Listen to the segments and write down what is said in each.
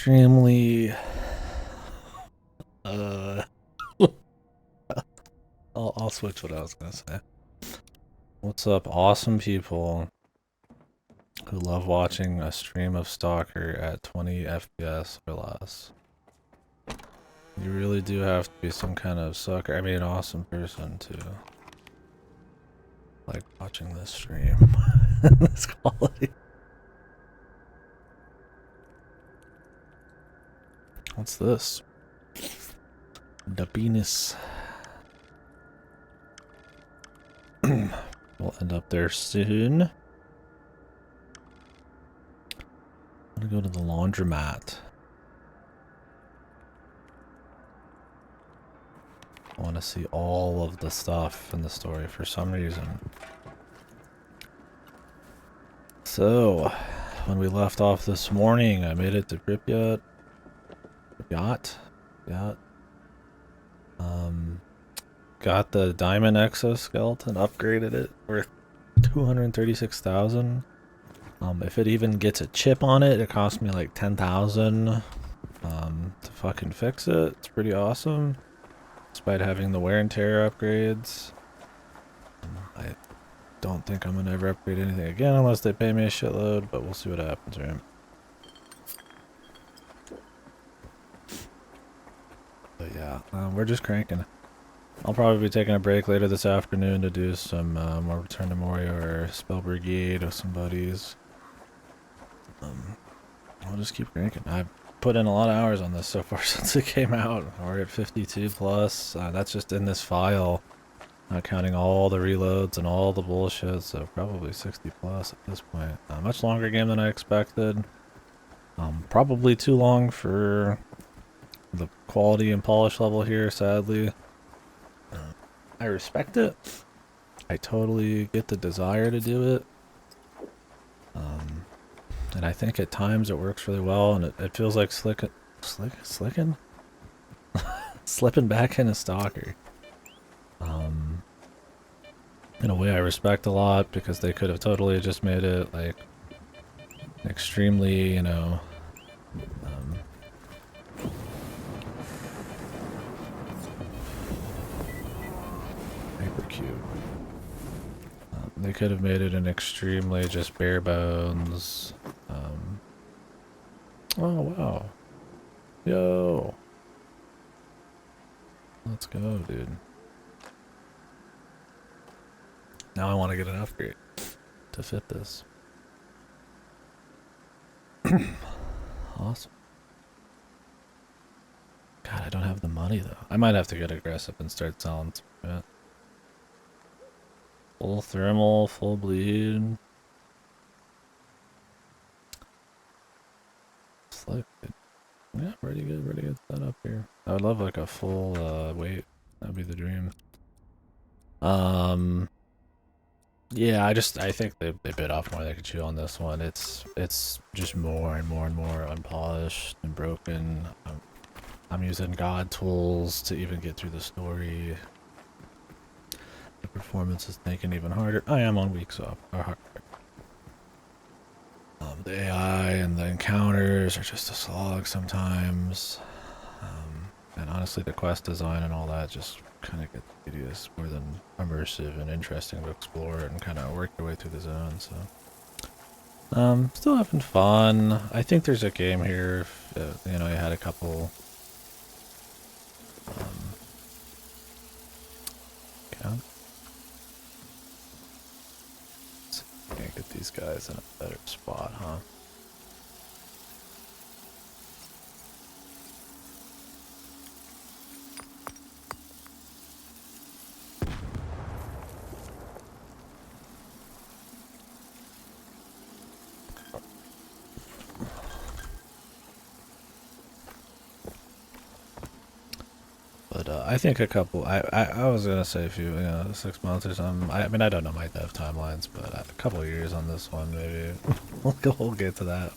extremely uh I'll switch what I was gonna say. What's up, awesome people who love watching a stream of Stalker at 20 FPS or less? You really do have to be some kind of sucker, I mean awesome person to like watching this stream. This quality. What's this? The penis. We'll end up there soon. I'm gonna go to the laundromat. I want to see all of the stuff in the story for some reason. So, when we left off this morning, I made it to Pripyat. Got the diamond exoskeleton, upgraded it, worth 236,000. If it even gets a chip on it, it cost me like 10,000 to fucking fix it. It's pretty awesome, despite having the wear and tear upgrades. I don't think I'm gonna ever upgrade anything again unless they pay me a shitload, but we'll see what happens, right? But yeah, we're just cranking. I'll probably be taking a break later this afternoon to do some more Return to Moria or Spell Brigade with some buddies. I'll just keep cranking. I've put in a lot of hours on this so far since it came out. We're at 52 plus. That's just in this file, not counting all the reloads and all the bullshit, so probably 60 plus at this point. Much longer game than I expected. Probably too long for the quality and polish level here, sadly. I respect it. I totally get the desire to do it. And I think at times it works really well, and it feels like slipping back into Stalker. In a way I respect a lot, because they could have totally just made it like extremely, you know, hypercube. They could have made it an extremely just bare bones. Oh wow. Yo. Let's go, dude. Now I want to get an upgrade to fit this. Awesome. God, I don't have the money though. I might have to get aggressive and start selling some shit. Full thermal, full bleed. It's like, yeah, pretty good setup here. I would love like a full weight. That'd be the dream. Yeah, I think they bit off more than they could chew on this one. It's just more and more and more unpolished and broken. I'm using god tools to even get through the story. The performance is making it even harder. I am on weak soft or hard. The AI and the encounters are just a slog sometimes. And honestly, the quest design and all that just kind of gets tedious, more than immersive and interesting to explore and kind of work your way through the zone. So, still having fun. I think there's a game here. If, you know, I had a couple. Yeah. Can't get these guys in a better spot, huh? But I think a couple. I was gonna say a few, you know, 6 months or something. I mean, I don't know my dev timelines, but a couple of years on this one, maybe. We'll get to that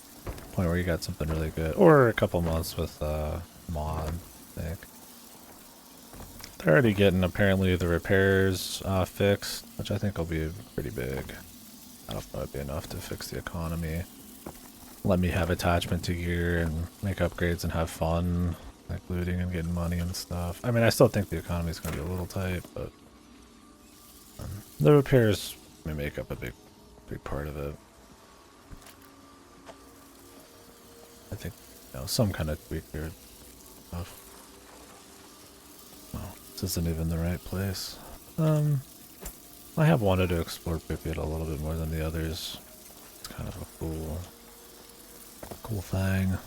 point where you got something really good, or a couple months with mod. I think they're already getting apparently the repairs fixed, which I think will be pretty big. I don't know if it'd be enough to fix the economy. let me have attachment to gear and make upgrades and have fun, like looting and getting money and stuff. I mean, I still think the economy is going to be a little tight, but the repairs may make up a big part of it. I think, you know, some kind of tweak here. Oh, this isn't even the right place. I have wanted to explore Pripyat a little bit more than the others. It's kind of a cool thing.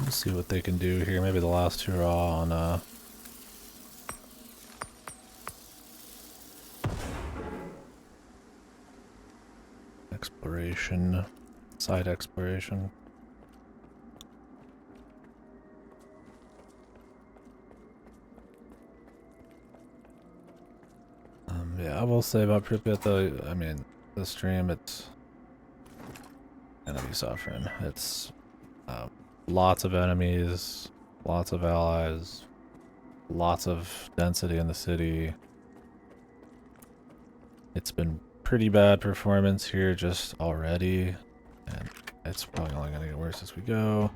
Let's see what they can do here. Maybe the last two are all on exploration, side exploration. Yeah, I will say about Pripyat though, I mean, the stream, it's enemy suffering. It's lots of enemies, lots of allies, lots of density in the city. It's been pretty bad performance here just already, and it's probably only going to get worse as we go.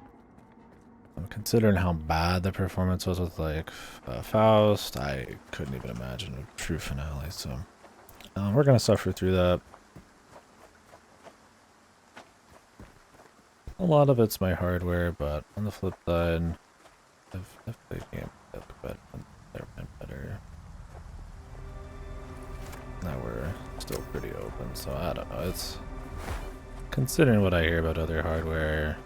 I'm considering how bad the performance was with like Faust. I couldn't even imagine a true finale, so we're going to suffer through that. A lot of it's my hardware, but on the flip side, if they can't get better, they're better. Now we're still pretty open, so I don't know. It's considering what I hear about other hardware,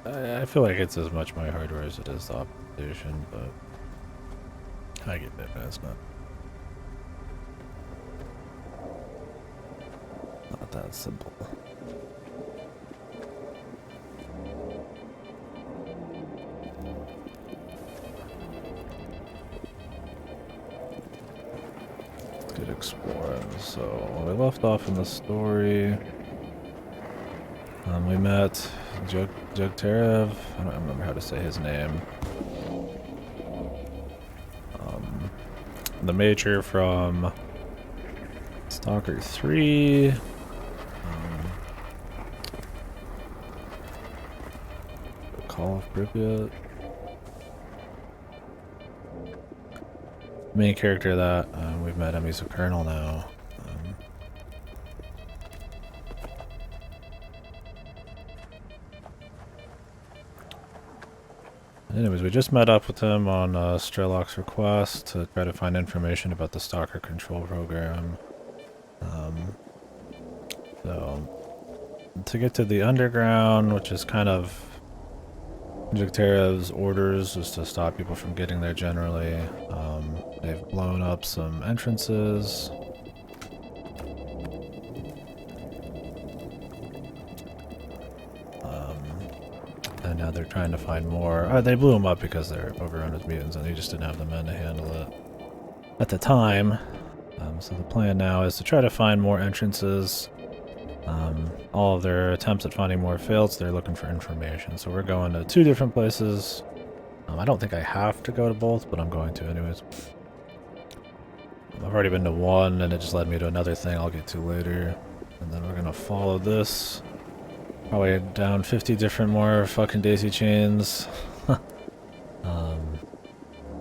I feel like it's as much my hardware as it is the opposition, but I get it, man. It's not that simple. Let's get exploring. So when we left off in the story, we met Jugterev. I don't remember how to say his name. The Major from Stalker 3. Call of Pripyat. Main character that we've met him. He's a colonel now. Anyways, we just met up with him on Strelok's request to try to find information about the Stalker control program. So, to get to the underground, which is kind of Jugterev's orders, is to stop people from getting there generally. They've blown up some entrances. And now they're trying to find more. They blew him up because they're overrun with mutants and he just didn't have the men to handle it at the time. So the plan now is to try to find more entrances. All of their attempts at finding more failed, so they're looking for information. So we're going to 2 different places. I don't think I have to go to both, but I'm going to anyways. I've already been to one and it just led me to another thing I'll get to later. And then we're going to follow this. Probably down 50 different more fucking daisy chains.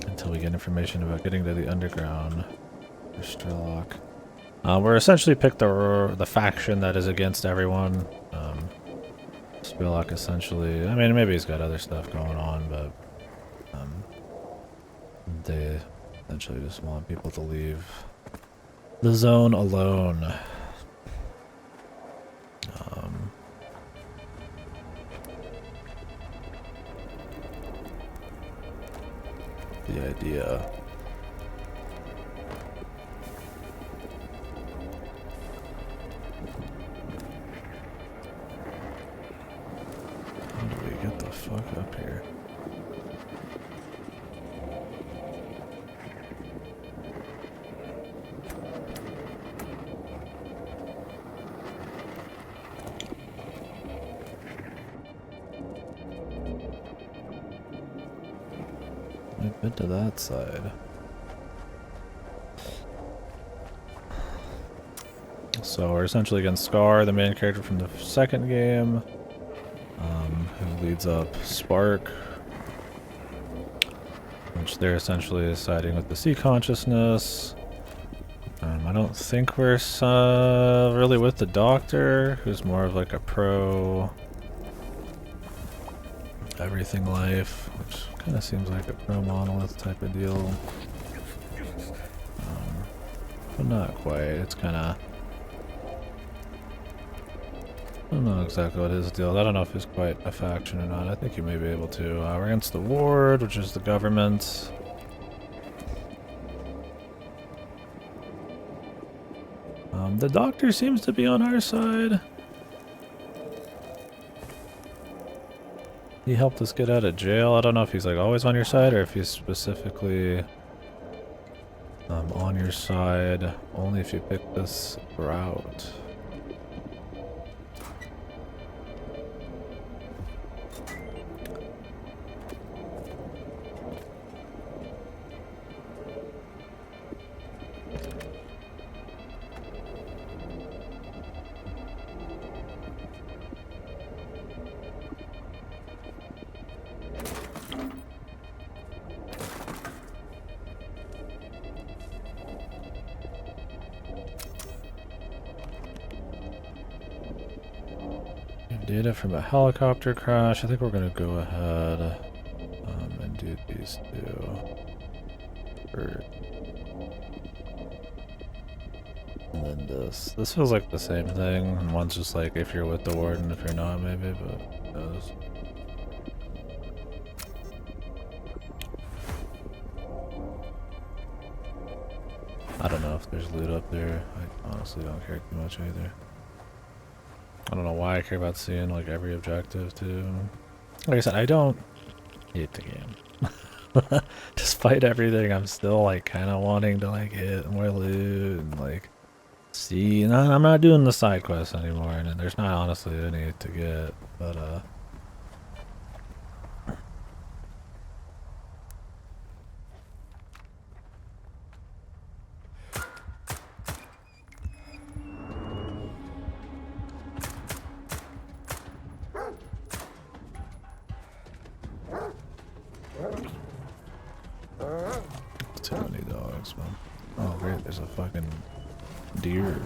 Until we get information about getting to the underground for Strelok. We're essentially picked the faction that is against everyone. Strelok essentially, I mean, maybe he's got other stuff going on, but they essentially just want people to leave the zone alone. The idea. How do we get the fuck up here? I've been to that side. So we're essentially against Scar, the main character from the second game, who leads up Spark, which they're essentially siding with the sea consciousness. I don't think we're really with the Doctor, who's more of like a pro everything life, which kind of seems like a pro monolith type of deal. But not quite. It's kind of... I don't know exactly what his deal is. I don't know if he's quite a faction or not. I think he may be able to. We're against the Ward, which is the government. The Doctor seems to be on our side. He helped us get out of jail. I don't know if he's like always on your side or if he's specifically on your side only if you pick this route. Data from a helicopter crash. I think we're gonna go ahead and do these two first. And then this. This feels like the same thing. And one's just like if you're with the warden, if you're not, maybe, but who knows. I don't know if there's loot up there. I honestly don't care too much either. I don't know why I care about seeing like every objective too. Like I said, I don't hate the game. Despite everything, I'm still like kind of wanting to like hit more loot and like see. And I'm not doing the side quests anymore, and there's not honestly any to get. But too many dogs, man. Oh great, there's a fucking deer.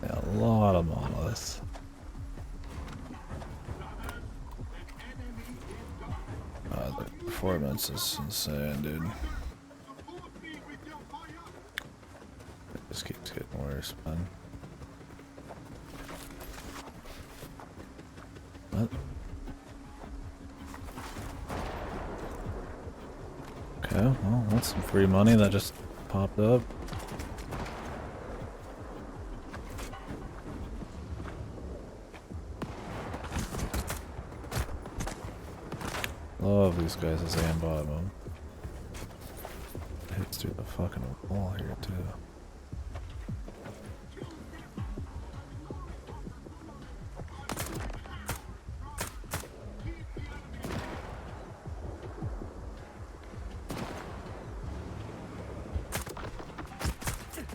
Yeah, a lot of monoliths. The performance is insane, dude. It just keeps getting worse, man. What? Okay, well, that's some free money that just popped up. Love these guys as aimbot them. Hits through the fucking wall here too.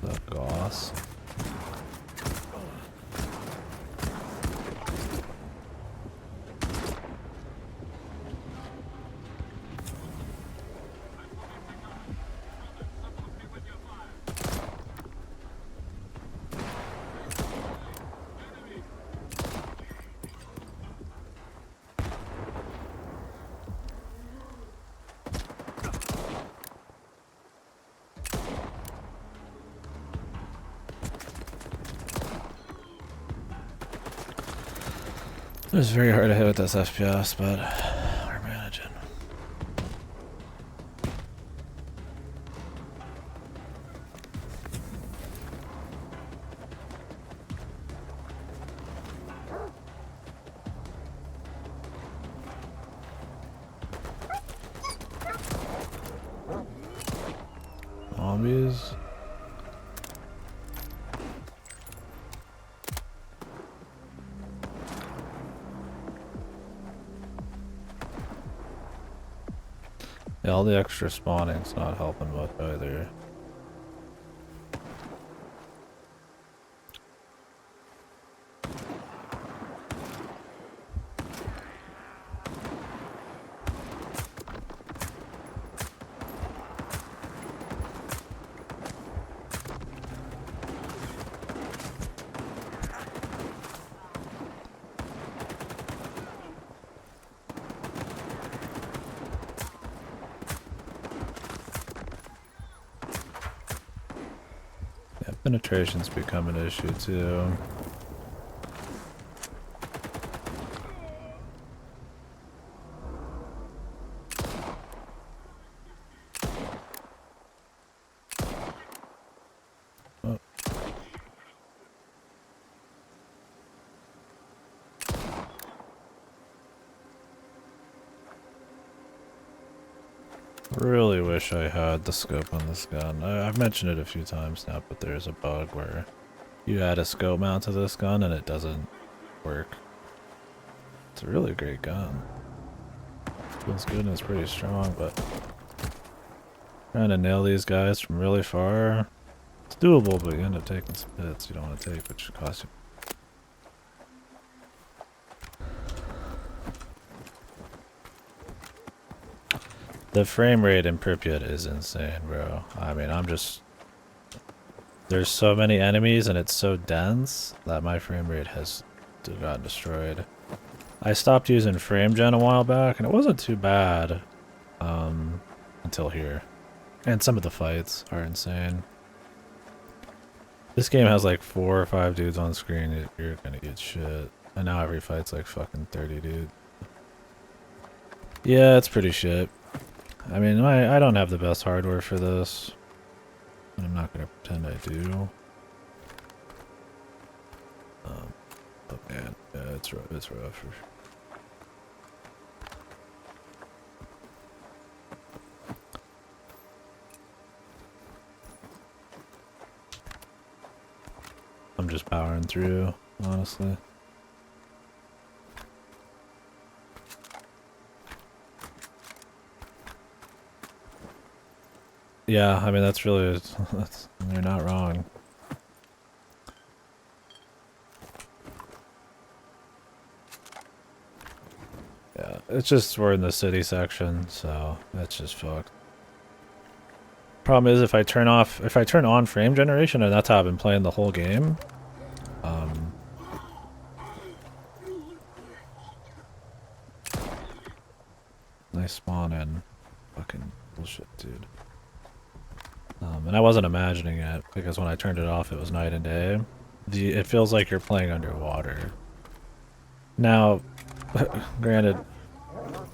The goss. It was very hard to hit with this FPS, but we're managing. zombies. Yeah, all the extra spawning's not helping much either. Yeah, penetration's become an issue too. Oh. Really wish I had the scope on this gun. I've mentioned it a few times now, but there's a bug where you add a scope mount to this gun and it doesn't work. It's a really great gun. Feels good and it's pretty strong, but trying to nail these guys from really far, it's doable, but you end up taking some hits you don't want to take, which costs you. The frame rate in Pripyat is insane, bro. I mean, there's so many enemies and it's so dense that my frame rate has gotten destroyed. I stopped using frame gen a while back and it wasn't too bad until here. And some of the fights are insane. This game has like 4 or 5 dudes on screen, you're gonna get shit. And now every fight's like fucking 30 dudes. Yeah, it's pretty shit. I mean, I don't have the best hardware for this. I'm not gonna pretend I do. But man, yeah, it's rough. It's rough. I'm just powering through, honestly. Yeah, I mean, that's really, you're not wrong. Yeah, it's just, we're in the city section, so that's just fucked. Problem is, if I turn on frame generation, and that's how I've been playing the whole game, nice spawn in. Fucking bullshit, dude. And I wasn't imagining it, because when I turned it off, it was night and day. It feels like you're playing underwater. Now, granted... Oh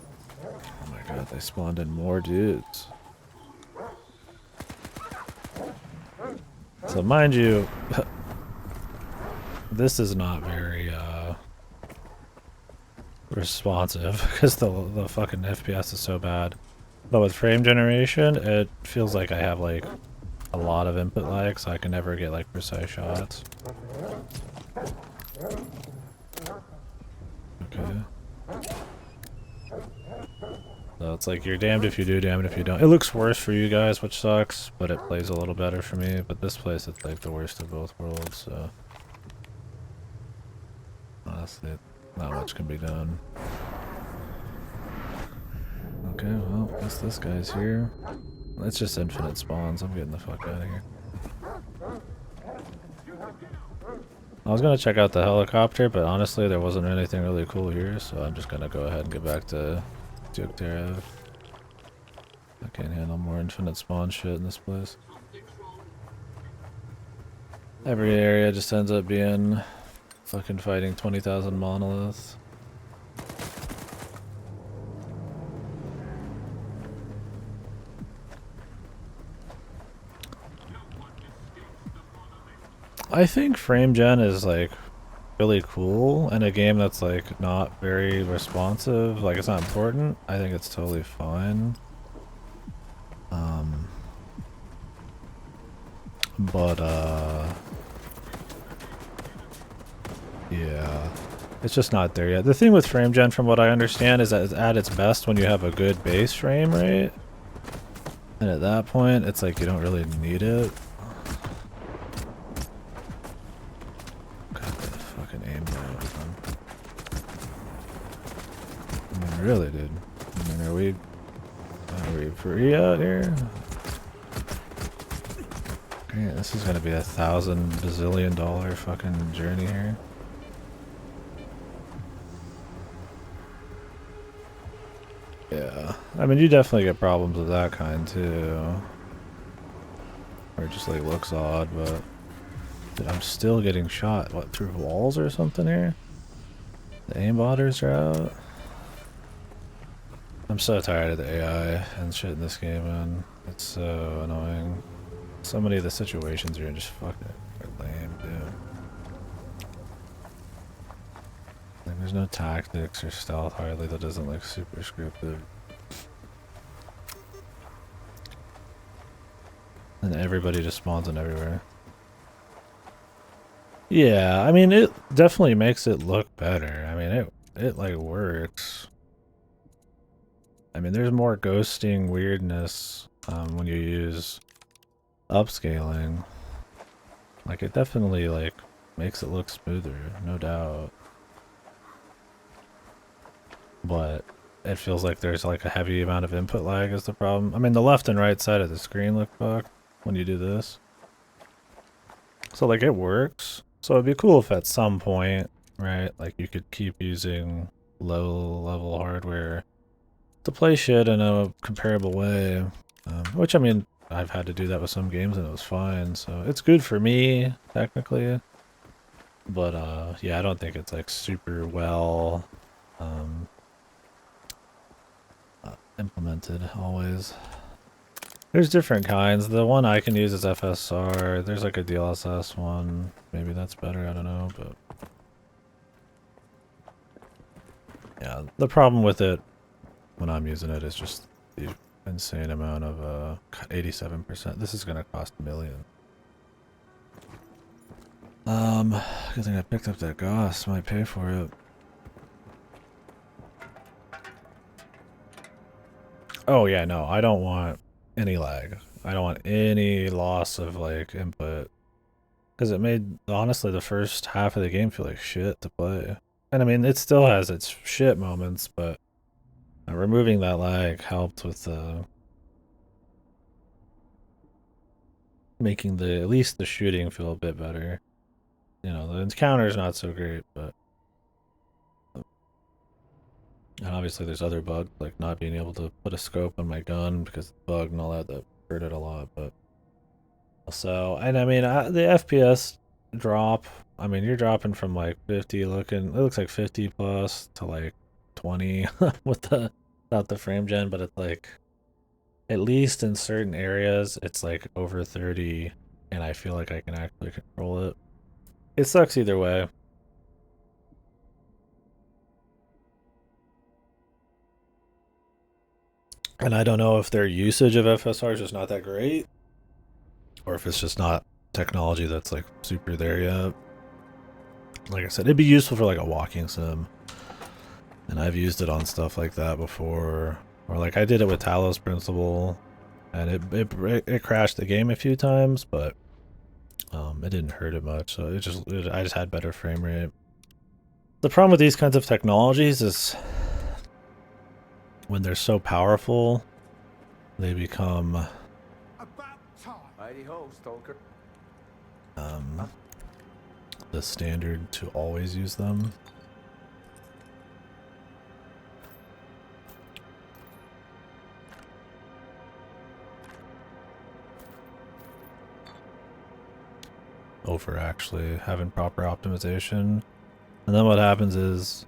my god, they spawned in more dudes. So mind you, this is not very, responsive, because the fucking FPS is so bad. But with frame generation, it feels like I have, like, a lot of input lag, so I can never get, like, precise shots. Okay. So it's like, you're damned if you do, damned if you don't. It looks worse for you guys, which sucks, but it plays a little better for me. But this place, it's like the worst of both worlds, so... Honestly, not much can be done. Okay, well, I guess this guy's here. It's just infinite spawns. I'm getting the fuck out of here. I was gonna check out the helicopter, but honestly, there wasn't anything really cool here, so I'm just gonna go ahead and get back to Terev. I can't handle more infinite spawn shit in this place. Every area just ends up being fucking fighting 20,000 monoliths. I think frame gen is like really cool in a game that's like not very responsive, like it's not important. I think it's totally fine. But yeah, it's just not there yet. The thing with frame gen, from what I understand, is that it's at its best when you have a good base frame rate. And at that point, it's like you don't really need it. God, the fucking aim down. I mean, really, dude. I mean, are we free out here? Yeah, this is gonna be $1,000 bazillion fucking journey here. Yeah, I mean, you definitely get problems with that kind too. Or it just like looks odd, but dude, I'm still getting shot. What, through walls or something here? The aimbotters are out. I'm so tired of the AI and shit in this game, man. It's so annoying. So many of the situations you're in just fucking are lame, dude. Like, there's no tactics or stealth hardly that isn't like super scripted. And everybody just spawns in everywhere. Yeah, I mean, it definitely makes it look better. I mean, it like works. I mean, there's more ghosting weirdness when you use upscaling. Like, it definitely like makes it look smoother, no doubt. But it feels like there's like a heavy amount of input lag is the problem. I mean, the left and right side of the screen look fucked when you do this. So like it works. So it'd be cool if at some point, right, like you could keep using low level hardware to play shit in a comparable way. Which I mean, I've had to do that with some games and it was fine. So it's good for me, technically. But yeah, I don't think it's like super well um, implemented always. There's different kinds. The one I can use is FSR. There's like a DLSS one. Maybe that's better, I don't know, but yeah, the problem with it when I'm using it is just the insane amount of 87%. This is gonna cost a million. Good thing I picked up that Goss. Might pay for it. Oh yeah, no, I don't want any lag. I don't want any loss of like input. Because it made, honestly, the first half of the game feel like shit to play. And I mean, it still has its shit moments, but removing that lag helped with making at least the shooting feel a bit better. You know, the encounter's not so great, but and obviously there's other bugs, like not being able to put a scope on my gun because of the bug and all that hurt it a lot, but so, and I mean, the FPS drop, I mean, you're dropping from like 50 looking, it looks like 50 plus to like 20 with without the frame gen, but it's like, at least in certain areas, it's like over 30, and I feel like I can actually control it. It sucks either way. And I don't know if their usage of FSR is just not that great, or if it's just not technology that's like super there yet. Like I said, it'd be useful for like a walking sim. And I've used it on stuff like that before. Or like I did it with Talos Principle, and it crashed the game a few times, but it didn't hurt it much. So I just had better frame rate. The problem with these kinds of technologies is when they're so powerful, they become Stalker. the standard to always use them. Over actually having proper optimization. And then what happens is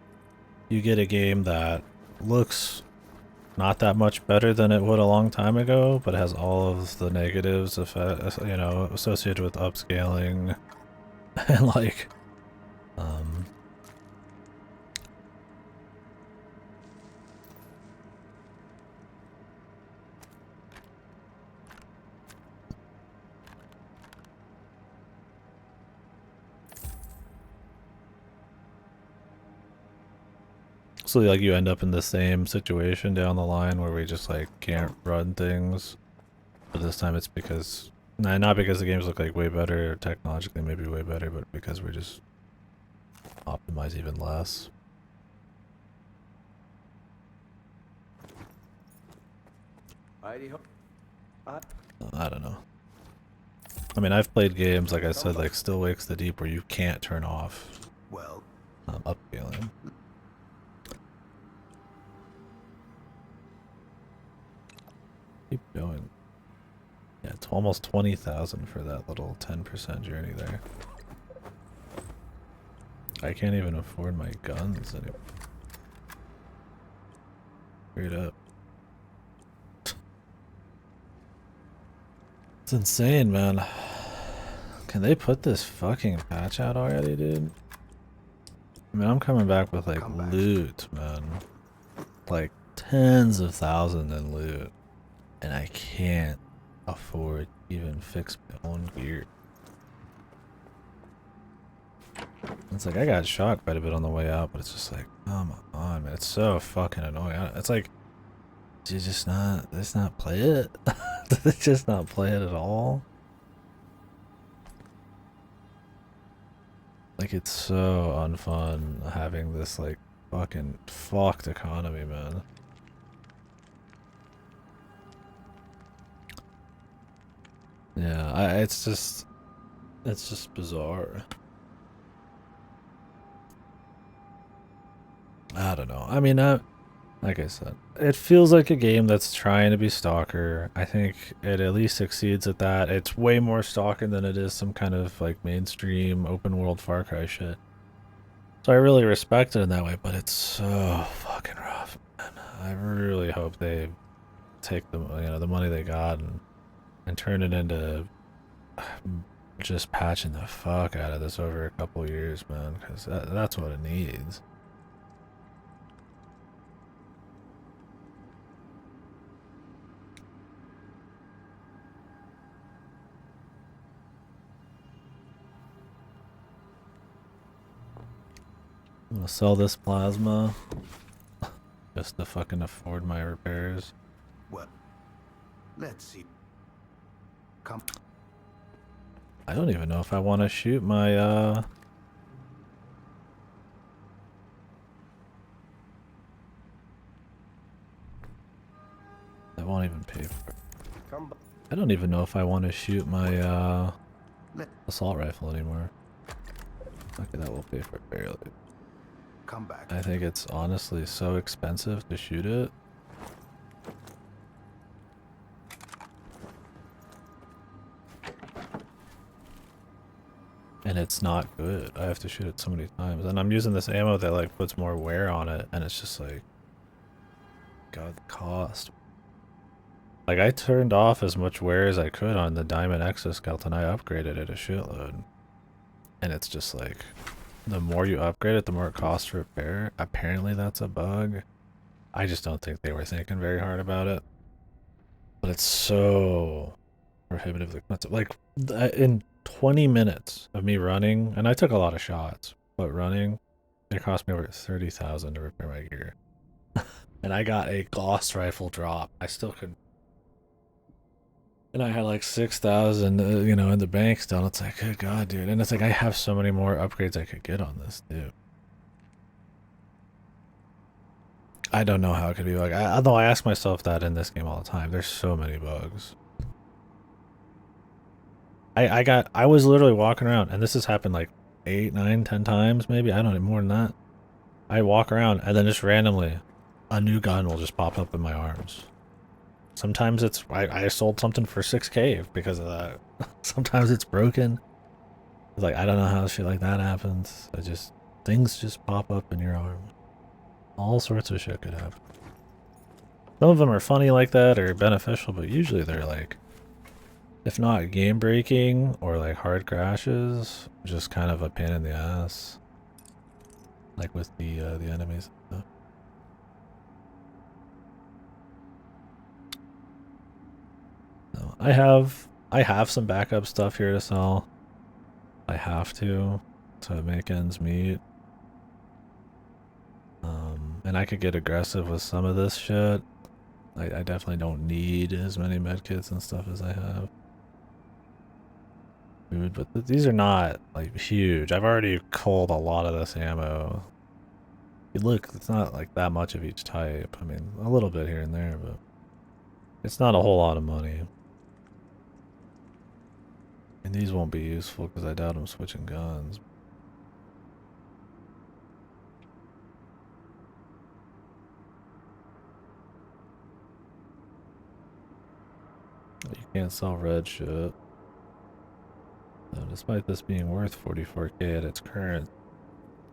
you get a game that looks not that much better than it would a long time ago, but has all of the negatives of you know, associated with upscaling and like So like you end up in the same situation down the line where we just like can't run things. But this time it's because not because the games look like way better, technologically maybe way better, but because we just optimize even less. I don't know. I mean, I've played games, like I said, like Still Wakes the Deep, where you can't turn off upscaling. Keep going. Yeah, it's almost 20,000 for that little 10% journey there. I can't even afford my guns anymore. Straight up. It's insane, man. Can they put this fucking patch out already, dude? I mean, I'm coming back with like loot, man. Like tens of thousands in loot. And I can't afford to even fix my own gear. It's like I got shot quite a bit on the way out, but it's just like, come on, man. It's so fucking annoying. It's like, do you just not play it? Do they just not play it at all? Like, it's so unfun having this, like, fucking fucked economy, man. Yeah, it's just bizarre. I don't know. I mean, like I said, it feels like a game that's trying to be Stalker. I think it at least succeeds at that. It's way more Stalker than it is some kind of like mainstream open world Far Cry shit. So I really respect it in that way, but it's so fucking rough, man. I really hope they take the the money they got and turn it into just patching the fuck out of this over a couple years, man, because that's what it needs. I'm gonna sell this plasma just to fucking afford my repairs. Well, let's see. Come. I don't even know if I want to shoot my That won't even pay for it. I don't even know if I want to shoot my assault rifle anymore. Okay, that will pay for it barely. Come back. I think it's honestly so expensive to shoot it. And it's not good. I have to shoot it so many times. And I'm using this ammo that like puts more wear on it, and it's just like, God, the cost. Like, I turned off as much wear as I could on the Diamond Exoskeleton. I upgraded it a shitload. And it's just like, the more you upgrade it, the more it costs to repair. Apparently that's a bug. I just don't think they were thinking very hard about it. But it's so prohibitively expensive. Like, in 20 minutes of me running, and I took a lot of shots, but running, it cost me over 30,000 to repair my gear. And I got a Gauss rifle drop. I still couldn't. And I had like 6,000, in the bank still. It's like, good God, dude. And it's like, I have so many more upgrades I could get on this, dude. I don't know how it could be like. Although I ask myself that in this game all the time. There's so many bugs. I was literally walking around, and this has happened like 8, 9, 10 times, maybe. I don't know, more than that. I walk around, and then just randomly, a new gun will just pop up in my arms. Sometimes it's, I sold something for 6K because of that. Sometimes it's broken. It's like, I don't know how shit like that happens. Things just pop up in your arm. All sorts of shit could happen. Some of them are funny like that or beneficial, but usually they're like, if not game breaking or like hard crashes, just kind of a pain in the ass. Like with the enemies and stuff. No, I have some backup stuff here to sell. I have to make ends meet. and I could get aggressive with some of this shit. I definitely don't need as many medkits and stuff as I have. Food, but these are not like huge. I've already culled a lot of this ammo. You look, it's not like that much of each type. I mean, a little bit here and there, but it's not a whole lot of money. And these won't be useful because I doubt I'm switching guns. You can't sell red shit. So despite this being worth 44k at its current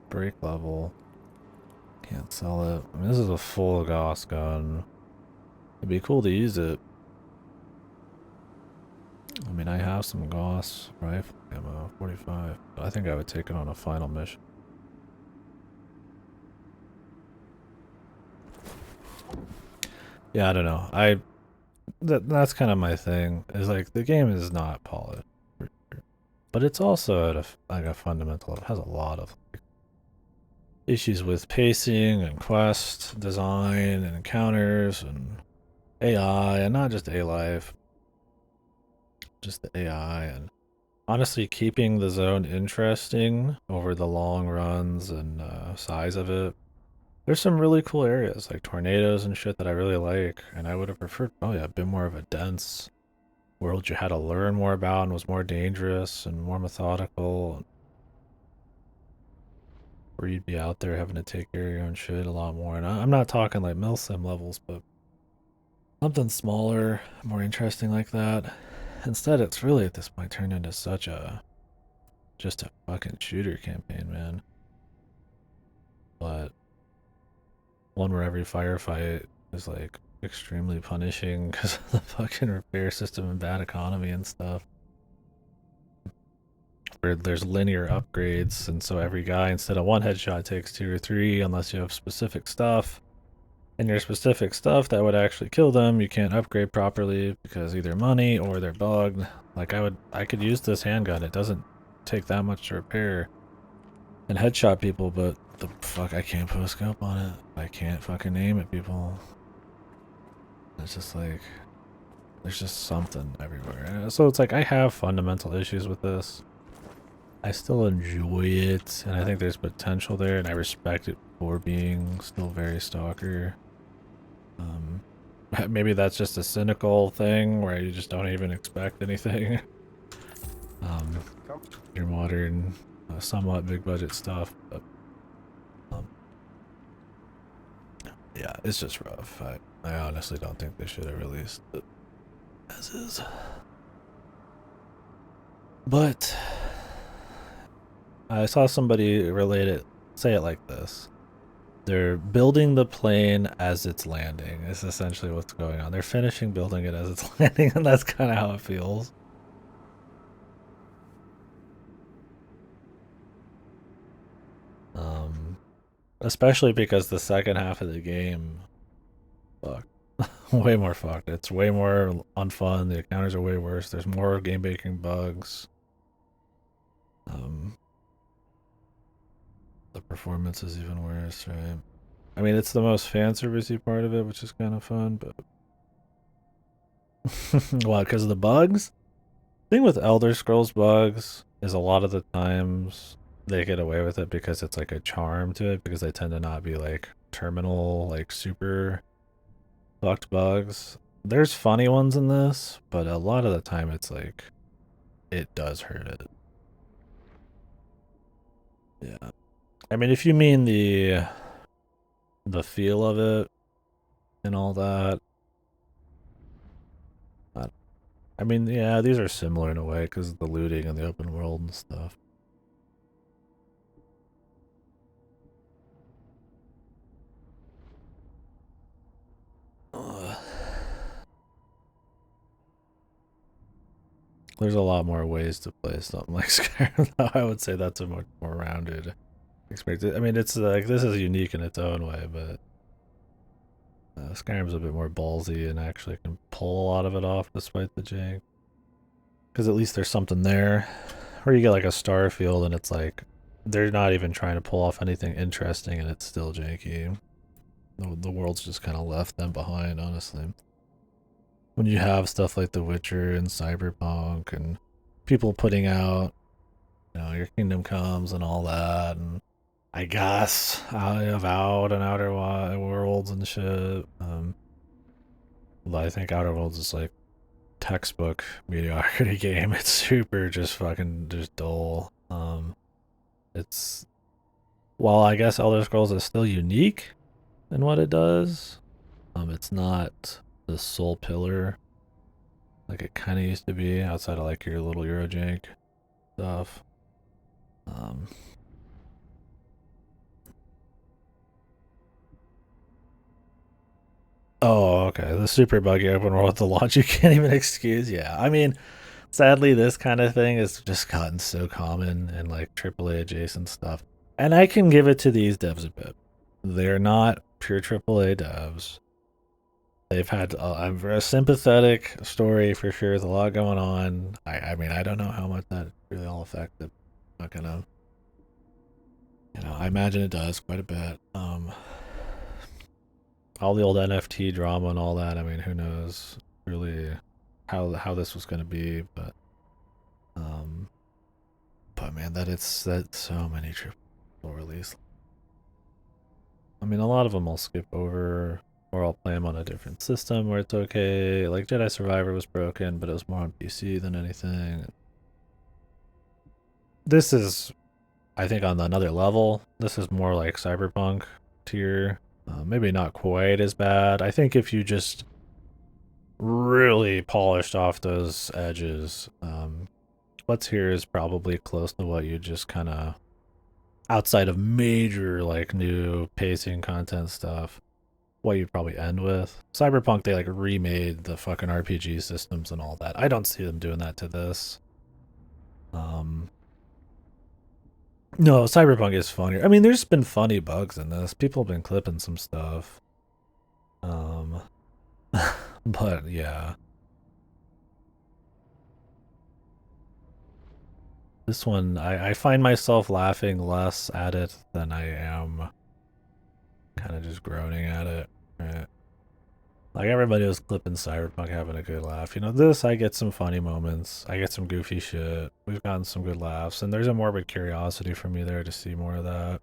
break level, can't sell it. I mean, this is a full Gauss gun. It'd be cool to use it. I mean, I have some Gauss rifle ammo, 45. But I think I would take it on a final mission. Yeah, I don't know. That's kind of my thing. Is like the game is not polished, but it's also at a fundamental. It has a lot of issues with pacing and quest design and encounters and AI, and not just A life, just the AI, and honestly keeping the zone interesting over the long runs and size of it. There's some really cool areas like tornadoes and shit that I really like, and I would have preferred probably a bit more of a dense world you had to learn more about and was more dangerous and more methodical, where you'd be out there having to take care of your own shit a lot more. And I'm not talking like milsim levels, but something smaller, more interesting like that. Instead, it's really at this point turned into such a just a fucking shooter campaign, man. But one where every firefight is like extremely punishing because of the fucking repair system and bad economy and stuff. Where there's linear upgrades, and so every guy instead of one headshot takes 2 or 3 unless you have specific stuff. And your specific stuff that would actually kill them, you can't upgrade properly because either money or they're bugged. Like I could use this handgun. It doesn't take that much to repair and headshot people, but the fuck, I can't put a scope on it. I can't fucking aim at people. It's just like there's just something everywhere. So it's like I have fundamental issues with this. I still enjoy it, and I think there's potential there, and I respect it for being still very Stalker. Maybe that's just a cynical thing where you just don't even expect anything. Your modern, somewhat big budget stuff, but yeah, it's just rough. I honestly don't think they should have released it as is. But I saw somebody say it like this. They're building the plane as it's landing, is essentially what's going on. They're finishing building it as it's landing, and that's kind of how it feels. Especially because the second half of the game, fuck, way more fucked. It's way more unfun. The encounters are way worse. There's more game breaking bugs. The performance is even worse, right? I mean, it's the most fan servicey part of it, which is kind of fun, but well, because of the bugs. Thing with Elder Scrolls bugs is a lot of the times they get away with it because it's like a charm to it, because they tend to not be like terminal, like super fucked bugs. There's funny ones in this, but a lot of the time it's like it does hurt it. Yeah. I mean, if you mean the feel of it and all that, I mean, yeah, these are similar in a way because of the looting and the open world and stuff. There's a lot more ways to play something like Skyrim, though. I would say that's a much more rounded experience. I mean, it's like this is unique in its own way, but Skyrim's a bit more ballsy and actually can pull a lot of it off despite the jank. Because at least there's something there. Where you get like a Starfield and it's like they're not even trying to pull off anything interesting and it's still janky. the world's just kind of left them behind, honestly. When you have stuff like The Witcher and Cyberpunk and people putting out, Your Kingdom Comes and all that, and I guess Avowed and Outer Worlds and shit. I think Outer Worlds is like textbook mediocrity game. It's super just fucking just dull. It's while I guess Elder Scrolls is still unique in what it does, it's not the sole pillar like it kind of used to be outside of like your little Eurojank stuff. Um, oh, okay. The super buggy open world with the launch you can't even excuse. Yeah, I mean, sadly, this kind of thing has just gotten so common in like AAA adjacent stuff. And I can give it to these devs a bit. They're not pure AAA devs. They've had a sympathetic story for sure. There's a lot going on. I mean, I don't know how much that really all affected. Not gonna, I imagine it does quite a bit. All the old NFT drama and all that. I mean, who knows really how this was gonna be, um, but man, that so many triple release. I mean, a lot of them I'll skip over, or I'll play them on a different system where it's okay. Like Jedi Survivor was broken, but it was more on PC than anything. This is, I think, on another level. This is more like Cyberpunk tier. Maybe not quite as bad. I think if you just really polished off those edges, what's here is probably close to what you just kind of, outside of major like new pacing content stuff, what you'd probably end with. Cyberpunk, they like remade the fucking RPG systems and all that. I don't see them doing that to this. No, Cyberpunk is funnier. I mean, there's been funny bugs in this. People have been clipping some stuff. Um, but yeah. This one, I find myself laughing less at it than I am kind of just groaning at it. Right? Like everybody was clipping Cyberpunk having a good laugh. This I get some funny moments. I get some goofy shit. We've gotten some good laughs, and there's a morbid curiosity for me there to see more of that.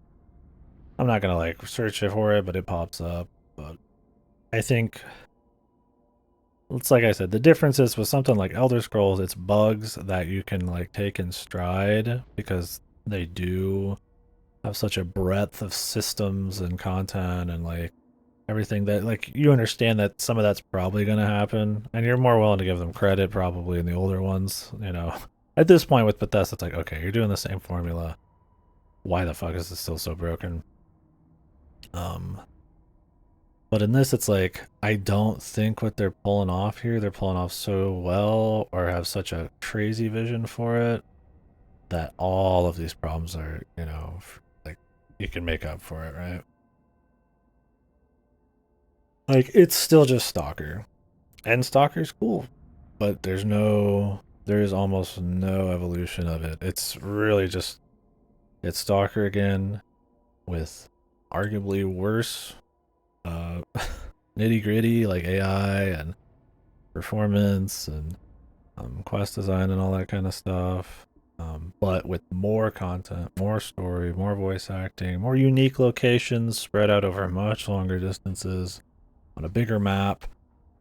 I'm not gonna like search it for it, but it pops up. But I think it's like I said, the difference is with something like Elder Scrolls, it's bugs that you can like take in stride because they do have such a breadth of systems and content and like everything that like you understand that some of that's probably going to happen and you're more willing to give them credit probably in the older ones. At this point with Bethesda, it's like, okay, you're doing the same formula. Why the fuck is this still so broken? But in this, it's like, I don't think what they're pulling off here, they're pulling off so well or have such a crazy vision for it that all of these problems are, like, you can make up for it, right? Like, it's still just Stalker. And Stalker's cool, but there's almost no evolution of it. It's really just, it's Stalker again with arguably worse nitty gritty like AI and performance and quest design and all that kind of stuff. But with more content, more story, more voice acting, more unique locations spread out over much longer distances on a bigger map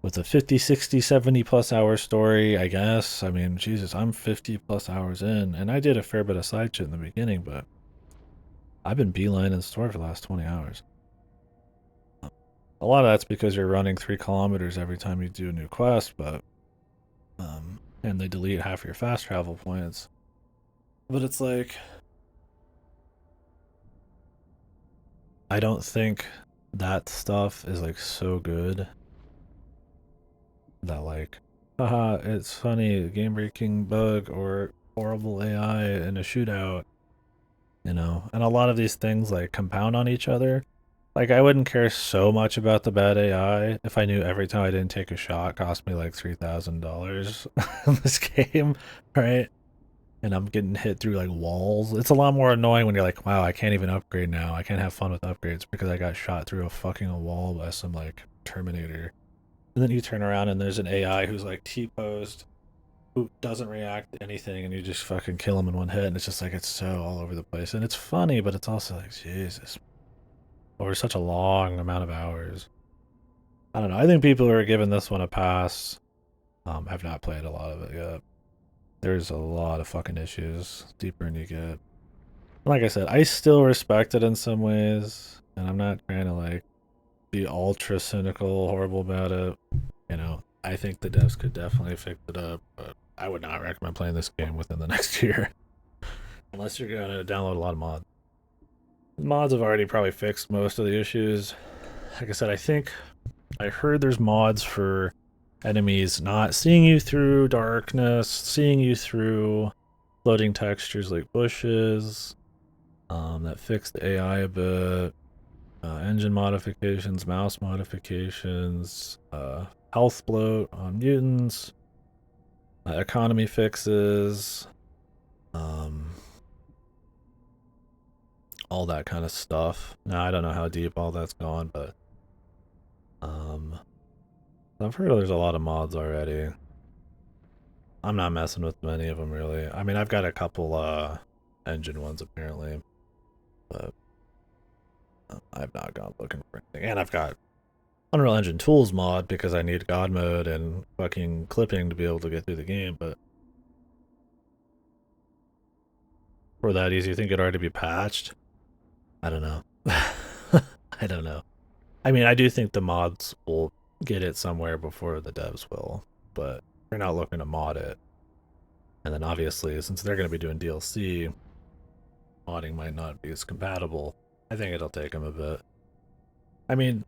with a 50, 60, 70 plus hour story, I guess. I mean, Jesus, I'm 50 plus hours in, and I did a fair bit of side shit in the beginning, but I've been beelining the story for the last 20 hours. A lot of that's because you're running 3 kilometers every time you do a new quest, but and they delete half your fast travel points. But it's like I don't think that stuff is like so good that like, haha, it's funny, game breaking bug or horrible AI in a shootout. And a lot of these things like compound on each other. Like I wouldn't care so much about the bad AI if I knew every time I didn't take a shot cost me like $3,000 in this game, right? and I'm getting hit through like walls. It's a lot more annoying when you're like, wow, I can't even upgrade now. I can't have fun with upgrades because I got shot through a fucking wall by some like Terminator. And then you turn around and there's an AI who's like T-posed, who doesn't react to anything, and you just fucking kill him in one hit, and it's just like it's so all over the place. And it's funny, but it's also like, Jesus. Over such a long amount of hours. I don't know. I think people who are giving this one a pass have not played a lot of it yet. There's a lot of fucking issues deeper in you get. Like I said, I still respect it in some ways, and I'm not trying to like be ultra cynical, horrible about it. You know, I think the devs could definitely fix it up, but I would not recommend playing this game within the next year unless you're going to download a lot of mods. Mods have already probably fixed most of the issues. Like I said, I heard there's mods for enemies not seeing you through darkness, seeing you through floating textures like bushes. That fixed the AI a bit. Engine modifications, mouse modifications, health bloat on mutants, economy fixes, um, all that kind of stuff. Now I don't know how deep all that's gone, but I've heard there's a lot of mods already. I'm not messing with many of them really. I mean, I've got a couple engine ones apparently, but I've not gone looking for anything. And I've got Unreal Engine Tools mod because I need God mode and fucking clipping to be able to get through the game, but for that easy, you think it'd already be patched? I don't know. I don't know. I mean, I do think the mods will get it somewhere before the devs will, but they're not looking to mod it. And then obviously, since they're going to be doing DLC, modding might not be as compatible. I think it'll take them a bit. I mean,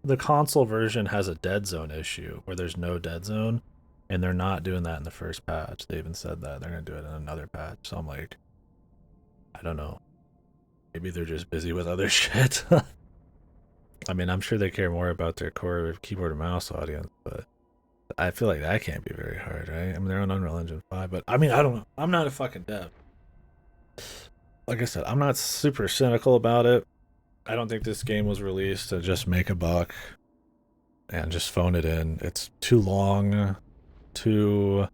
the console version has a dead zone issue where there's no dead zone, and they're not doing that in the first patch. They even said that they're going to do it in another patch. So I'm like, I don't know. Maybe they're just busy with other shit. I mean, I'm sure they care more about their core keyboard and mouse audience, but I feel like that can't be very hard, right? I mean, they're on Unreal Engine 5, but I mean, I don't know. I'm not a fucking dev. Like I said, I'm not super cynical about it. I don't think this game was released to just make a buck and just phone it in. It's too long, too,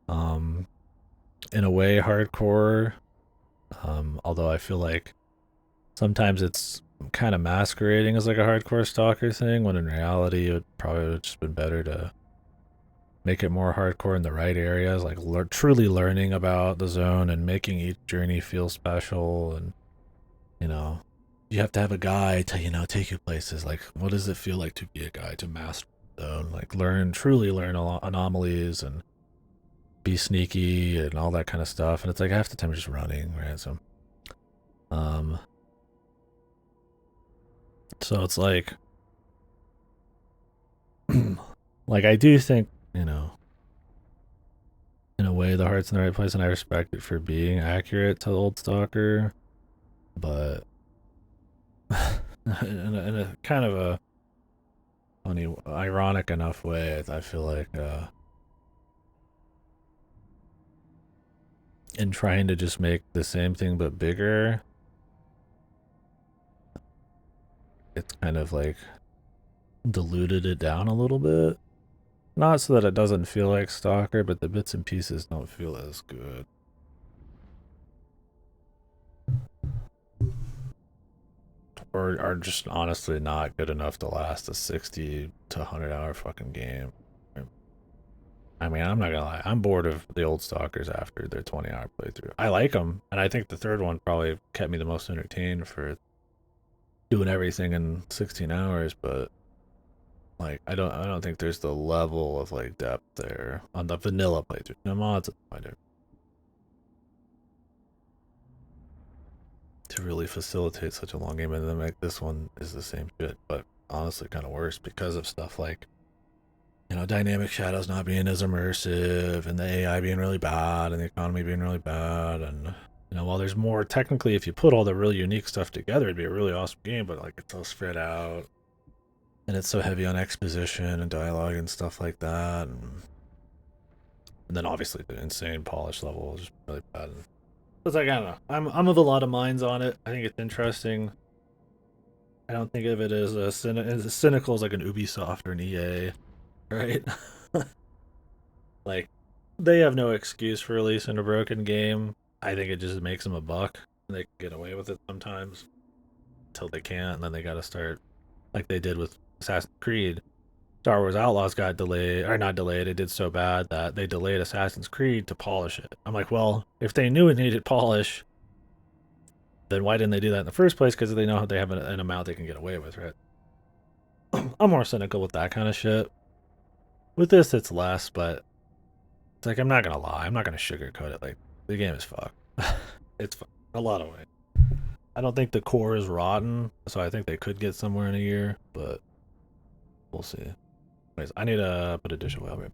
in a way, hardcore. Although I feel like sometimes it's kind of masquerading as like a hardcore stalker thing, when in reality it would probably have just been better to make it more hardcore in the right areas, like truly learning about the zone and making each journey feel special. And you know, you have to have a guide to, you know, take you places. Like, what does it feel like to be a guide, to master the zone? Like, truly learn anomalies and be sneaky and all that kind of stuff. And it's like half the time you're just running, right? Um, so it's like, like I do think, you know, in a way the heart's in the right place, and I respect it for being accurate to old Stalker, but in a kind of a funny, ironic enough way, I feel like in trying to just make the same thing but bigger, it's kind of like diluted it down a little bit. Not so that it doesn't feel like Stalker, but the bits and pieces don't feel as good. Or are just honestly not good enough to last a 60 to 100 hour fucking game. I mean, I'm not gonna lie, I'm bored of the old Stalkers after their 20-hour playthrough. I like them, and I think the third one probably kept me the most entertained for doing everything in 16 hours, but like I don't think there's the level of like depth there on the vanilla playthrough. The mods I do to really facilitate such a long game, and then like this one is the same shit, but honestly kind of worse because of stuff like, you know, dynamic shadows not being as immersive, and the AI being really bad, and the economy being really bad. And you know, while there's more technically, if you put all the really unique stuff together, it'd be a really awesome game, but like it's all spread out, and it's so heavy on exposition and dialogue and stuff like that. And And then obviously the insane polish level is just really bad. It's like, I don't know. I'm of a lot of minds on it. I think it's interesting. I don't think of it as as cynical as like an Ubisoft or an EA, right? Like, they have no excuse for releasing a broken game. I think it just makes them a buck. And they can get away with it sometimes until they can't, and then they got to start like they did with Assassin's Creed. Star Wars Outlaws got delayed, or not delayed, it did so bad that they delayed Assassin's Creed to polish it. I'm like, well, if they knew it needed polish, then why didn't they do that in the first place? Because they know they have an amount they can get away with, right? I'm more cynical with that kind of shit. With this, it's less, but it's like, I'm not gonna lie, I'm not gonna sugarcoat it. Like, the game is fucked. It's fucked a lot of ways. I don't think the core is rotten, so I think they could get somewhere in a year, but we'll see. Anyways, I need to put a dish away. Right?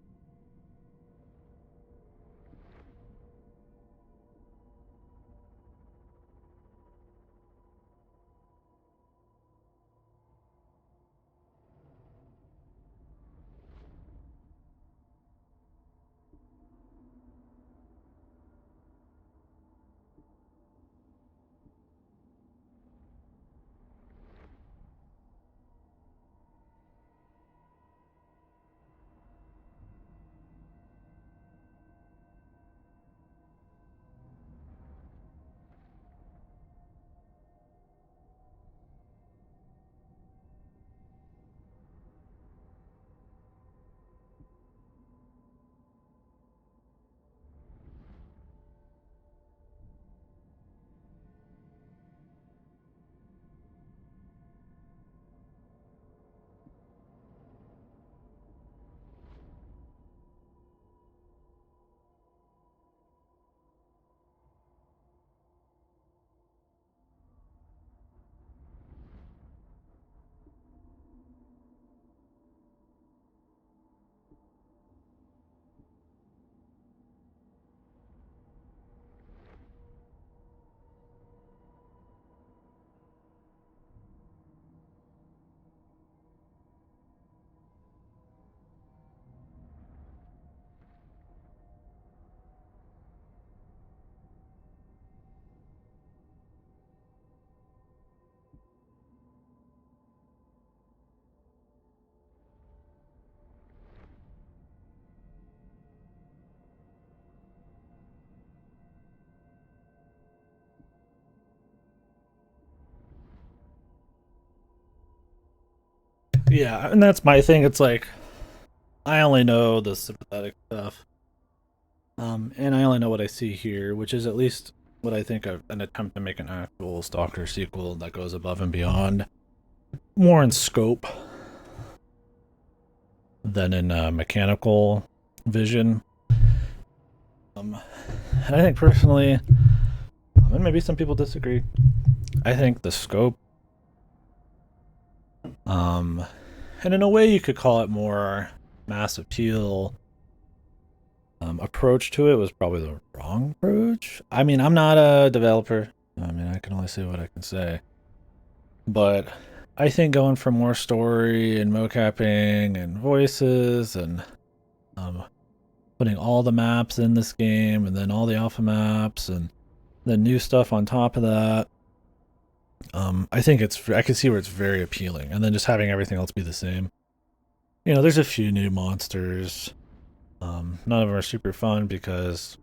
Yeah, and that's my thing. It's like, I only know the sympathetic stuff. And I only know what I see here, which is at least what I think of an attempt to make an actual Stalker sequel that goes above and beyond, more in scope than in mechanical vision. And I think personally, and maybe some people disagree, I think the scope, and in a way you could call it more mass appeal approach to it was probably the wrong approach. I mean, I'm not a developer. I mean, I can only say what I can say. But I think going for more story and mocapping and voices and um, putting all the maps in this game and then all the alpha maps and the new stuff on top of that, I think I can see where it's very appealing. And then just having everything else be the same. You know, there's a few new monsters. None of them are super fun because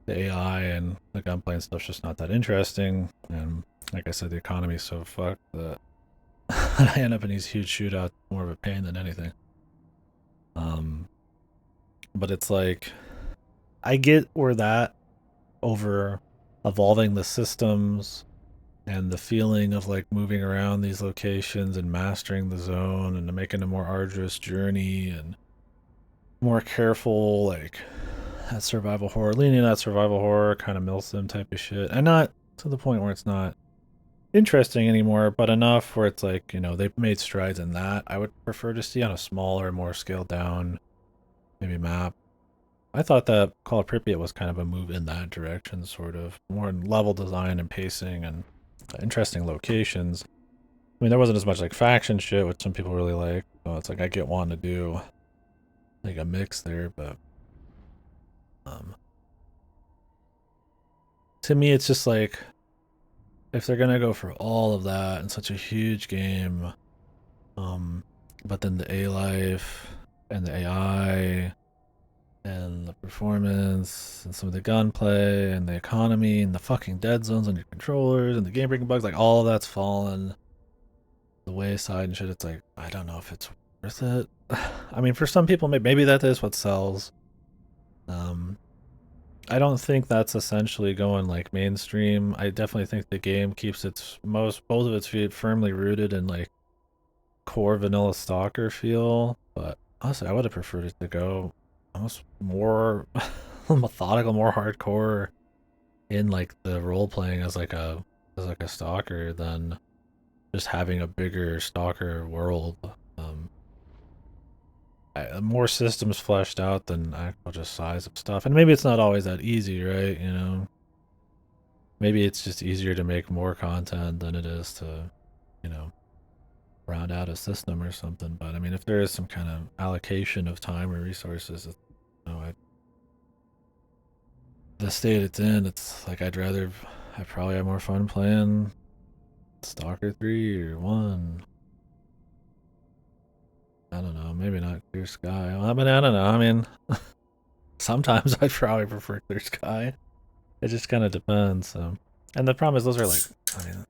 the AI and the gunplay and stuff's just not that interesting. And like I said, the economy's so fucked that I end up in these huge shootouts more of a pain than anything. But it's like, I get where that over evolving the systems and the feeling of like moving around these locations and mastering the zone and making a more arduous journey and more careful, like that survival horror, leaning that survival horror kind of mill sim type of shit, and not to the point where it's not interesting anymore, but enough where it's like, you know, they've made strides in that. I would prefer to see on a smaller, more scaled down, maybe map. I thought that Call of Pripyat was kind of a move in that direction, sort of more in level design and pacing and interesting locations. I mean, there wasn't as much like faction shit, which some people really like. So it's like I get wanting to do like a mix there, but To me, it's just like, if they're gonna go for all of that in such a huge game, but then the A life and the AI and the performance and some of the gunplay and the economy and the fucking dead zones on your controllers and the game breaking bugs, like all of that's fallen the wayside and shit. It's like, I don't know if it's worth it. I mean, for some people, maybe that is what sells. I don't think that's essentially going like mainstream. I definitely think the game keeps both of its feet firmly rooted in like core vanilla Stalker feel, but honestly, I would have preferred it to go almost more methodical, more hardcore in like the role playing as like a Stalker than just having a bigger Stalker world. Um, More systems fleshed out than actual just size of stuff, and maybe it's not always that easy, right? You know, maybe it's just easier to make more content than it is to, you know, round out a system or something. But I mean, if there is some kind of allocation of time or resources, you know, the state it's in, it's like I probably have more fun playing Stalker 3 or 1. I don't know, maybe not Clear Sky. I mean, I don't know. I mean, sometimes I'd probably prefer Clear Sky. It just kind of depends. So, and the problem is those are like, I mean,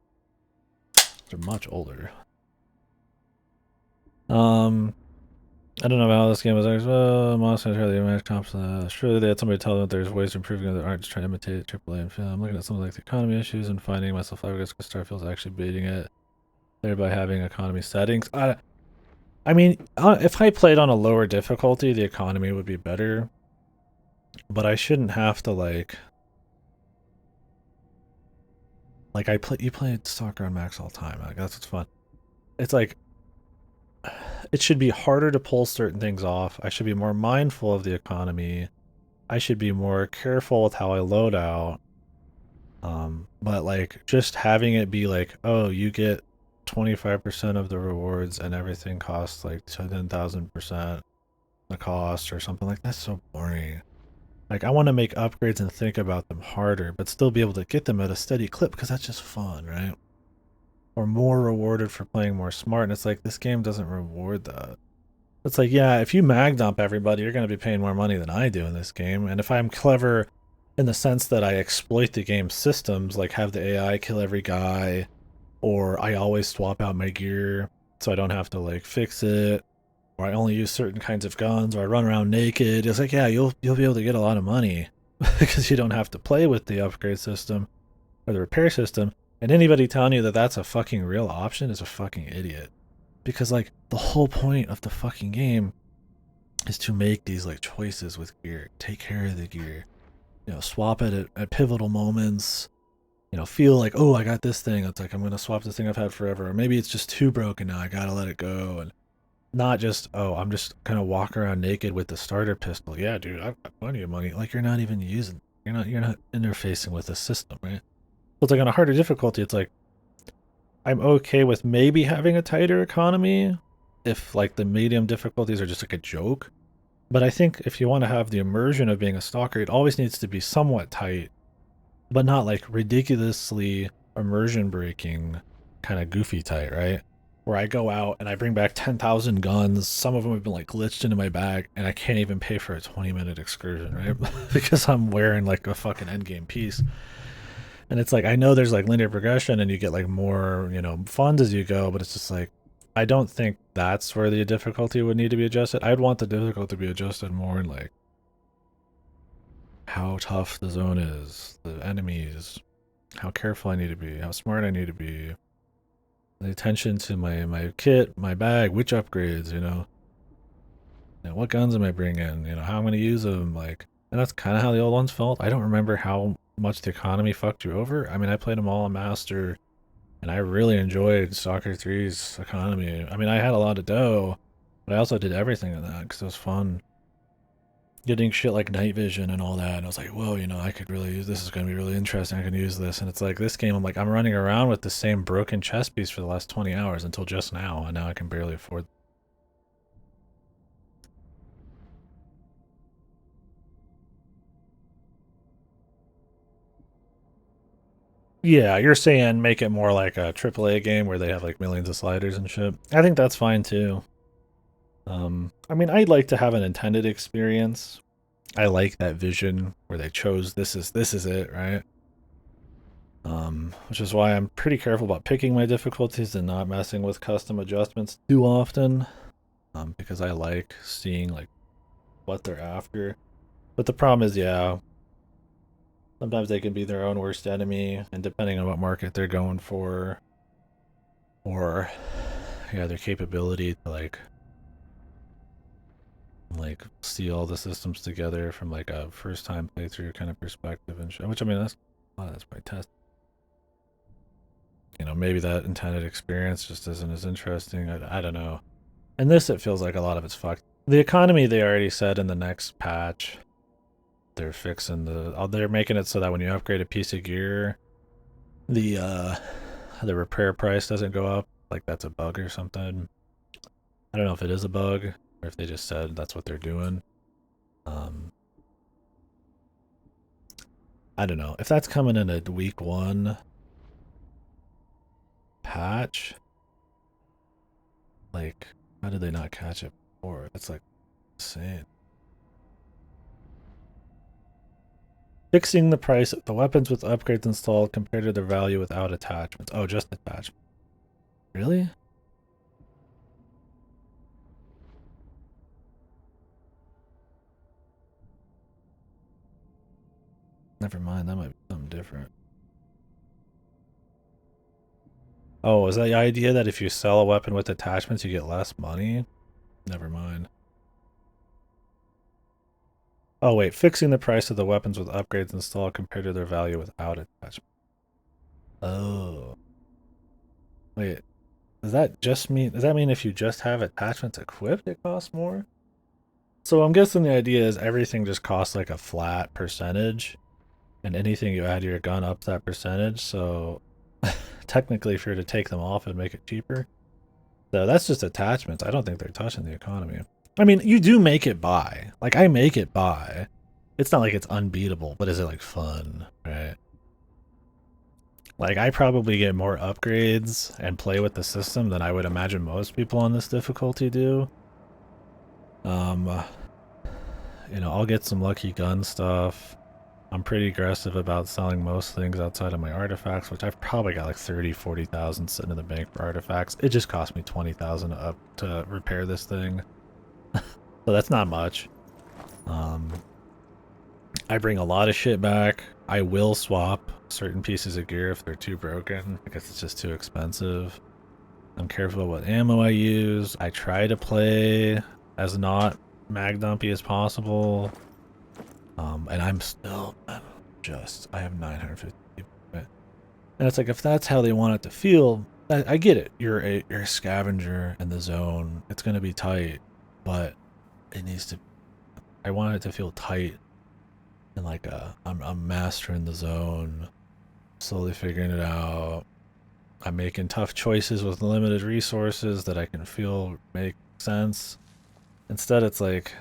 they're much older. I don't know how this game is. Monster Hunter, the image comps. Surely they had somebody tell them that there's ways of improving it that aren't just trying to imitate AAA and film. I'm looking at something like the economy issues and finding myself flabbergasted because Starfield's actually beating it, thereby having economy settings. I mean, if I played on a lower difficulty, the economy would be better. But I shouldn't have to you play Stalker on max all the time. Like that's what's fun. It's like it should be harder to pull certain things off. I should be more mindful of the economy. I should be more careful with how I load out. But like just having it be like, oh, you get 25% of the rewards and everything costs like 10,000% the cost or something like that's so boring. Like I want to make upgrades and think about them harder, but still be able to get them at a steady clip because that's just fun, right? Or more rewarded for playing more smart. And it's like this game doesn't reward that. It's like, yeah, if you mag dump everybody, you're going to be paying more money than I do in this game. And if I'm clever in the sense that I exploit the game's systems, like have the AI kill every guy, or I always swap out my gear so I don't have to like fix it, or I only use certain kinds of guns, or I run around naked. It's like, yeah, you'll be able to get a lot of money because you don't have to play with the upgrade system or the repair system. And anybody telling you that that's a fucking real option is a fucking idiot. Because like the whole point of the fucking game is to make these like choices with gear, take care of the gear, you know, swap it at pivotal moments, you know, feel like, oh, I got this thing. It's like I'm gonna swap this thing I've had forever. Or maybe it's just too broken now. I gotta let it go. And not just, oh, I'm just gonna walk around naked with the starter pistol. Yeah, dude, I've got plenty of money. Like you're not even using, you're not interfacing with the system, right? So it's like on a harder difficulty, it's like I'm okay with maybe having a tighter economy if like the medium difficulties are just like a joke. But I think if you want to have the immersion of being a stalker, it always needs to be somewhat tight, but not like ridiculously immersion breaking kind of goofy tight, right? Where I go out and I bring back 10,000 guns. Some of them have been like glitched into my bag and I can't even pay for a 20-minute excursion, right? Because I'm wearing like a fucking endgame piece. And it's like, I know there's like linear progression and you get like more, you know, funds as you go, but it's just like, I don't think that's where the difficulty would need to be adjusted. I'd want the difficulty to be adjusted more in like how tough the zone is, the enemies, how careful I need to be, how smart I need to be, the attention to my kit, my bag, which upgrades, you know, what guns am I bringing, you know, how I'm going to use them, like, and that's kind of how the old ones felt. I don't remember how much the economy fucked you over. I mean, I played them all on Master, and I really enjoyed Stalker 3's economy. I mean, I had a lot of dough, but I also did everything in that because it was fun. Getting shit like night vision and all that, and I was like, whoa, you know, I could really use this. Is going to be really interesting. I can use this, and it's like this game. I'm like, I'm running around with the same broken chess piece for the last 20 hours until just now, and now I can barely afford. Yeah, you're saying make it more like a AAA game where they have like millions of sliders and shit. I think that's fine too. I mean, I'd like to have an intended experience. I like that vision where they chose this is it, right? Which is why I'm pretty careful about picking my difficulties and not messing with custom adjustments too often. Because I like seeing like what they're after. But the problem is, yeah, sometimes they can be their own worst enemy, and depending on what market they're going for, or yeah, their capability to like see all the systems together from like a first time playthrough kind of perspective and shit. Which I mean, that's my test. You know, maybe that intended experience just isn't as interesting. I don't know. And this, it feels like a lot of it's fucked. The economy, they already said in the next patch, they're fixing they're making it so that when you upgrade a piece of gear, the repair price doesn't go up. Like that's a bug or something. I don't know if it is a bug or if they just said that's what they're doing. Um, I don't know if that's coming in a week one patch. Like, how did they not catch it before? That's like insane. Fixing the price of the weapons with upgrades installed compared to their value without attachments. Oh, just attachments. Really? Never mind, that might be something different. Oh, is that the idea that if you sell a weapon with attachments, you get less money? Never mind. Oh, wait. Fixing the price of the weapons with upgrades installed compared to their value without attachment. Oh. Wait. Does that mean if you just have attachments equipped, it costs more? So I'm guessing the idea is everything just costs like a flat percentage, and anything you add to your gun ups that percentage, so technically if you're to take them off, it'd make it cheaper. So that's just attachments. I don't think they're touching the economy. I mean, you do make it buy. Like, I make it buy. It's not like it's unbeatable, but is it like fun, right? Like, I probably get more upgrades and play with the system than I would imagine most people on this difficulty do. Um, I'll get some lucky gun stuff. I'm pretty aggressive about selling most things outside of my artifacts, which I've probably got like 30, 40,000 sitting in the bank for artifacts. It just cost me 20,000 up to repair this thing. So that's not much. Um, I bring a lot of shit back. I will swap certain pieces of gear if they're too broken because it's just too expensive. I'm careful what ammo I use. I try to play as not mag dumpy as possible. And I'm still I have 950 people. And it's like if that's how they want it to feel, I get it. You're a scavenger in the zone. It's gonna be tight, but it needs to. I want it to feel tight and like I'm mastering the zone, slowly figuring it out. I'm making tough choices with limited resources that I can feel make sense. Instead, it's like,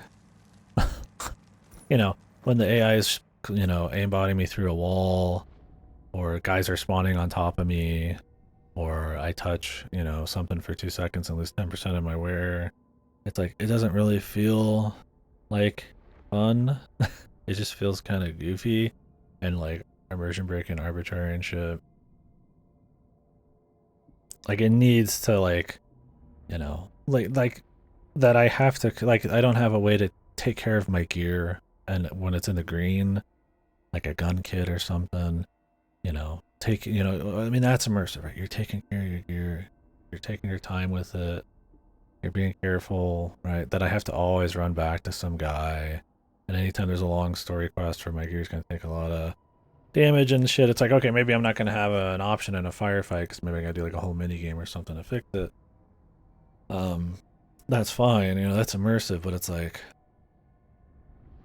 when the AI is, aimbotting me through a wall, or guys are spawning on top of me, or I touch, something for 2 seconds and lose 10% of my wear. It's like, it doesn't really feel like fun. It just feels kind of goofy and like immersion breaking arbitrary and shit. Like it needs to like that I have to like I don't have a way to take care of my gear and when it's in the green, like a gun kit or something, I mean that's immersive, right? You're taking care of your gear, you're taking your time with it, you're being careful, right? That I have to always run back to some guy. And anytime there's a long story quest where my gear's gonna take a lot of damage and shit, it's like, okay, maybe I'm not gonna have an option in a firefight because maybe I gotta do like a whole mini game or something to fix it. Um, that's fine, that's immersive, but it's like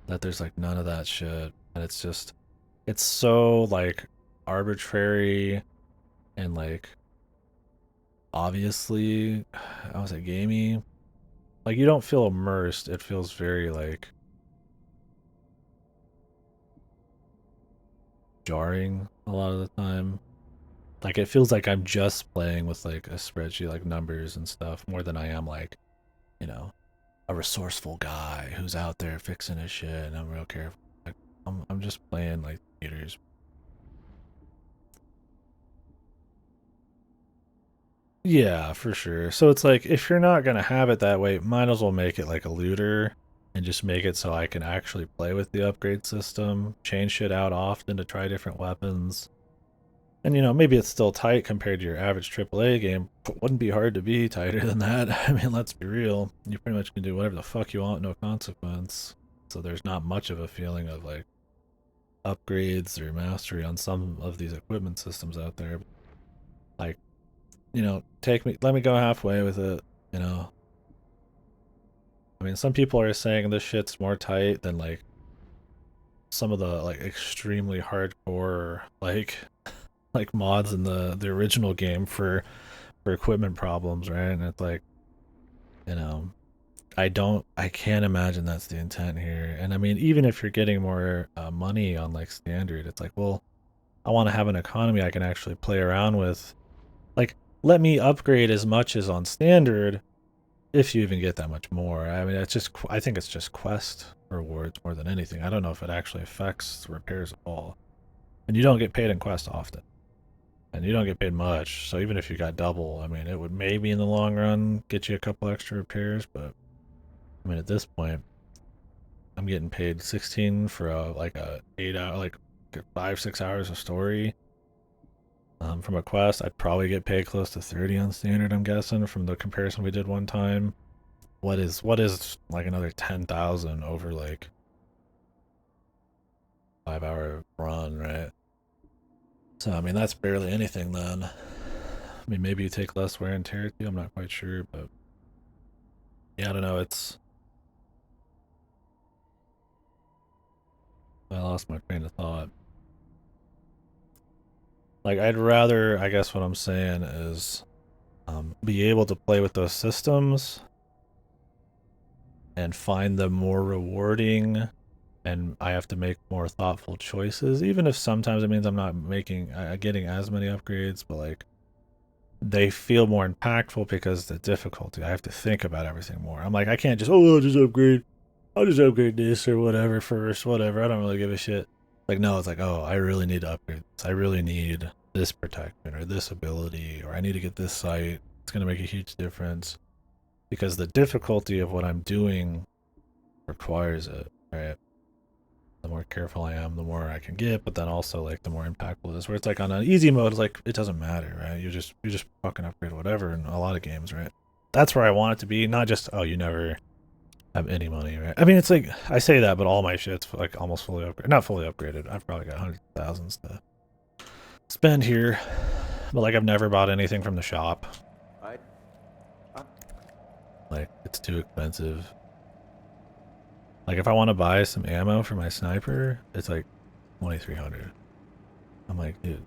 that there's like none of that shit, and it's so like arbitrary and like obviously, I was like gamey. Like you don't feel immersed. It feels very like jarring a lot of the time. Like it feels like I'm just playing with like a spreadsheet, like numbers and stuff, more than I am like, you know, a resourceful guy who's out there fixing his shit and I'm real careful. Like I'm just playing like meters. Yeah, for sure. So it's like if you're not gonna have it that way, might as well make it like a looter and just make it so I can actually play with the upgrade system, change shit out often to try different weapons. And maybe it's still tight compared to your average AAA game, but wouldn't be hard to be tighter than that. I mean, let's be real. You pretty much can do whatever the fuck you want, no consequence. So there's not much of a feeling of like upgrades or mastery on some of these equipment systems out there. Like, let me go halfway with it, you know. I mean, some people are saying this shit's more tight than like some of the like extremely hardcore like mods in the original game for equipment problems, right? And it's like, you know, I can't imagine that's the intent here. And I mean, even if you're getting more money on like standard, it's like, well, I want to have an economy I can actually play around with. Like, let me upgrade as much as on standard, if you even get that much more. I mean, I think it's just quest rewards more than anything. I don't know if it actually affects repairs at all. And you don't get paid in quest often. And you don't get paid much, so even if you got double, I mean, it would maybe in the long run get you a couple extra repairs, but I mean, at this point, I'm getting paid 16 for like a 8 hour, like 5-6 hours of story. From a quest, I'd probably get paid close to 30 on standard, I'm guessing, from the comparison we did one time. What is like another 10,000 over like 5 hour run, right? So I mean, that's barely anything then. I mean, maybe you take less wear and tear too. I'm not quite sure, but yeah, I don't know. I lost my train of thought. Like, I'd rather, I guess what I'm saying is, be able to play with those systems and find them more rewarding, and I have to make more thoughtful choices, even if sometimes it means I'm not getting as many upgrades, but like, they feel more impactful because the difficulty. I have to think about everything more. I'm like, I can't just, oh, I'll just upgrade this or whatever first, whatever. I don't really give a shit. Like, no, it's like, oh, I really need to upgrade this. I really need this protection or this ability, or I need to get this site. It's going to make a huge difference because the difficulty of what I'm doing requires it, right? The more careful I am, the more I can get, but then also like the more impactful it is. Where it's like on an easy mode, it's like it doesn't matter, right? You just fucking upgrade whatever in a lot of games, right? That's where I want it to be, not just, oh, you never have any money, right? I mean, it's like I say that, but all my shit's like almost fully upgraded. Not fully upgraded. I've probably got hundreds of thousands to spend here, but like I've never bought anything from the shop. Like it's too expensive. Like if I want to buy some ammo for my sniper, it's like 2,300. I'm like, dude,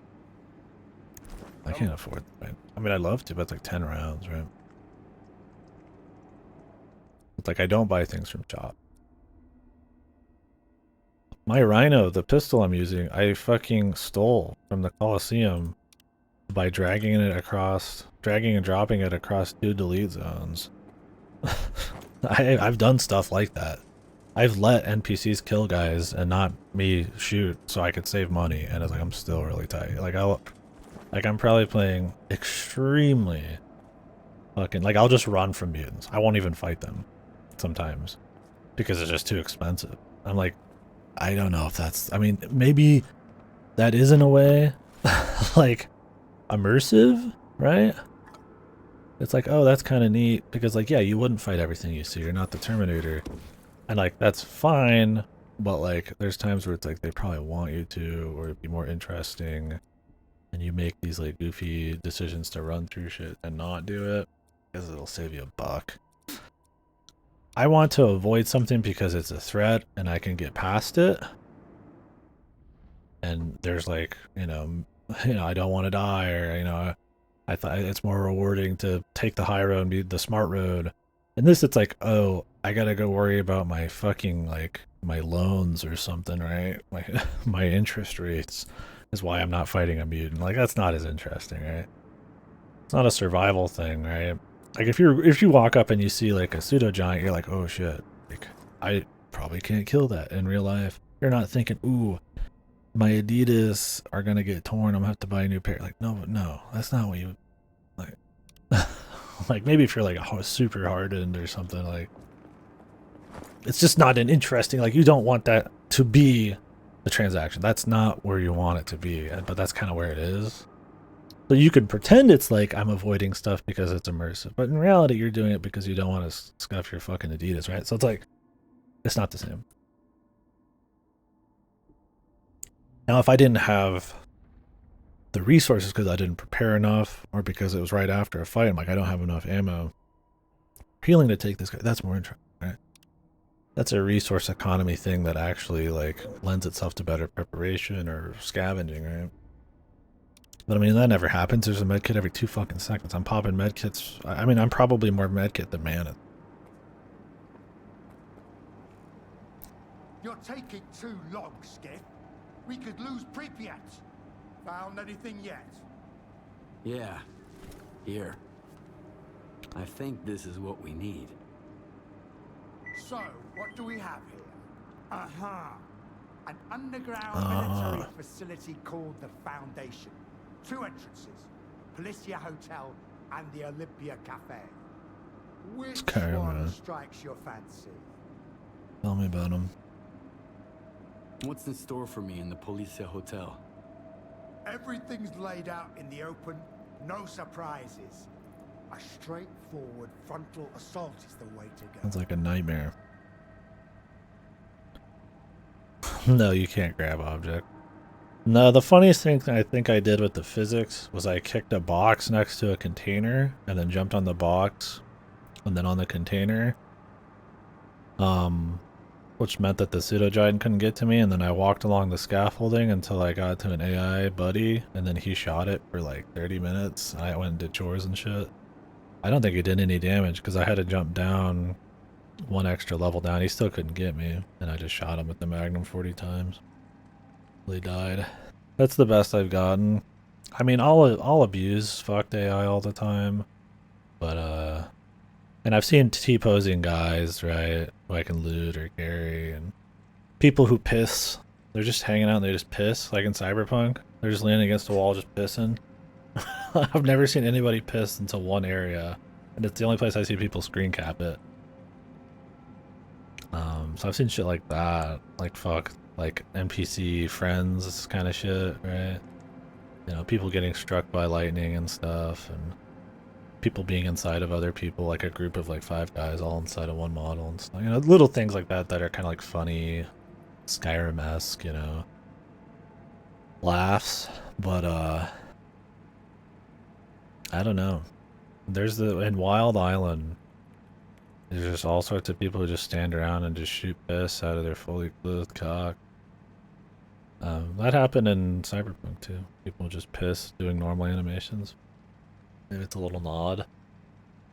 I can't afford that. I mean, I'd love to, but it's like 10 rounds, right? It's like I don't buy things from shop. My Rhino, the pistol I'm using, I fucking stole from the Coliseum by dragging and dropping it across 2 delete zones. I've done stuff like that. I've let NPCs kill guys and not me shoot so I could save money, and it's like I'm still really tight. I'm probably playing extremely fucking, like I'll just run from mutants. I won't even fight them sometimes because it's just too expensive. I'm like, I don't know if that's, I mean, maybe that is in a way like immersive, right? It's like, oh, that's kind of neat because like, yeah, you wouldn't fight everything you see. You're not the Terminator. And like, that's fine. But like, there's times where it's like, they probably want you to, or it'd be more interesting. And you make these like goofy decisions to run through shit and not do it because it'll save you $1. I want to avoid something because it's a threat and I can get past it. And there's like, I don't want to die, or, I thought it's more rewarding to take the high road and be the smart road. And this, it's like, oh, I gotta go worry about my fucking, like, my loans or something, right? My interest rates. is why I'm not fighting a mutant. Like, that's not as interesting, right? It's not a survival thing, right? Like, if you walk up and you see like a pseudo giant, you're like, oh shit, like I probably can't kill that in real life. You're not thinking, ooh, my Adidas are gonna get torn. I'm gonna have to buy a new pair. Like, no, that's not what you like. Like, maybe if you're like a super hardened or something, like, it's just not an interesting. Like, you don't want that to be the transaction. That's not where you want it to be, but that's kind of where it is. So you could pretend it's like I'm avoiding stuff because it's immersive, but in reality, you're doing it because you don't want to scuff your fucking Adidas, right? So it's like, it's not the same. Now, if I didn't have the resources because I didn't prepare enough, or because it was right after a fight, I'm like, I don't have enough ammo, healing to take this guy, that's more interesting, right? That's a resource economy thing that actually like lends itself to better preparation or scavenging, right? But I mean, that never happens. There's a medkit every 2 fucking seconds. I'm popping medkits. I mean, I'm probably more medkit than mana. You're taking too long, Skiff. We could lose Pripyat. Found anything yet? Yeah. Here. I think this is what we need. So, what do we have here? An underground military facility called the Foundation. 2 entrances. Policia Hotel and the Olympia Cafe. Which one strikes your fancy? Tell me about him. What's in store for me in the Policia Hotel? Everything's laid out in the open, no surprises. A straightforward frontal assault is the way to go. Sounds like a nightmare. No, you can't grab object. No, the funniest thing I think I did with the physics was I kicked a box next to a container and then jumped on the box and then on the container. Which meant that the pseudo-giant couldn't get to me, and then I walked along the scaffolding until I got to an AI buddy, and then he shot it for like 30 minutes, and I went and did chores and shit. I don't think he did any damage, because I had to jump down 1 extra level down. He still couldn't get me, and I just shot him with the Magnum 40 times. He died. That's the best I've gotten. I mean, I'll abuse fucked AI all the time, but and I've seen T-posing guys, right, who I can loot or carry, and people who piss. They're just hanging out and they just piss, like in Cyberpunk. They're just leaning against the wall just pissing. I've never seen anybody piss into one area, and it's the only place I see people screen cap it. So I've seen shit like that, like fuck, like NPC friends kind of shit, right? You know, people getting struck by lightning and stuff, and people being inside of other people, like a group of like 5 guys all inside of one model and stuff. You know, little things like that that are kind of like funny, Skyrim-esque, you know, laughs. But I don't know. There's in Wild Island, there's just all sorts of people who just stand around and just shoot piss out of their fully clothed cock. That happened in Cyberpunk too. People just piss doing normal animations. Maybe it's a little nod.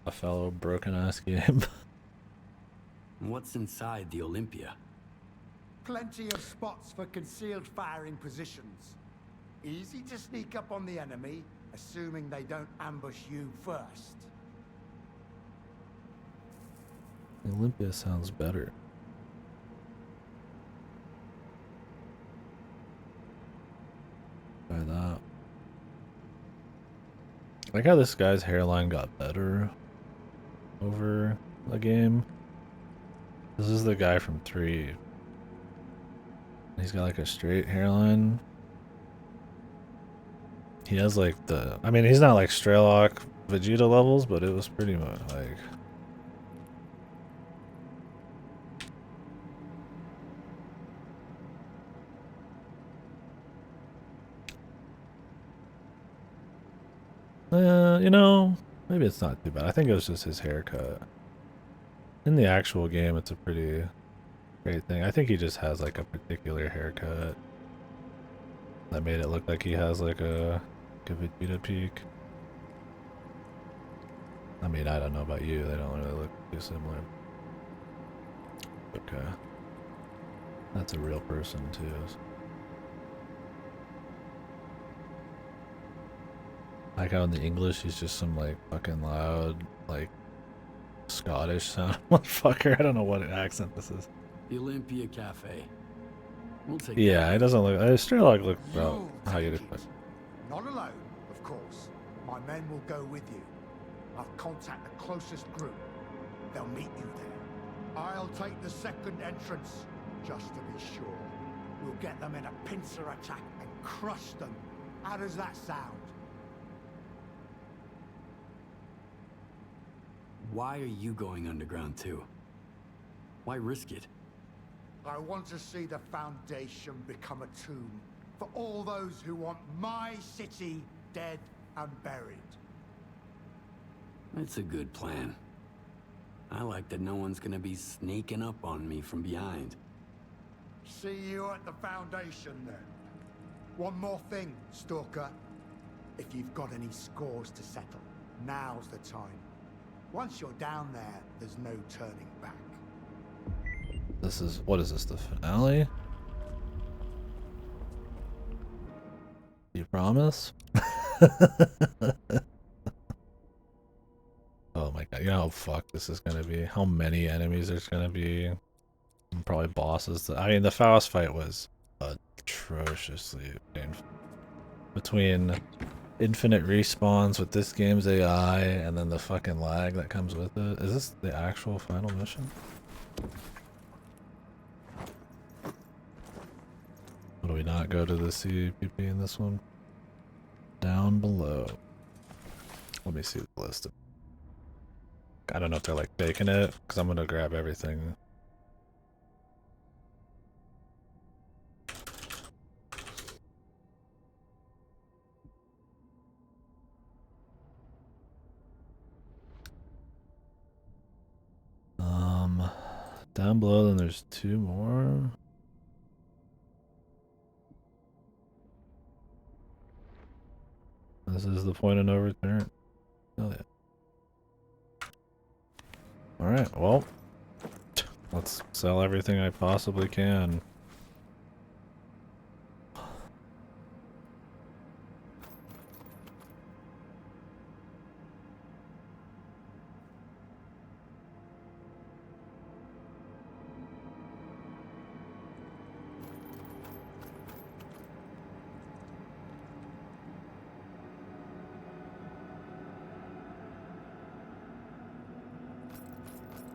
A fellow broken-ass game. What's inside the Olympia? Plenty of spots for concealed firing positions. Easy to sneak up on the enemy, assuming they don't ambush you first. Olympia sounds better. Try that. I like how this guy's hairline got better over the game. This is the guy from 3. He's got like a straight hairline. He has like I mean, he's not like Strelok Vegeta levels, but it was pretty much like... you know, maybe it's not too bad. I think it was just his haircut. In the actual game, it's a pretty great thing. I think he just has like a particular haircut that made it look like he has like a Vegeta peak. I mean, I don't know about you. They don't really look too similar. Okay. That's a real person too. Like how in the English he's just some like fucking loud, like Scottish sound motherfucker. I don't know what accent this is. The Olympia Cafe. We'll take Yeah, that. it doesn't look. It still like look about You'll how you'd take expect. it. Not alone, of course. My men will go with you. I'll contact the closest group. They'll meet you there. I'll take the second entrance, just to be sure. We'll get them in a pincer attack and crush them. How does that sound? Why are you going underground too? Why risk it? I want to see the Foundation become a tomb for all those who want my city dead and buried. It's a good plan. I like that no one's gonna be sneaking up on me from behind. See you at the Foundation then. One more thing, Stalker. If you've got any scores to settle, now's the time. Once you're down there, there's no turning back. This is what is this? The finale? You promise? Oh my god! You know how fucked this is gonna be. How many enemies there's gonna be? And probably bosses. I mean, the Faust fight was atrociously painful. Between infinite respawns with this game's AI and then the fucking lag that comes with it. Is this the actual final mission? Do we not go to the CPP in this one? Down below. Let me see the list. I don't know if they're like faking it, because I'm gonna grab everything. Down below, then there's 2 more. This is the point of no return. Oh yeah. Alright, well. Let's sell everything I possibly can.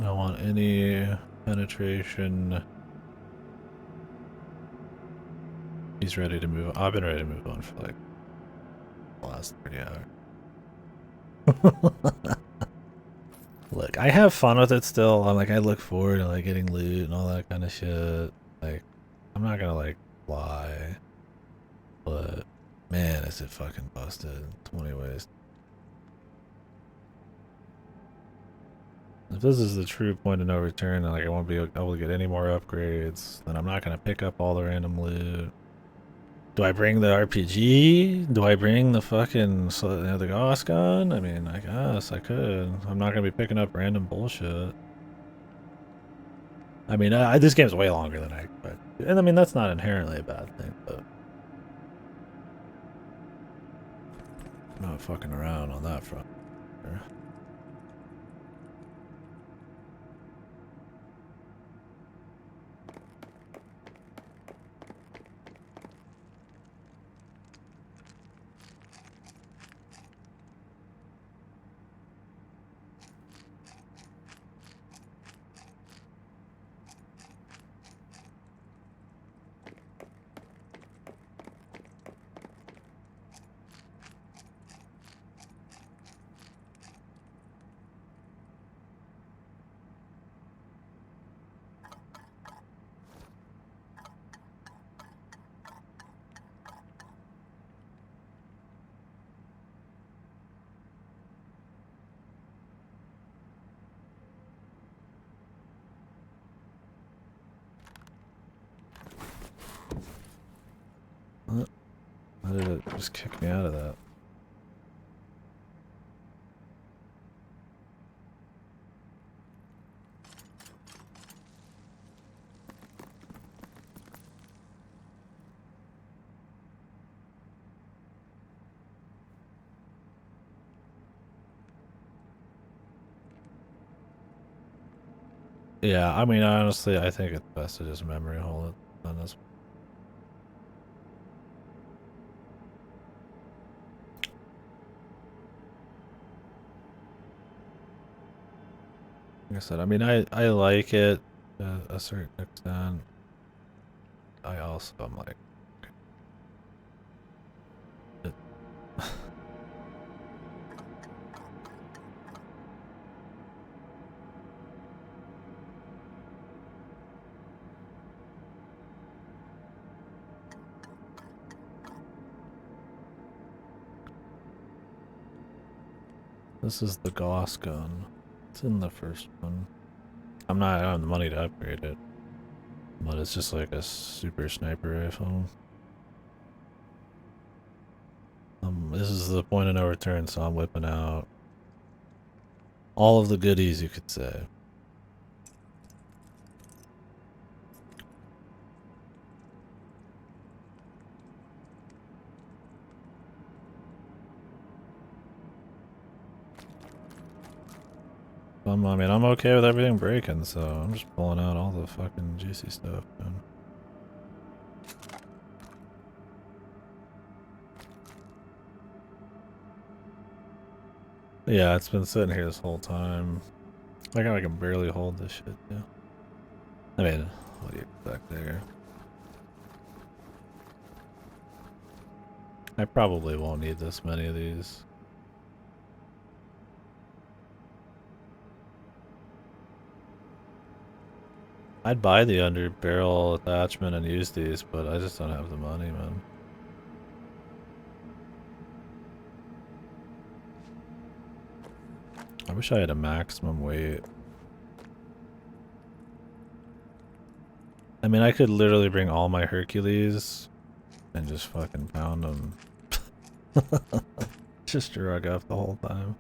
I don't want any penetration. He's ready to move on. I've been ready to move on for like the last 30 hours. Look, I have fun with it still. I'm like, I look forward to like getting loot and all that kind of shit. Like, I'm not gonna like lie, but man, is it fucking busted in 20 ways. If this is the true point of no return, and like I won't be able to get any more upgrades, then I'm not gonna pick up all the random loot. Do I bring the RPG? Do I bring the fucking the Gauss gun? I mean, I guess I could. I'm not gonna be picking up random bullshit. I mean, this game's way longer than I expected, and I mean that's not inherently a bad thing, but I'm not fucking around on that front. Why did it just kick me out of that? Yeah, I mean, honestly, I think it's best to just memory hold it on this. Like I said, I mean, I like it to a certain extent. I also am like, it, this is the Gauss gun. It's in the first one. I don't have the money to upgrade it, but it's just like a super sniper rifle. This is the point of no return, so I'm whipping out all of the goodies, you could say. I mean, I'm okay with everything breaking, so I'm just pulling out all the fucking juicy stuff, man. Yeah, it's been sitting here this whole time. I can barely hold this shit, yeah. I mean, what do you expect there? I probably won't need this many of these. I'd buy the under barrel attachment and use these, but I just don't have the money, man. I wish I had a maximum weight. I mean, I could literally bring all my Hercules and just fucking pound them. Just drug up the whole time.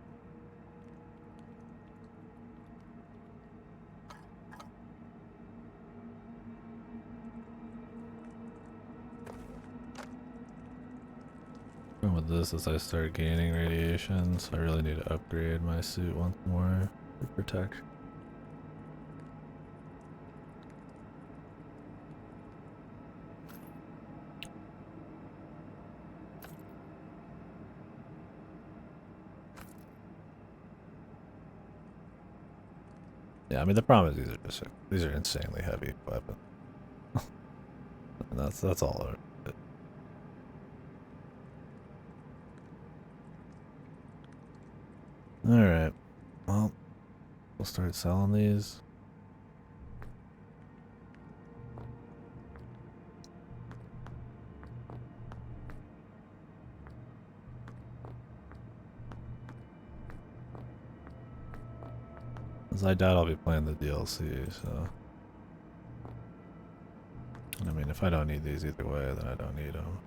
And with this, as I start gaining radiation, so I really need to upgrade my suit once more for protection. Yeah, I mean the problem is these are insanely heavy weapons. And that's all of it. Alright. Well, we'll start selling these. As I doubt I'll be playing the DLC, so. I mean, if I don't need these either way, then I don't need them.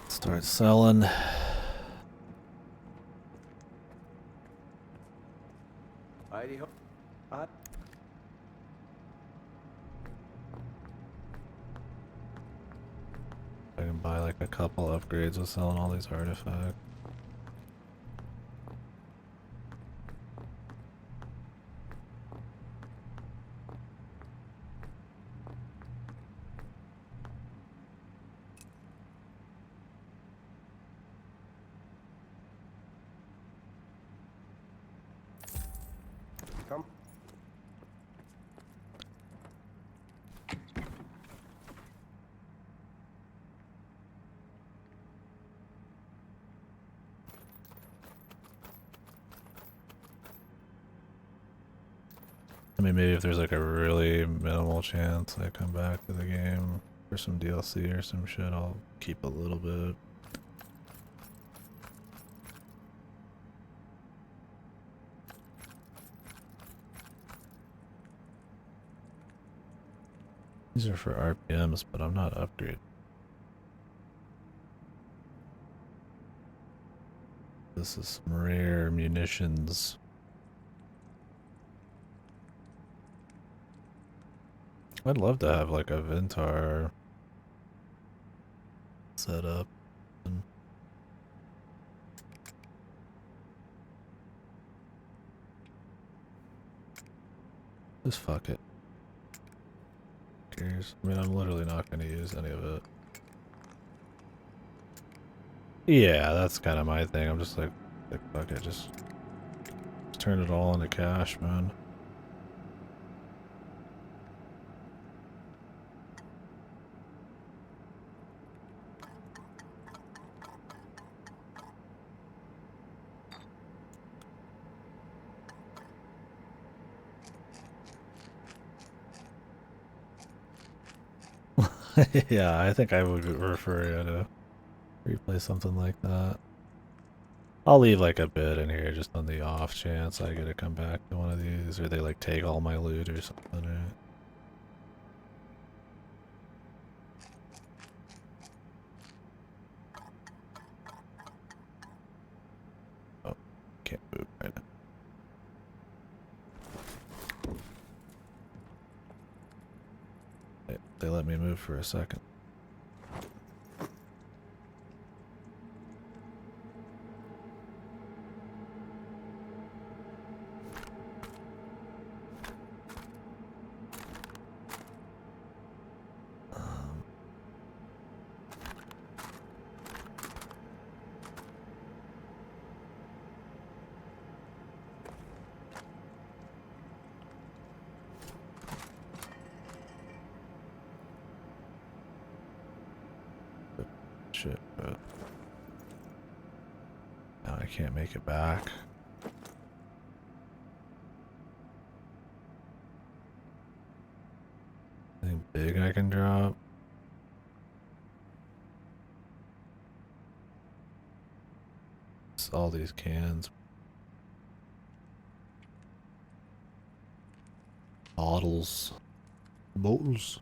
Start selling. I can buy like a couple upgrades with selling all these artifacts. Come. I mean, maybe if there's like a really minimal chance I come back to the game for some DLC or some shit, I'll keep a little bit. These are for RPMs, but I'm not upgrading. this is some rare munitions. I'd love to have like a Vintar set up. Just fuck it. Who cares? I mean, I'm literally not going to use any of it. Yeah, that's kind of my thing. I'm just like fuck it, just turn it all into cash, man. Yeah, I think I would refer you to replay something like that. I'll leave like a bit in here just on the off chance I get to come back to one of these, or they like take all my loot or something, right? Oh, can't move right now. They let me move for a second. Shit, but now I can't make it back. Anything big I can drop? It's all these cans. Bottles. Bottles.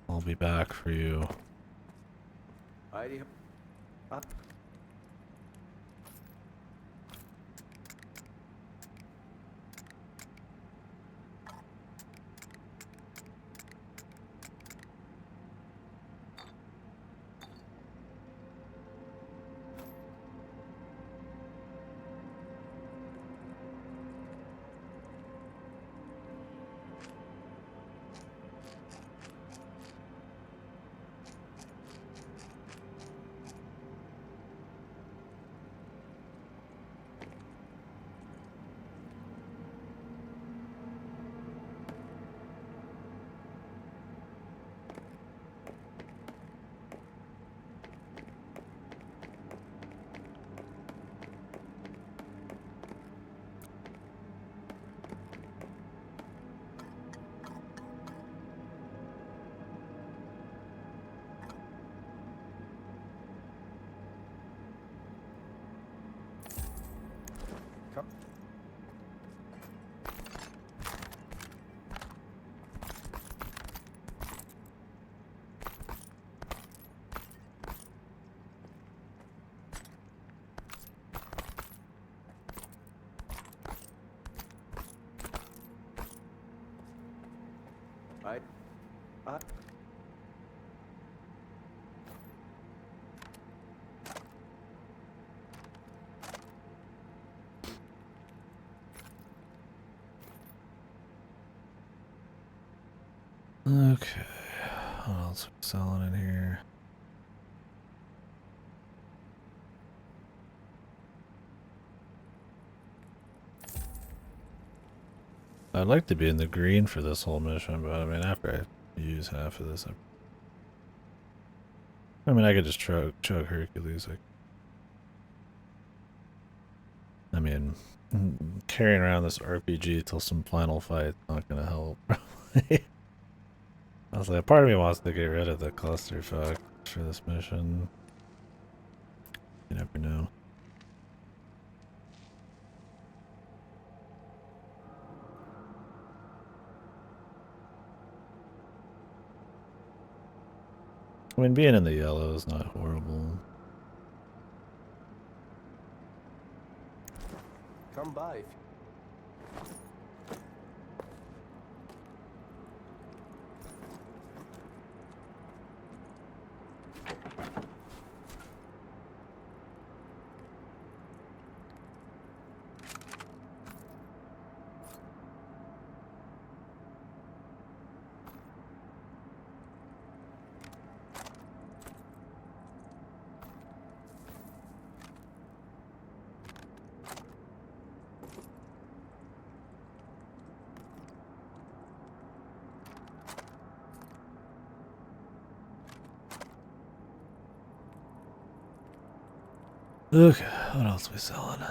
I'll be back for you. Heidi. Okay. What else are we selling in here? I'd like to be in the green for this whole mission, but I mean, after I use half of this, I mean, I could just chug Hercules. I mean, carrying around this RPG till some final fight's not gonna help. I was like, part of me wants to get rid of the clusterfuck for this mission. You never know. I mean, being in the yellow is not horrible. Come by. Okay, what else are we selling?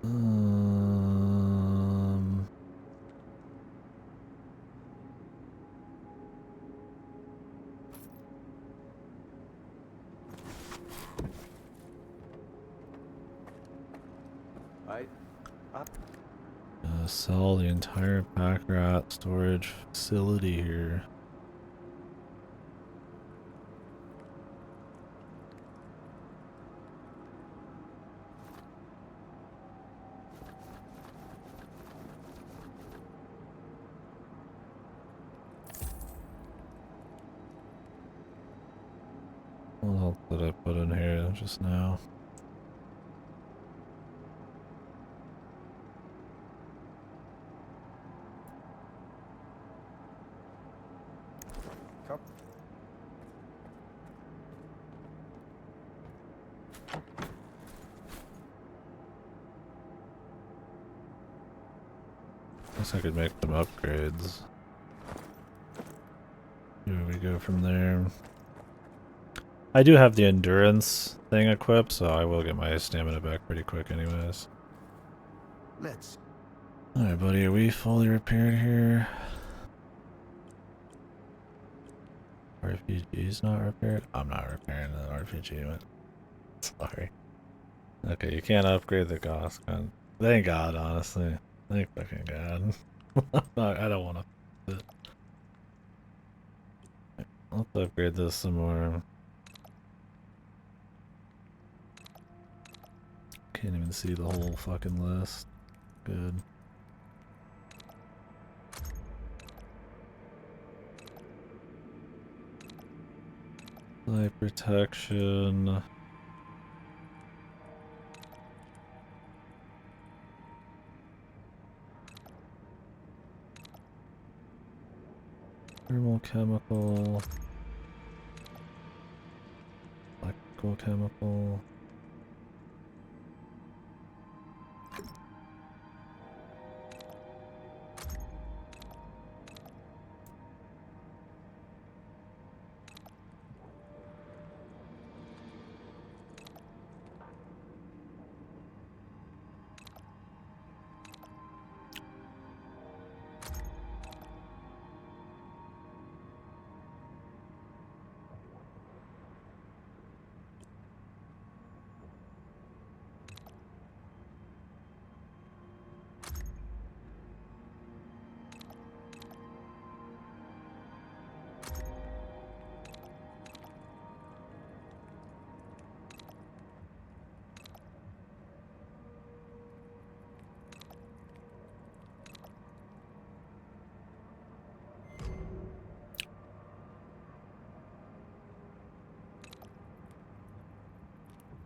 Um, I Sell the entire pack rat storage facility here. What else did I put in here just now? come. Guess I could make some upgrades. Here we go from there. I do have the endurance thing equipped, so I will get my stamina back pretty quick anyways. Let's. Alright, buddy, are we fully repaired here? RPG's not repaired? I'm not repairing the RPG, man. Sorry. Okay, you can't upgrade the Gauss gun. Thank God, honestly. Thank fucking God. I don't want to. Let's upgrade this some more. Can't even see the whole fucking list. Good. Light protection. Thermal chemical. Electrical chemical.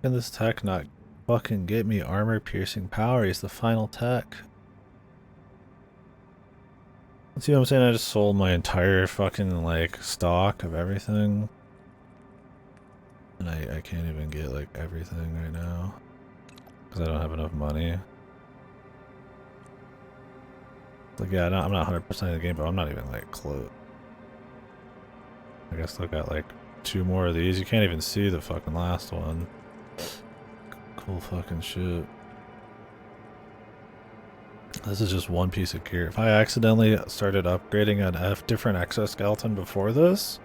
Can this tech not fucking get me armor piercing power? He's the final tech. See what I'm saying? I just sold my entire fucking like stock of everything. And I can't even get like everything right now. Because I don't have enough money. Like yeah, I'm not 100% of the game, but I'm not even like close. I guess I got like 2 more of these. You can't even see the fucking last one. Cool fucking shit. This is just one piece of gear. If I accidentally started upgrading an different exoskeleton before this,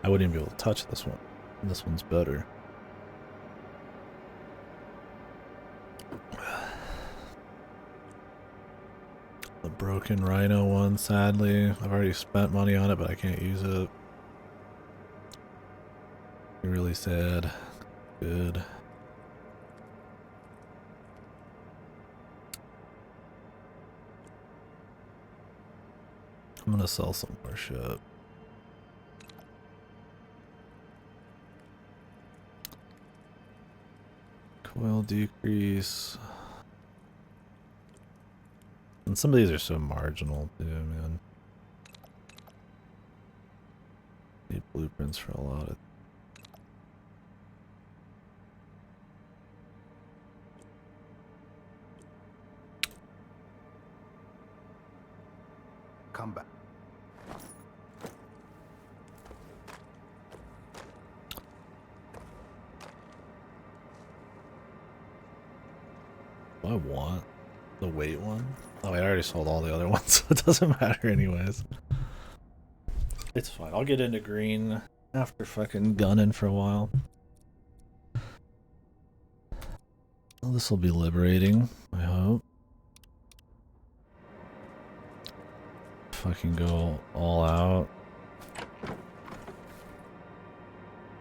I wouldn't even be able to touch this one. And this one's better. The broken rhino one, sadly. I've already spent money on it, but I can't use it. Really sad. Good. I'm gonna sell some more shit. Coil decrease. And some of these are so marginal too, man. Need blueprints for a lot of. Come back. Do I want the weight one? Oh, I already sold all the other ones, so it doesn't matter anyways. It's fine. I'll get into green after fucking gunning for a while. Well, this will be liberating, I hope. Fucking go all out.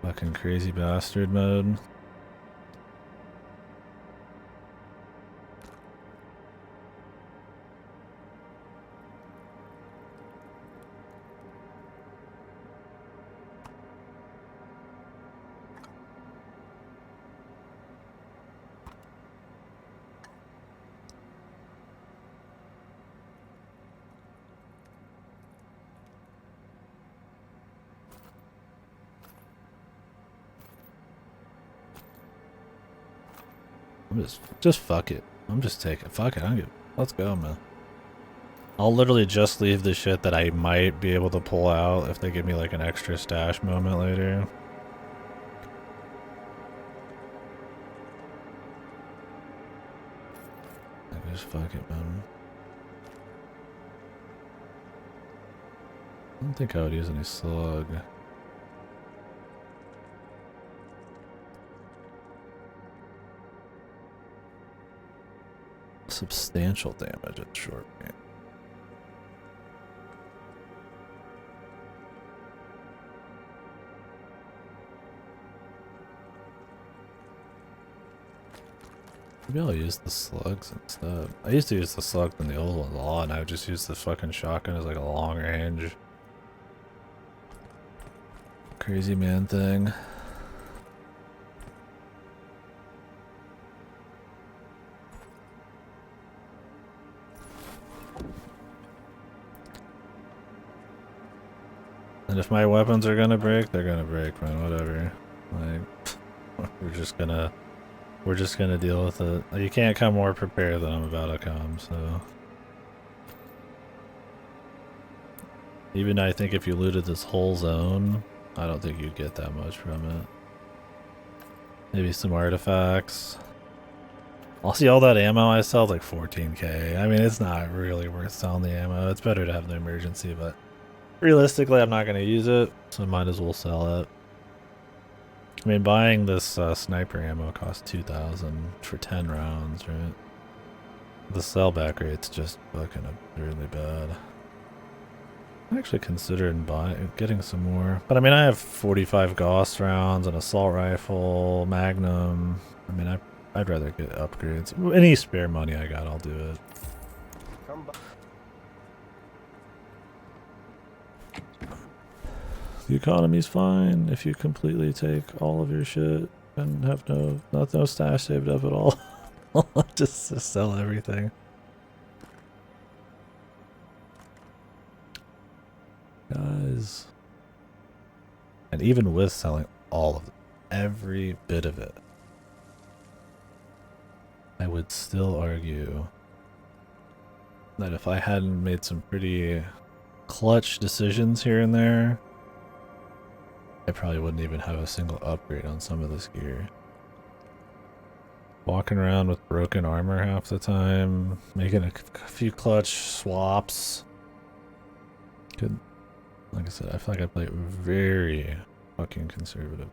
Fucking crazy bastard mode. I'm just fuck it. I'm just taking fuck it. I don't give. Let's go, man. I'll literally just leave the shit that I might be able to pull out if they give me like an extra stash moment later. I just fuck it, man. I don't think I would use any slug. Substantial damage at short range. Maybe I'll use the slugs instead. I used to use the slug in the old ones a lot, and I would just use the fucking shotgun as like a long range. Crazy man thing. And if my weapons are gonna break, they're gonna break, man. Whatever. Like, we're just gonna deal with it. You can't come more prepared than I'm about to come, so. Even I think if you looted this whole zone, I don't think you'd get that much from it. Maybe some artifacts. I'll see all that ammo I sell like 14k. I mean, it's not really worth selling the ammo. It's better to have the emergency, but realistically, I'm not going to use it, so I might as well sell it. I mean, buying this sniper ammo costs 2,000 for 10 rounds, right? The sellback rate's just fucking really bad. I'm actually considering getting some more. But I mean, I have 45 Gauss rounds, an assault rifle, Magnum. I mean, I'd rather get upgrades. Any spare money I got, I'll do it. Come back. The economy's fine if you completely take all of your shit and have no stash saved up at all. just sell everything. Guys. And even with selling all of it, every bit of it, I would still argue that if I hadn't made some pretty clutch decisions here and there, I probably wouldn't even have a single upgrade on some of this gear. Walking around with broken armor half the time, making a few clutch swaps. Good. Like I said, I feel like I play it very fucking conservative.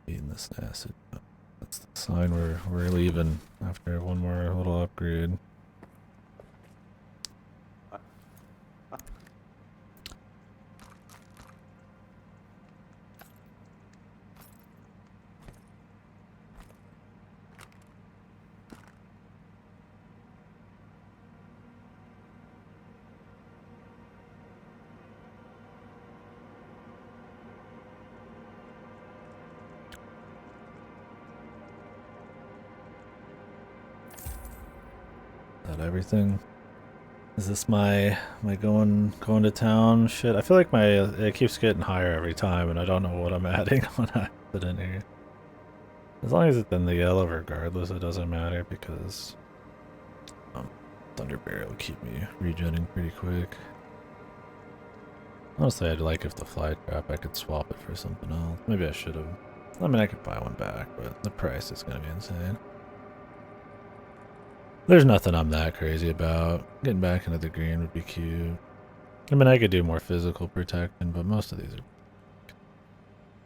Eating this acid. That's the sign we're leaving after one more little upgrade. That everything? Is this my going to town shit? I feel like it keeps getting higher every time, and I don't know what I'm adding when I put in here. As long as it's in the yellow, regardless, it doesn't matter because Thunderberry will keep me regenning pretty quick. Honestly, I'd like if the fly trap I could swap it for something else. Maybe I should have. I mean, I could buy one back, but the price is gonna be insane. There's nothing I'm that crazy about. Getting back into the green would be cute. I mean, I could do more physical protection, but most of these are,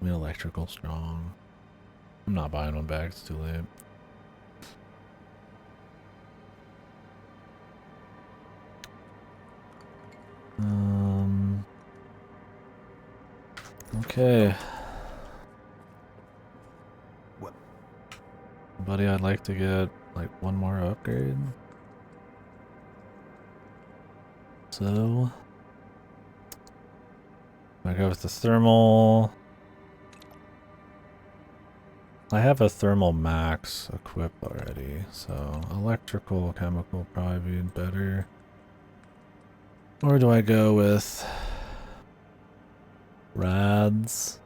I mean, electrical strong. I'm not buying one back, it's too late. Okay. What? Buddy, I'd like to get like one more upgrade. So I go with the thermal. I have a thermal max equipped already, so electrical chemical probably be better. Or do I go with rads?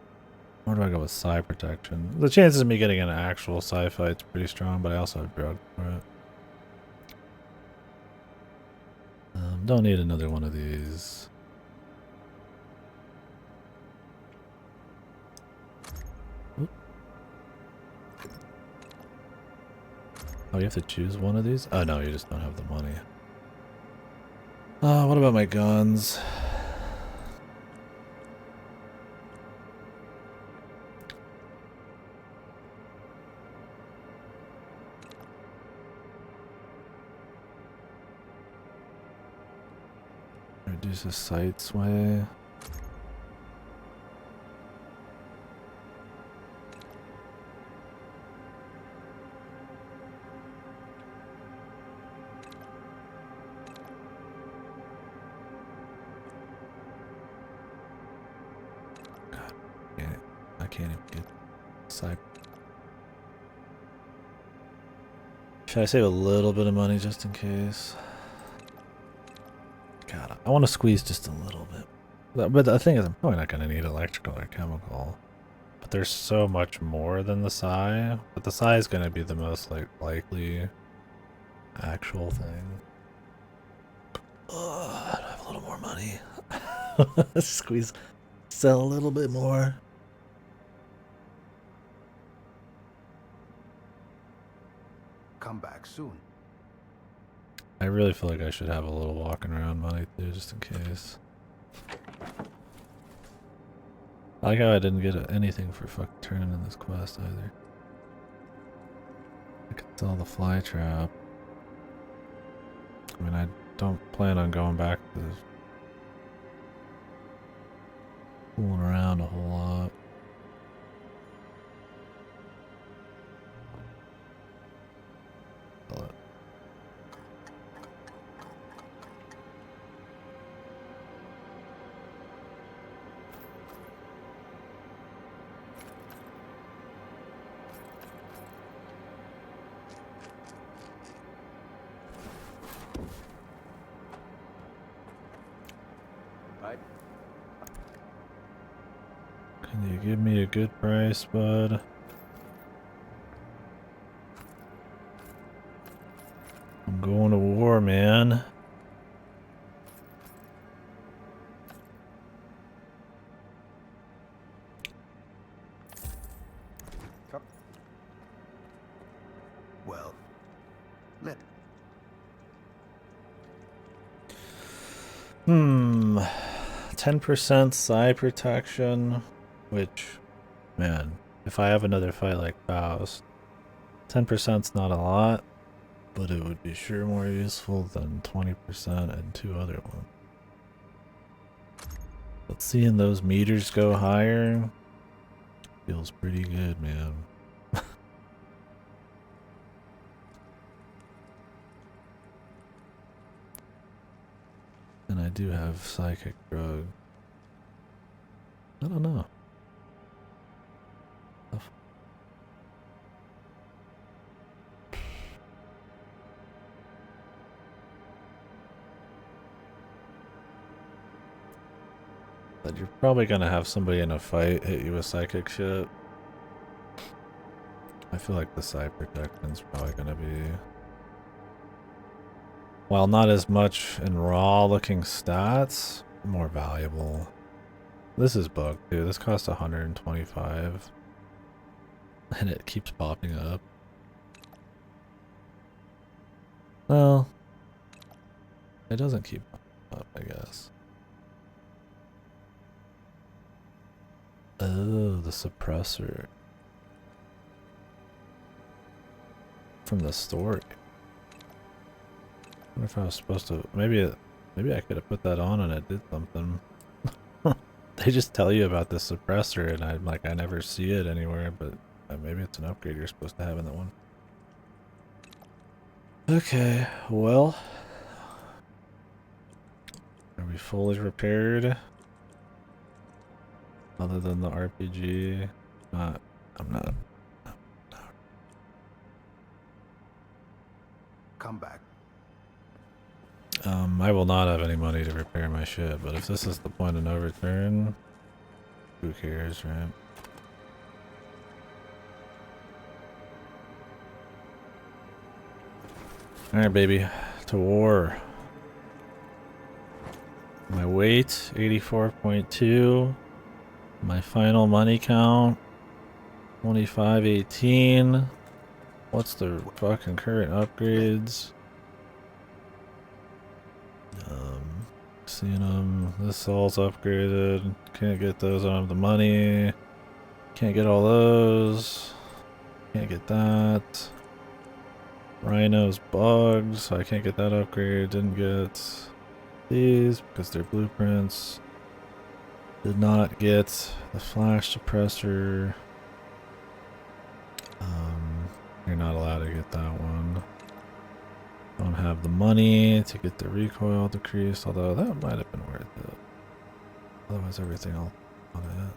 Or do I go with psi protection? The chances of me getting an actual psi fight's pretty strong, but I also have drug for it. Don't need another one of these. Oop. Oh, you have to choose one of these? Oh no, you just don't have the money. What about my guns? Reduce the sight sway. God, I can't even get sight. Should I save a little bit of money just in case? God, I want to squeeze just a little bit. But the thing is, I'm probably not going to need electrical or chemical. But there's so much more than the psi. But the psi is going to be the most likely actual thing. I have a little more money. Squeeze, sell a little bit more. Come back soon. I really feel like I should have a little walking around money too, just in case. I like how I didn't get anything for fucking turning in this quest either. I could sell the fly trap. I mean, I don't plan on going back to fooling around a whole lot. Sell it. Right? Can you give me a good price, bud? power, man. Well, let 10% side protection, which, man, if I have another fight like Faust, 10%'s not a lot, but it would be sure more useful than 20% and 2 other ones. But seeing those meters go higher feels pretty good, man. And I do have psychic drug. I don't know. But you're probably gonna have somebody in a fight hit you with psychic shit. I feel like the side protection's probably gonna be, while not as much in raw looking stats, more valuable. This is bugged too. This costs 125. And it keeps popping up. Well, it doesn't keep popping up, I guess. Oh, the suppressor. From the story. I wonder if I was supposed to, maybe I could have put that on and it did something. They just tell you about the suppressor and I'm like, I never see it anywhere, but maybe it's an upgrade you're supposed to have in that one. Okay, well, are we fully repaired? Other than the RPG? I'm not. come back. I will not have any money to repair my shit, but if this is the point of no return, who cares, right? Alright, baby. To war. My weight, 84.2. My final money count, 2518. What's the fucking current upgrades? Seeing them. This all's upgraded. Can't get those. I don't have the money. Can't get all those. Can't get that. Rhino's bugged, so I can't get that upgrade. Didn't get these because they're blueprints. Did not get the flash suppressor. You're not allowed to get that one. Don't have the money to get the recoil decreased, although that might have been worth it. Otherwise everything else on it.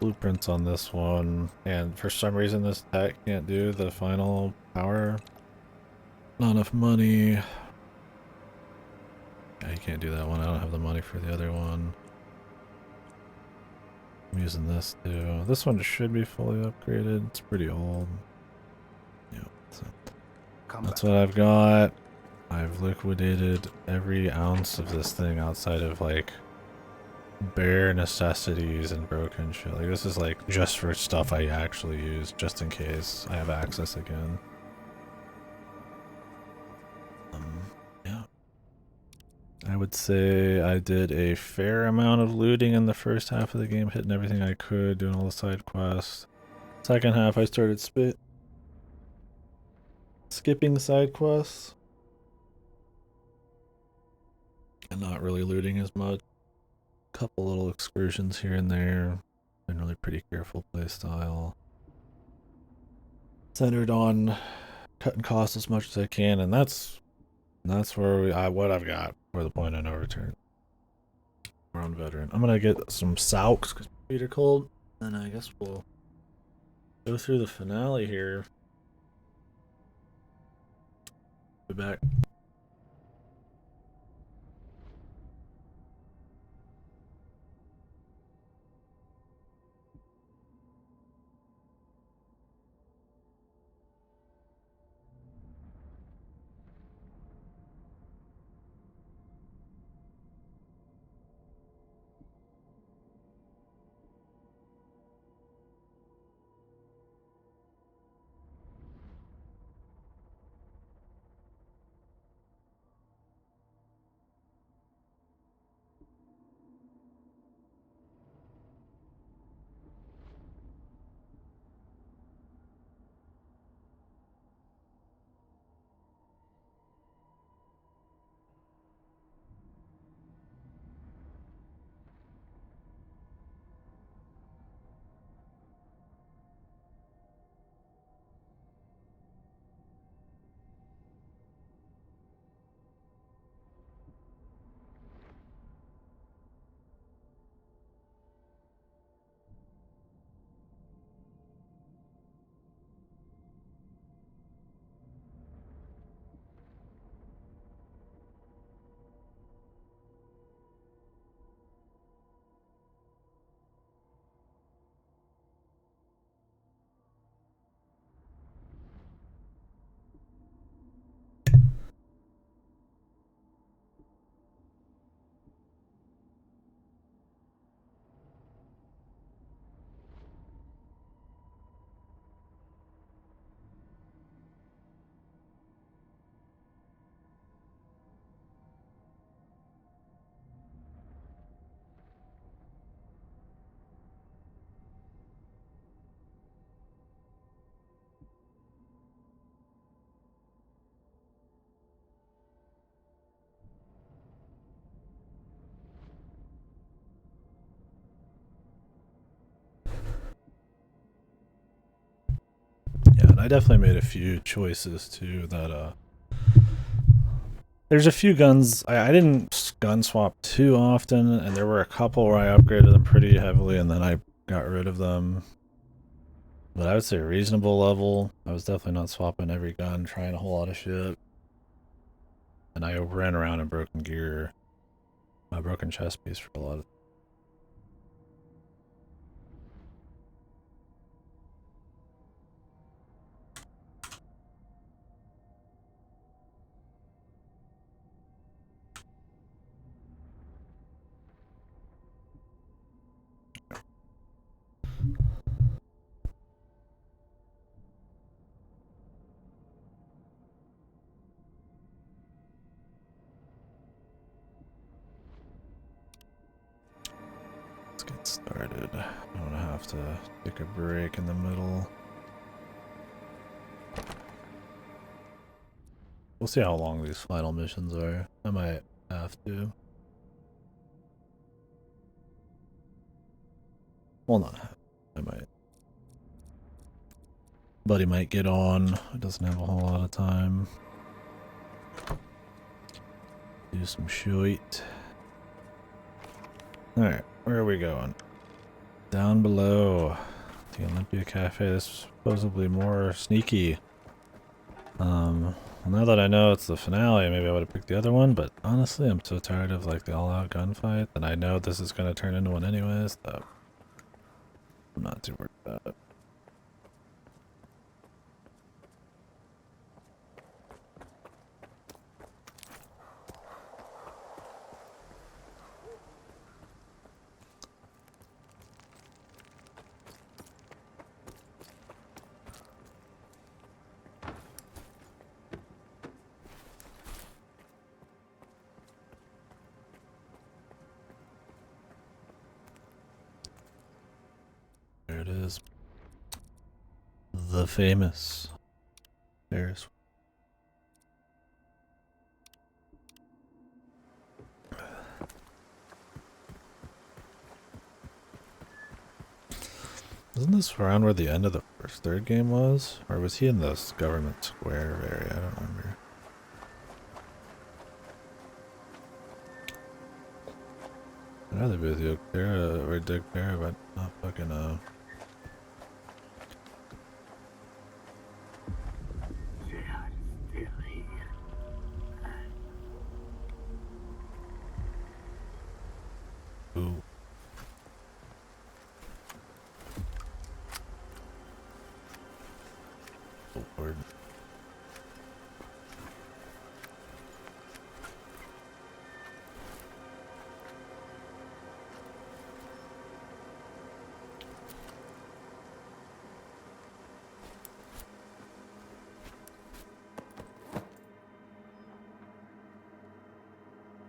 Blueprints on this one, and for some reason this tech can't do the final power. Not enough money. Yeah, you can't do that one. I don't have the money for the other one. I'm using this too. This one should be fully upgraded. It's pretty old. Yeah, so that's what I've got. I've liquidated every ounce of this thing outside of like bare necessities and broken shit. Like this is like just for stuff I actually use, just in case I have access again. Yeah. I would say I did a fair amount of looting in the first half of the game, hitting everything I could, doing all the side quests. Second half I started skipping side quests and not really looting as much. Couple little excursions here and there. Generally pretty careful playstyle. Centered on cutting costs as much as I can, and that's where what I've got for the point of no return. We're on veteran. I'm gonna get some Sauks because my feet are cold, and I guess we'll go through the finale here. Be back. I definitely made a few choices too that there's a few guns I didn't gun swap too often, and there were a couple where I upgraded them pretty heavily and then I got rid of them. But I would say reasonable level. I was definitely not swapping every gun, trying a whole lot of shit. And I ran around in broken gear, a broken chest piece for a lot of. Let's get started. I'm gonna have to take a break in the middle. We'll see how long these final missions are. I might have to. Well, not have. I might. Buddy might get on. It doesn't have a whole lot of time. Do some shit. Alright, where are we going? Down below. The Olympia Cafe. This is supposedly more sneaky. Now that I know it's the finale, maybe I would have picked the other one, but honestly, I'm so tired of like the all-out gunfight, and I know this is going to turn into one anyways, so I'm not too worried about it. There it is. The famous Ferris. Isn't this around where the end of the third game was? Or was he in this government square area? I don't remember. I'd rather be with Yogtera or Digtera, but not fucking Ooh. Oh, Lord.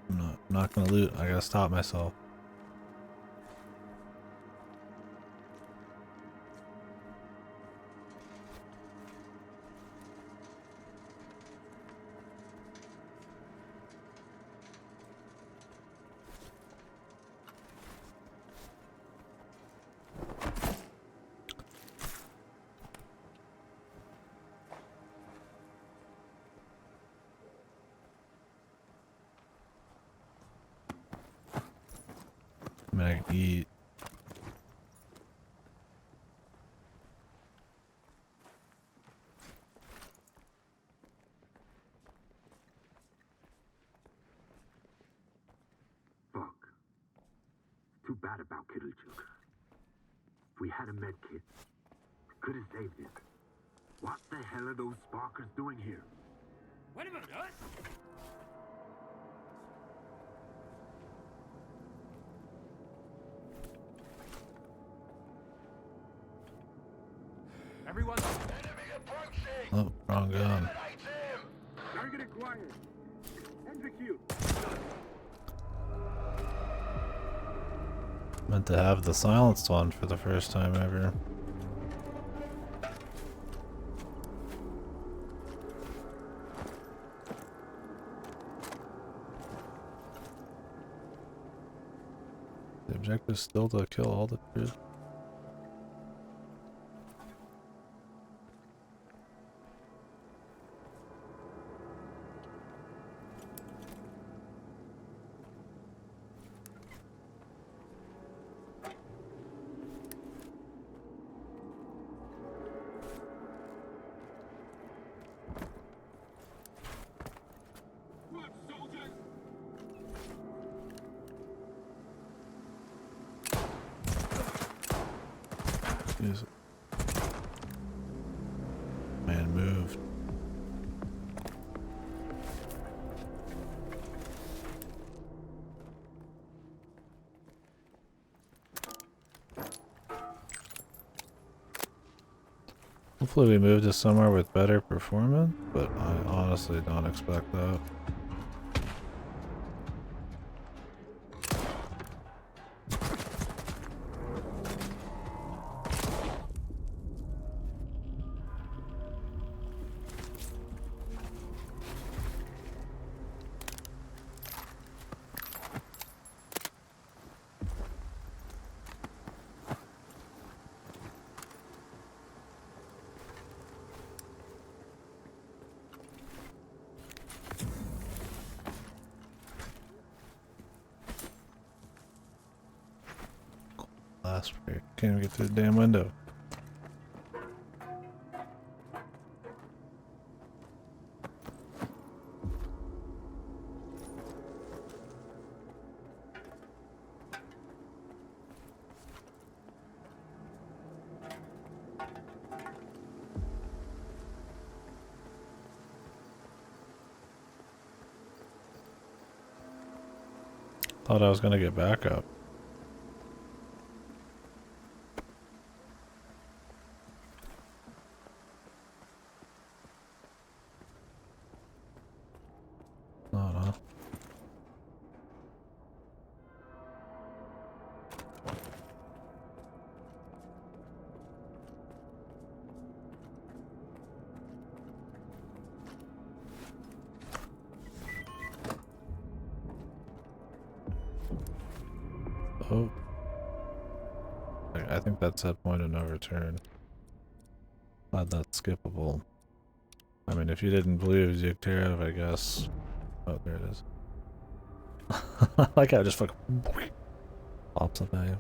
I'm not gonna loot. I gotta stop myself. I mean, I can eat. Fuck. Too bad about Kittlejoke. If we had a med kit, we could have saved him. What the hell are those sparkers doing here? What about us? Everyone. Oh, wrong gun. Target acquired. Execute. Meant to have the silenced one for the first time ever. The objective is still to kill all the troops. Jesus. Man moved. Hopefully we move to somewhere with better performance, but I honestly don't expect that. Last break. Can't even get through the damn window. Thought I was gonna get back up. Oh no. Oh. I think that's that point of no return. Glad that's skippable. I mean, if you didn't believe it was Yugtarev, I guess. Oh, there it is. Like how it just fucking pops up at you.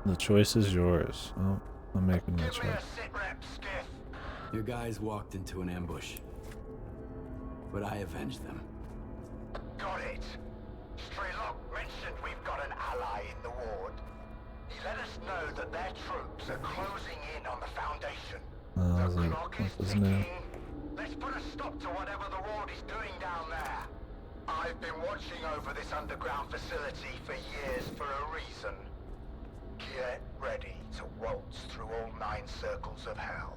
The choice is yours. Oh, I'm making my choice. Your guys walked into an ambush, but I avenged them. Got it. Strelok mentioned we've got an ally in the ward. He let us know that their troops are closing in on the Foundation. The clock is what's his name? ticking. Let's put a stop to whatever the ward is doing down there. I've been watching over this underground facility for years for a reason. Get ready to waltz through all 9 circles of hell.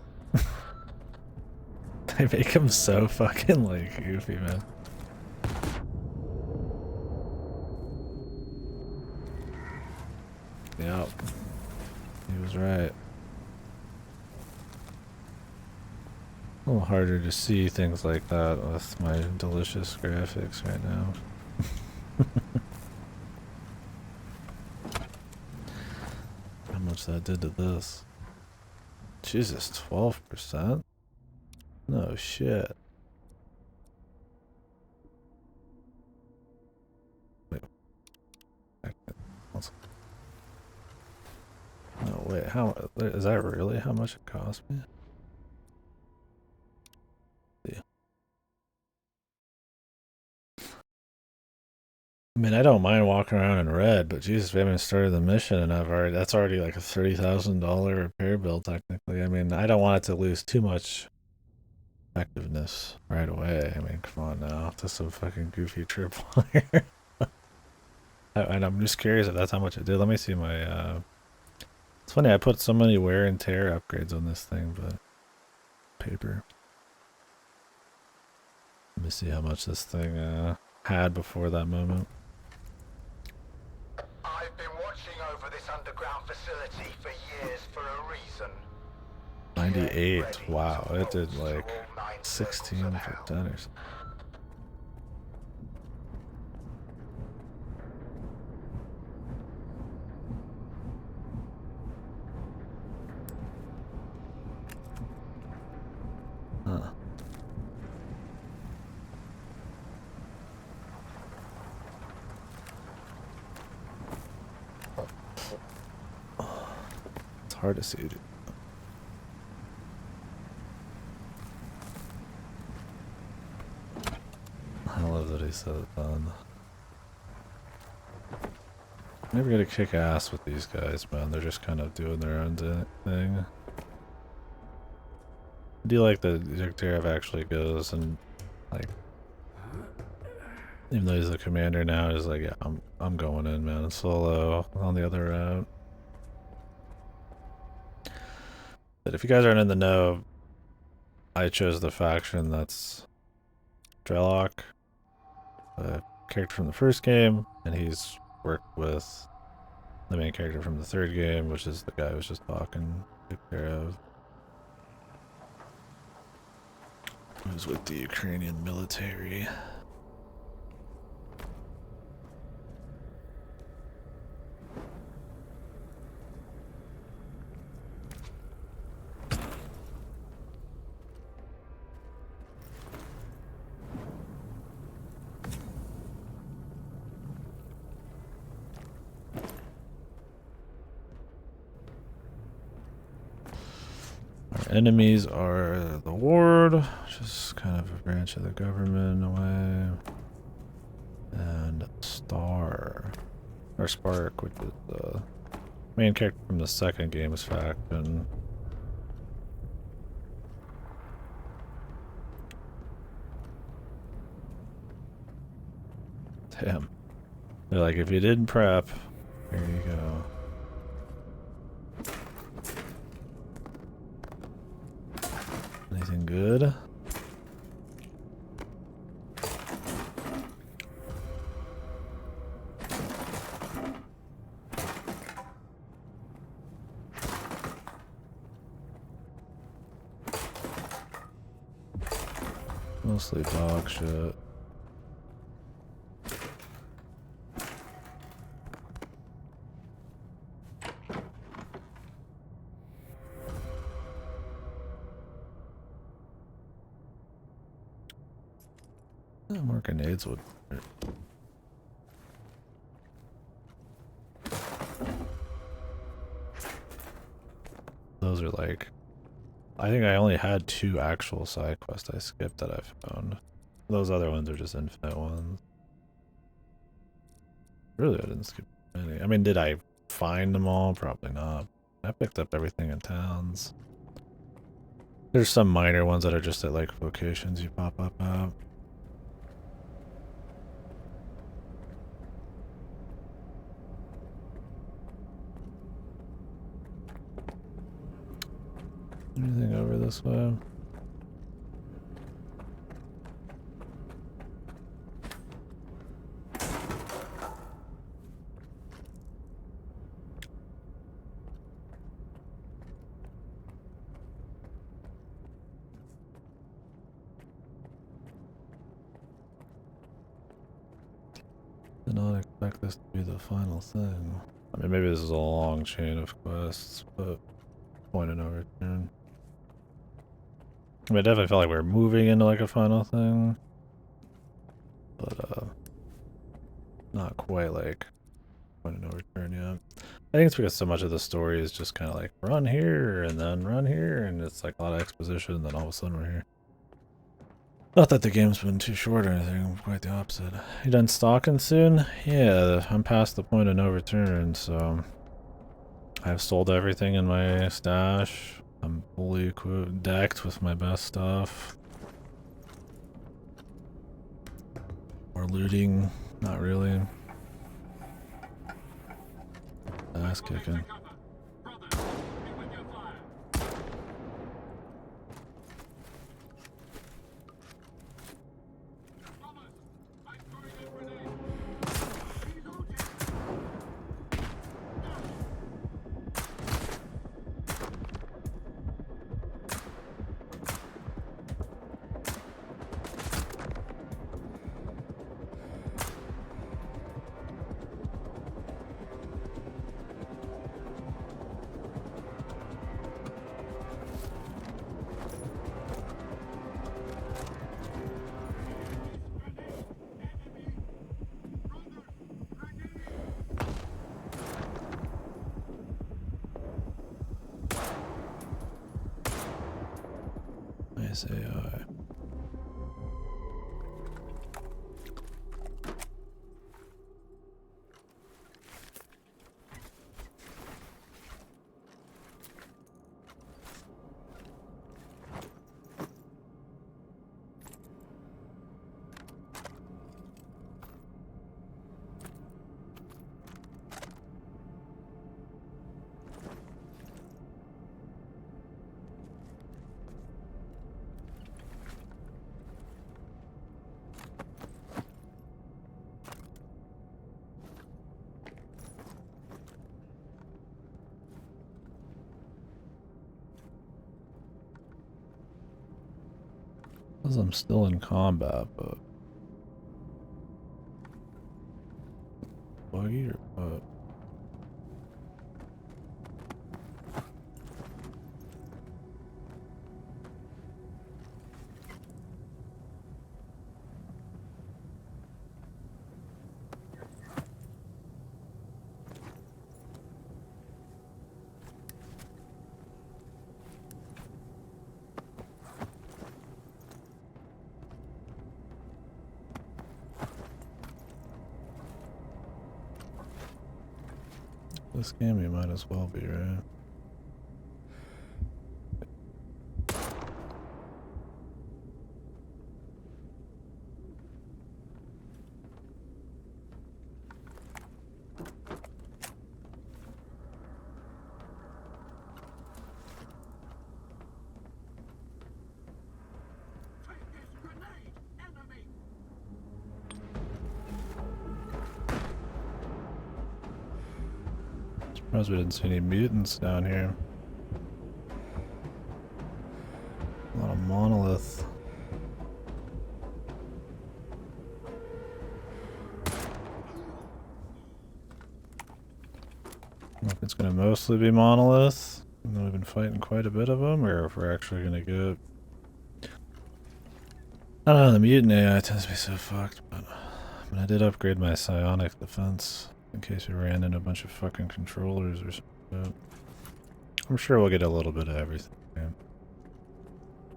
They make him so fucking like goofy, man. Yep. He was right. A little harder to see things like that with my delicious graphics right now. How much that did to this. Jesus, 12%? No shit. Wait. No, wait, how is that really how much it cost me? Yeah. I mean, I don't mind walking around in red, but Jesus, we haven't started the mission and that's already like a $30,000 repair bill technically. I mean, I don't want it to lose too much effectiveness right away. I mean, come on now. Just some fucking goofy tripwire. And I'm just curious if that's how much it did. Let me see my it's funny, I put so many wear and tear upgrades on this thing, but paper. Let me see how much this thing had before that moment. I've been watching over this underground facility for years for a reason. 98. Wow, it did like 16 for 10 or something. Huh. It's hard to see, dude. I love that he said it on. Never gonna kick ass with these guys, man. They're just kind of doing their own thing. I do like that Zikterev actually goes and, like, even though he's the commander now, he's like, yeah, I'm going in, man. Solo on the other route. But if you guys aren't in the know, I chose the faction that's Drelloc, a character from the first game, and he's worked with the main character from the third game, which is the guy who was just talking, Zikterev. Who's with the Ukrainian military. Our enemies are the Ward, which is kind of a branch of the government in a way, and Star, or Spark, which is the main character from the second game's faction. Damn. They're like, if you didn't prep, here you go. Anything good? Mostly dog shit. More grenades would hurt. Those are like, I think I only had 2 actual side quests I skipped that I found. Those other ones are just infinite ones. Really, I didn't skip any. I mean, did I find them all? Probably not. I picked up everything in towns. There's some minor ones that are just at like locations you pop up at. Anything over this way? Did not expect this to be the final thing. I mean, maybe this is a long chain of quests, but point of no return. I mean, I definitely felt like we were moving into like a final thing, but not quite like point of no return yet. I think it's because so much of the story is just kind of like run here and then run here, and it's like a lot of exposition, and then all of a sudden we're here. Not that the game's been too short or anything, quite the opposite. You done stalking soon? Yeah, I'm past the point of no return, so I've sold everything in my stash. I'm fully decked with my best stuff. More looting, not really. Ass kicking. Nice AI. Because I'm still in combat, but... Buggy or what? This game you might as well be, right? Surprised we didn't see any mutants down here. A lot of monolith. I don't know if it's going to mostly be monolith, and then we've been fighting quite a bit of them, or if we're actually going to get... I don't know, the mutant AI tends to be so fucked, but I mean, I did upgrade my psionic defense in case we ran into a bunch of fucking controllers or something. I'm sure we'll get a little bit of everything. Man.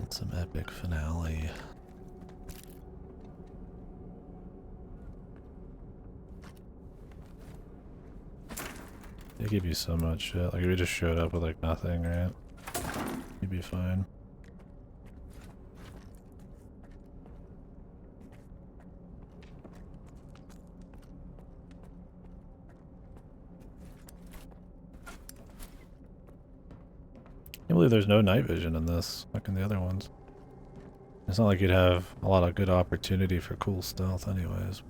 Some epic finale. They give you so much shit. Like if you just showed up with like nothing, right? You'd be fine. I can't believe there's no night vision in this, like in the other ones. It's not like you'd have a lot of good opportunity for cool stealth anyways.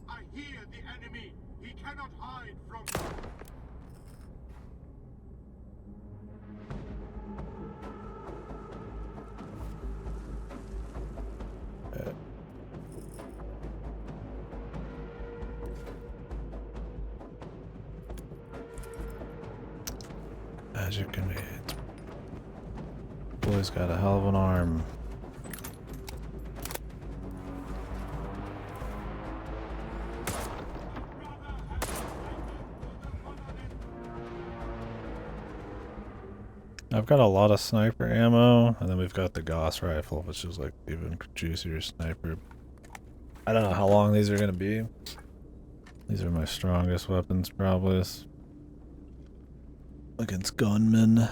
I hear the enemy. He cannot hide from Magic can be. Boy's got a hell of an arm. I've got a lot of sniper ammo, and then we've got the Gauss rifle, which is like even juicier sniper. I don't know how long these are gonna be. These are my strongest weapons, probably. Against gunmen.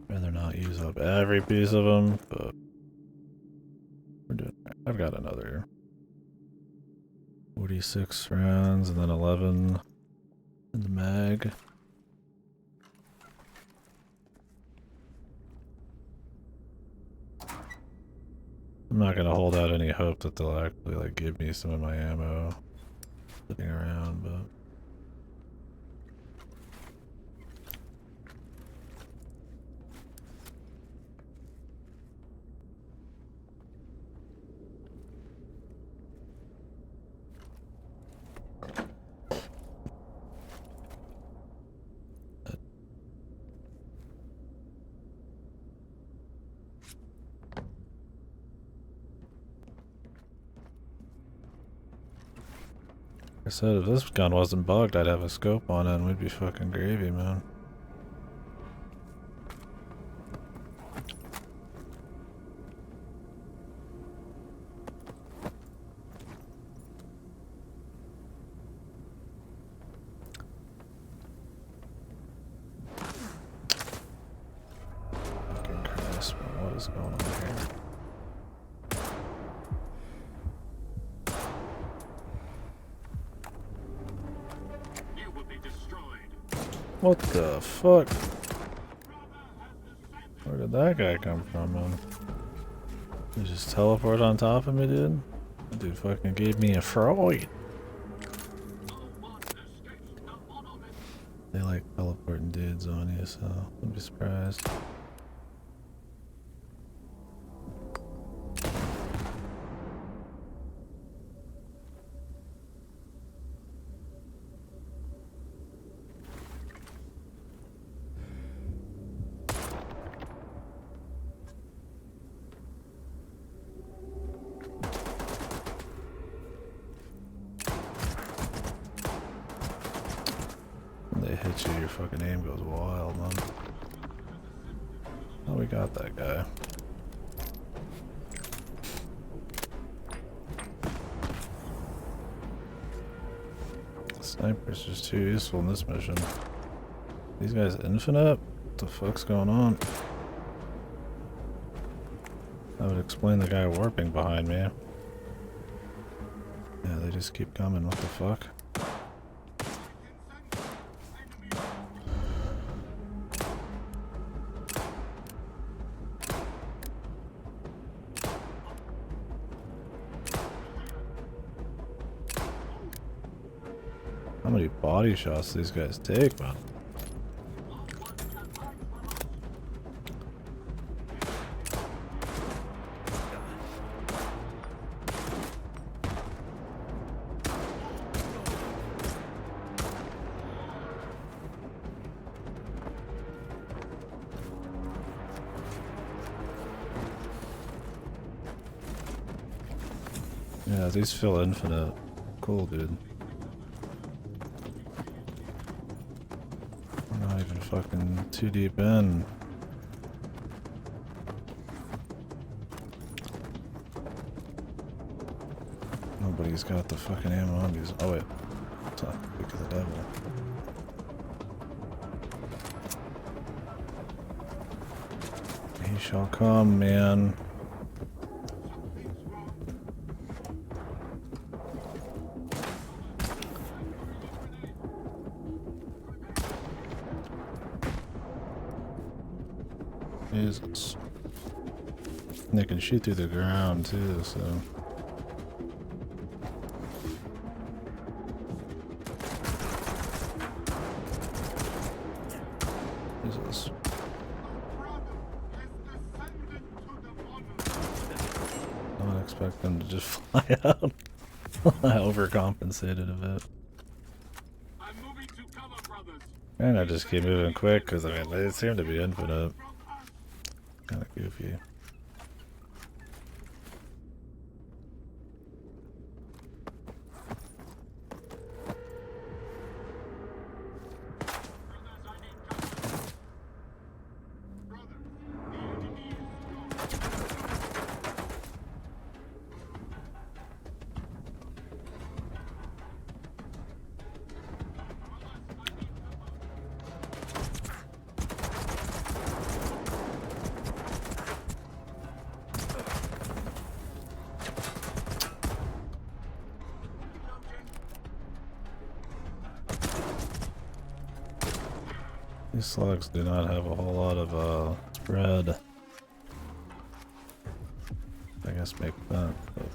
Rather not use up every piece of them, but we're doing. I've got another 46 rounds, and then 11 in the mag. I'm not gonna hold out any hope that they'll actually like give me some of my ammo sitting around, but I said if this gun wasn't bugged, I'd have a scope on it and we'd be fucking gravy, man. Fucking Christ, man, what is going on here? What the fuck? Where did that guy come from, man? He just teleport on top of me, dude? That dude fucking gave me a fright. They like teleporting dudes on you, so I'd be surprised. When they hit you, your fucking aim goes wild, man. Oh, we got that guy. Sniper's just too useful in this mission. These guys infinite? What the fuck's going on? That would explain the guy warping behind me. Yeah, they just keep coming. What the fuck? How many body shots these guys take, man? Yeah, these feel infinite. Cool, dude. We're not even fucking too deep in. Nobody's got the fucking ammo on these. Oh wait. It's not because of the devil. He shall come, man. Jesus. And they can shoot through the ground too, so. Jesus. I don't expect them to just fly out. I overcompensated a bit. I'm moving to cover, brothers. And I just keep moving quick because I mean they seem to be infinite. Kinda goofy. These slugs do not have a whole lot of spread. I guess make that, but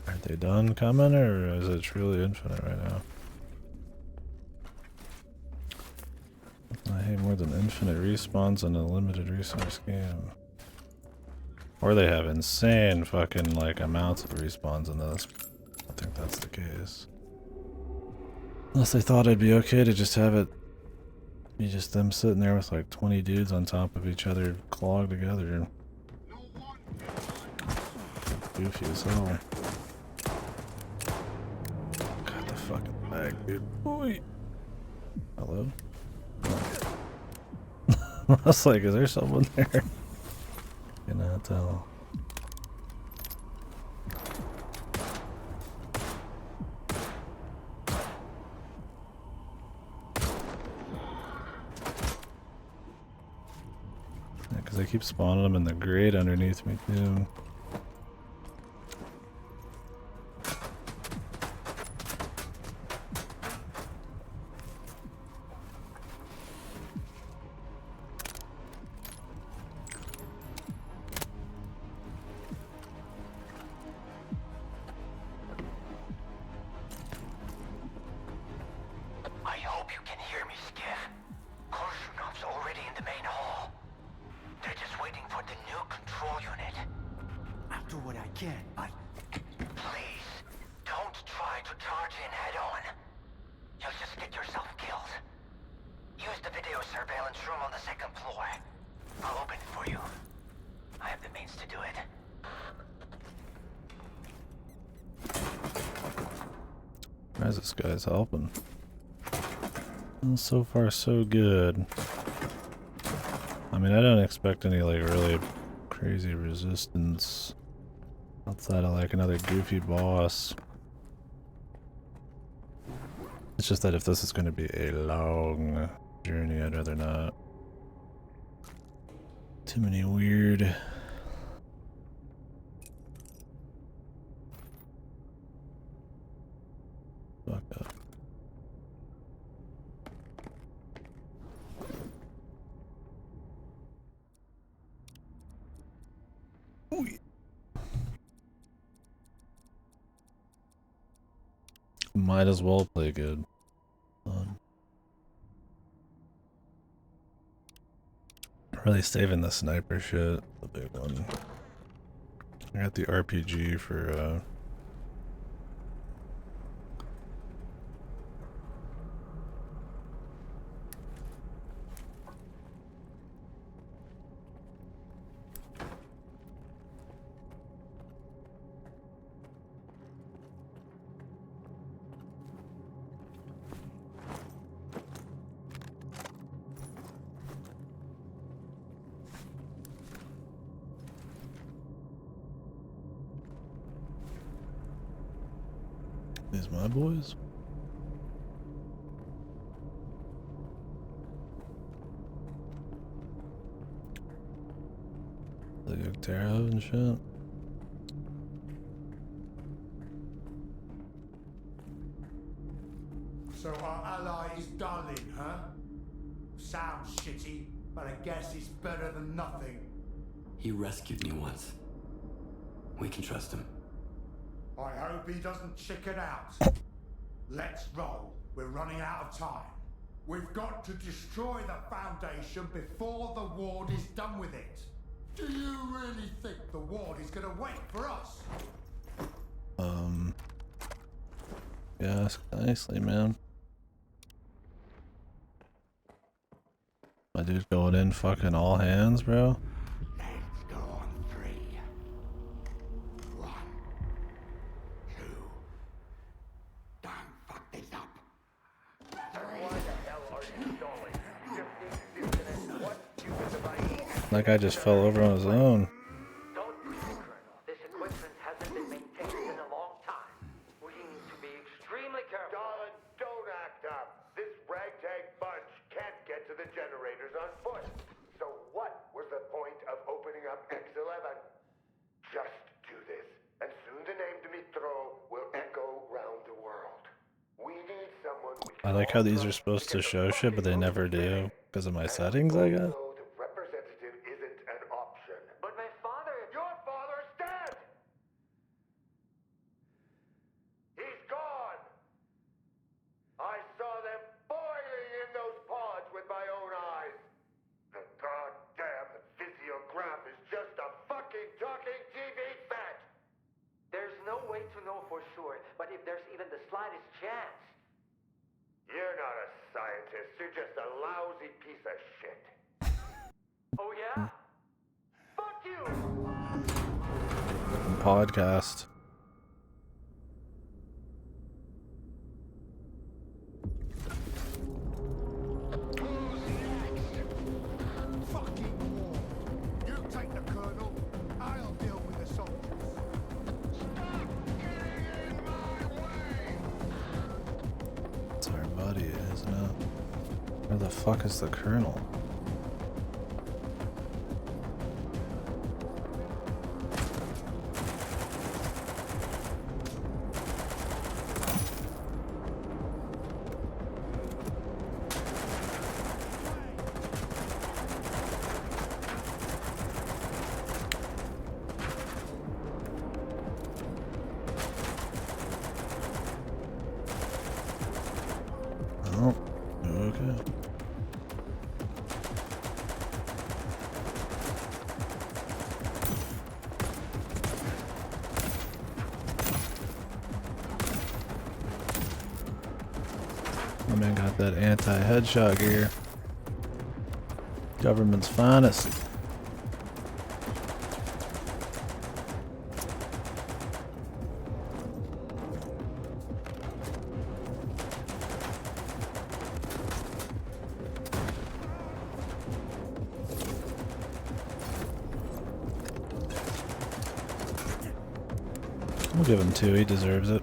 are they done coming, or is it truly infinite right now? I hate more than infinite respawns in a limited resource game. Or they have insane fucking like amounts of respawns in this. I think that's the case. Unless they thought it'd be okay to just have it be just them sitting there with like 20 dudes on top of each other clogged together. Goofy as hell. Got the fucking bag, dude. Boy. Hello? I was like, is there someone there? Cannot tell. Because I keep spawning them in the grate underneath me too. I hope you can hear me, Skiff. Korshunov's already in the main hall. They're just waiting for the new control unit. I'll do what I can, but Please, don't try to charge in head-on. You'll just get yourself killed. Use the video surveillance room on the second floor. I'll open it for you. I have the means to do it. Where's this guy's helping? Well, so far so good. I mean, I don't expect any like really crazy resistance outside of like another goofy boss. It's just that if this is going to be a long journey, I'd rather not. Too many weird. Fuck up. Might as well play good. Really saving the sniper shit, the big one. I got the RPG for these my boys. The Octero and shit. so our ally is Darlin, huh? Sounds shitty, but I guess it's better than nothing. He rescued me once. We can trust him. I hope he doesn't chicken out. Let's roll. We're running out of time. We've got to destroy the Foundation before the Ward is done with it. Do you really think the Ward is gonna wait for us? Yeah, ask nicely, man. My dude going in fucking all hands, bro. Let's go on 3. 1, 2. Don't fuck this up. That guy just fell over on his own. Don't breathe, Colonel. This equipment hasn't been maintained in a long time. We need to be extremely careful. Darling, don't act up. This ragtag bunch can't get to the generators on foot. So what was the point of opening up X11? Just do this, and soon the name Dmitro will echo round the world. We need someone we I like how these are supposed to show shit, but they never do. Because of my settings, I guess. know the representative isn't an option. But my father... Your father's dead! He's gone! I saw them boiling in those pods with my own eyes. The goddamn physiograph is just a fucking talking TV set! There's no way to know for sure, but if there's even the slightest chance... You're not a scientist, you're just a lousy piece of shit. Oh yeah? Fuck you! Podcast. Fucking war. You take the Colonel. I'll deal with the soldiers. Stop getting in my way! It's our buddy, isn't it? Where the fuck is the Colonel? man got that anti-headshot gear. Government's finest. We'll give him 2, he deserves it.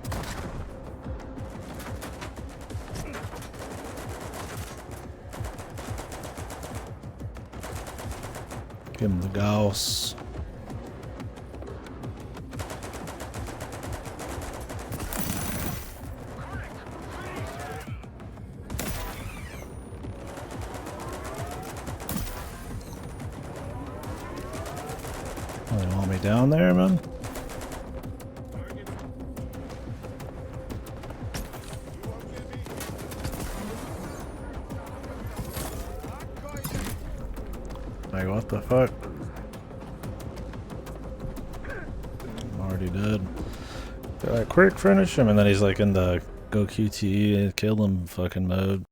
Give him the Gauss. Oh, you want me down there, man? Like, what the fuck? I'm already dead. They're like, quick, finish him, and then he's like in the go QTE and kill him fucking mode.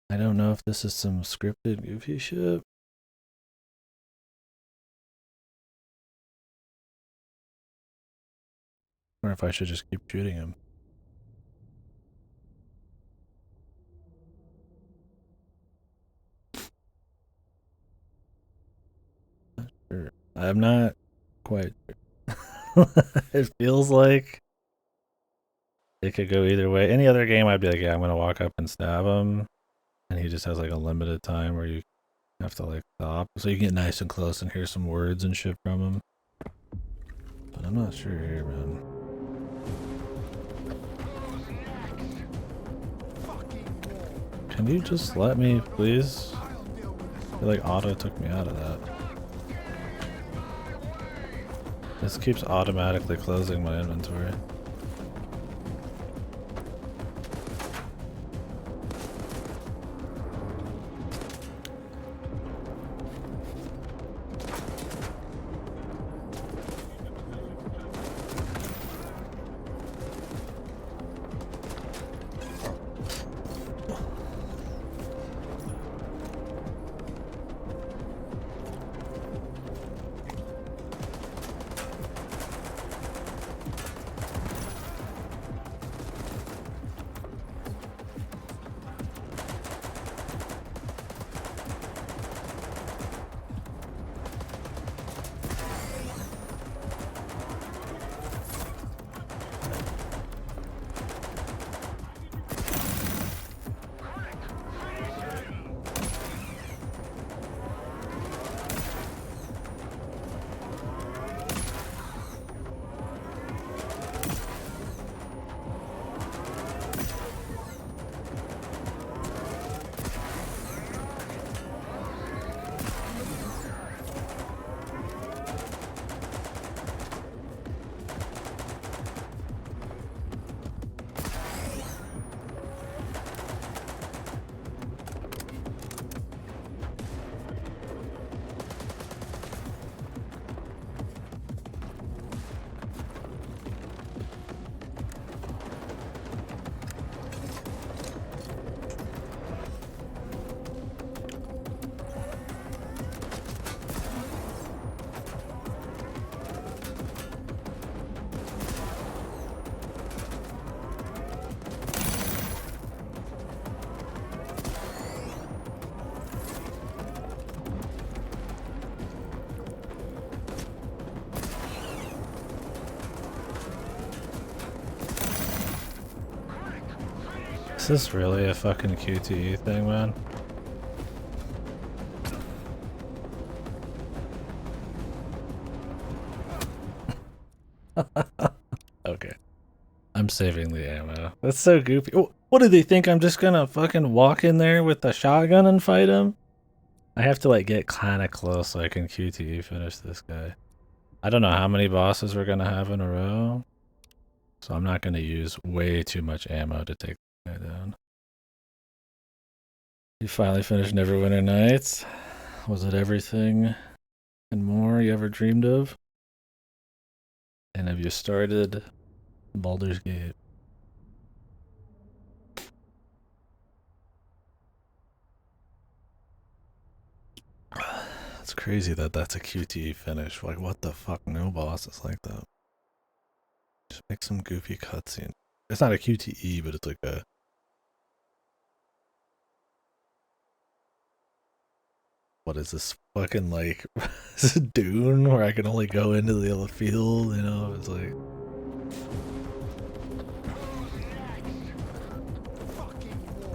I don't know if this is some scripted goofy shit. Or if I should just keep shooting him. Not sure. I'm not quite sure. It feels like it could go either way. Any other game, I'd be like, yeah, I'm gonna walk up and stab him. And he just has like a limited time where you have to like stop. So you get nice and close and hear some words and shit from him. But I'm not sure here, man. Can you just let me, please? I feel like auto took me out of that. This keeps automatically closing my inventory. Is this really a fucking QTE thing, man? Okay. I'm saving the ammo. That's so goofy. Oh, what do they think? I'm just gonna fucking walk in there with a shotgun and fight him? I have to like get kinda close so I can QTE finish this guy. I don't know how many bosses we're gonna have in a row. So I'm not gonna use way too much ammo to take the guy down. You finally finished Neverwinter Nights. Was it everything and more you ever dreamed of? And have you started Baldur's Gate? That's crazy that that's a QTE finish. Like, what the fuck? No boss is like that. Just make some goofy cutscene. It's not a QTE, but it's like a... What is this fucking, like... Is this Dune where I can only go into the other field, you know? It's like...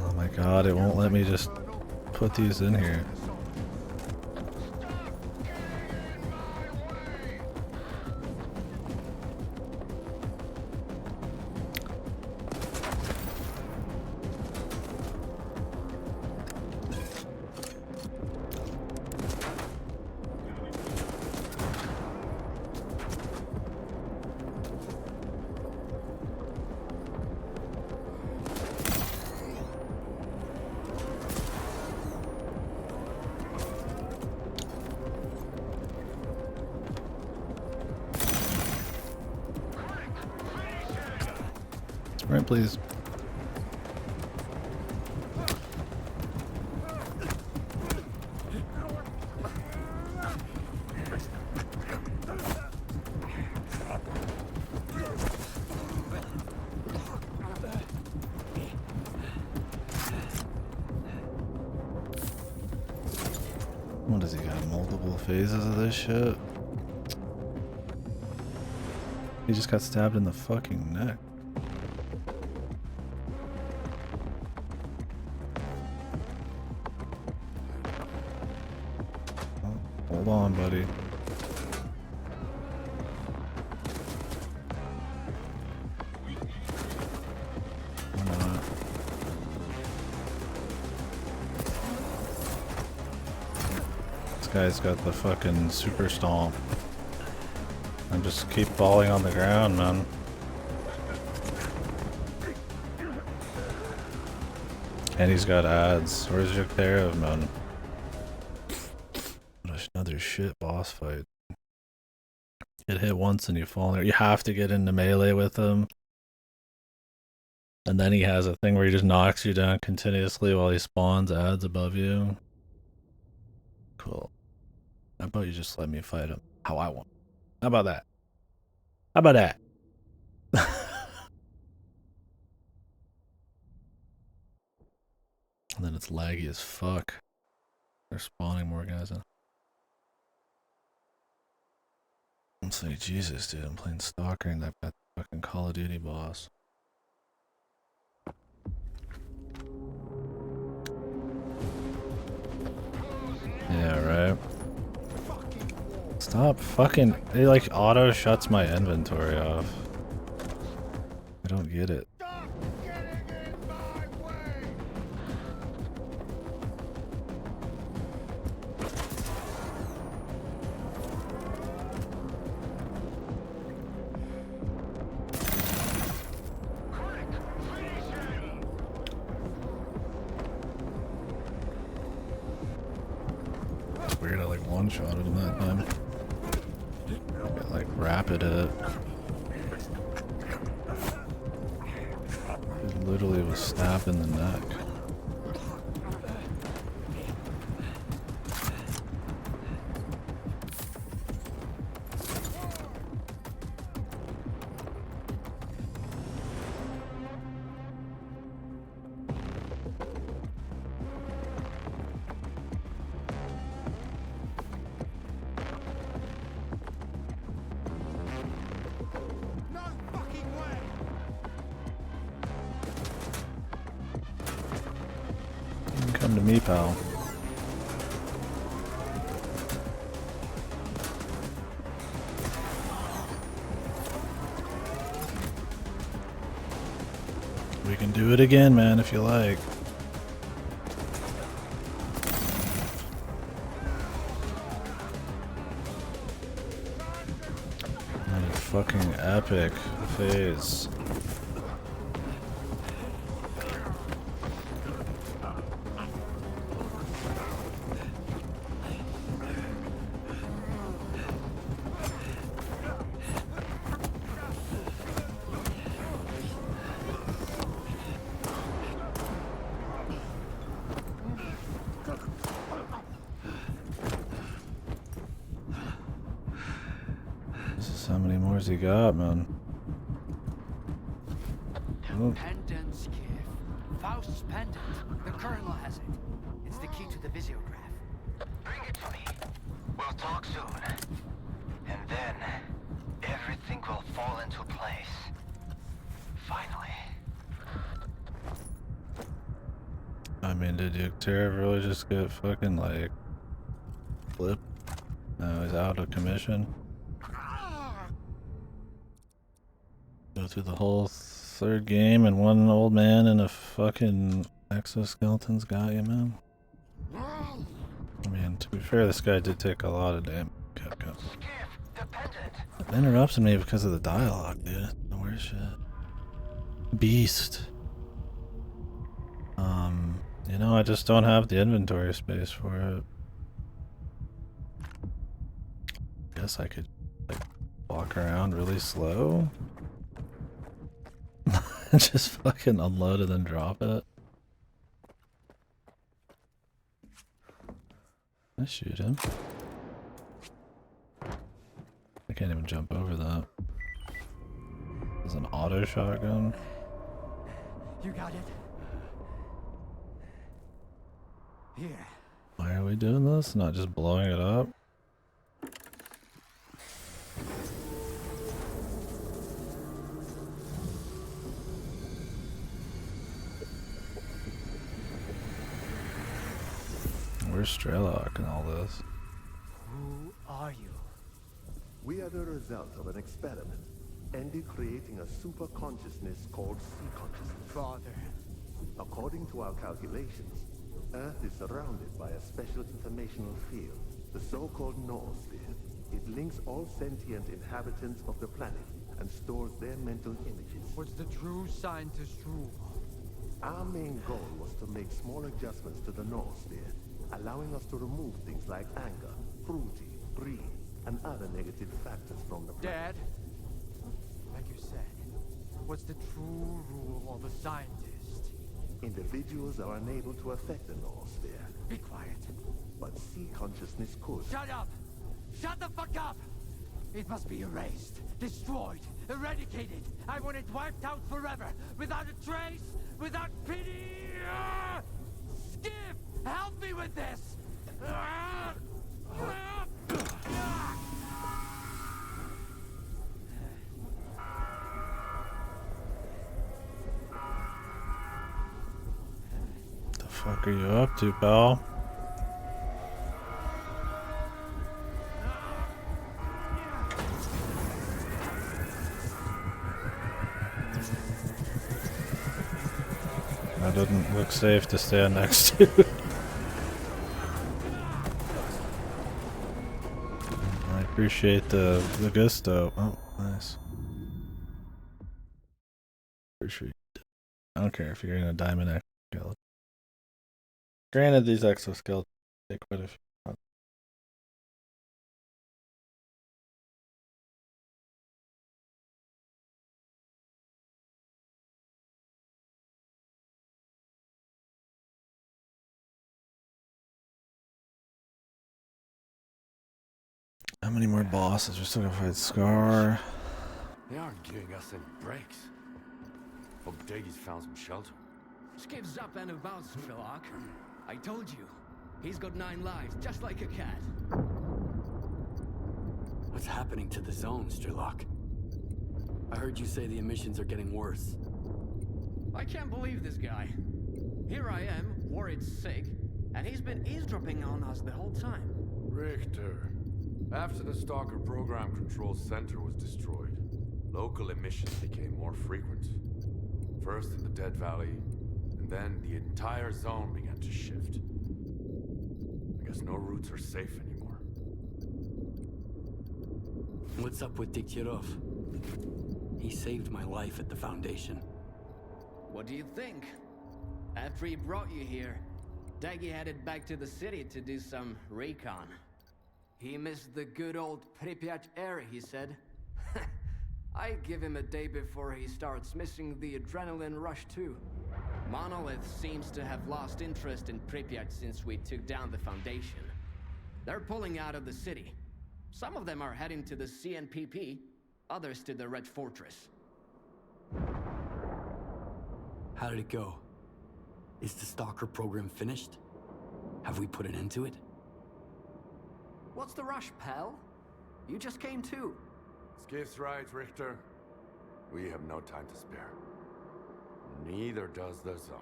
Oh my god, it won't let me just put these in here. Right, please. What does he got? Multiple phases of this shit? He just got stabbed in the fucking neck. Hold on, buddy. Why not? This guy's got the fucking super stomp. And just keep falling on the ground, man. And he's got ads. Where's your Therev, man? Another shit boss fight. Get hit once and you fall there. You have to get into melee with him. And then he has a thing where he just knocks you down continuously while he spawns ads above you. Cool. How about you just let me fight him how I want? How about that? How about that? And then it's laggy as fuck. They're spawning more guys in. I'm saying, Jesus, dude, I'm playing Stalker and I've got the fucking Call of Duty boss. Yeah, right. Stop fucking... It like auto shuts my inventory off. I don't get it. Weird, I like one-shotted him that time. Get like rapid hit. He literally was stabbed in the neck. Come to me, pal. We can do it again, man, if you like. What a fucking epic phase. many more has he got, man? Oh. Pendant skiff. Faust's pendant. The Colonel has it. It's the key to the visiograph. Bring it to me. We'll talk soon. And then, everything will fall into place. Finally. I mean, did Yukterev really just get fucking, like, flipped? Now he's out of commission. Go through the whole third game and one old man and a fucking exoskeleton's got you, man. I mean, to be fair, this guy did take a lot of damage. It interrupts me because of the dialogue, dude. The worst shit. Beast. You know, I just don't have the inventory space for it. Guess I could, like, walk around really slow. Just fucking unload and then drop it. I shoot him. I can't even jump over that. There's an auto shotgun. You got it. Here. Why are we doing this? Not just blowing it up? Where's Strelok in all this? Who are you? We are the result of an experiment, ended creating a super consciousness called C-consciousness. Father. According to our calculations, Earth is surrounded by a special informational field, the so-called noosphere. It links all sentient inhabitants of the planet and stores their mental images. What's the true scientist rule? Our main goal was to make small adjustments to the noosphere, allowing us to remove things like anger, cruelty, greed, and other negative factors from the planet. Dad, like you said, what's the true rule of a scientist? Individuals are unable to affect the noosphere, Be quiet. but C-consciousness could. Shut up! Shut the fuck up! It must be erased, destroyed, eradicated. I want it wiped out forever, without a trace, without pity! Skiff, help me with this! The fuck are you up to, pal? That doesn't look safe to stand next to. I appreciate the gusto. Oh, nice. Appreciate it. I don't care if you're in a diamond exoskeleton. Granted, these exoskeletons take quite a few. How many more bosses? We're still gonna fight Scar. They aren't giving us any breaks. Hope Daggy's found some shelter. Skips up and about, Sherlock. I told you. He's got 9 lives, just like a cat. What's happening to the zone, Sherlock? I heard you say the emissions are getting worse. I can't believe this guy. Here I am, worried sick, and he's been eavesdropping on us the whole time. Richter. After the Stalker program control center was destroyed, local emissions became more frequent. First in the Dead Valley, and then the entire zone began to shift. I guess no routes are safe anymore. What's up with Diktirov? He saved my life at the Foundation. What do you think? After he brought you here, Daggy headed back to the city to do some recon. He missed the good old Pripyat air, he said. I give him a day before he starts missing the adrenaline rush too. Monolith seems to have lost interest in Pripyat since we took down the Foundation. They're pulling out of the city. Some of them are heading to the CNPP. others to the Red Fortress. How did it go? Is the Stalker program finished? Have we put an end to it? What's the rush, pal? You just came too. Skiff's right, Richter. We have no time to spare. Neither does the Zone.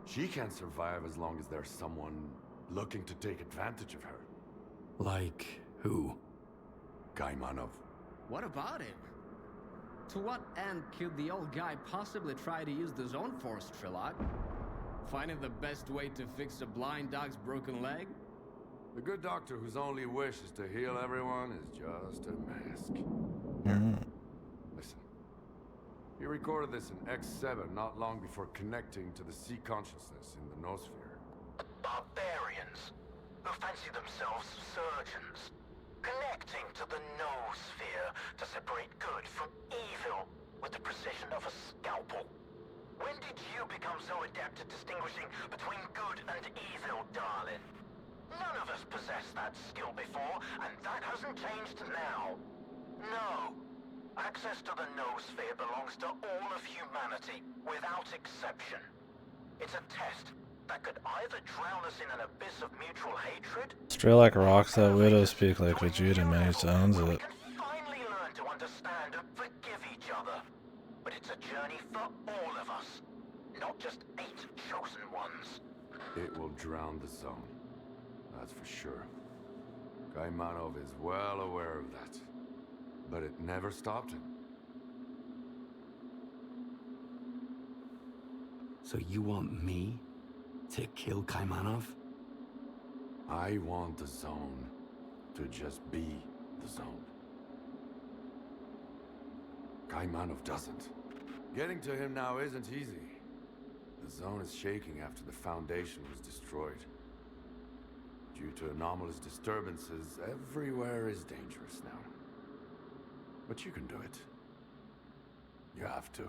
She can't survive as long as there's someone looking to take advantage of her. Like who? Kaimanov. What about him? To what end could the old guy possibly try to use the Zone Force, Trilok? Finding the best way to fix a blind dog's broken leg? The good doctor whose only wish is to heal everyone is just a mask. Listen. He recorded this in X7 not long before connecting to the sea consciousness in the noosphere. Barbarians who fancy themselves surgeons, connecting to the noosphere to separate good from evil with the precision of a scalpel. When did you become so adept at distinguishing between good and evil, darling? None of us possessed that skill before, and that hasn't changed now. No. Access to the noosphere belongs to all of humanity, without exception. It's a test that could either drown us in an abyss of mutual hatred... Strelak rocks that Widow speak like Vegeta, man. He sounds it. We can finally learn to understand and forgive each other. But it's a journey for all of us, not just 8 chosen ones. It will drown the Zone. That's for sure. Kaimanov is well aware of that. But it never stopped him. So you want me to kill Kaimanov? I want the Zone to just be the Zone. Kaimanov doesn't. Getting to him now isn't easy. The Zone is shaking after the Foundation was destroyed. Due to anomalous disturbances, everywhere is dangerous now. But you can do it. You have to.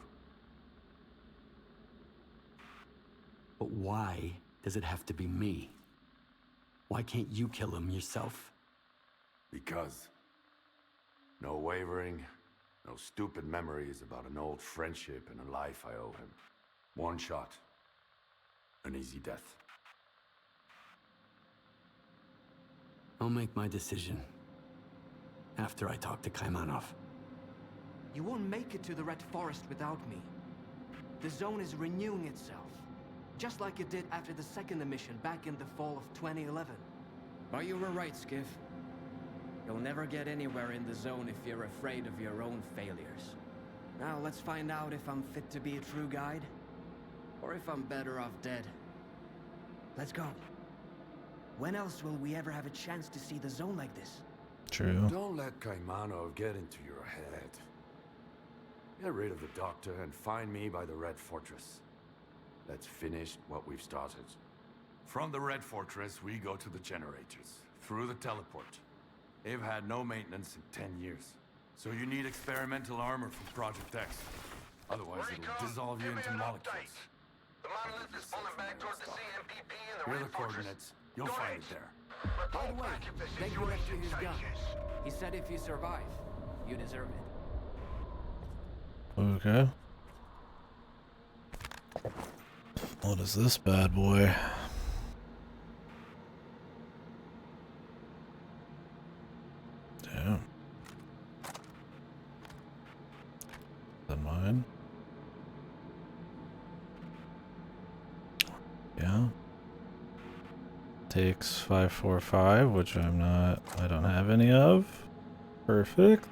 But why does it have to be me? Why can't you kill him yourself? Because. No wavering, no stupid memories about an old friendship and a life I owe him. One shot. An easy death. I'll make my decision after I talk to Kaimanov. You won't make it to the Red Forest without me. The Zone is renewing itself, just like it did after the second emission back in the fall of 2011. But you were right, Skiff. You'll never get anywhere in the Zone if you're afraid of your own failures. Now let's find out if I'm fit to be a true guide, or if I'm better off dead. Let's go. When else will we ever have a chance to see the Zone like this? True. Don't let Kaimanov get into your head. Get rid of the doctor and find me by the Red Fortress. Let's finish what we've started. From the Red Fortress, we go to the generators, through the teleport. They've had no maintenance in 10 years. So you need experimental armor from Project X. Otherwise it'll dissolve you into molecules. The monolith is pulling back toward the CMPP and the Here are Red the Fortress. coordinates. You'll find it there. By the way, thank you for his gun. He said if you survive, you deserve it. Okay. What is this bad boy? Damn. Is that mine? Yeah. Takes 545, which I don't have any of. Perfect.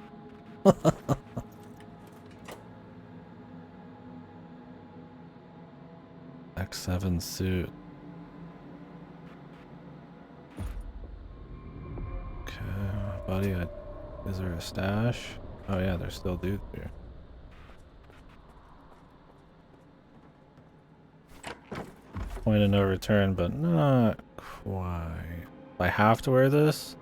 X7 suit. Okay, buddy, is there a stash? Oh yeah, there's still dudes here. Point of no return, but not quite. I have to wear this?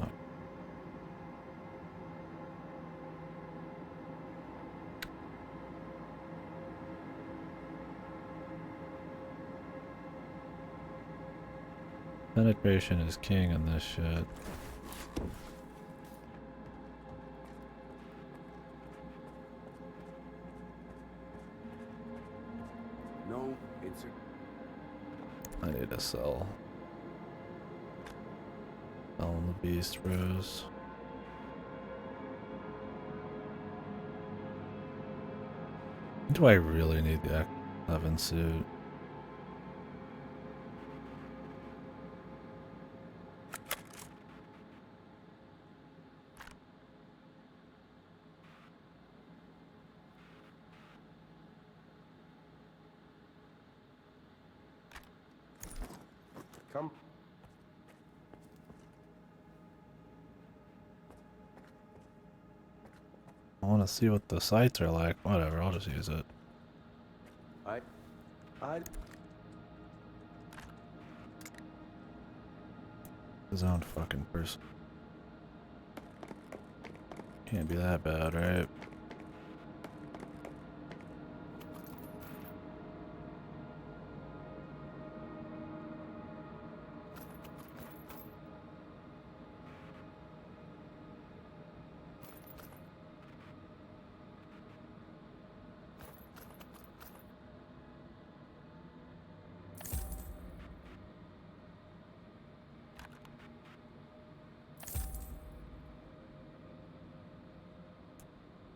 Oh. Penetration is king in this shit. No, it's a... I need to sell. Selling the beast rose. Do I really need the X11 suit? Come. I want to see what the sights are like. Whatever, I'll just use it. I His own fucking person. Can't be that bad, right?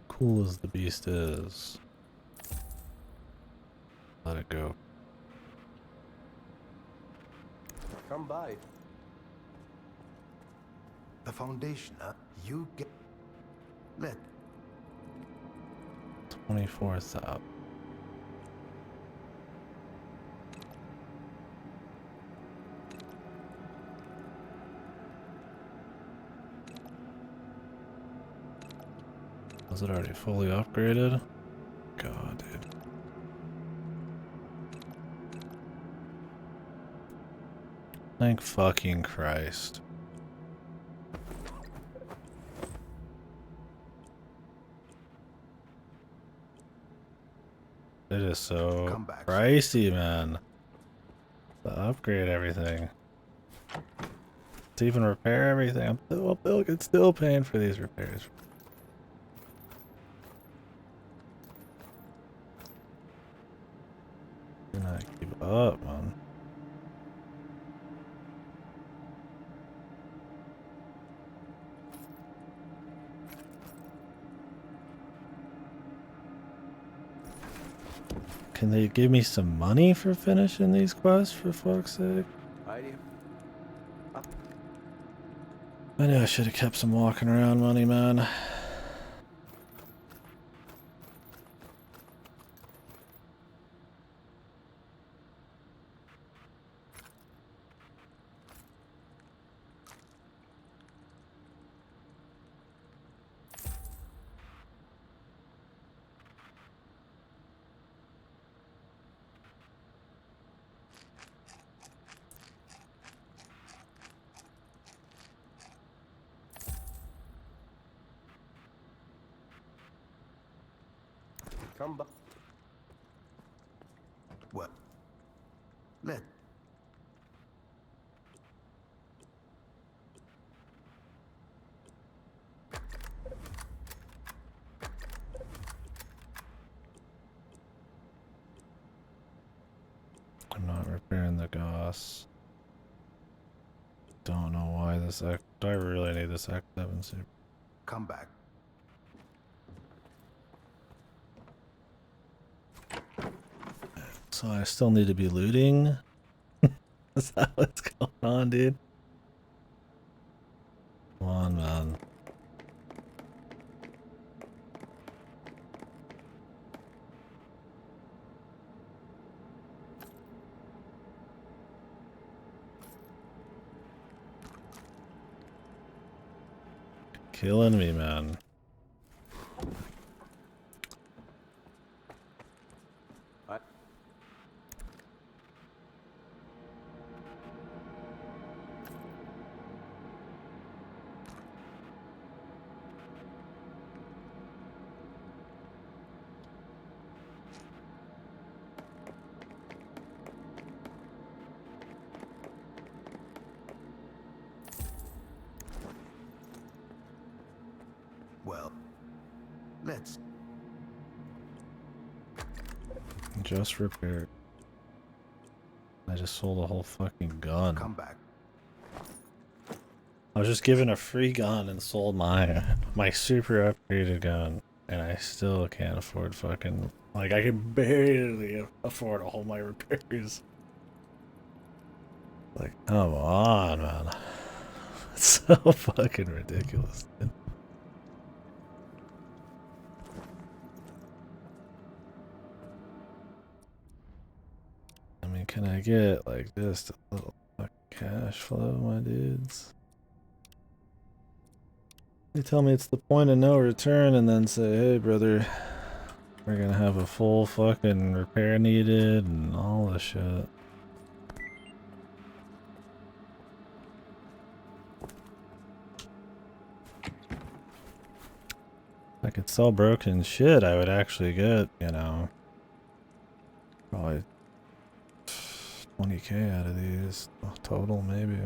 Cool as the beast is, let it go. come by. The Foundation, huh? You get... Let... 24th up. Was it already fully upgraded? God, dude. Thank fucking Christ. It is so Come back. pricey, man. To upgrade everything. To even repair everything. I'm still paying for these repairs. Do not keep up, man. Can they give me some money for finishing these quests, for fuck's sake? I knew I should have kept some walking around money, man. Come by. What? Let... I'm not repairing the Goss. Don't know why this X... Do I really need this X7 suit? Come back. So I still need to be looting? Is that what's going on, dude? Come on, man. Killing me, man. just repaired. I just sold a whole fucking gun. Come back. I was just given a free gun and sold my super upgraded gun, and I still can't afford fucking, like, I can barely afford all my repairs. Like, come on, man. It's so fucking ridiculous, dude. I mean, can I get, like, just a little fucking cash flow, my dudes? They tell me it's the point of no return and then say, hey, brother, we're gonna have a full fucking repair needed and all this shit. If I could sell broken shit, I would actually get, you know, probably 20k out of these total, maybe.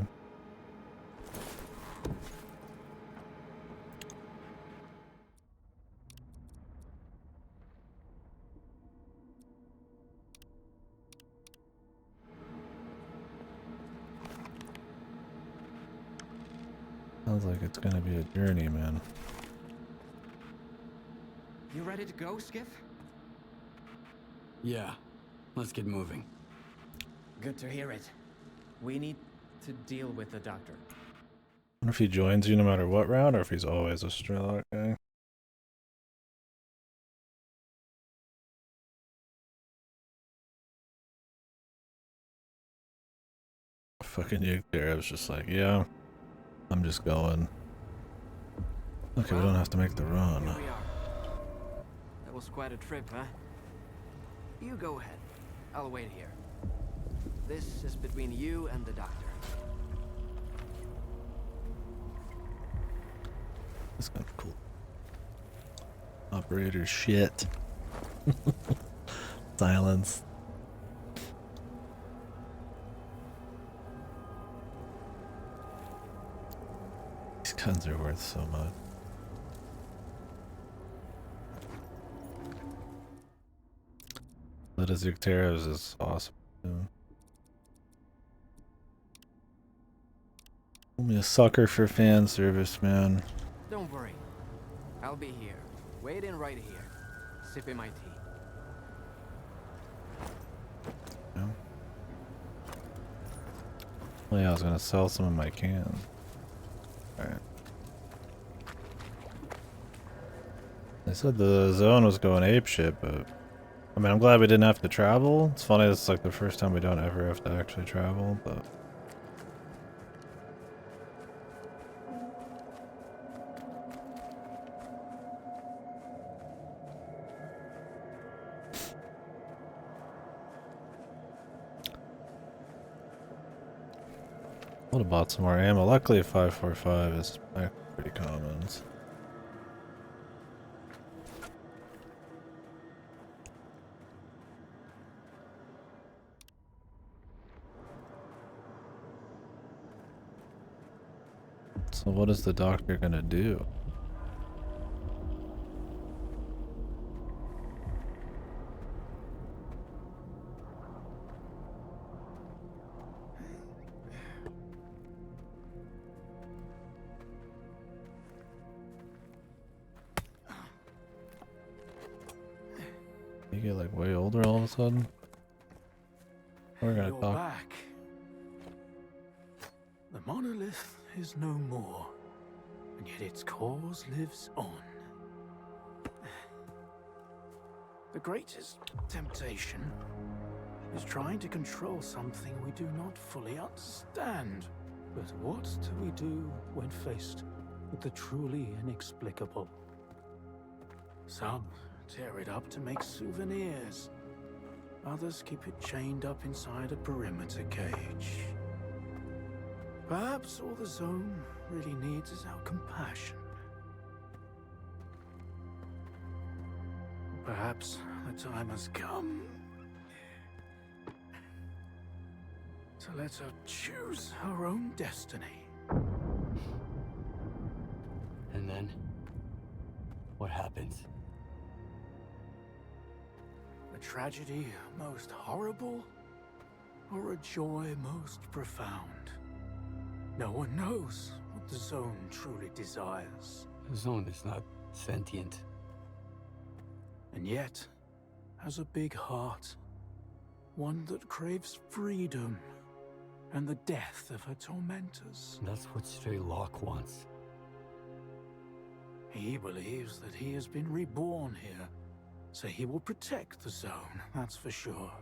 Sounds like it's gonna be a journey, man. You ready to go, Skiff? Yeah, let's get moving. Good to hear it. We need to deal with the doctor. I wonder if he joins you no matter what route, or if he's always a Strelok guy. Fucking Yugtera was just like, yeah, I'm just going. Okay, we don't have to make the run. Here we are. That was quite a trip, huh? You go ahead. I'll wait here. This is between you and the doctor. That's kind of cool. Operator shit. Silence. These guns are worth so much. That Yugtera's is awesome too. I'm a sucker for fan service, man. Don't worry. I'll be here. Waiting right here. Sipping my tea. Yeah. Well, yeah, I was gonna sell some of my cans. Alright. They said the zone was going apeshit, but I mean, I'm glad we didn't have to travel. It's funny, it's like the first time we don't ever have to actually travel, but... I would have bought some more ammo. Luckily, 545 is pretty common. So what is the doctor gonna do? You get like way older all of a sudden? We're gonna You're talk. back. The monolith is no more, and yet its cause lives on. The greatest temptation is trying to control something we do not fully understand. But what do we do when faced with the truly inexplicable? Some tear it up to make souvenirs. Others keep it chained up inside a perimeter cage. Perhaps all the zone really needs is our compassion. Perhaps the time has come to let her choose her own destiny. And then, what happens? The tragedy most horrible, or a joy most profound? No one knows what the Zone truly desires. The Zone is not sentient. And yet, has a big heart. One that craves freedom and the death of her tormentors. That's what Stray Locke wants. He believes that he has been reborn here, so he will protect the Zone, that's for sure.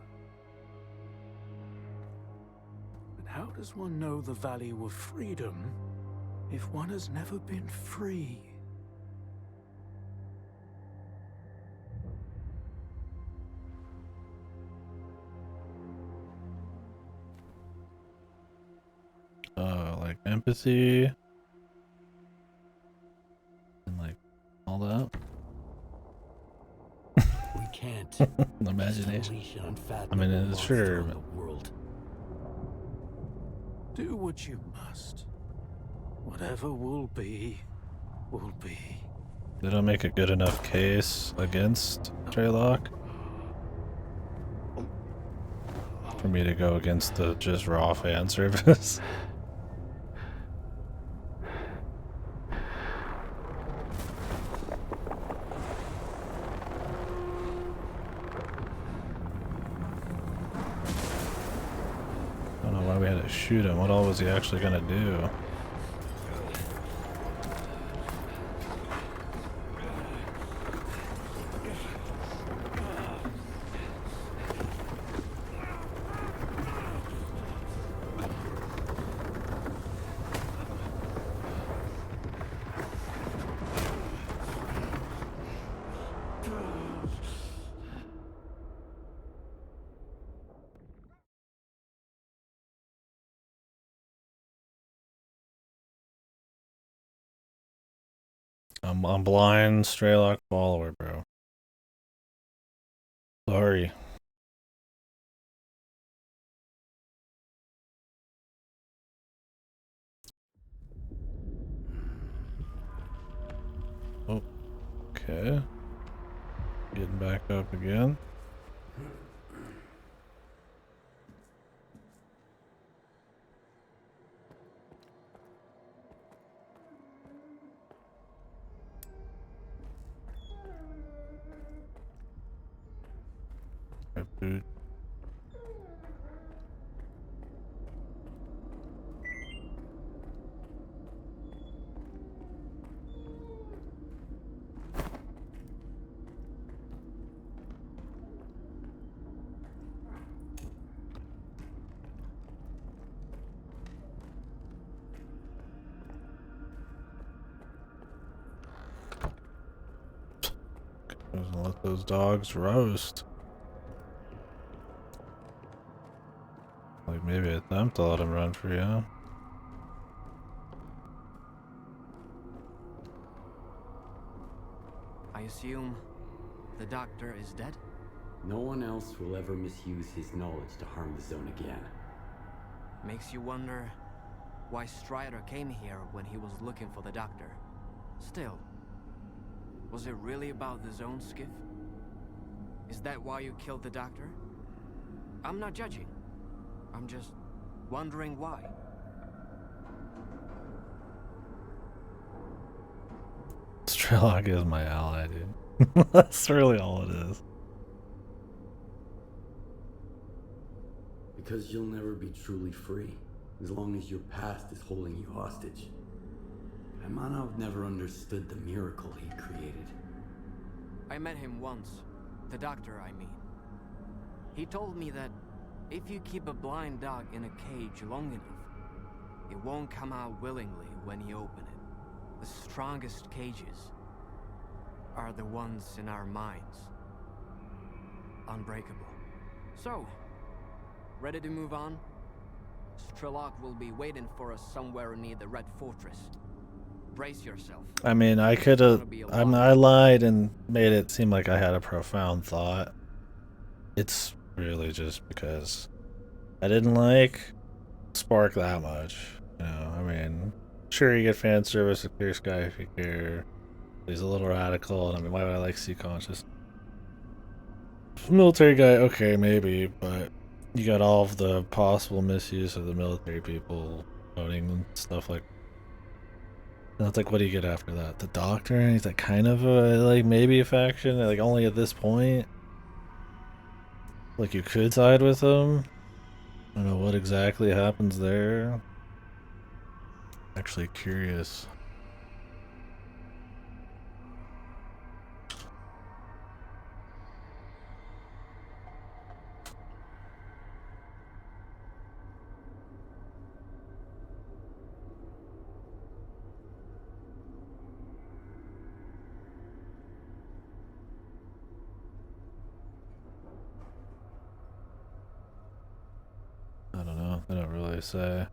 But how does one know the value of freedom if one has never been free? Like empathy and like all that. We can't. Imagination. I mean, it's sure. But... world. Do what you must. Whatever will be, will be. They don't make a good enough case against Stray Locke for me to go against the just raw fan service. I don't know why we had to shoot him. What all was he actually gonna do? I'm blind Stray Locke follower, bro. Sorry. Oh, okay. Getting back up again. Boot. Doesn't let those dogs roast. Like maybe attempt to let him run free, huh? I assume the doctor is dead? No one else will ever misuse his knowledge to harm the Zone again. Makes you wonder why Strider came here when he was looking for the doctor. Still, was it really about the Zone skiff? Is that why you killed the doctor? I'm not judging. I'm just wondering why. Stray Locke is my ally, dude. That's really all it is. Because you'll never be truly free, as long as your past is holding you hostage. Imanov never understood the miracle he created. I met him once. The doctor, I mean. He told me that if you keep a blind dog in a cage long enough, it won't come out willingly when you open it. The strongest cages are the ones in our minds. Unbreakable. So, ready to move on? Strelok will be waiting for us somewhere near the Red Fortress. Brace yourself. I mean, I could have. I lied and made it seem like I had a profound thought. It's really just because I didn't like Spark that much. You know, I mean, sure you get fan service with Clear Sky if you care. He's a little radical, and I mean, why would I like Sea Conscious? military guy, okay, maybe, but you got all of the possible misuse of the military people voting and stuff like. That's like, what do you get after that? The doctor? Is that kind of a, like, maybe a faction? Like, only at this point? Like, you could side with him? I don't know what exactly happens there. Actually curious. I don't know. They don't really say.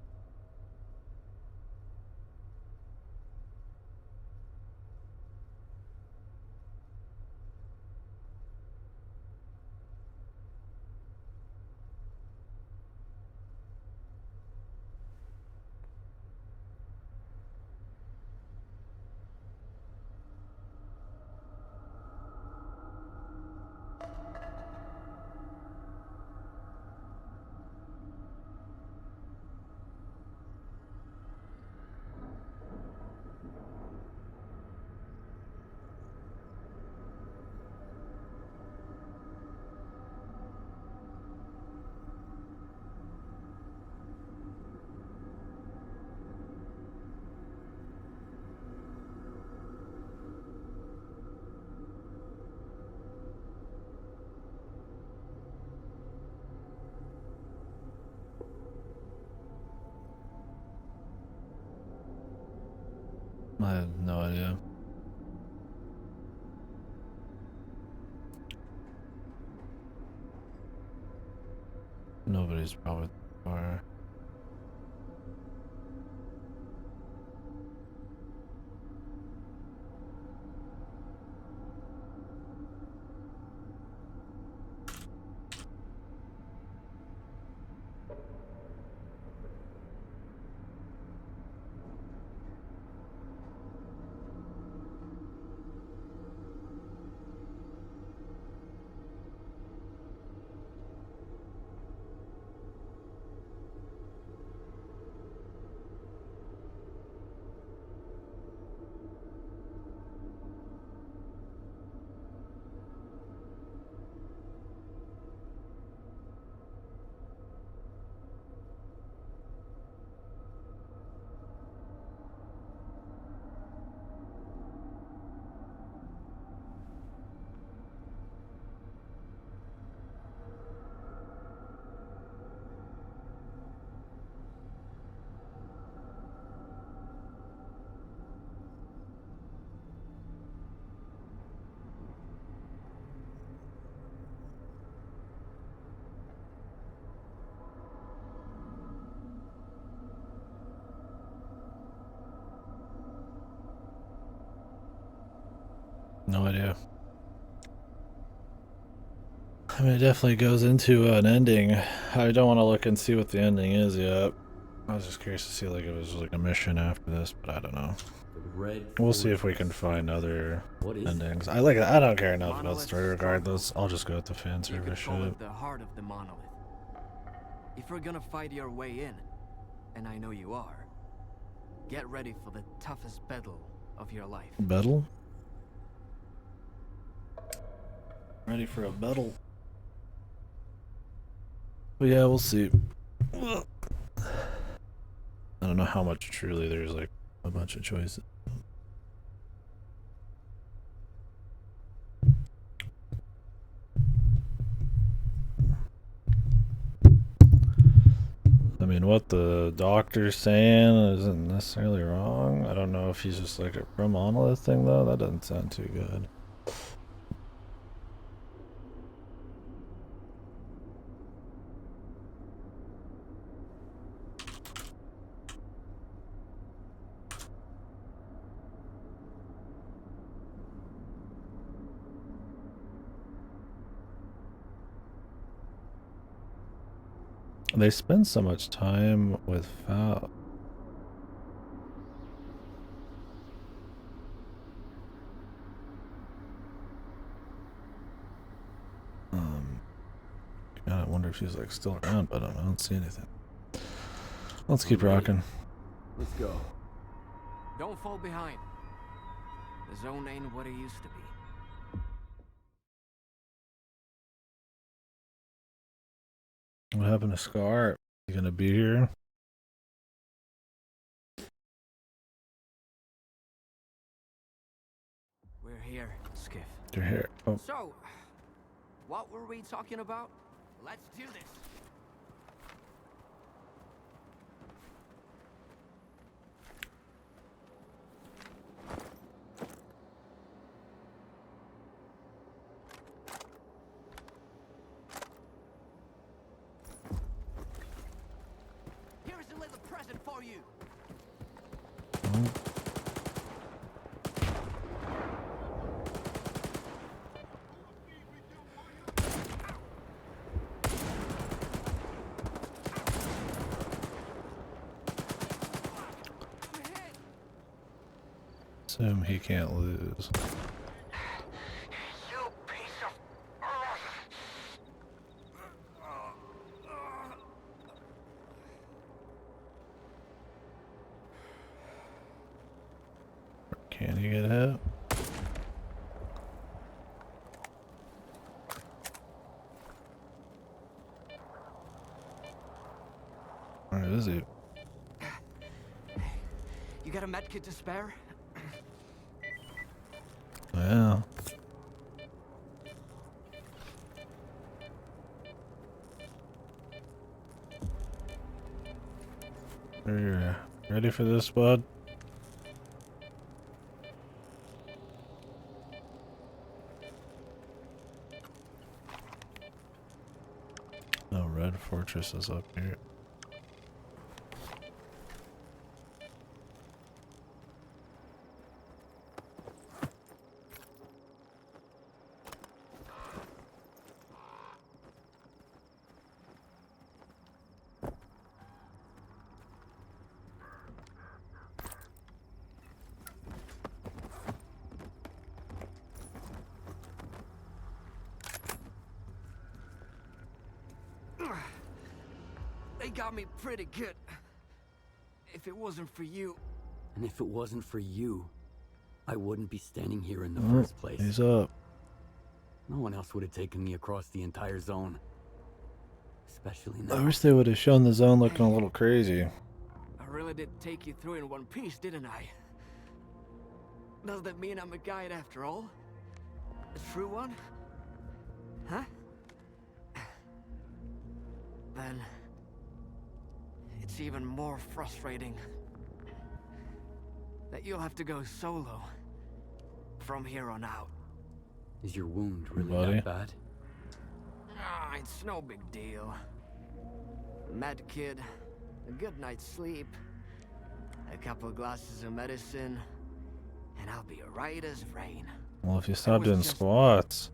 I have no idea. Nobody's probably far. No idea. I mean, it definitely goes into an ending. I don't want to look and see what the ending is yet. I was just curious to see like if it was like a mission after this, but I don't know. We'll see if we can find other endings. I don't care enough about the story regardless. I'll just go with the fan service shit. The heart of the monolith. If you're gonna fight your way in, and I know you are, get ready for the toughest battle of your life. Battle? Ready for a battle. But yeah, we'll see. I don't know how much truly there's like a bunch of choices. I mean, what the doctor's saying isn't necessarily wrong. I don't know if he's just like a pro monolith thing though. That doesn't sound too good. They spend so much time with Foul. if she's like still around, but I don't see anything. Let's keep Ready. rocking. Let's go. Don't fall behind. The zone ain't what it used to be. What happened to Scar? You gonna be here? We're here, Skiff. You're here. Oh, So, what were we talking about? Let's do this. Here's a little present for you. assume he can't lose. You piece of... Can he get hit? Where is he? You got a medkit to spare? Yeah. Are you ready for this, bud? No, Red Fortress is up here. They got me pretty good. If it wasn't for you... And if it wasn't for you, I wouldn't be standing here in the Oh, first place. he's up. No one else would have taken me across the entire zone. Especially now. I wish they would have shown the zone looking a little crazy. I really did take you through in one piece, didn't I? Does that mean I'm a guide after all? A true one? Huh? Then... it's even more frustrating that you'll have to go solo from here on out. Is your wound really Buddy? that bad? Ah, it's no big deal. Med kid, a good night's sleep, a couple of glasses of medicine, and I'll be right as rain. Well, if you stop was doing just- squats.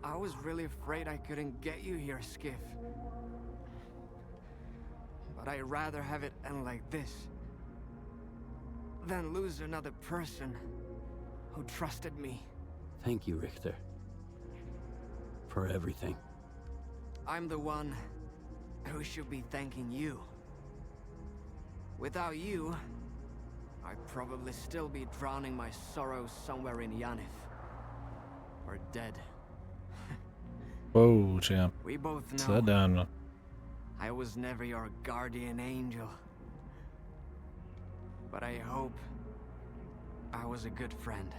I was really afraid I couldn't get you here, Skiff. But I'd rather have it end like this than lose another person who trusted me. Thank you, Richter. For everything. I'm the one who should be thanking you. Without you, I'd probably still be drowning my sorrows somewhere in Yanif. Or dead. Whoa, champ. We both know Sit down. I was never your guardian angel. But I hope I was a good friend.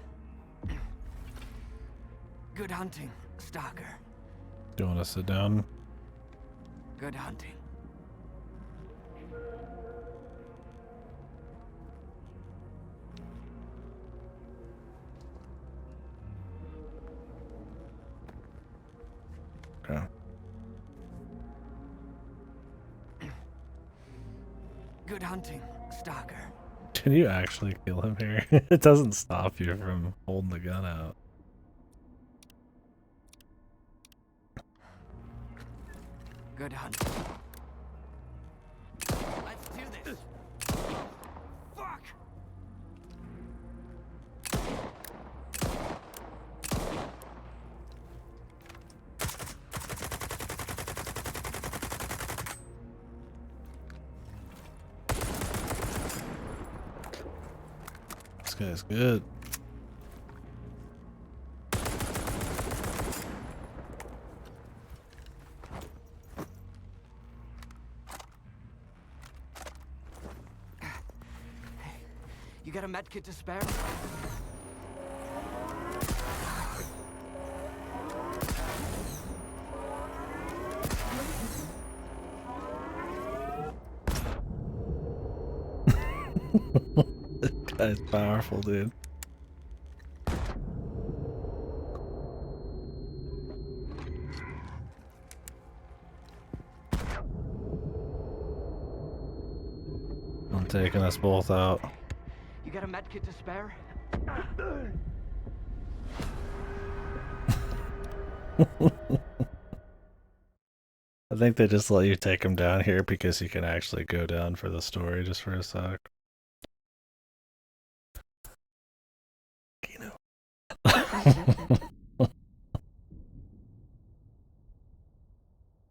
Good hunting, Stalker. Do you want to sit down? Good hunting. Okay. Good hunting, Stalker. Can you actually kill him here? It doesn't stop you from holding the gun out. Good hunting. Let's do this. Fuck! This guy's good. You got a medkit to spare? This guy's powerful, dude. I'm taking us both out. You got a medkit to spare? I think they just let you take him down here because you can actually go down for the story just for a sec. Kino.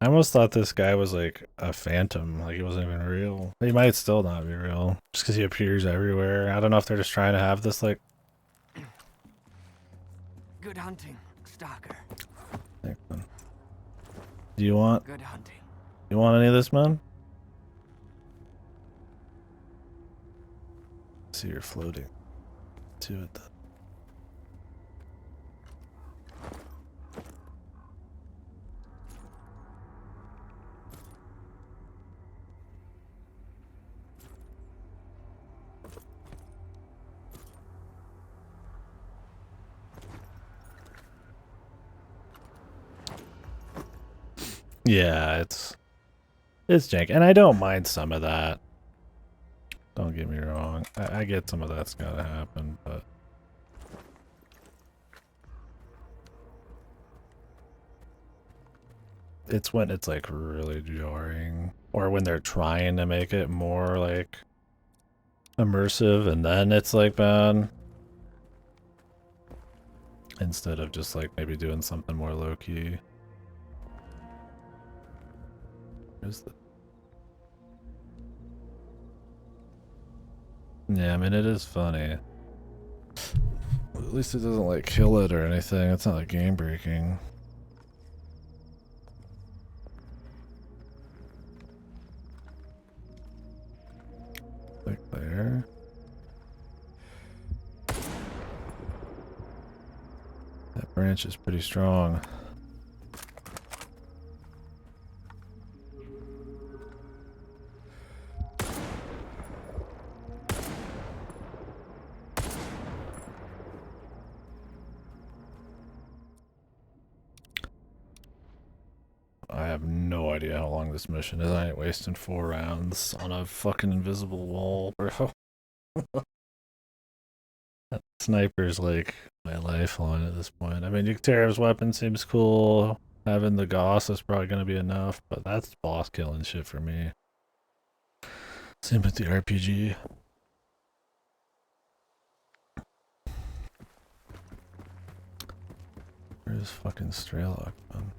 I almost thought this guy was like a phantom, like he wasn't even real. He might still not be real, just because he appears everywhere. I don't know if they're just trying to have this like... Good hunting, Stalker. Thanks, man. Do you want... Good hunting. You want any of this, man? See, you're floating to it then. Yeah, it's jank, and I don't mind some of that. Don't get me wrong. I get some of that's gotta happen, but it's when it's like really jarring, or when they're trying to make it more like immersive, and then it's like bad. Instead of just like maybe doing something more low key. Where's the... Yeah, I mean, it is funny. At least it doesn't, like, kill it or anything. It's not, like, game-breaking. Like there. That branch is pretty strong. I have no idea how long this mission is. I ain't wasting 4 rounds on a fucking invisible wall, bro. That sniper's like my lifeline at this point. I mean, Yukterev's weapon seems cool. Having the Gauss is probably gonna be enough, but that's boss killing shit for me. Same with the RPG. Where's fucking Strelok, man?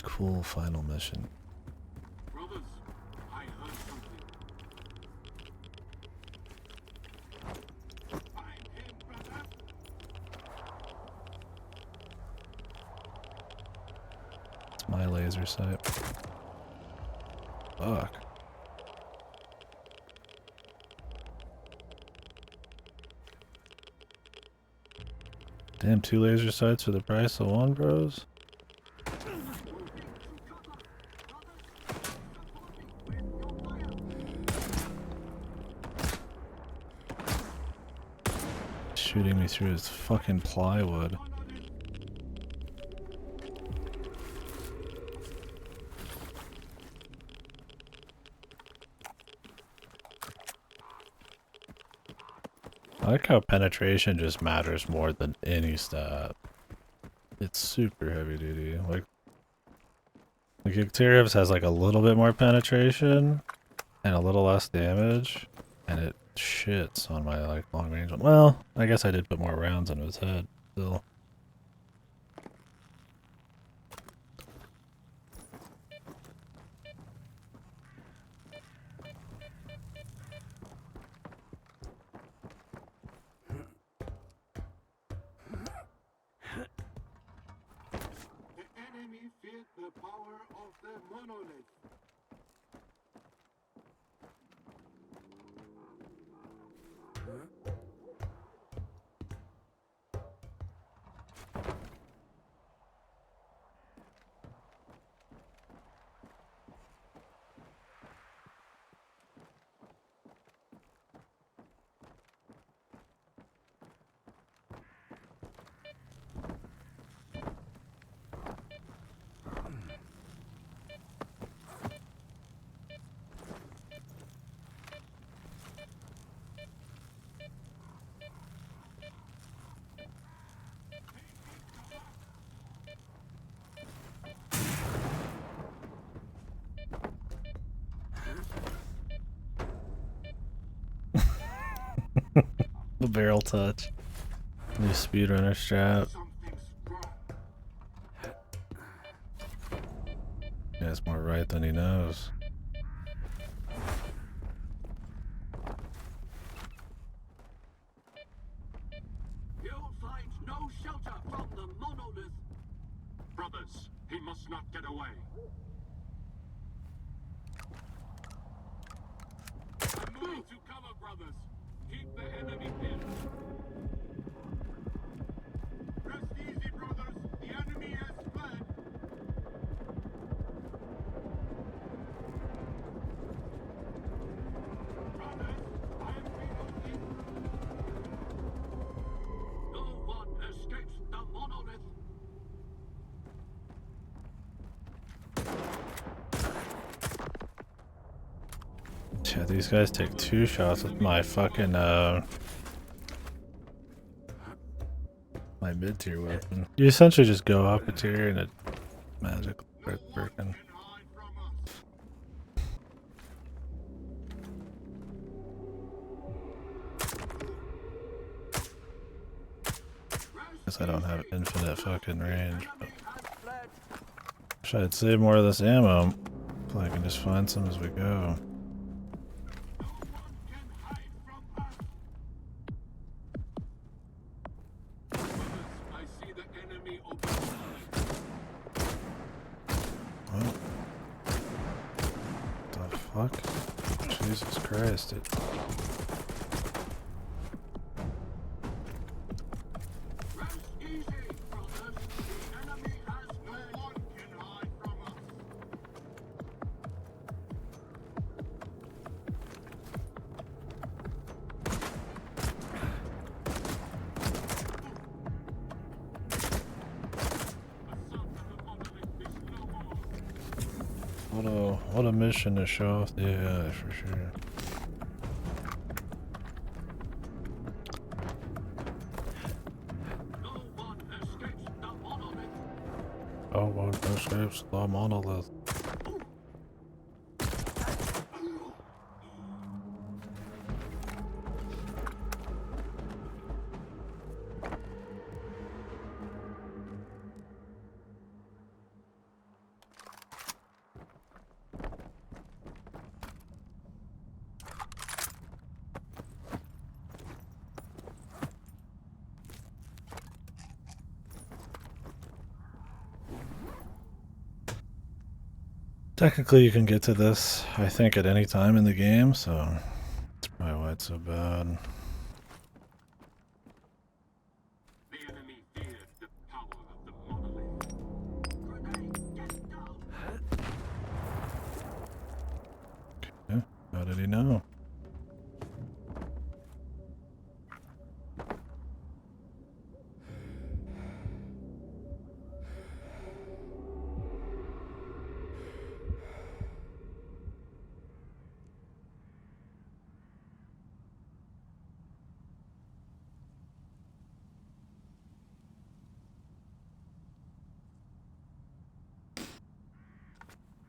Cool final mission. Brothers, I heard something. Find him, brother. It's my laser sight. Fuck. Damn, 2 laser sights for the price of 1, bros? Shooting me through his fucking plywood. I like how penetration just matters more than any stat. It's super heavy duty. Like Yukterev's has like a little bit more penetration and a little less damage, and it shits on my like long range one. Well, I guess I did put more rounds into his head still. monolith. The barrel touch. New speedrunner strap. He has more right than he knows. You'll find no shelter from the monolith. Brothers, he must not get away. Move to cover, brothers. Keep the enemy pinned. Rest easy, brothers. The enemy has fled. Brothers, I am reloading. No one escapes the monolith. Yeah, these guys take 2 shots with my fucking my mid-tier weapon. You essentially just go up a tier and it magically starts working. Guess I don't have infinite fucking range, but wish I'd save more of this ammo so I can just find some as we go. What the fuck? Jesus Christ, dude. What a mission to show off the AI for sure. No one escapes the monolith. Technically, you can get to this, I think, at any time in the game, so that's probably why it's so bad. The enemy feared the power of the monolith. Grenade, get down! Okay, how did he know?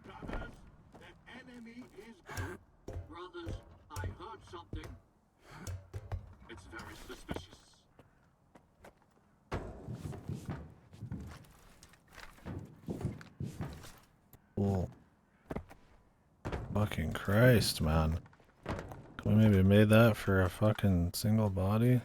Brothers, the enemy is gone. Brothers, I heard something. It's very suspicious. Cool. Fucking Christ, man. Can we maybe made that for a fucking single body?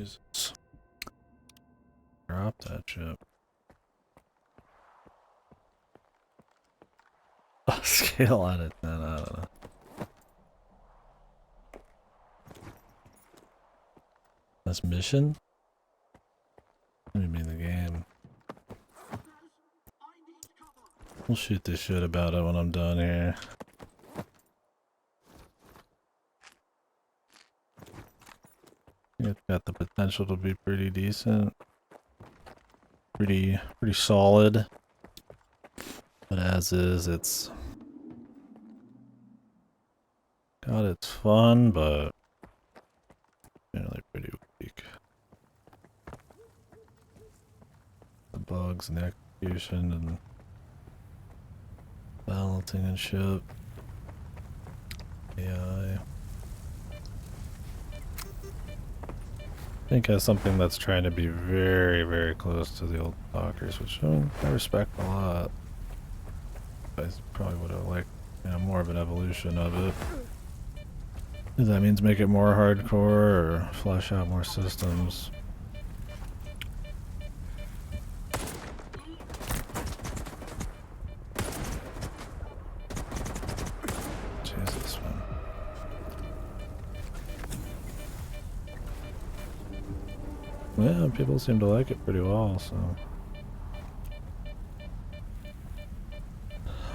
Jesus. Drop that shit. Scale on it, then I don't know. That's mission? What do you mean the game? We'll shoot this shit about it when I'm done here. It's got the potential to be pretty decent. Pretty solid. But as is, it's got its fun, but generally pretty weak. The bugs and the execution and balancing and shit. AI. I think has something that's trying to be very close to the old Stalkers, which I respect a lot. I probably would have liked, more of an evolution of it. If that means make it more hardcore or flesh out more systems. Jesus, man. Yeah, people seem to like it pretty well, so.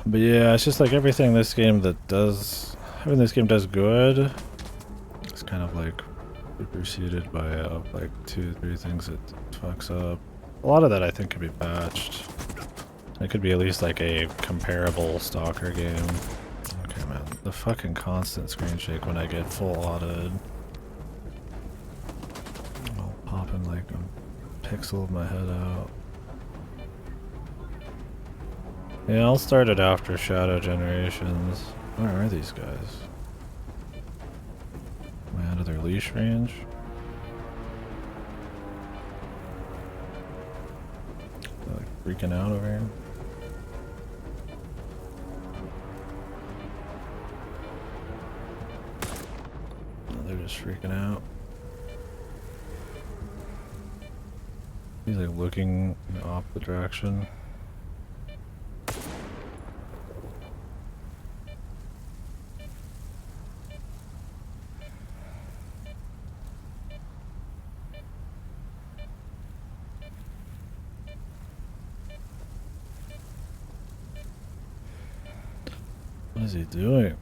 But yeah, it's just like everything this game does good. It's kind of like preceded by like 2-3 things it fucks up. A lot of that I think could be patched. It could be at least like a comparable Stalker game. Okay, man, the fucking constant screen shake when I get full autoed. I'll pop in like a pixel of my head out. Yeah, I'll start it after Shadow Generations. Where are these guys? Am I out of their leash range? They're like freaking out over here. No, they're just freaking out. He's like looking in the opposite direction. What is he doing?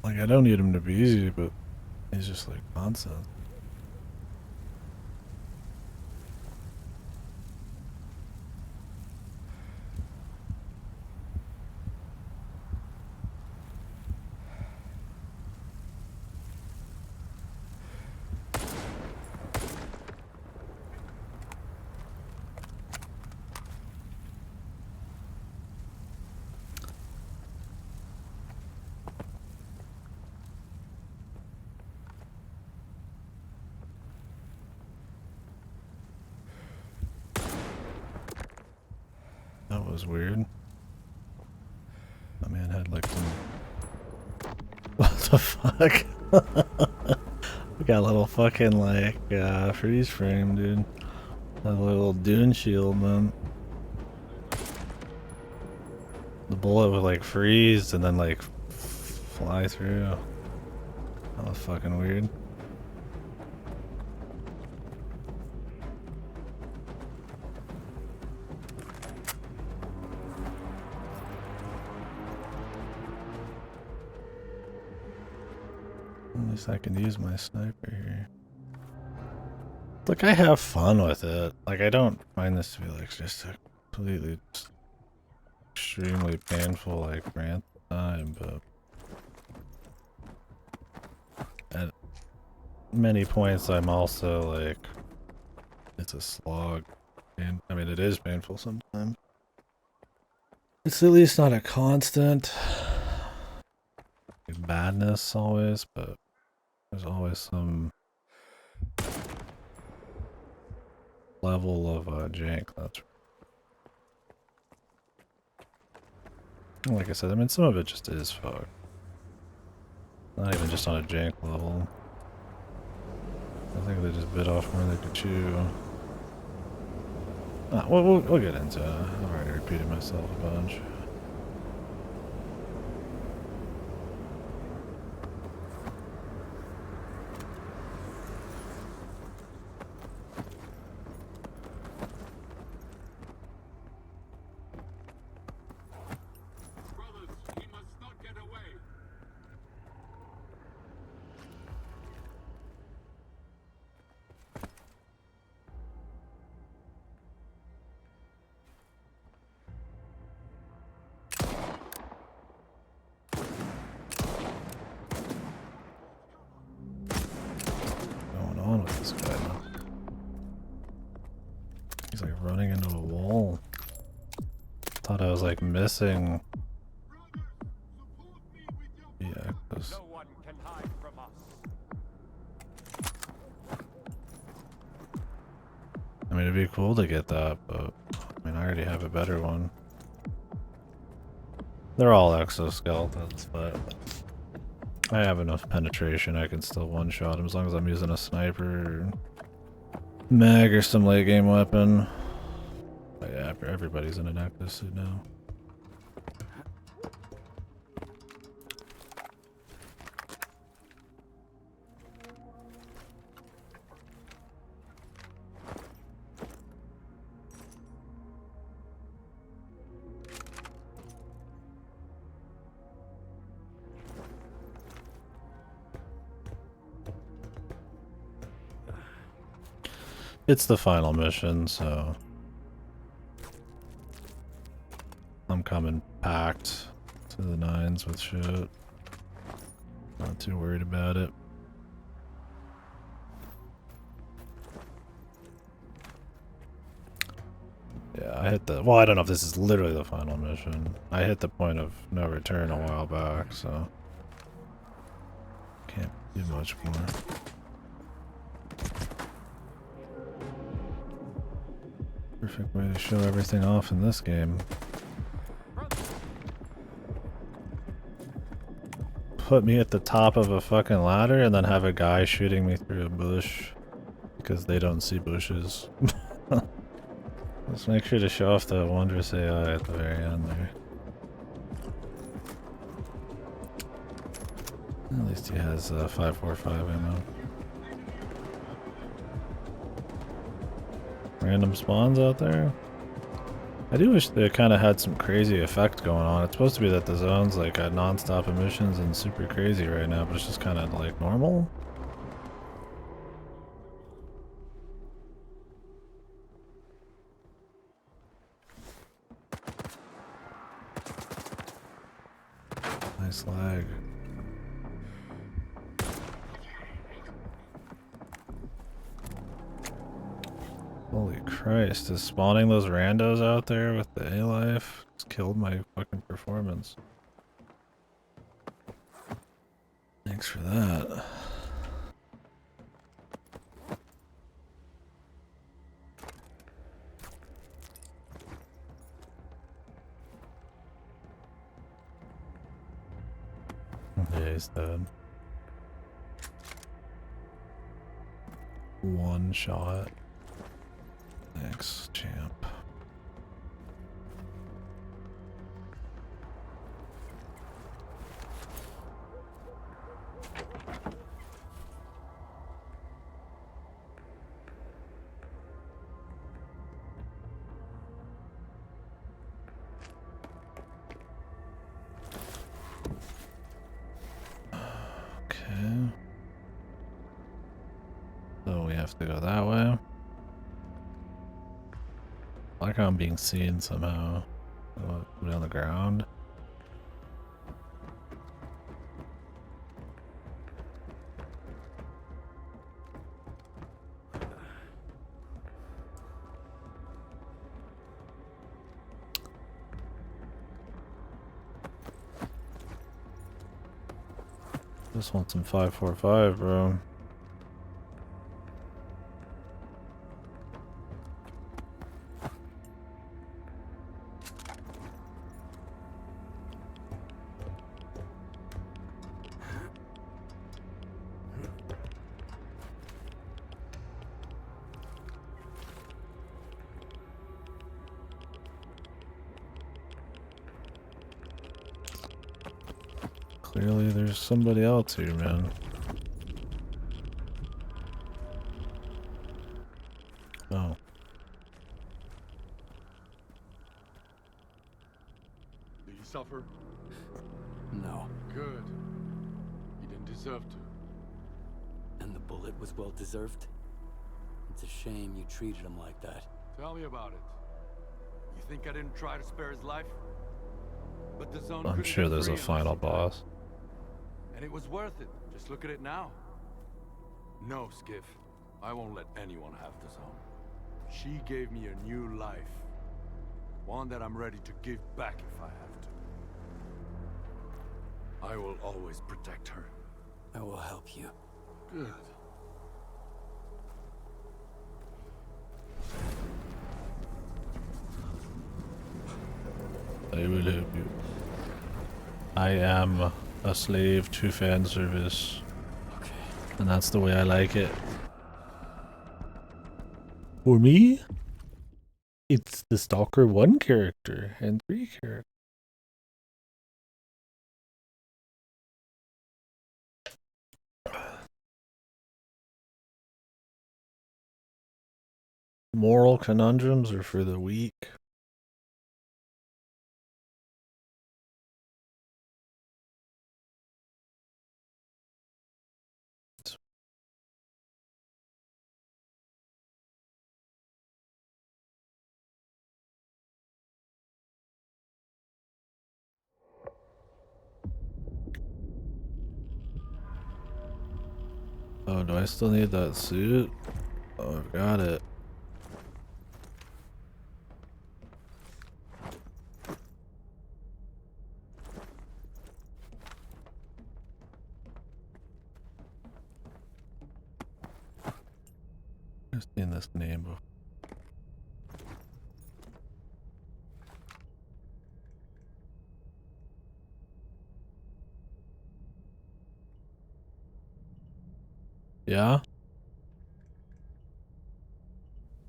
Like, I don't need him to be easy, but he's just like nonsense. That was weird. My man had like some... What the fuck? We got a little fucking like freeze frame, dude. That little dune shield, man. The bullet would like freeze and then like fly through. That was fucking weird. At least I can use my sniper here. Look, I have fun with it. Like, I don't find this to be like just a completely extremely painful like rant time, but at many points I'm also like, it's a slog. And I mean, it is painful sometimes. It's at least not a constant badness always, but there's always some level of jank. That's Like I said, I mean, some of it just is fucked. Not even just on a jank level. I think they just bit off more than they could chew. We'll get into it. I've already repeated myself a bunch. Brothers, he must not get away. What's going on with this guy? He's like running into a wall. Thought I was like missing. Yeah, cause No one can hide from us. I mean, it'd be cool to get that, but I mean, I already have a better one. They're all exoskeletons, but I have enough penetration. I can still one-shot him as long as I'm using a sniper, or mag, or some late game weapon. But yeah, everybody's in an active suit now. It's the final mission, so I'm coming packed to the nines with shit. Not too worried about it. Yeah, I hit the... Well, I don't know if this is literally the final mission. I hit the point of no return a while back, so... Can't do much more. Perfect way to show everything off in this game. Put me at the top of a fucking ladder and then have a guy shooting me through a bush because they don't see bushes. Let's make sure to show off the wondrous AI at the very end there. At least he has 545 ammo. Random spawns out there. I do wish they kind of had some crazy effect going on. It's supposed to be that the zone's like got non-stop emissions and super crazy right now, but it's just kind of like normal. Nice lag. Holy Christ, is spawning those randos out there with the A-Life just killed my fucking performance. Thanks for that. Yeah, he's dead. One shot. Thanks, champ. Okay. So we have to go that way. Like I'm being seen somehow. Put it on the ground. Just want some 545, bro. Clearly there's somebody else here, man. Oh. Did you suffer? No. Good. You didn't deserve to. And the bullet was well deserved? It's a shame you treated him like that. Tell me about it. You think I didn't try to spare his life? But the zone I'm couldn't sure be there's free a unless final he died. boss. And it was worth it. Just look at it now. No, Skiff. I won't let anyone have the zone. She gave me a new life. One that I'm ready to give back if I have to. I will always protect her. I will help you. Good. I will help you. I am a slave to fan service. Okay. And that's the way I like it. For me, it's the Stalker 1 character and 3 character. Moral conundrums are for the weak. Oh, do I still need that suit? Oh, I've got it. I've seen this name before. Yeah?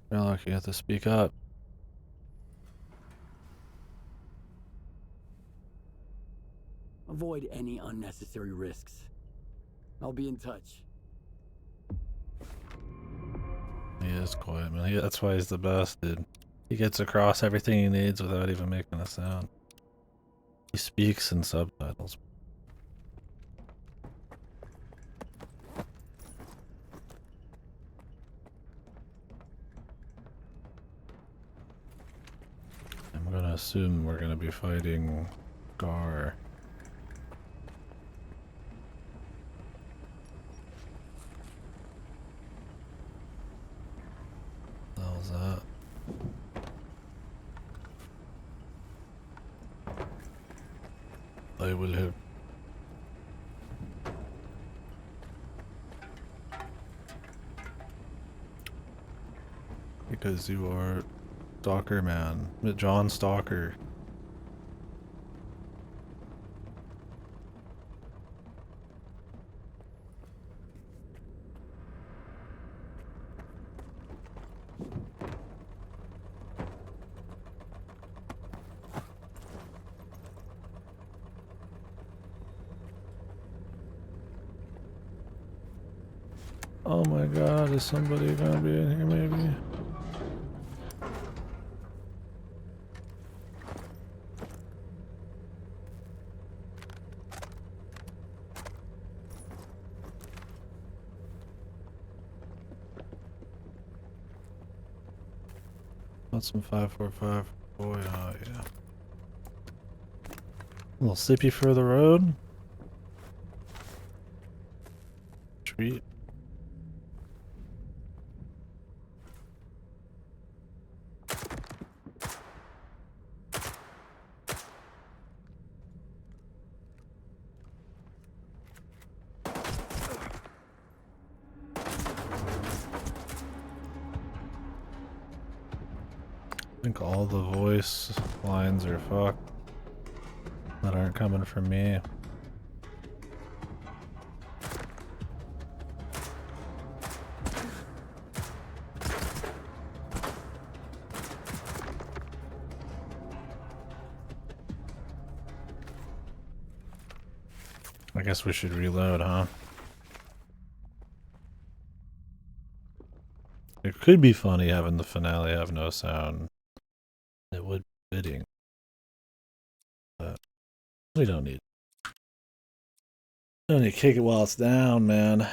You're lucky you have to speak up. Avoid any unnecessary risks. I'll be in touch. He is quiet, man. That's why he's the best, dude. He gets across everything he needs without even making a sound. He speaks in subtitles. I'm gonna assume we're gonna be fighting Gar. How's that? I will help. Because you are Stalker man. John Stalker. Oh my god, is somebody gonna be in here maybe? Want some 545 boy, oh yeah. A little sippy for the road. Treat. I think all the voice lines are fucked that aren't coming from me. I guess we should reload, huh? It could be funny having the finale have no sound. It would be fitting. But we don't need. Don't need to kick it while it's down, man.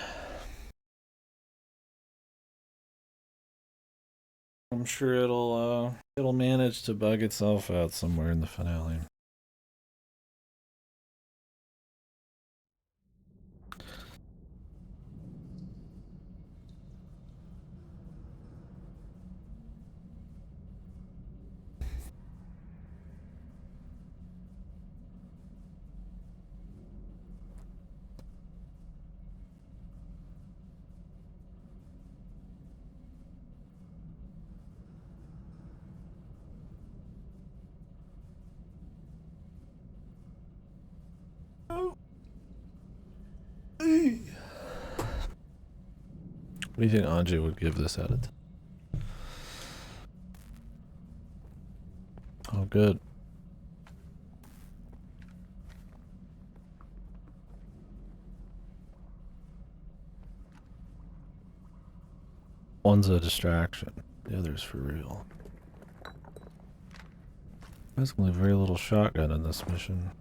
I'm sure it'll manage to bug itself out somewhere in the finale. What do you think Anji would give this out of 10? Oh, good. One's a distraction. The other's for real. There's only very little shotgun in this mission.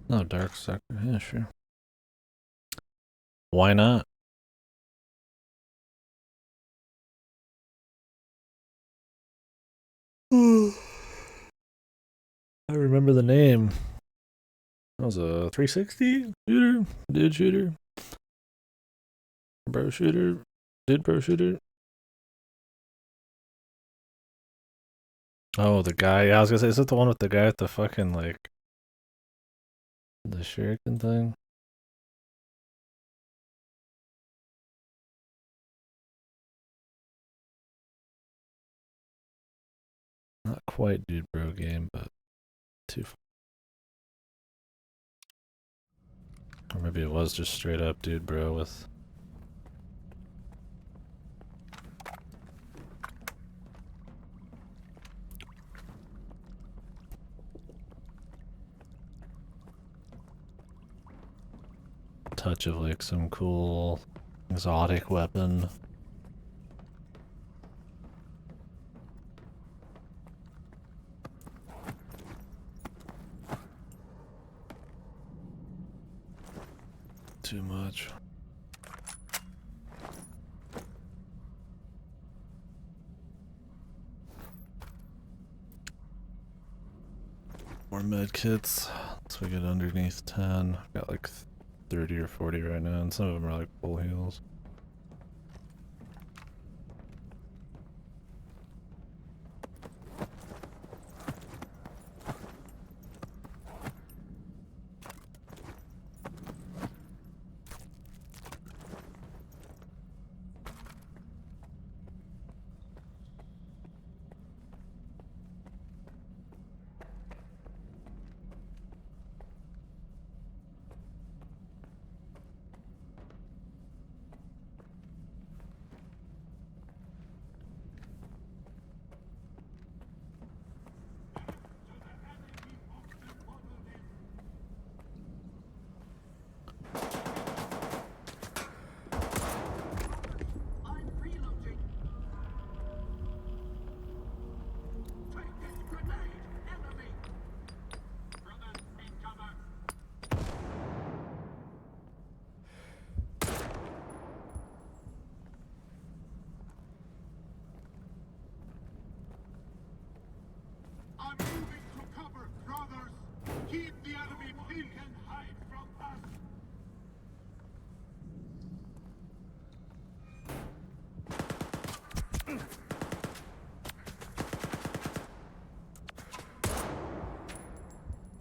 No, dark sector. Yeah, sure. Why not? I remember the name. That was a 360 shooter? Dude shooter? Bro shooter? Dude bro shooter? Oh, the guy. Yeah, I was gonna say, is it the one with the guy with the fucking, like, the shuriken thing? Not quite dude bro game, but too far. Or maybe it was just straight up dude bro with... touch of like some cool exotic weapon. Too much. More med kits. Once we get underneath 10, I've got like 30 or 40 right now, and some of them are like full heals.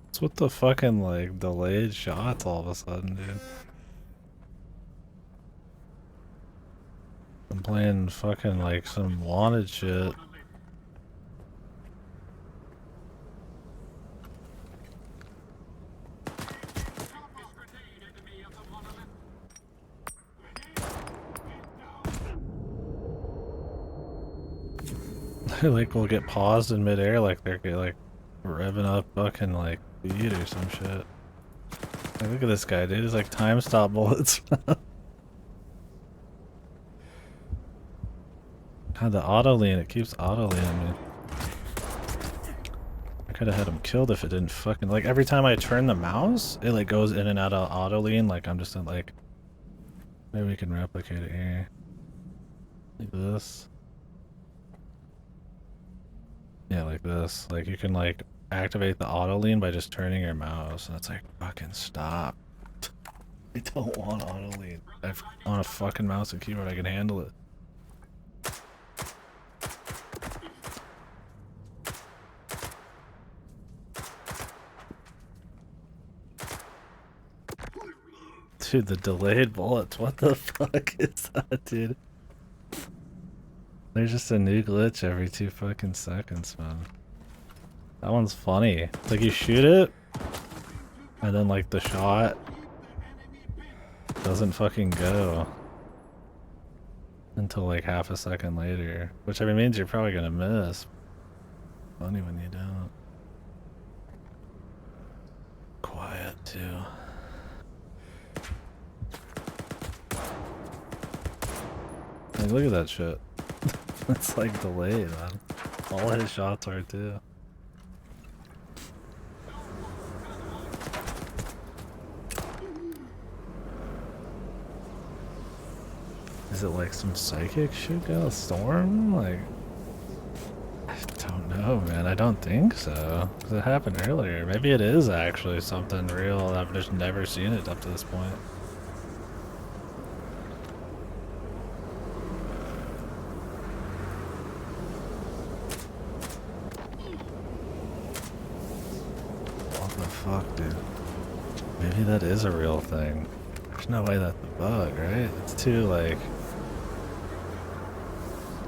What's with the fucking like delayed shots all of a sudden, dude? I'm playing fucking like some wanted shit. like will get paused in midair, like they're like revving up fucking like speed or some shit. Like, look at this guy, dude. He's like time stop bullets. God, the auto lean, it keeps auto leaning me. I could have had him killed if it didn't fucking like every time I turn the mouse, it like goes in and out of auto lean. Like I'm just in, like maybe we can replicate it here. Like this. Yeah, like this. Like you can like activate the auto lean by just turning your mouse. And it's like fucking stop. I don't want auto lean. On a fucking mouse and keyboard I can handle it. Dude, the delayed bullets. What the fuck is that, dude? There's just a new glitch every 2 fucking seconds, man. That one's funny. It's like you shoot it, and then like the shot doesn't fucking go until like half a second later. Which I mean means you're probably gonna miss. Funny when you don't. Quiet too. Like, look at that shit. It's like delayed, man. All his shots are too. Is it like some psychic shit got a storm? Like, I don't know, man. I don't think so. 'Cause it happened earlier. Maybe it is actually something real. I've just never seen it up to this point. Fuck, dude. Maybe that is a real thing. There's no way that's a bug, right? It's too, like...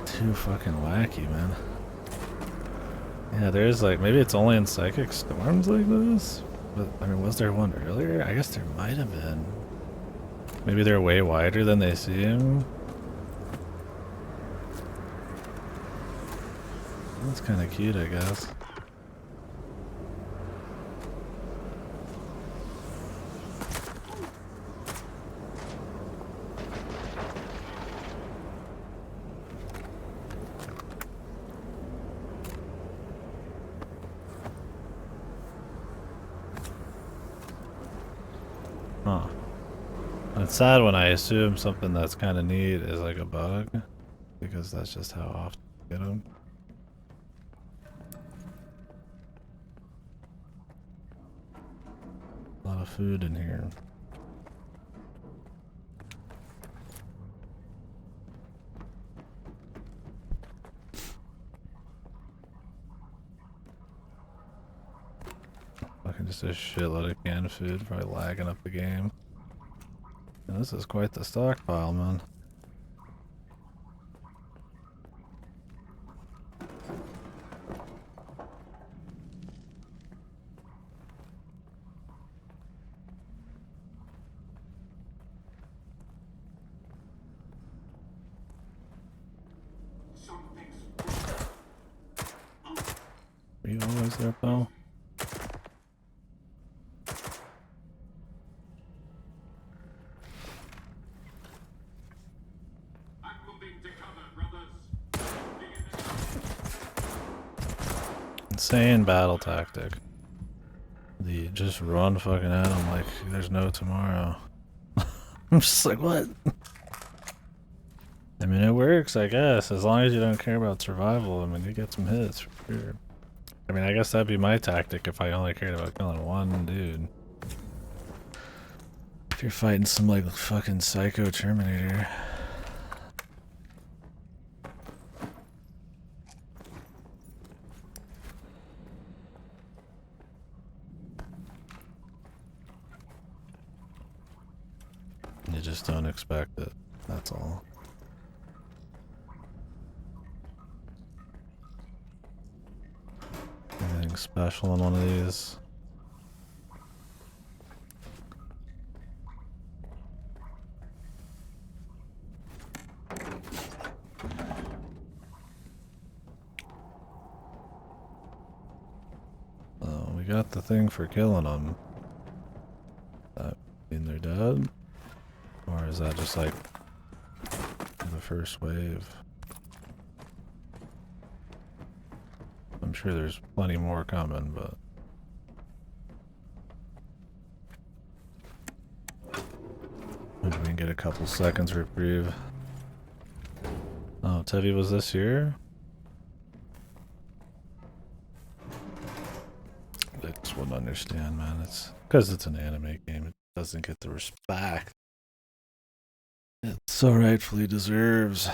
too fucking wacky, man. Yeah, there is, like... maybe it's only in psychic storms like this? But, I mean, was there one earlier? I guess there might have been. Maybe they're way wider than they seem? That's kind of cute, I guess. Huh. It's sad when I assume something that's kind of neat is like a bug, because that's just how often I get them. A lot of food in here. Fucking just a shitload of canned food, probably lagging up the game. And this is quite the stockpile, man. Are you always there, pal? Insane battle tactic. The just run fucking at him like there's no tomorrow. I'm just like, what? I mean, it works, I guess, as long as you don't care about survival. I mean, you get some hits for sure. I mean, I guess that'd be my tactic if I only cared about killing one dude. If you're fighting some like fucking psycho Terminator. You just don't expect it, that's all. Anything special on one of these? we got the thing for killing them. That mean they're dead? Or is that just like the first wave? I'm sure there's plenty more coming, but maybe we can get a couple seconds reprieve. Oh, Tevi was this year? I just wouldn't understand, man. It's because it's an anime game. It doesn't get the respect it so rightfully deserves.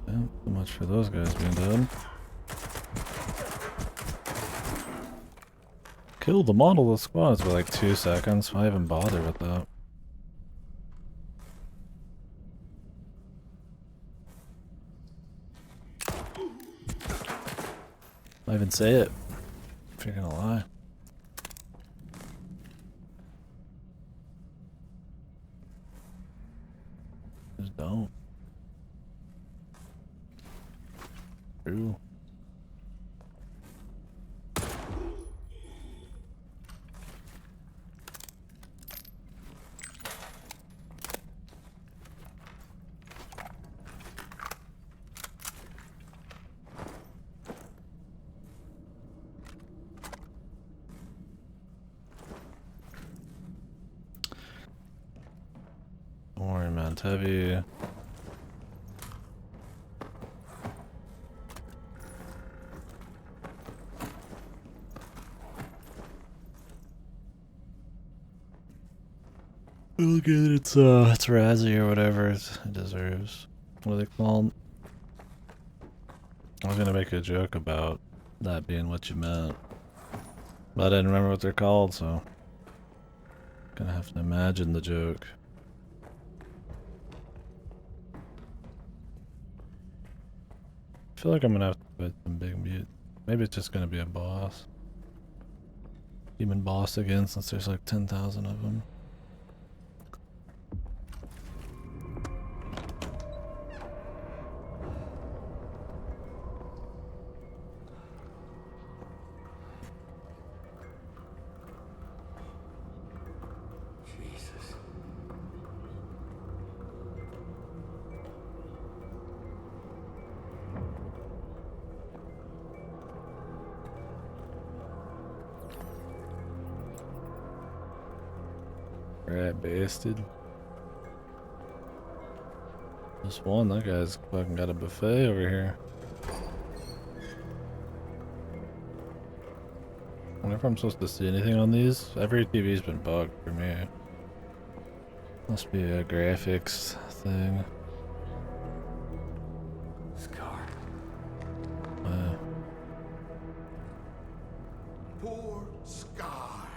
Yeah, so much for those guys being dead. Killed the monolith squads for like 2 seconds. Why even bother with that? Why even say it? If you're gonna lie. Just don't. True. Don't worry, man. Tevi. We'll get it's Razzie or whatever it deserves. What do they call them? I was gonna make a joke about that being what you meant, but I didn't remember what they're called, so gonna have to imagine the joke. I feel like I'm gonna have to put some big mute. Maybe it's just gonna be a boss. Human boss again, since there's like 10,000 of them. Jesus. Rat bastard. Just one, that guy's fucking got a buffet over here. I wonder if I'm supposed to see anything on these. Every TV's been bugged for me. Must be a graphics thing. Scar. Poor Scar.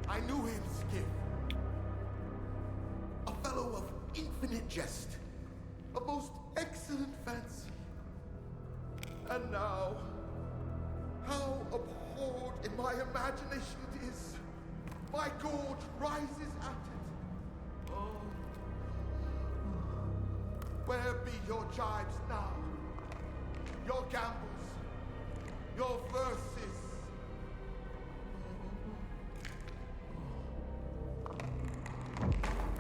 I knew him, Skip. A fellow of infinite jest, a most excellent fancy. And now, how abhorred in my imagination it is. My gorge rises at it. Oh. Where be your jibes now? Your gambles, your verses.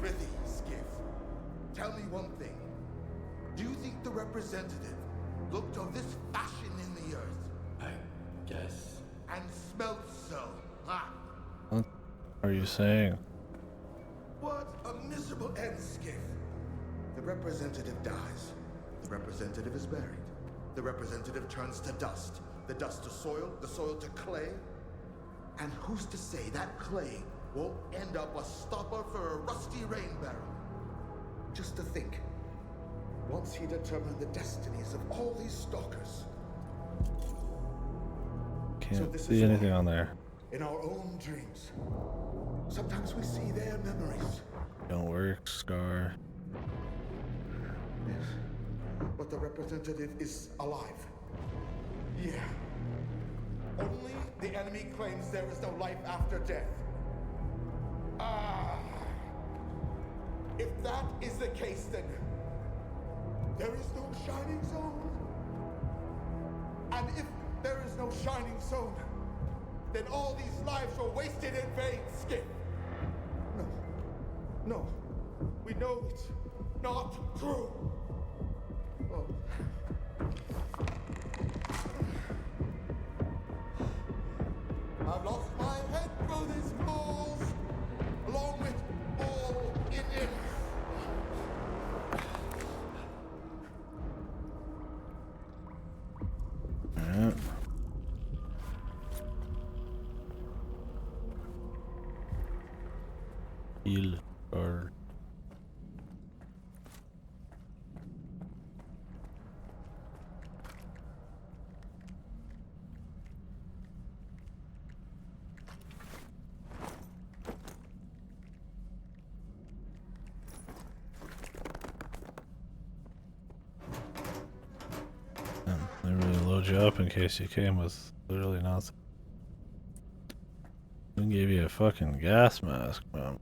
Prithee, Skiff, tell me one thing. Do you think the representative looked of this fashion in the earth? I guess. And smelt so, huh? What are you saying? What a miserable end, Skiff. The representative dies. The representative is buried. The representative turns to dust. The dust to soil, the soil to clay. And who's to say that clay won't end up a stopper for a rusty rain barrel? Just to think. Once he determined the destinies of all these stalkers. Can't see anything on there. In our own dreams. Sometimes we see their memories. Don't work, Scar. Yes. But the representative is alive. Yeah. Only the enemy claims there is no life after death. If that is the case, then there is no shining zone. And if there is no shining zone, then all these lives were wasted in vain, Skip. No, we know it's not true. Oh. I've lost my head through these walls, along with all in it. Alright. Heal or they really load you up in case you came with literally nothing. They gave you a fucking gas mask, man.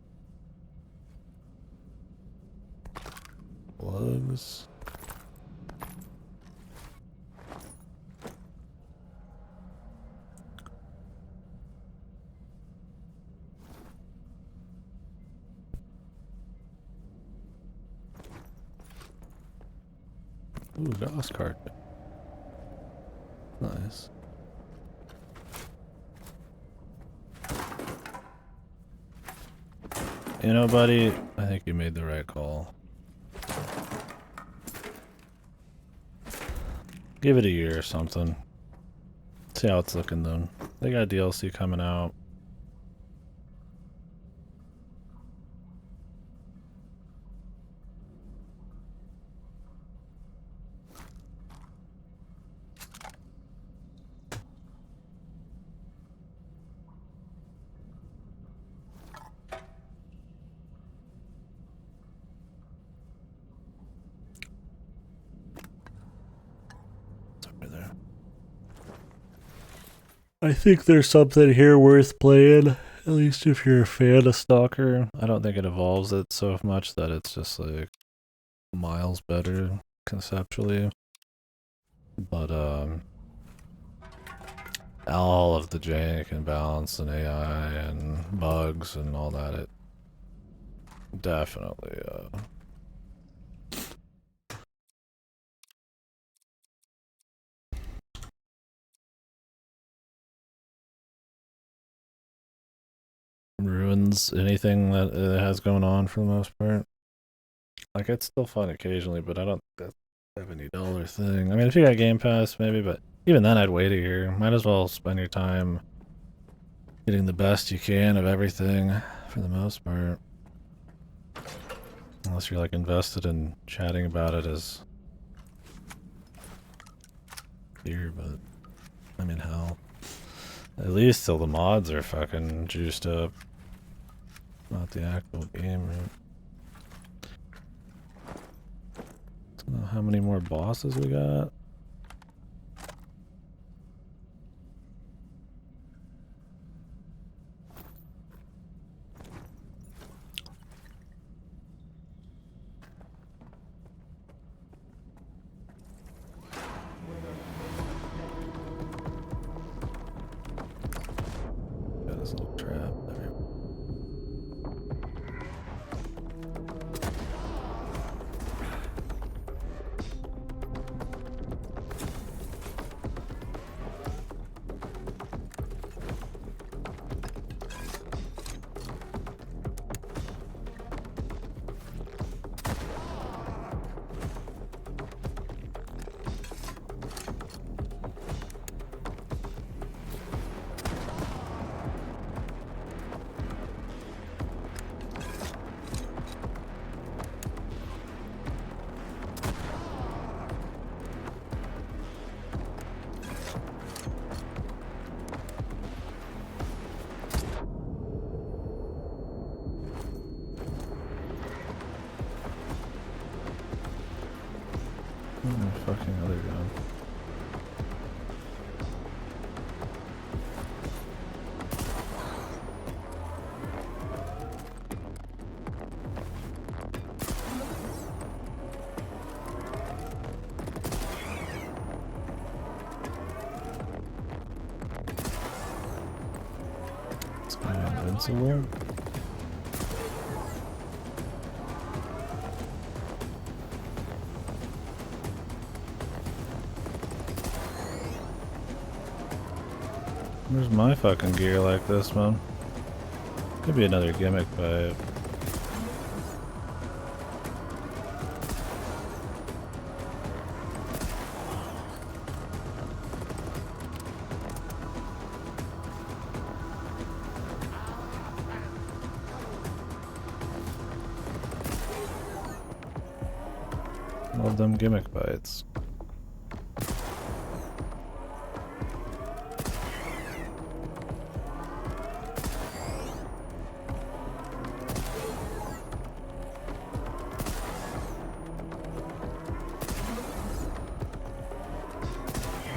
Plugs. Ooh, gas card. Nice. You know, buddy, I think you made the right call. Give it a year or something. See how it's looking then. They got DLC coming out. I think there's something here worth playing, at least if you're a fan of Stalker. I don't think it evolves it so much that it's just like miles better conceptually. But all of the jank and balance and AI and bugs and all that, it definitely ruins anything that it has going on for the most part. Like, it's still fun occasionally, but I don't think that's a $70 thing. I mean, if you got Game Pass, maybe, but even then I'd wait a year. Might as well spend your time getting the best you can of everything for the most part. Unless you're like invested in chatting about it as here, but I mean, hell. At least till the mods are fucking juiced up. Not the actual game, right? Don't know how many more bosses we got. Got this little trap there. Oh, fucking other gun. invincible. Where's my fucking gear like this, man? Could be another gimmick pipe. Love them gimmick bites.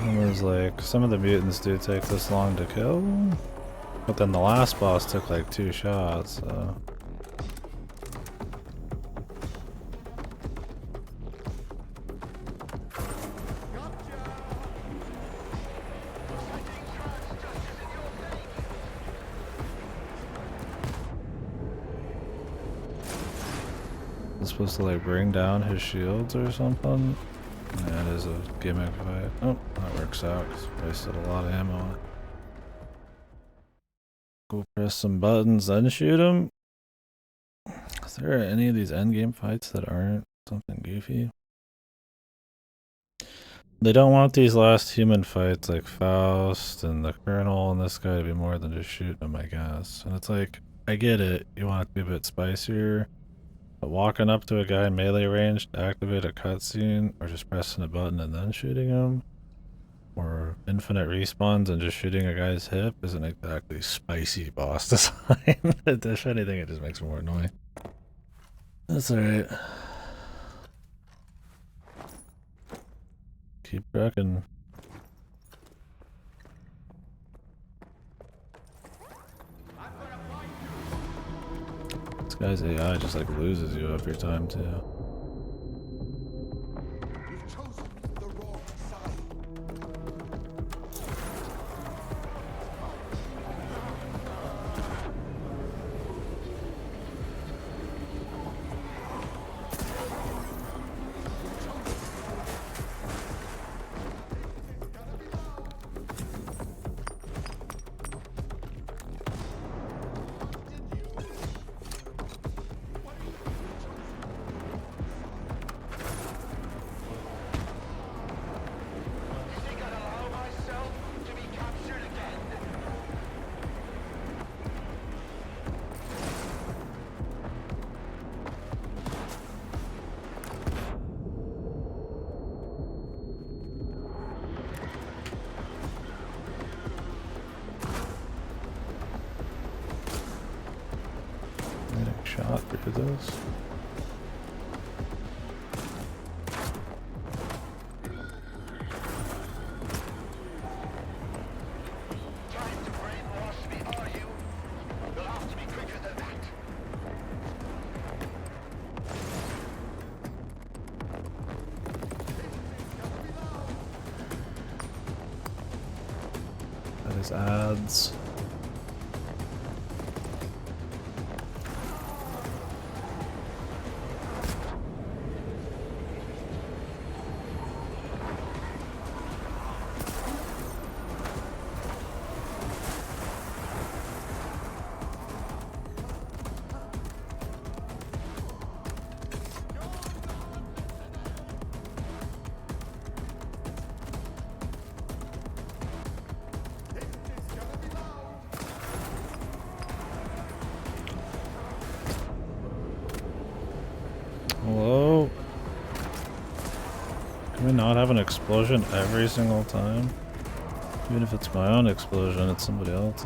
And there's like, some of the mutants do take this long to kill, but then the last boss took like 2 shots, so... It's supposed to like bring down his shields or something? Yeah, it is a gimmick fight. Oh, that works out because wasted a lot of ammo on it. Go press some buttons, then shoot him. Is there any of these endgame fights that aren't something goofy? They don't want these last human fights like Faust and the Colonel and this guy to be more than just shooting him, I guess. And it's like, I get it, you want it to be a bit spicier. But walking up to a guy in melee range to activate a cutscene, or just pressing a button and then shooting him, or infinite respawns and just shooting a guy's hip isn't exactly spicy boss design. If anything, it just makes it more annoying. That's alright. Keep trucking. This guy's AI just like loses you every time too. You've chosen the wrong side. Shot through this. Trying to brainwash me, are you? You'll have to be quicker than that. That is ads. Hello? Can we not have an explosion every single time? Even if it's my own explosion, it's somebody else.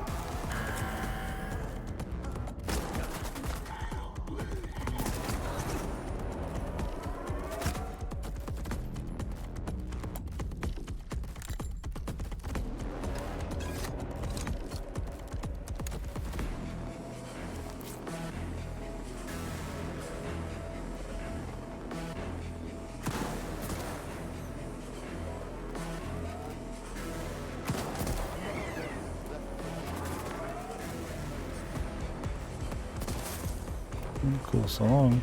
Cool song.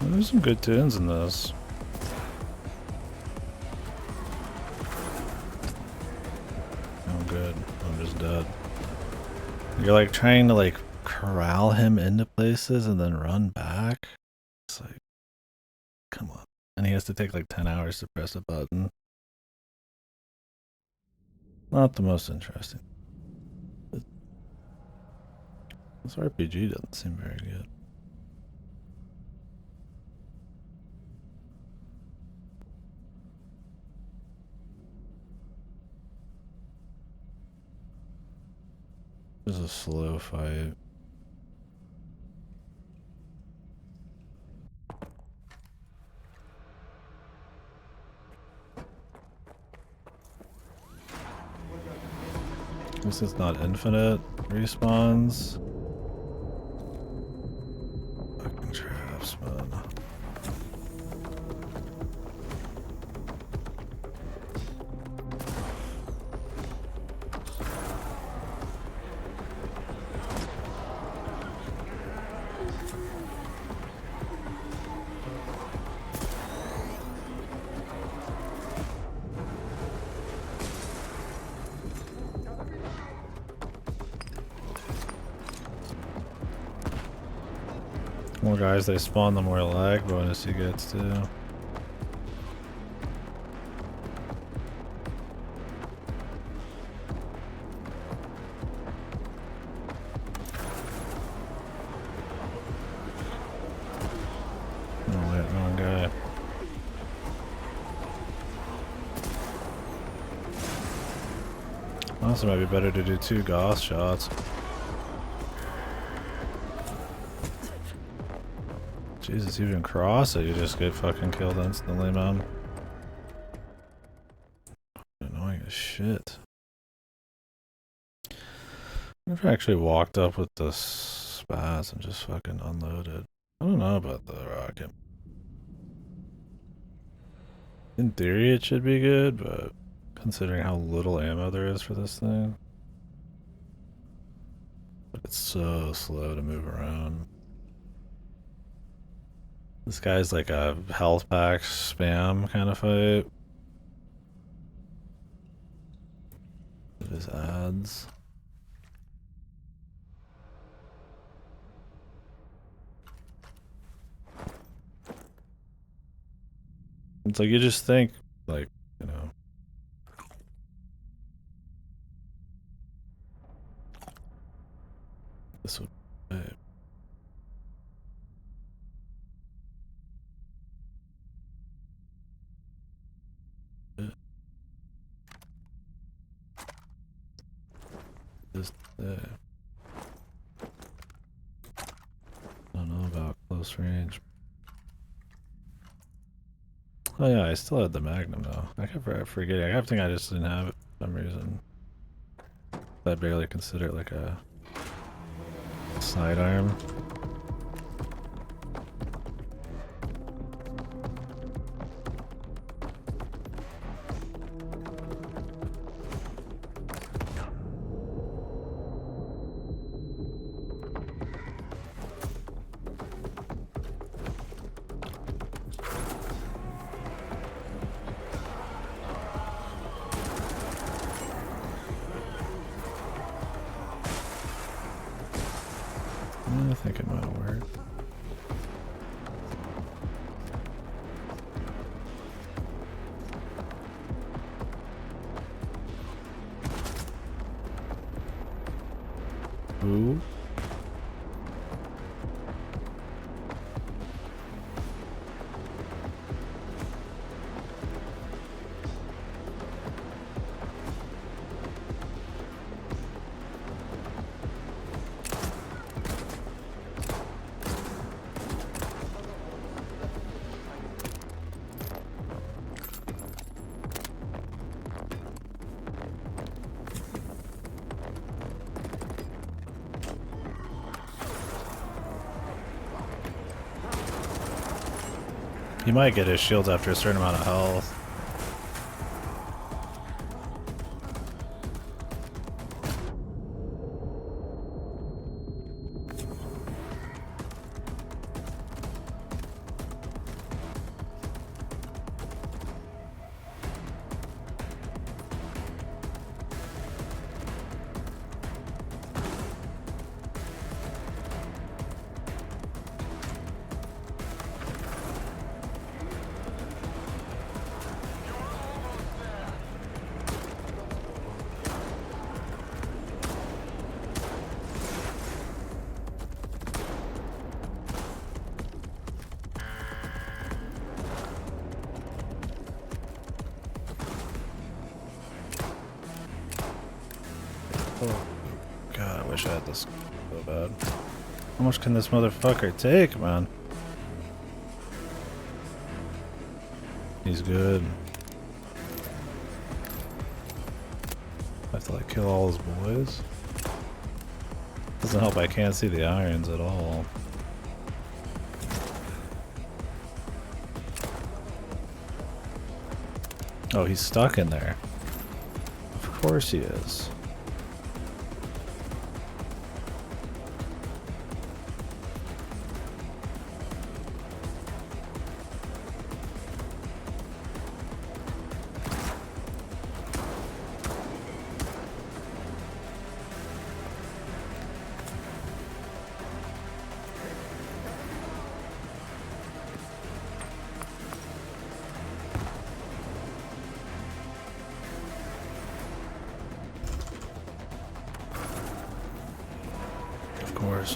There's some good tunes in this. Oh good, I'm just dead. You're like trying to like corral him into places and then run back. It's like, come on. And he has to take like 10 hours to press a button. Not the most interesting. This RPG doesn't seem very good. This is a slow fight. This is not infinite respawns. Fucking traps, man. More guys they spawn, the more lag bonus he gets too. Oh wait, wrong guy. Also might be better to do 2 Goth shots. Jesus, you even cross it, you just get fucking killed instantly, man. Annoying as shit. I've actually walked up with the spaz and just fucking unloaded. I don't know about the rocket. In theory it should be good, but considering how little ammo there is for this thing. But it's so slow to move around. This guy's like a health pack spam kind of fight. His ads. It's like you just think, like, you know. This would be just I don't know about close range. Oh yeah, I still had the Magnum though. I kept forgetting. I kept thinking I just didn't have it for some reason. I barely consider it like a sidearm. I think it might work. Ooh. He might get his shields after a certain amount of health. this so bad. How much can this motherfucker take, man? He's good. I have to like kill all his boys. Doesn't help I can't see the irons at all. Oh, he's stuck in there. Of course he is.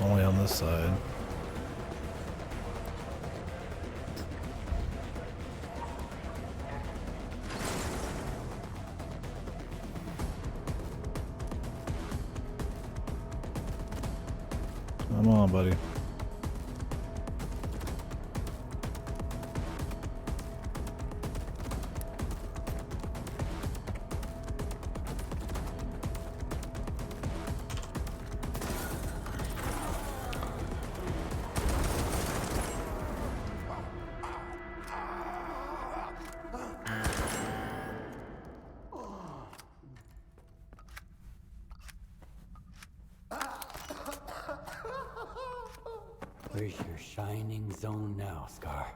Only on this side. Come on, buddy. Where's your shining zone now, Scar?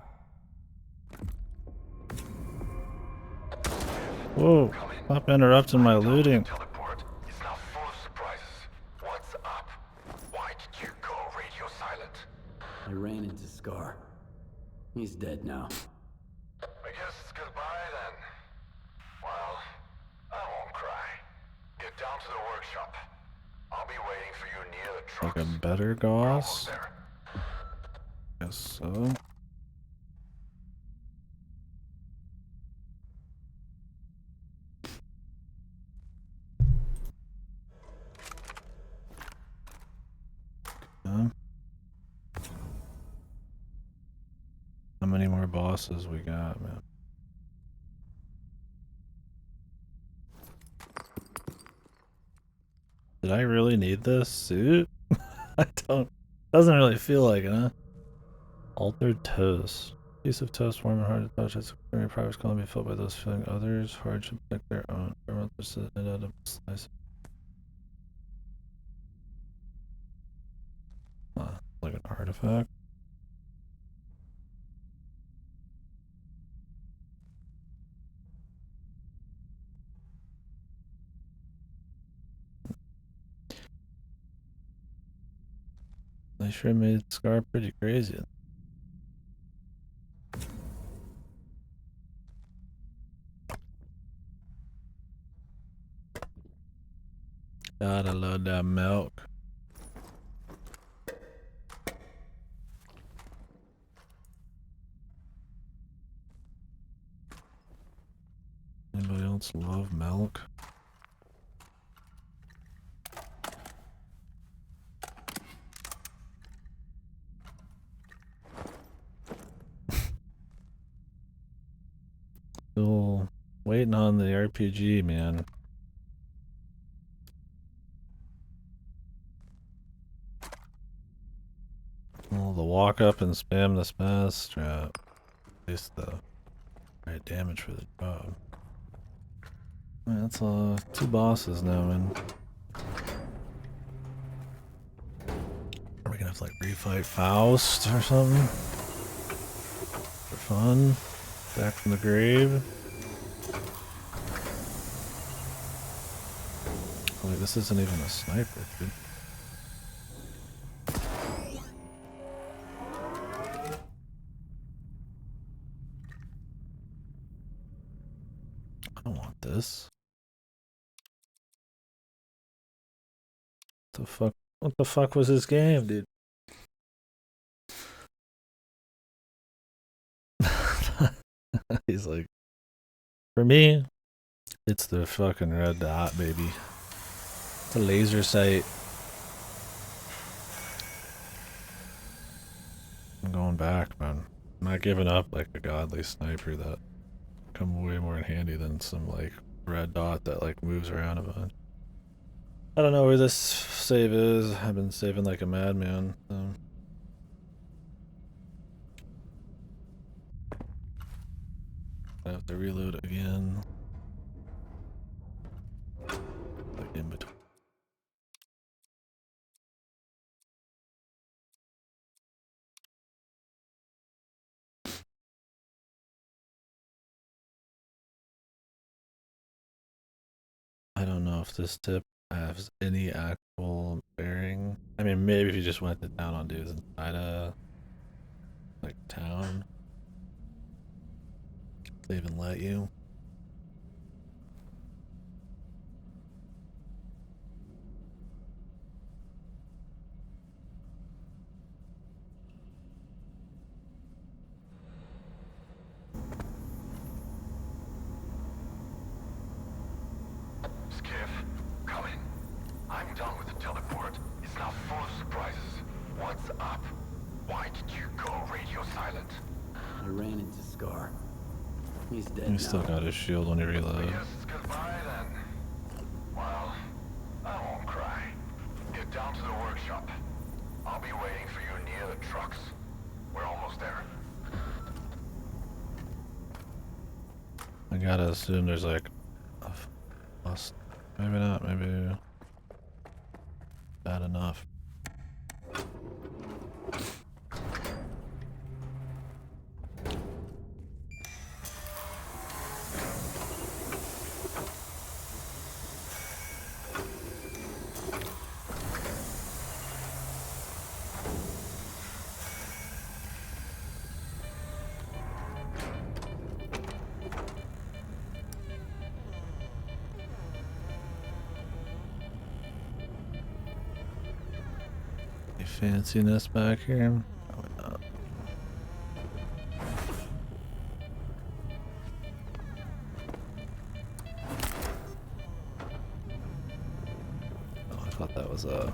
Whoa, stop interrupting my looting. Teleport is now full of surprises. What's up? Why did you go radio silent? I ran into Scar. He's dead now. I guess it's goodbye then. Well, I won't cry. Get down to the workshop. I'll be waiting for you near the trucks. Like a better Goss? Guess so. How many more bosses we got, man? Did I really need this suit? I don't. Doesn't really feel like it, huh? Altered toast. Piece of toast, warm and hard to touch. It's very private, can be felt by those feeling others. Hard to protect their own. Slice. Like an artifact. They sure made Scar pretty crazy. Gotta love that milk. Anybody else love milk? Still waiting on the RPG, man. Well, the walk up and spam the spaz strap. At least the right damage for the job. Right, that's 2 bosses now, and are we gonna have to like refight Faust or something? For fun? Back from the grave? Oh wait, this isn't even a sniper, dude. I don't want this. The fuck? What the fuck was this game, dude? He's like, for me, it's the fucking red dot, baby. It's a laser sight. going back, man. I'm not giving up like a godly sniper that come way more in handy than some like red dot that like moves around a bunch. I don't know where this save is. I've been saving like a madman. So. I have to reload again. Like in between. I don't know if this tip has any actual bearing. I mean, maybe if you just went to town on dudes inside a like town, they even let you. Skiff, come in. I'm done with the teleport. It's now full of surprises. What's up? Why did you go radio silent? I ran into Scar. He's dead You now. still got his shield when you reload. Yes, it's goodbye then. Well, I won't cry. Get down to the workshop. I'll be waiting for you near the trucks. We're almost there. I gotta assume there's like a must. Maybe not, maybe bad enough. Fanciness back here? Probably not. Oh, I thought that was a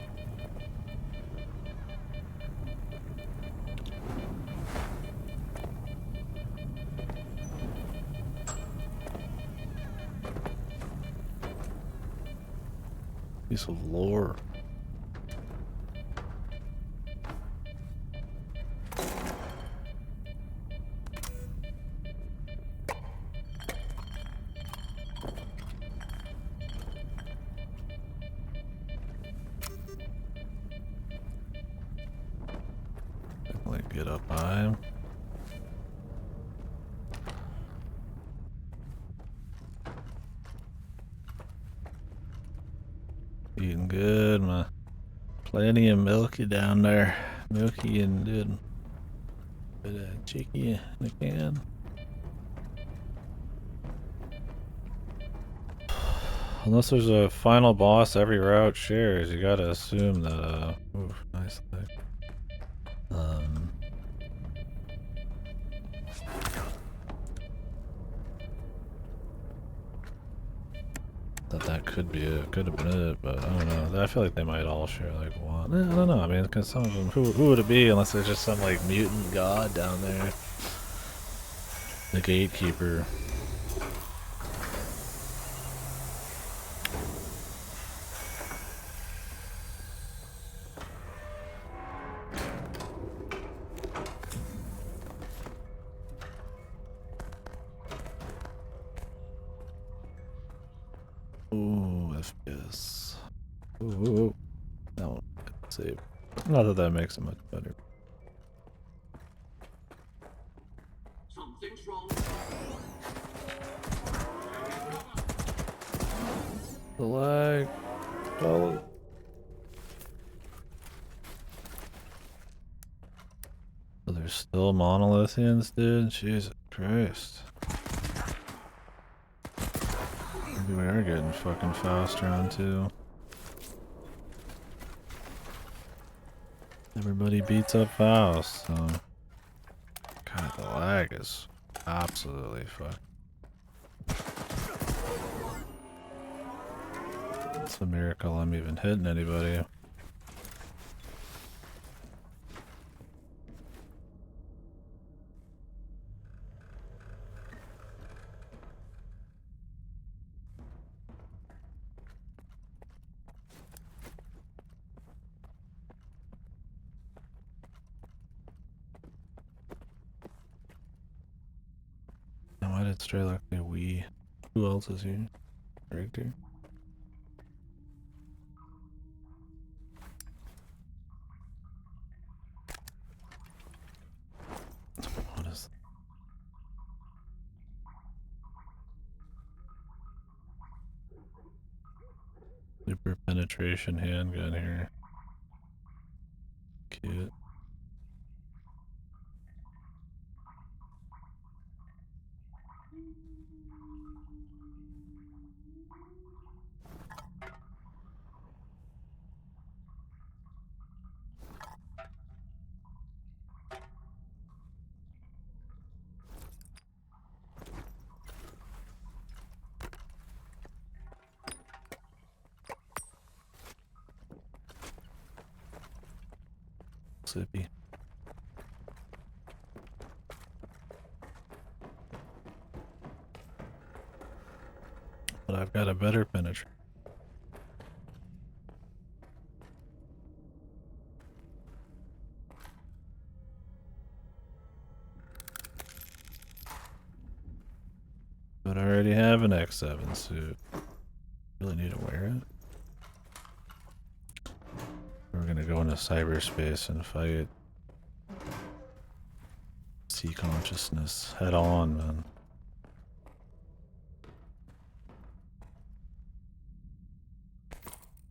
piece of lore. Get up high. Eating good, my plenty of milky down there. Milky and good. Bit of cheeky in the can. Unless there's a final boss every route shares, you gotta assume that oof, nice thing. That could be it. Could have been it, but I don't know. I feel like they might all share like one. I don't know. I mean, because some of them, who would it be unless there's just some like mutant god down there, the gatekeeper. Ooh, FPS. Ooh. That one. Save. Not that that makes it much better. Something's wrong. The lag. Oh. So there's still monolithians, dude? Jesus Christ. Maybe we are getting fucking fast round 2. Everybody beats up fast, so. God, the lag is absolutely fucked. It's a miracle I'm even hitting anybody. it's straight like a we. Who else is here? Richter? What is super penetration handgun here? Cute. Sippy. But I've got a better penetration. But I already have an X7 suit. Really need to wear it. We're gonna go into cyberspace and fight sea consciousness head on, man.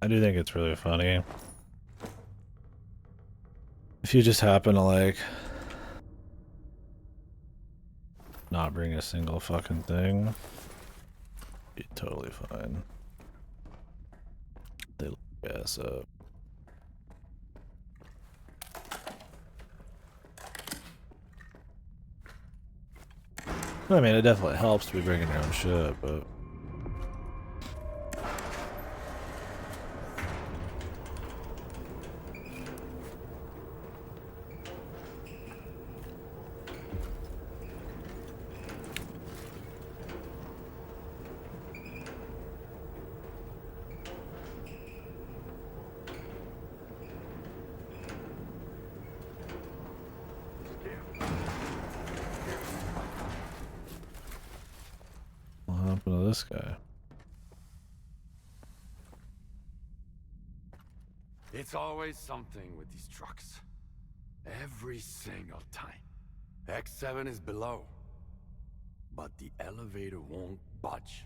I do think it's really funny. If you just happen to like not bring a single fucking thing, be totally fine. They look ass up. I mean, it definitely helps to be bringing your own shit, but what happened to this guy? It's always something with these trucks. Every single time. X7 is below. But the elevator won't budge.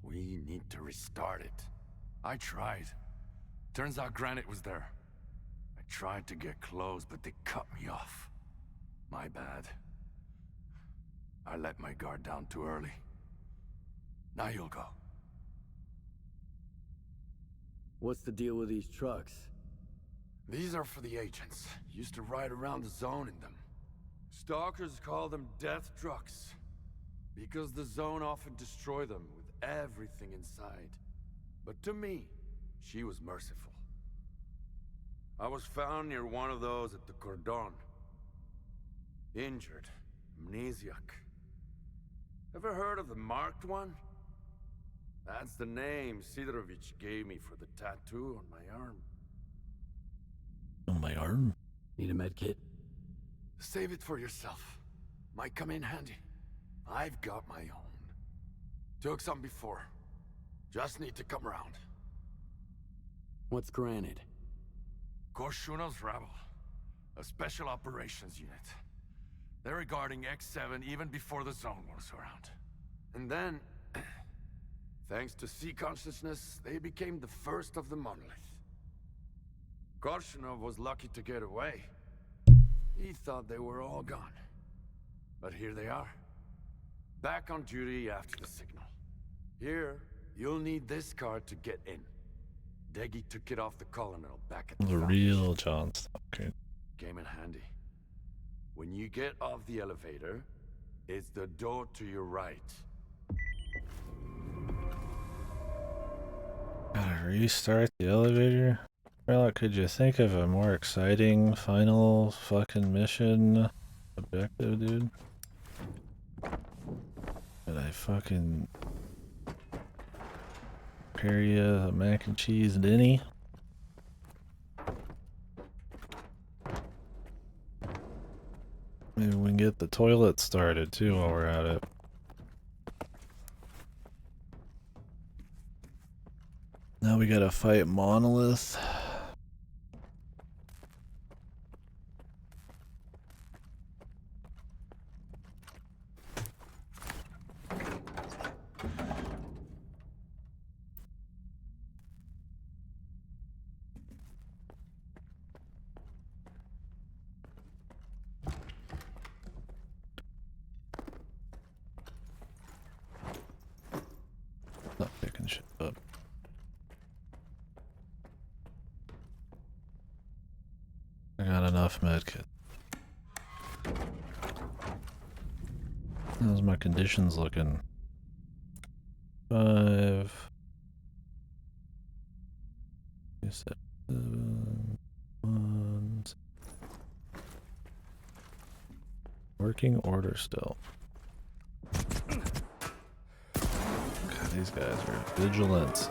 We need to restart it. I tried. Turns out Granite was there. I tried to get close, but they cut me off. My bad. I let my guard down too early. Now you'll go. What's the deal with these trucks? These are for the agents. Used to ride around the zone in them. Stalkers call them death trucks. Because the zone often destroy them with everything inside. But to me, she was merciful. I was found near one of those at the Cordon. Injured. Amnesiac. Ever heard of the marked one? That's the name Sidorovich gave me for the tattoo on my arm. On my arm? Need a med kit? Save it for yourself. Might come in handy. I've got my own. Took some before. Just need to come around. What's Granite? Korshuno's rebel. A special operations unit. They're regarding X7 even before the zone was around. And then, thanks to sea consciousness, they became the first of the monolith. Korshunov was lucky to get away. He thought they were all gone. But here they are. Back on duty after the signal. Here, you'll need this card to get in. Deggy took it off the colonel back at the real John Stalker. Came in handy. When you get off the elevator, it's the door to your right. Gotta restart the elevator? Well, could you think of a more exciting final fucking mission objective, dude? Did I fucking prepare you a mac and cheese Denny? Maybe we can get the toilet started too while we're at it. Now we gotta fight Monolith. Not picking shit up. I got enough medkit. How's my conditions looking? 5. You said 7. 1. Working order still. God, these guys are vigilant.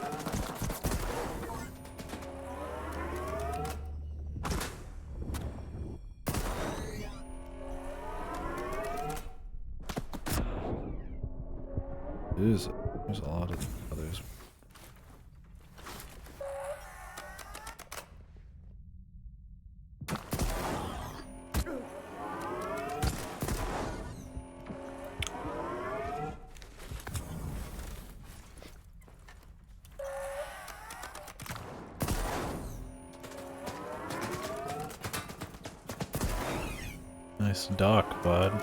There's a lot of others. Nice dock, bud.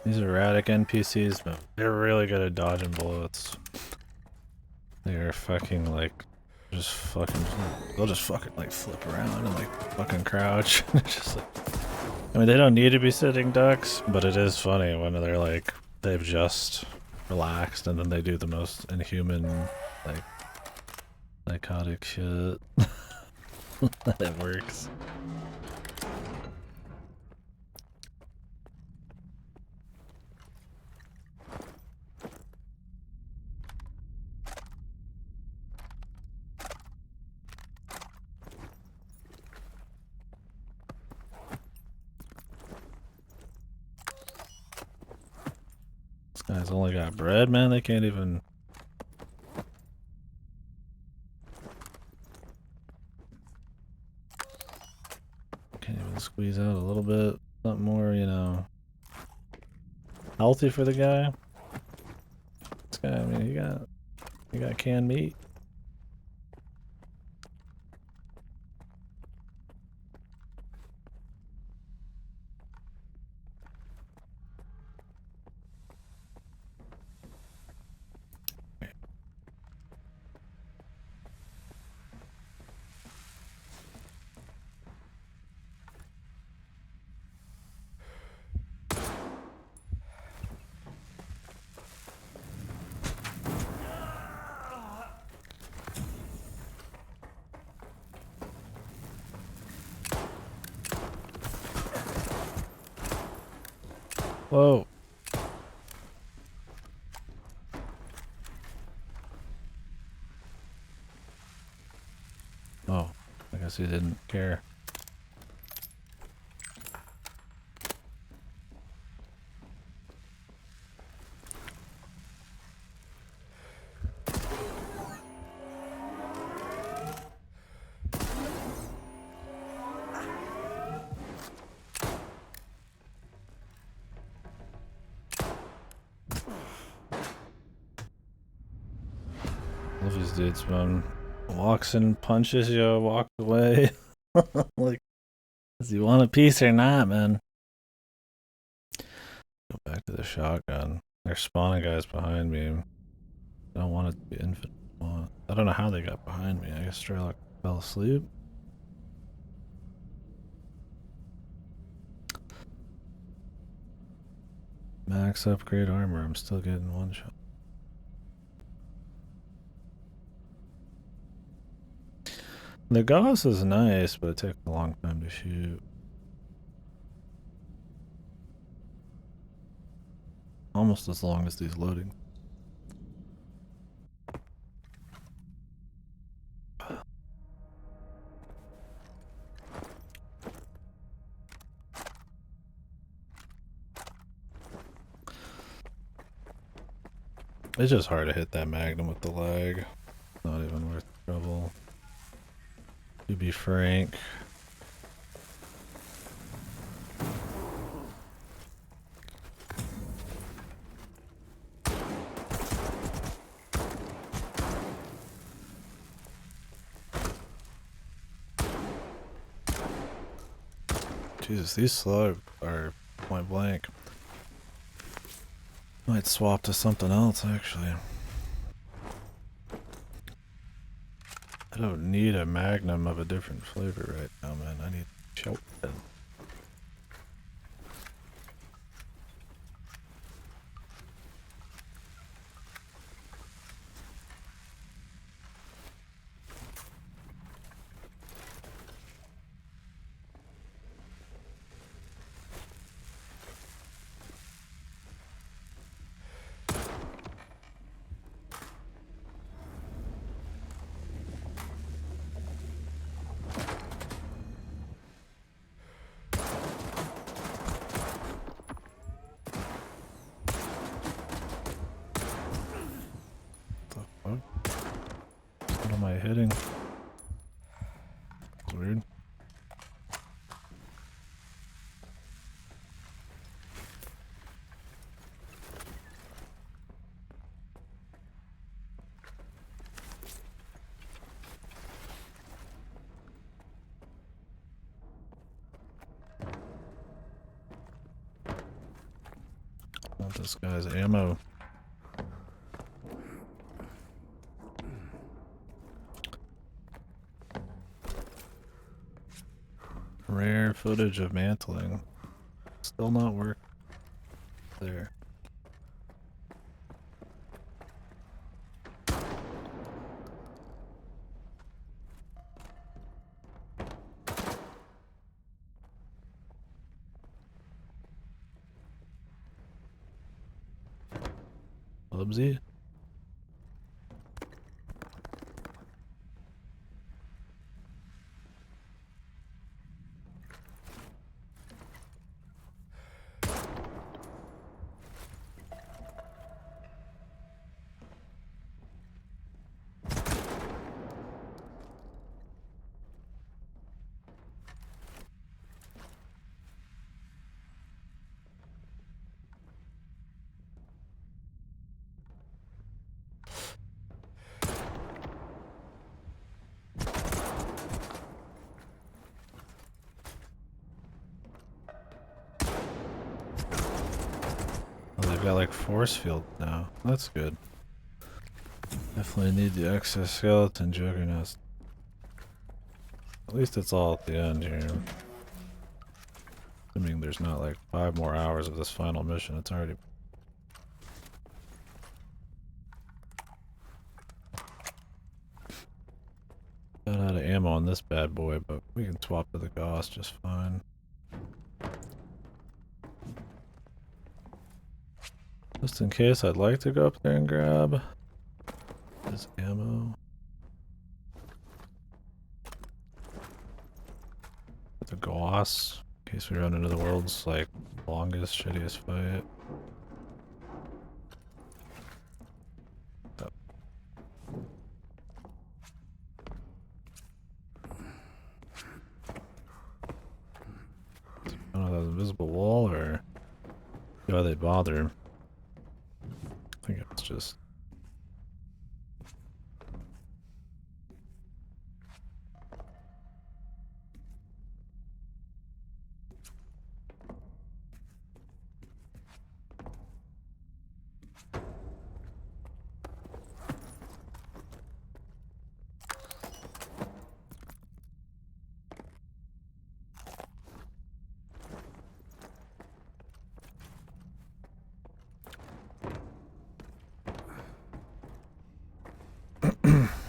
These erratic NPCs, but they're really good at dodging bullets. They are fucking like, they'll just fucking like flip around and like fucking crouch. Just like, I mean, they don't need to be sitting ducks, but it is funny when they're like, they've just relaxed and then they do the most inhuman, like, psychotic shit. That works. This guy's only got bread, man. They can't even. Can't even squeeze out a little bit. Something more, you know, healthy for the guy. This guy, I mean, he got canned meat. Whoa. Oh, I guess he didn't care. Love these dudes, man. Walks in, punches you, walks away. Like, does he want a piece or not, man? Go back to the shotgun. There's spawning guys behind me. I don't want it to be infinite. I don't know how they got behind me. I guess Strelok fell asleep. Max upgrade armor. I'm still getting one shot. The Gauss is nice, but it takes a long time to shoot. Almost as long as these loading. It's just hard to hit that Magnum with the lag. Not even worth the trouble. To be frank. Jesus, these slugs are point blank. Might swap to something else, actually. I don't need a Magnum of a different flavor right now, man. I need choke. What am I hitting? It's weird. Want this guy's ammo. Rare footage of mantling. Still not work there. Bubsy? Oh, they've got like force field now. That's good. Definitely need the exoskeleton juggernauts. At least it's all at the end here. Assuming there's not like 5 more hours of this final mission, it's already... Got out of ammo on this bad boy, but we can swap to the Gauss just fine. Just in case, I'd like to go up there and grab this ammo. The Gauss, in case we run into the world's like longest, shittiest fight. I don't know, that invisible wall, or why they bother? I think it's just...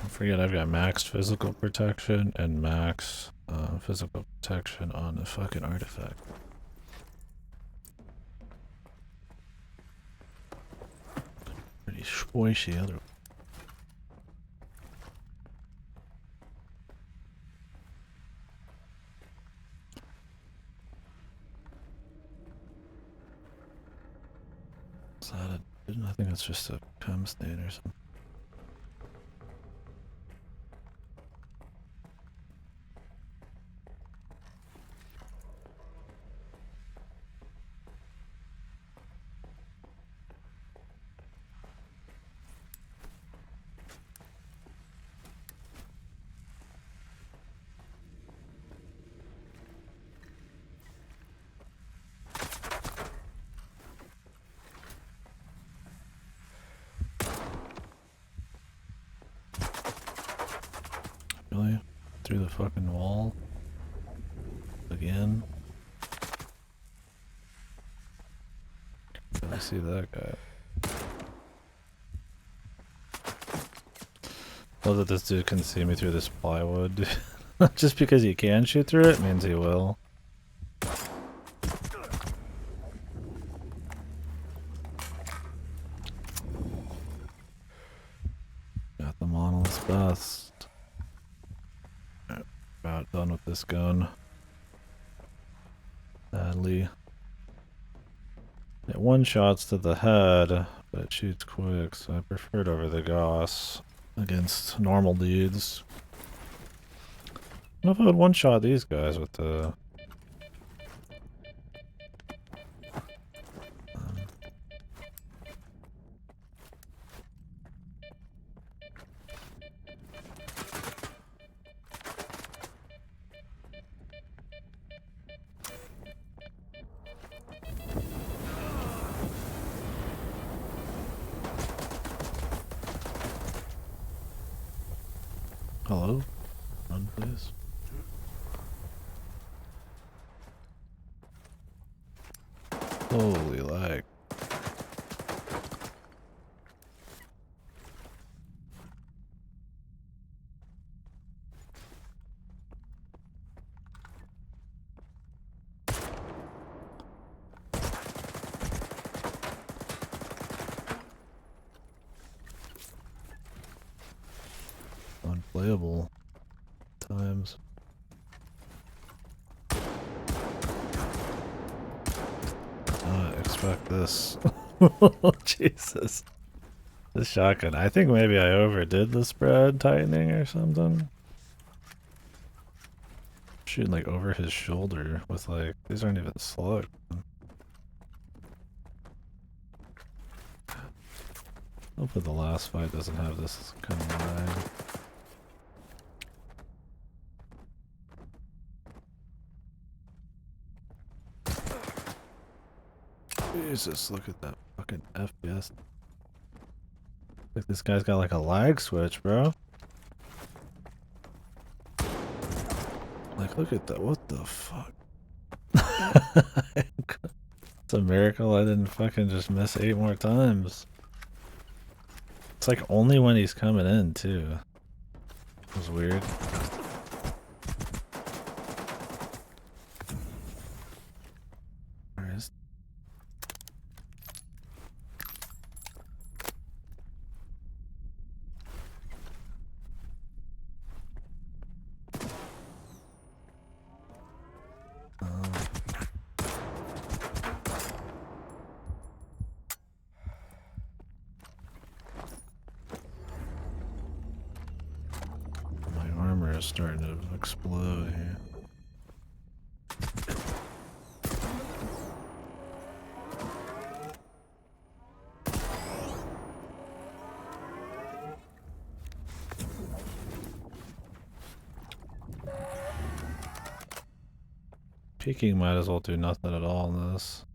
Forget I've got maxed physical protection and max physical protection on the fucking artifact. Pretty squishy other. Is that a... I think it's just a cum stain or something. Really? Through the fucking wall? Again? I see that guy. Love that this dude can see me through this plywood. Just because he can shoot through it means he will. Got the monolith's best. About done with this gun. Sadly. It one shots to the head, but it shoots quick, so I prefer it over the Gauss against normal dudes. I don't know if I would one shot these guys with the hello? Run, please. Holy lag. Unplayable times. Expect this. Jesus. This shotgun. I think maybe I overdid the spread tightening or something. Shooting like over his shoulder with like, these aren't even slugs. Hopefully the last fight doesn't have this kind of lag. Jesus, look at that fucking FPS. Like this guy's got like a lag switch, bro. Like, look at that. What the fuck? It's a miracle I didn't fucking just miss 8 more times. It's like only when he's coming in, too. It was weird. Where is... my armor is starting to explode here. Peeking might as well do nothing at all in this.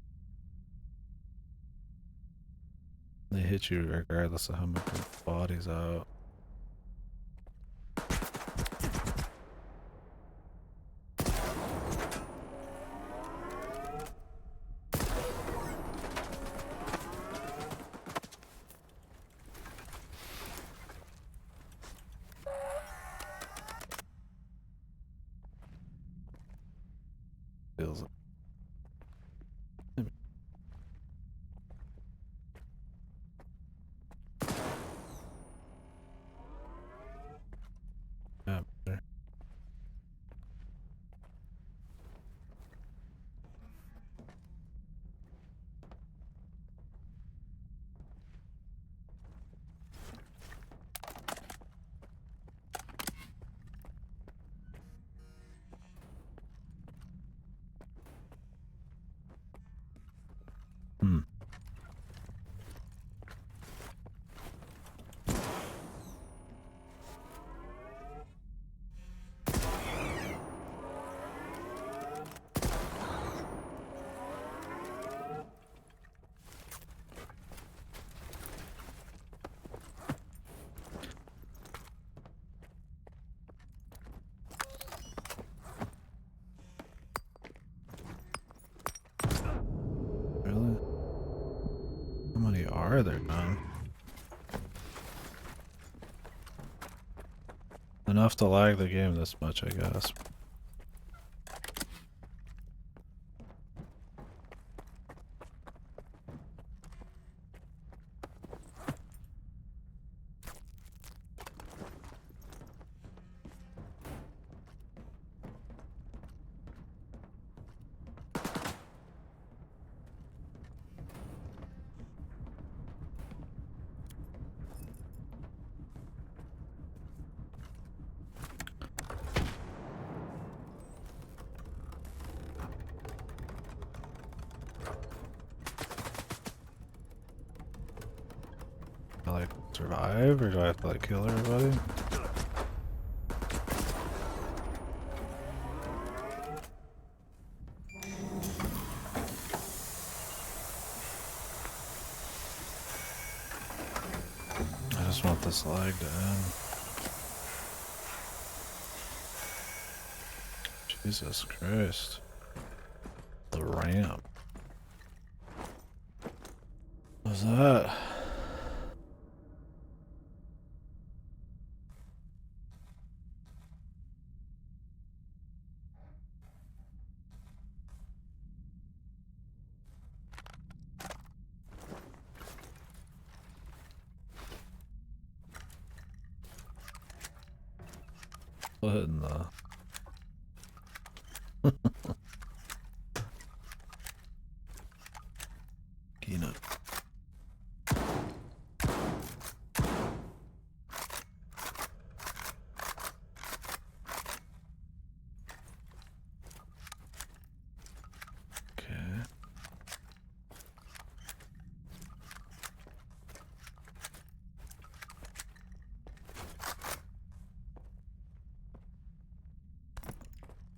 They hit you regardless of how much your body's out. Feels farther down. Enough to lag the game this much, I guess. I like survive, or do I have to like kill everybody? I just want this lag to end. Jesus Christ. The ramp. What was that? What in the... Peanut. Okay.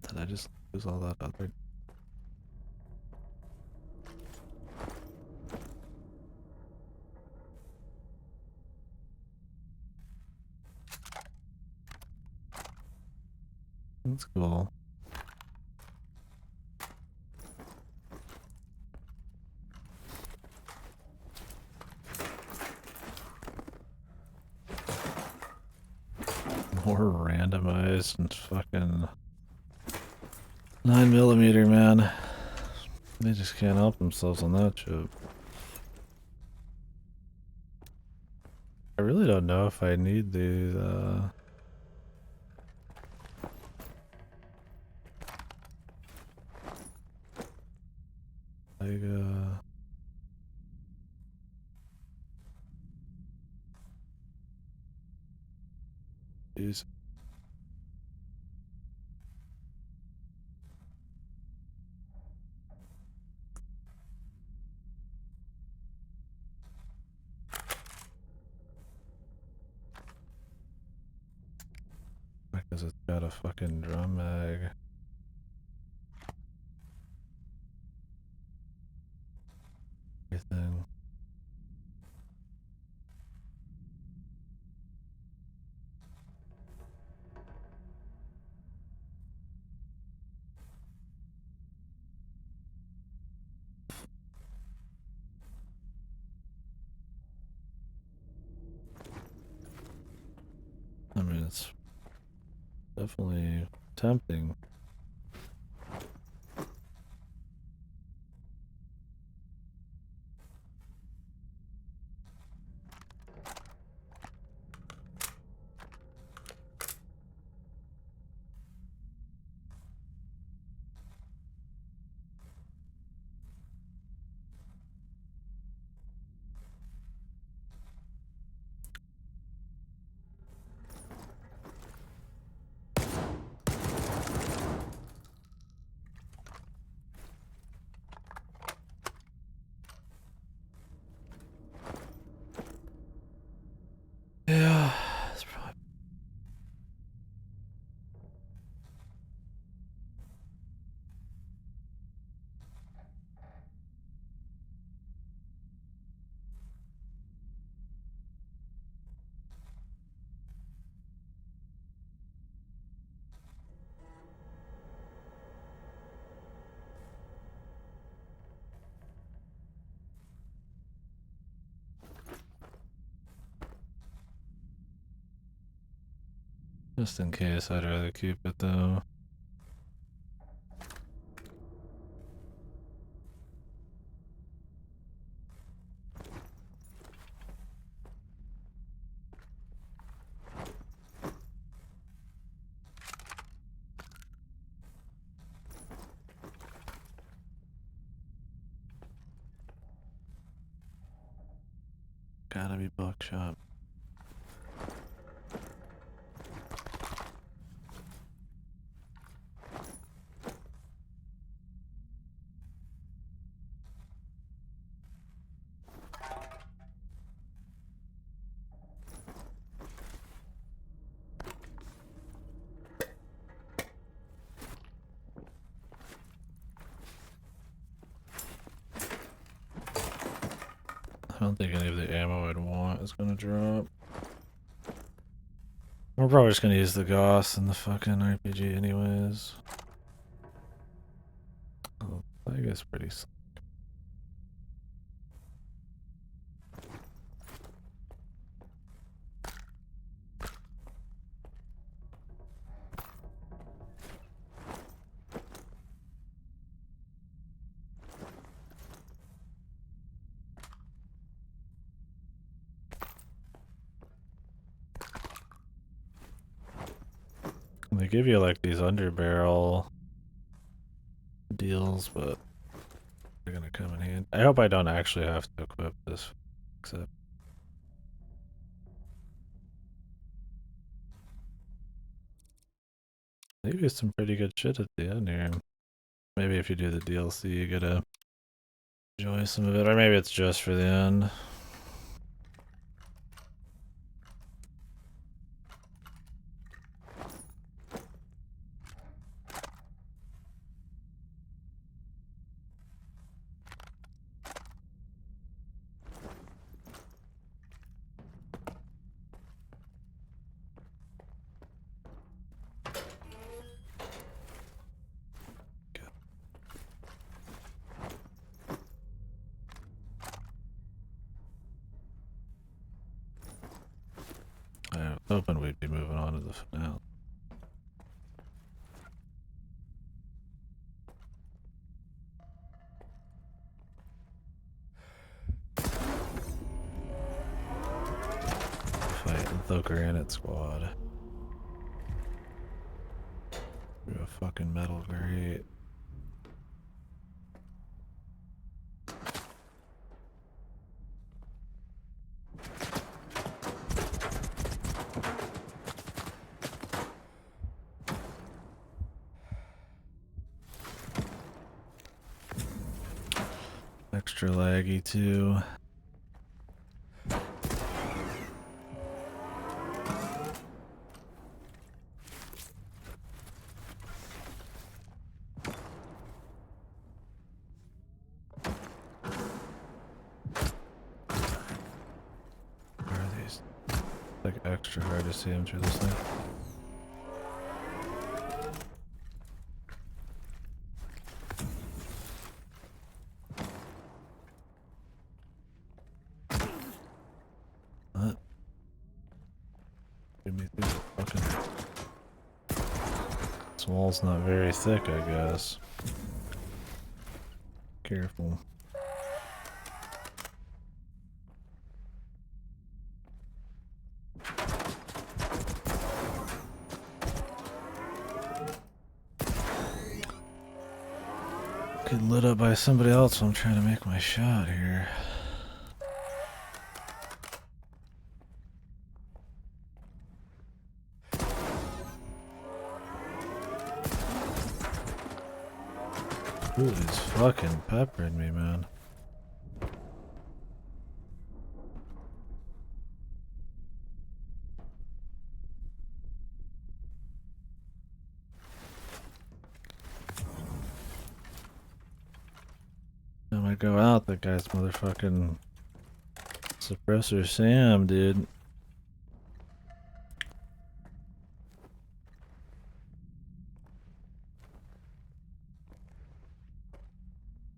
Did I just lose all that other... That's cool. More randomized and fucking 9mm, man. They just can't help themselves on that shit. I really don't know if I need these, like, these. Because it's got a fucking drum mag. Everything. I mean, it's definitely tempting. Just in case, I'd rather keep it though. Gotta be buckshot. I don't think any of the ammo I'd want is gonna drop. We're probably just gonna use the Goss and the fucking RPG anyways. Oh, I guess pretty slick. They give you like these underbarrel deals, but they're gonna come in handy. I hope I don't actually have to equip this, except maybe some pretty good shit at the end here. Maybe if you do the DLC, you get to enjoy some of it, or maybe it's just for the end. I was hoping we'd be moving on to the finale. Fighting Stalker and its squad. Through a fucking metal grate. Extra laggy too. Where are these? Like extra hard to see them through this thing. What? Give me through the fucking... This wall's not very thick, I guess. Careful. Get lit up by somebody else while I'm trying to make my shot here. Ooh, he's fucking peppering me, man. Time I go out, that guy's motherfucking suppressor Sam, dude.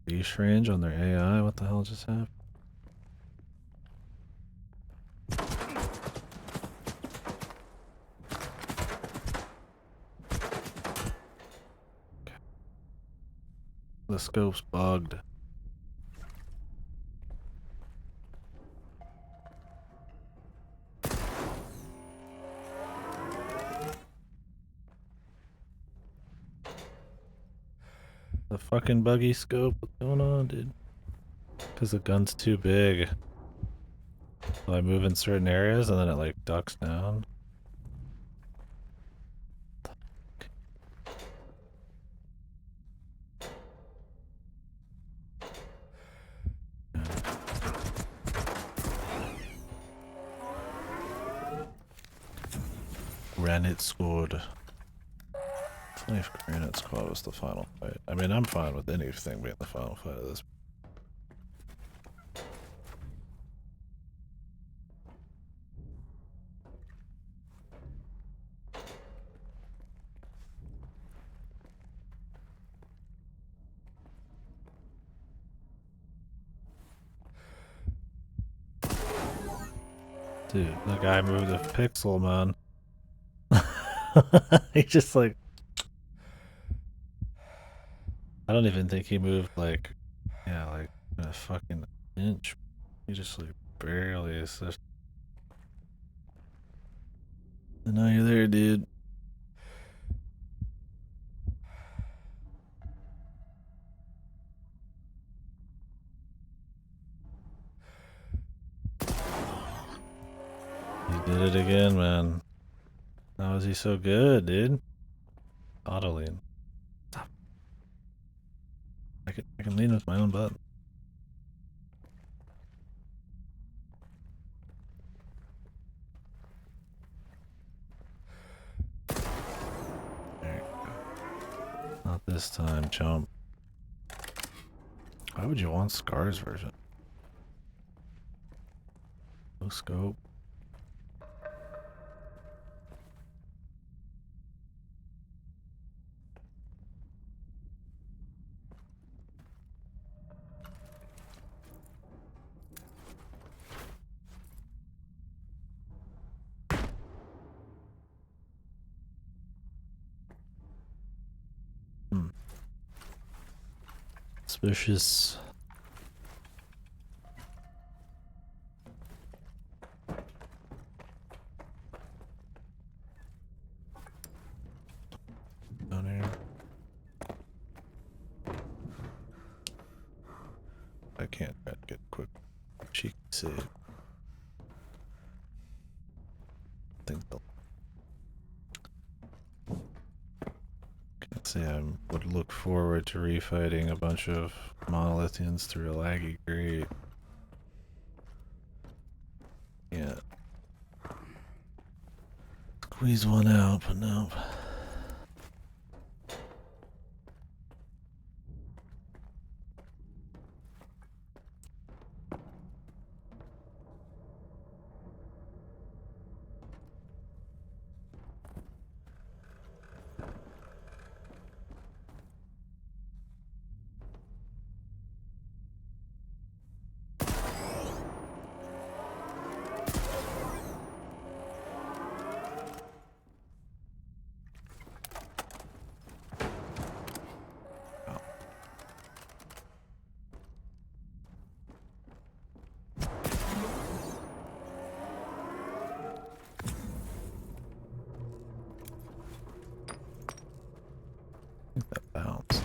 Leash range on their AI? What the hell just happened? The scope's bugged. The fucking buggy scope, what's going on, dude? Because the gun's too big. So I move in certain areas and then it like ducks down. Granite Squad. Funny if Granite Squad was the final fight. I mean, I'm fine with anything being the final fight of this. Dude, the guy moved a pixel, man. He just like... I don't even think he moved like... Yeah, like a fucking inch. He just like barely assisted. I know you're there, dude. He did it again, man. How is he so good, dude? Auto lean. Stop. I can lean with my own button. There you go. Not this time, chump. Why would you want Scar's version? No scope. Suspicious. Down here. I can't get a quick cheeky save. I think the can't say I would look forward to refighting a bunch of monolithians through a laggy grate. Yeah. Squeeze one out, but nope. That bounced.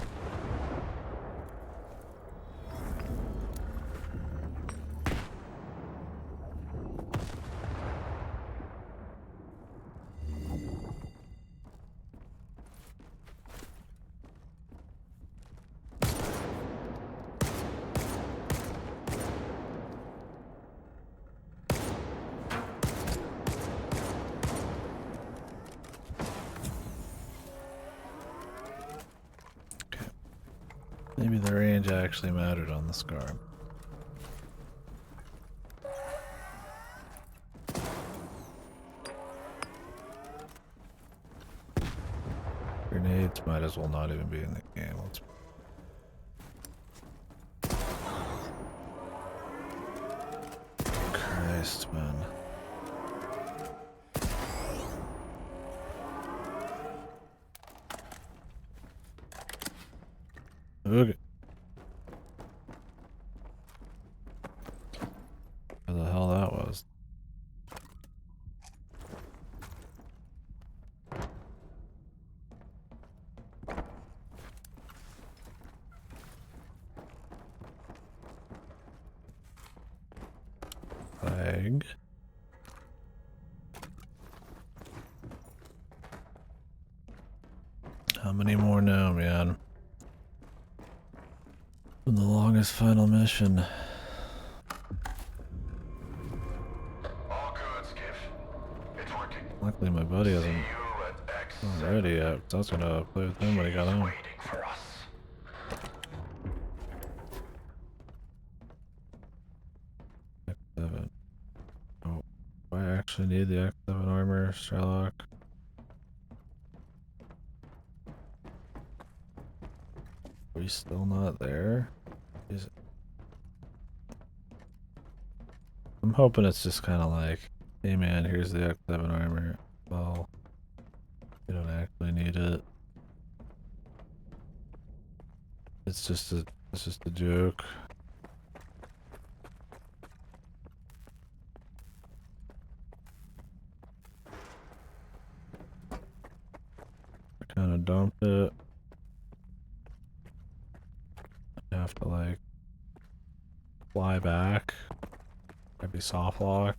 Maybe the range actually mattered on the Scar. Grenades might as well not even be in the game. Let's... Christ, man. Okay. Big. How many more now, man? The longest final mission. All good, Skiff. It's working. Luckily, my buddy hasn't ready yet. I was gonna play with him when he got home. Waiting for us. X7. Oh, do I actually need the X7 armor, Sherlock? Are we still not there? Is it? I'm hoping it's just kind of like, hey man, here's the X7 armor. Well, you don't actually need it. It's just a joke. I kind of dumped it. I have to like fly back. Maybe soft lock.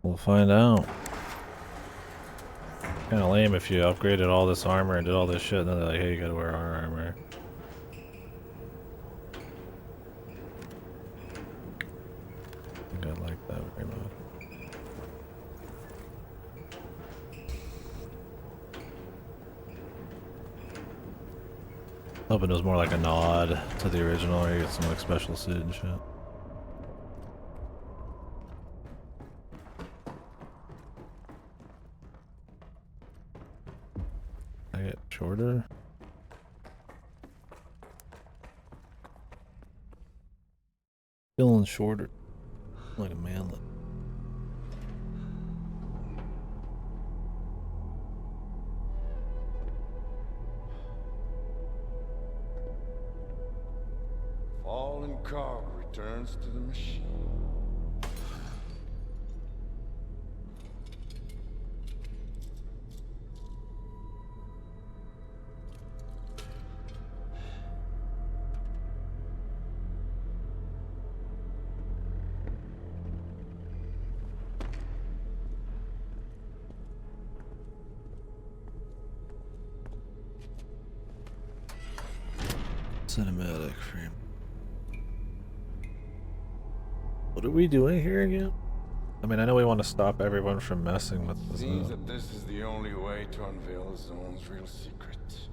We'll find out. Kinda lame if you upgraded all this armor and did all this shit and then they're like, hey, you gotta wear our armor. I think I like that very much. Hoping it was more like a nod to the original where you get some like special suit and shit. I get shorter. Feeling shorter. Like a manlet. Fallen cargo returns to the machine. Cinematic frame. What are we doing here again? I mean, I know we want to stop everyone from messing with the Seems zone. that this is the only way to unveil the zone's real secrets.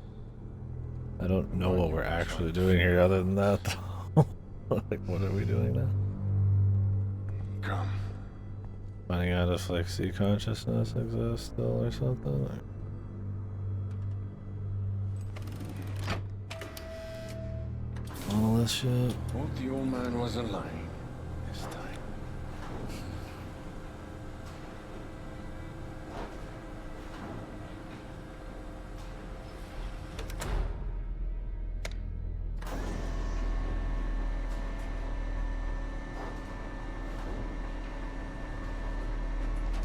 I don't know what we're actually doing here other than that, though. Like, what are we doing now? Come. Finding out if, like, sea consciousness exists still or something? Or... all this shit. Hope the old man wasn't lying this time.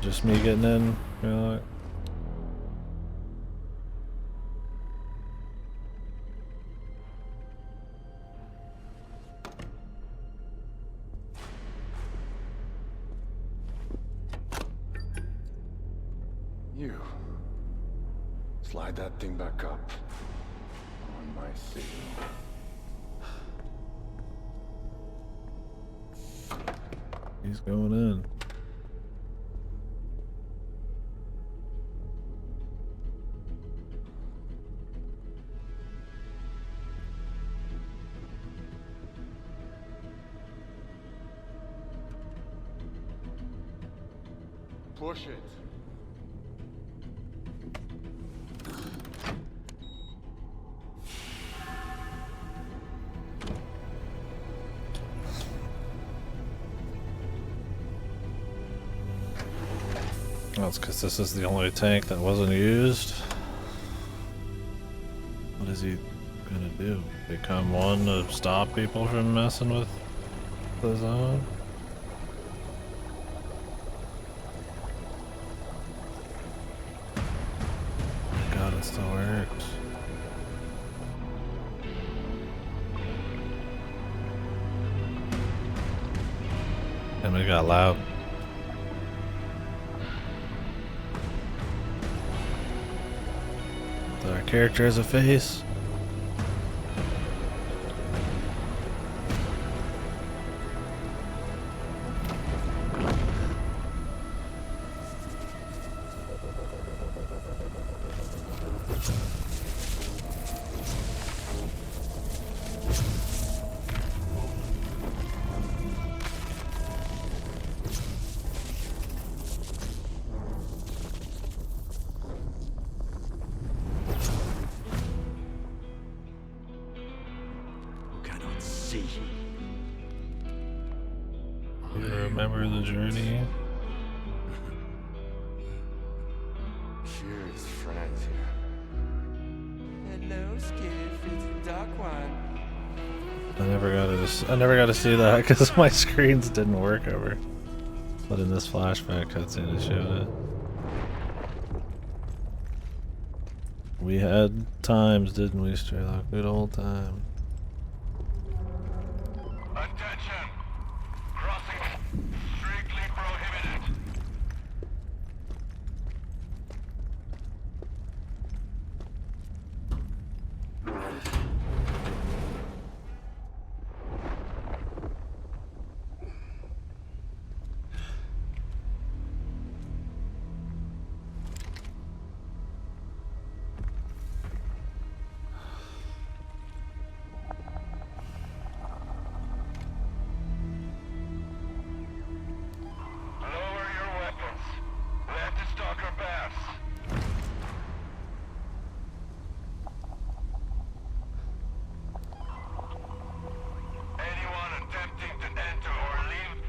Just me getting in, you know, like... You. Slide that thing back up. On my signal. He's going in. Push it. Well, it's because this is the only tank that wasn't used. What is he gonna do? Become one to stop people from messing with the zone? God, it still works. And it got loud. Our character has a face. You remember the journey? Cheers, friends here. Hello, Skiff. It's Dark One. I never got to see that because my screens didn't work over. But in this flashback cutscene, it showed it. We had times, didn't we, Straylock? Good old time. Attention! Crossing strictly prohibited. Lower your weapons. Let the stalker pass. Anyone attempting to enter or leave,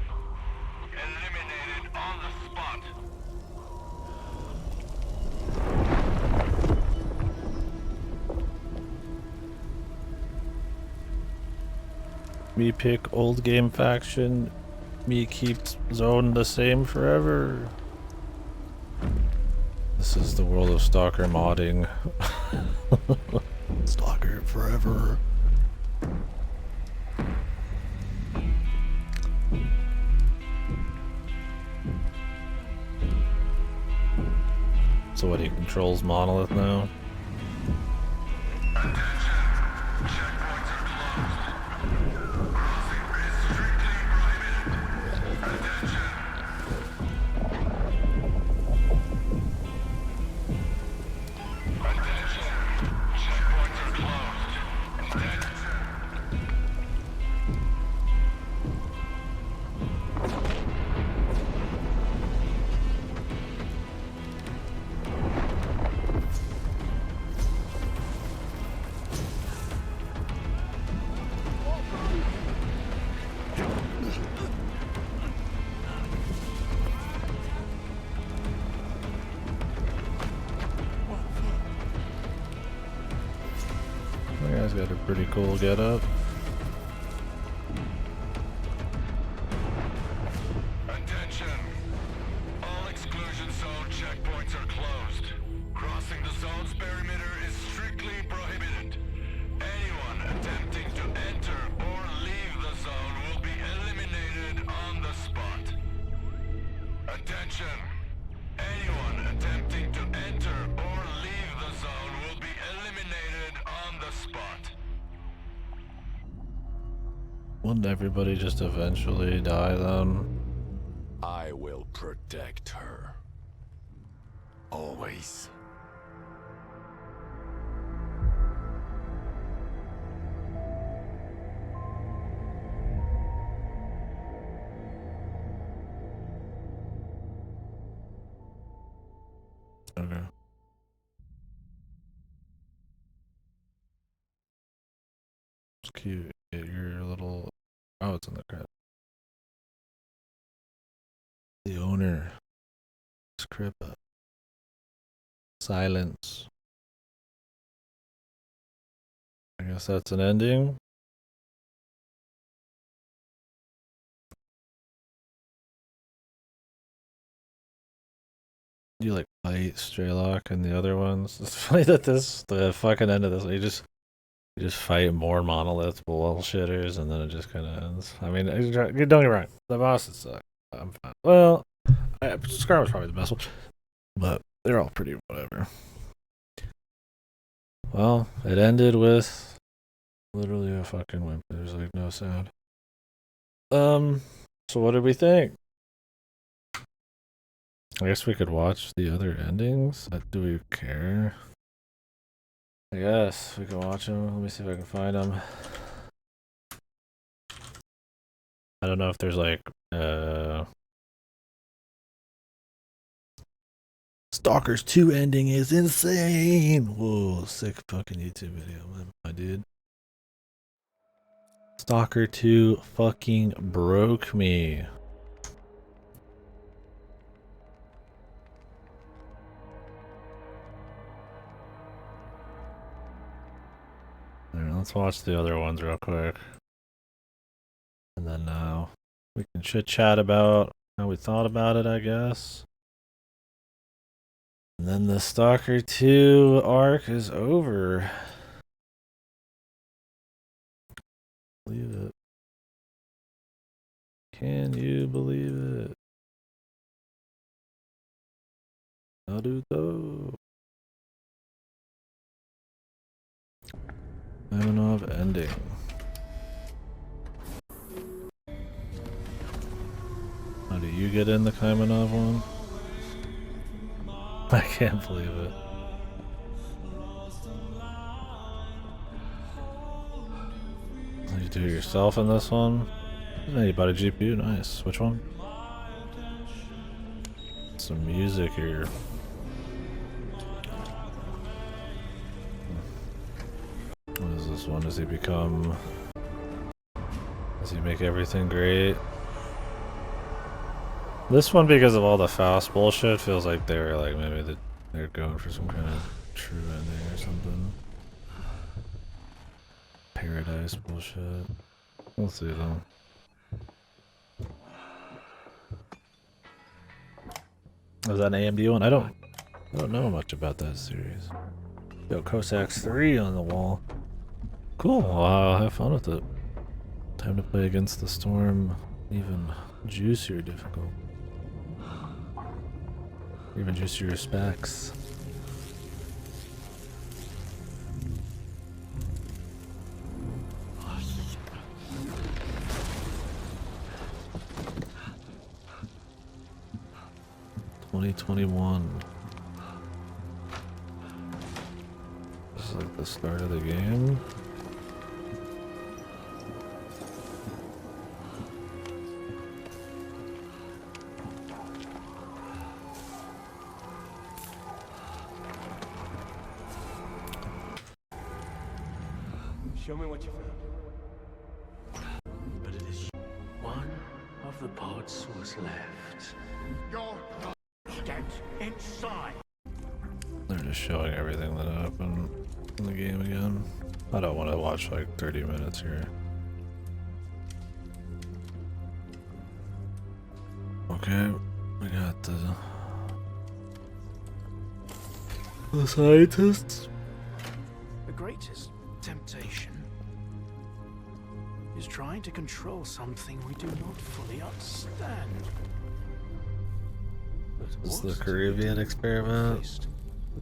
eliminated on the spot. Me pick old game faction. Me keep zone the same forever. This is the world of Stalker modding. Stalker forever. So what, he controls Monolith now? That guy's got a pretty cool getup. Attention! All exclusion zone checkpoints are closed. Crossing the zone's perimeter is strictly prohibited. Anyone attempting to enter or leave the zone will be eliminated on the spot. Attention! Anyone attempting to enter or leave the zone will be eliminated on the spot. Wouldn't everybody just eventually die then? I will protect her. Always. Okay. It's cute. Get your little... Oh, it's in the credit. The owner. Scrippa. Silence. I guess that's an ending. You like fight Straylock and the other ones. It's funny that the fucking end of this, you just You just fight more monolith bullshitters, and then it just kind of ends. I mean, don't get me wrong, the bosses suck. I'm fine. Well, Scar was probably the best one, but they're all pretty whatever. Well, it ended with literally a fucking wimp. There's like no sound. So what did we think? I guess we could watch the other endings. Do we care? I guess we can watch them. Let me see if I can find them. I don't know if there's like Stalker's 2 ending is insane. Whoa, sick fucking YouTube video, my dude. Stalker 2 fucking broke me. Alright, let's watch the other ones real quick. And then we can chit chat about how we thought about it, I guess. And then the Stalker 2 arc is over. Believe it. Can you believe it? Naruto. Ivanov ending. How do you get in the Kaimanov one? I can't believe it. You do it yourself in this one? Hey, you bought a GPU? Nice. Which one? Some music here. What is this one? Does he become... Does he make everything great? This one, because of all the fast bullshit, feels like they were like, maybe they're going for some kind of true ending or something. Paradise bullshit. We'll see though. Was that an AMD one? I don't know much about that series. Yo, Cossacks 3 on the wall. Cool. Well, I'll have fun with it. Time to play Against the Storm. Even juicier difficult. Even juicier specs. $2021. This is like the start of the game. Show me what you found. But it is one of the pods was left. Get inside. They're just showing everything that happened in the game again. I don't want to watch like 30 minutes here. Okay, we got the scientists. The greatest temptation is trying to control something we do not fully understand. This is the Caribbean experiment.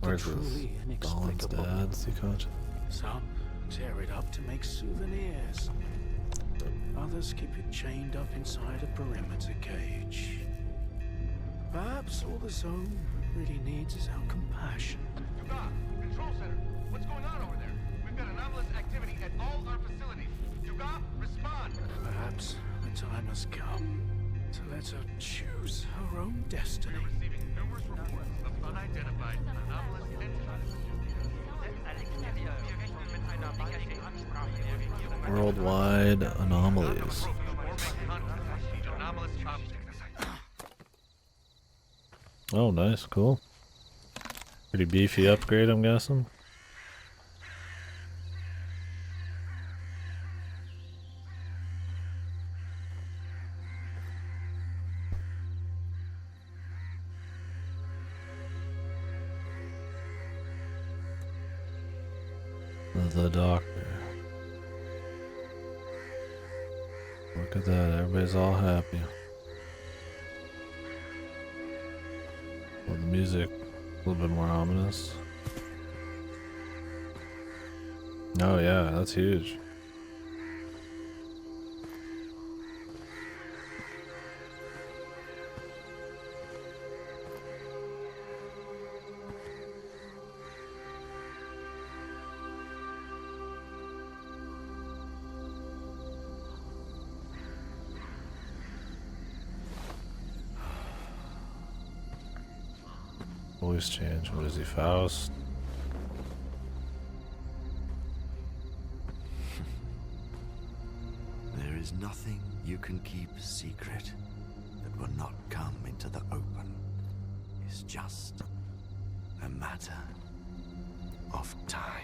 Where's this? Stalin's dad, Sikot? Some tear it up to make souvenirs. Others keep it chained up inside a perimeter cage. Perhaps all the zone really needs is our compassion. Dugas, Control Center, what's going on over there? We've got anomalous activity at all our facilities. Dugas, respond! Perhaps the time has come to let her choose her own destiny. We're receiving numerous reports of unidentified anomalous entities. Worldwide anomalies. Oh, nice, cool. Pretty beefy upgrade, I'm guessing. The Doctor. Look at that, everybody's all happy. Well, the music, a little bit more ominous. Oh yeah, that's huge. Voice change, what is he, Faust? There is nothing you can keep secret that will not come into the open. It's just a matter of time.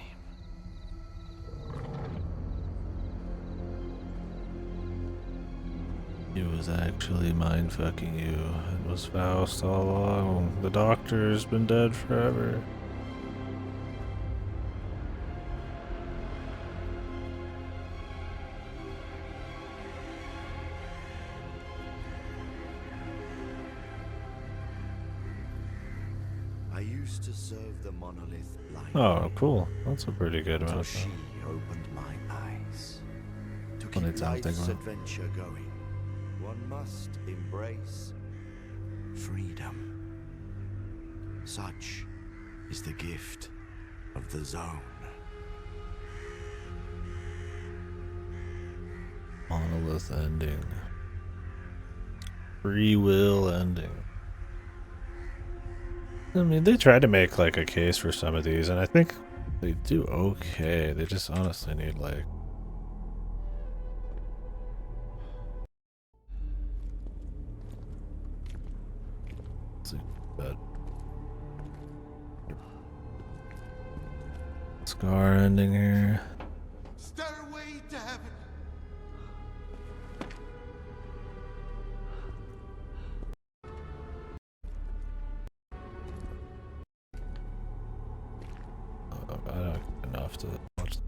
He was actually mind fucking you. It was Faust all along. The doctor's been dead forever. I used to serve the monolith blind. Oh, cool. That's a pretty good Until one. she opened my eyes. To Funny keep time thing, life's man. adventure going, one must embrace freedom. Such is the gift of the zone. Monolith ending. Free will ending. I mean, they tried to make like a case for some of these, and I think they do okay. They just honestly need like... Let's see, but Scar ending here. Stairway to heaven. I don't get enough to watch.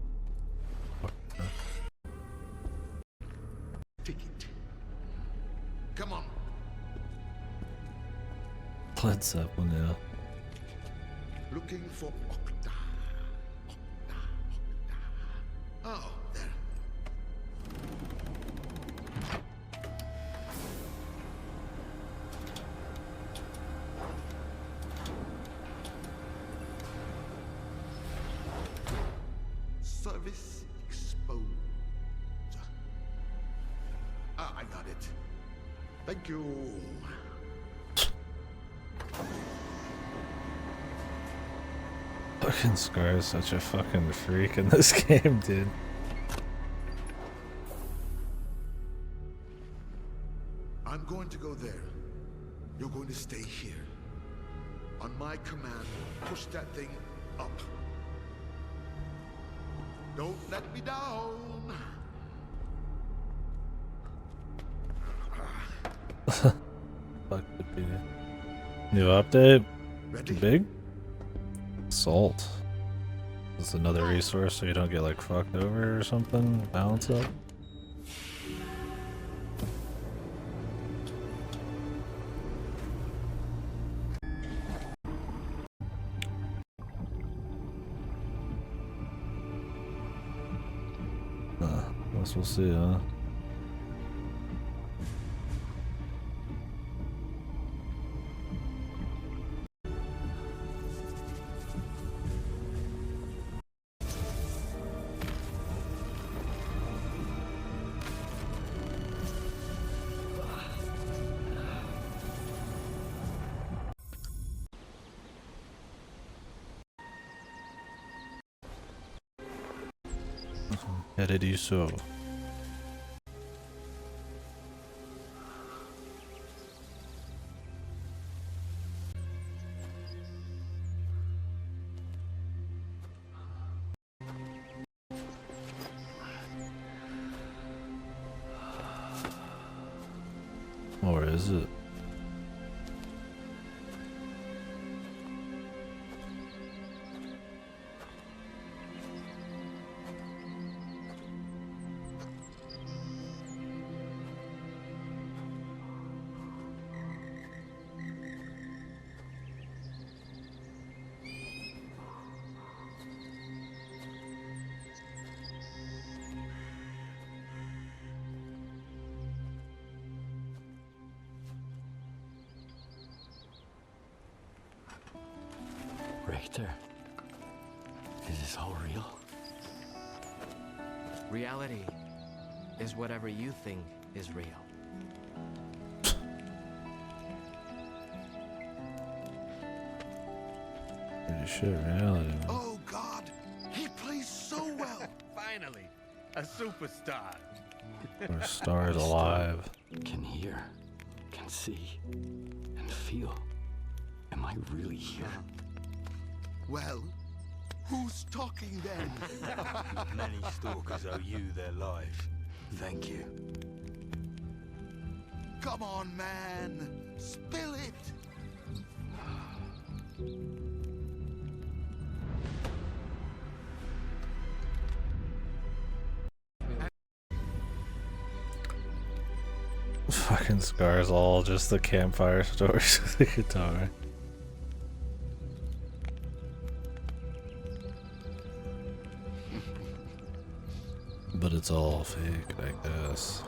Ticket. Come on. Led Zeppelin, yeah. Looking for Octa. Oh, there. Service exposed. Ah, I got it. Thank you. Fucking Scar is such a fucking freak in this game, dude. I'm going to go there. You're going to stay here. On my command, push that thing up. Don't let me down. Fuck the beat. New update? Ready? Big? Salt. This is another resource so you don't get like fucked over or something. Balance up. Guess we'll see, huh? Headed you so. Or is it? Victor, is this all real? Reality is whatever you think is real. Pretty shit reality. Man. Oh God, he plays so well. Finally, a superstar. Our star is alive. Can hear, can see, and feel. Am I really here? Well, who's talking then? Many stalkers owe you their life. Thank you. Come on, man. Spill it. Fucking Scar's all just the campfire stories with the guitar. But it's all fake, I guess.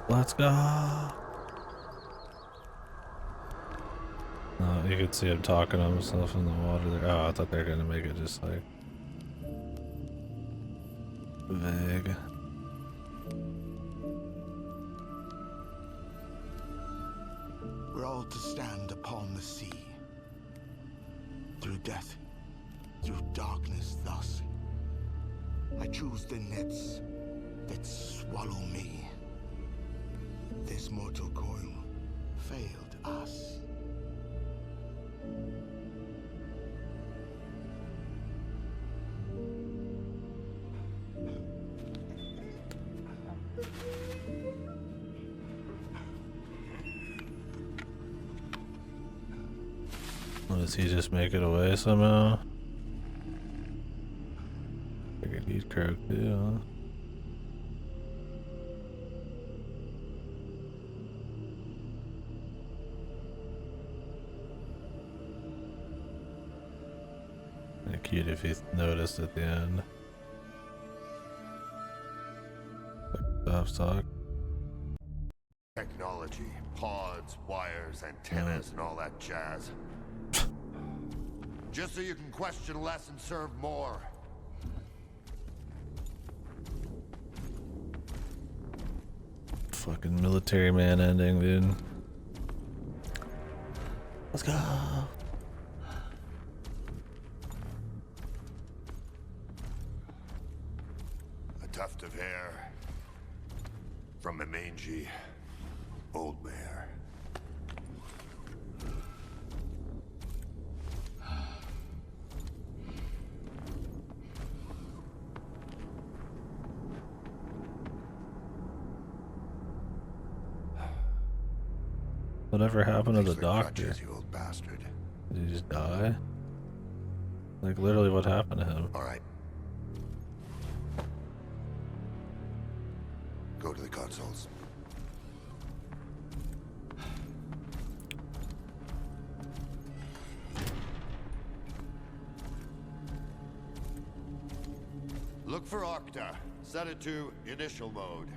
Let's go! Oh, you can see him talking to himself in the water there. Oh, I thought they were gonna make it just like vague. We're all to stand upon the sea. Through death, through darkness thus. I choose the nets that swallow me. This mortal coil failed us. What, does he just make it away somehow? Figured he'd croak too, huh? Kinda cute if he noticed at the end. Talk. Technology, pods, wires, antennas, and all that jazz. Just so you can question less and serve more. Fucking military man ending, dude. Let's go. A tuft of hair from a mangy old bear. Whatever happened to the Thanks for doctor? crutches, you old bastard. Did he just die? Like literally what happened to him? All right. Go to the consoles. Look for Octa. Set it to initial mode.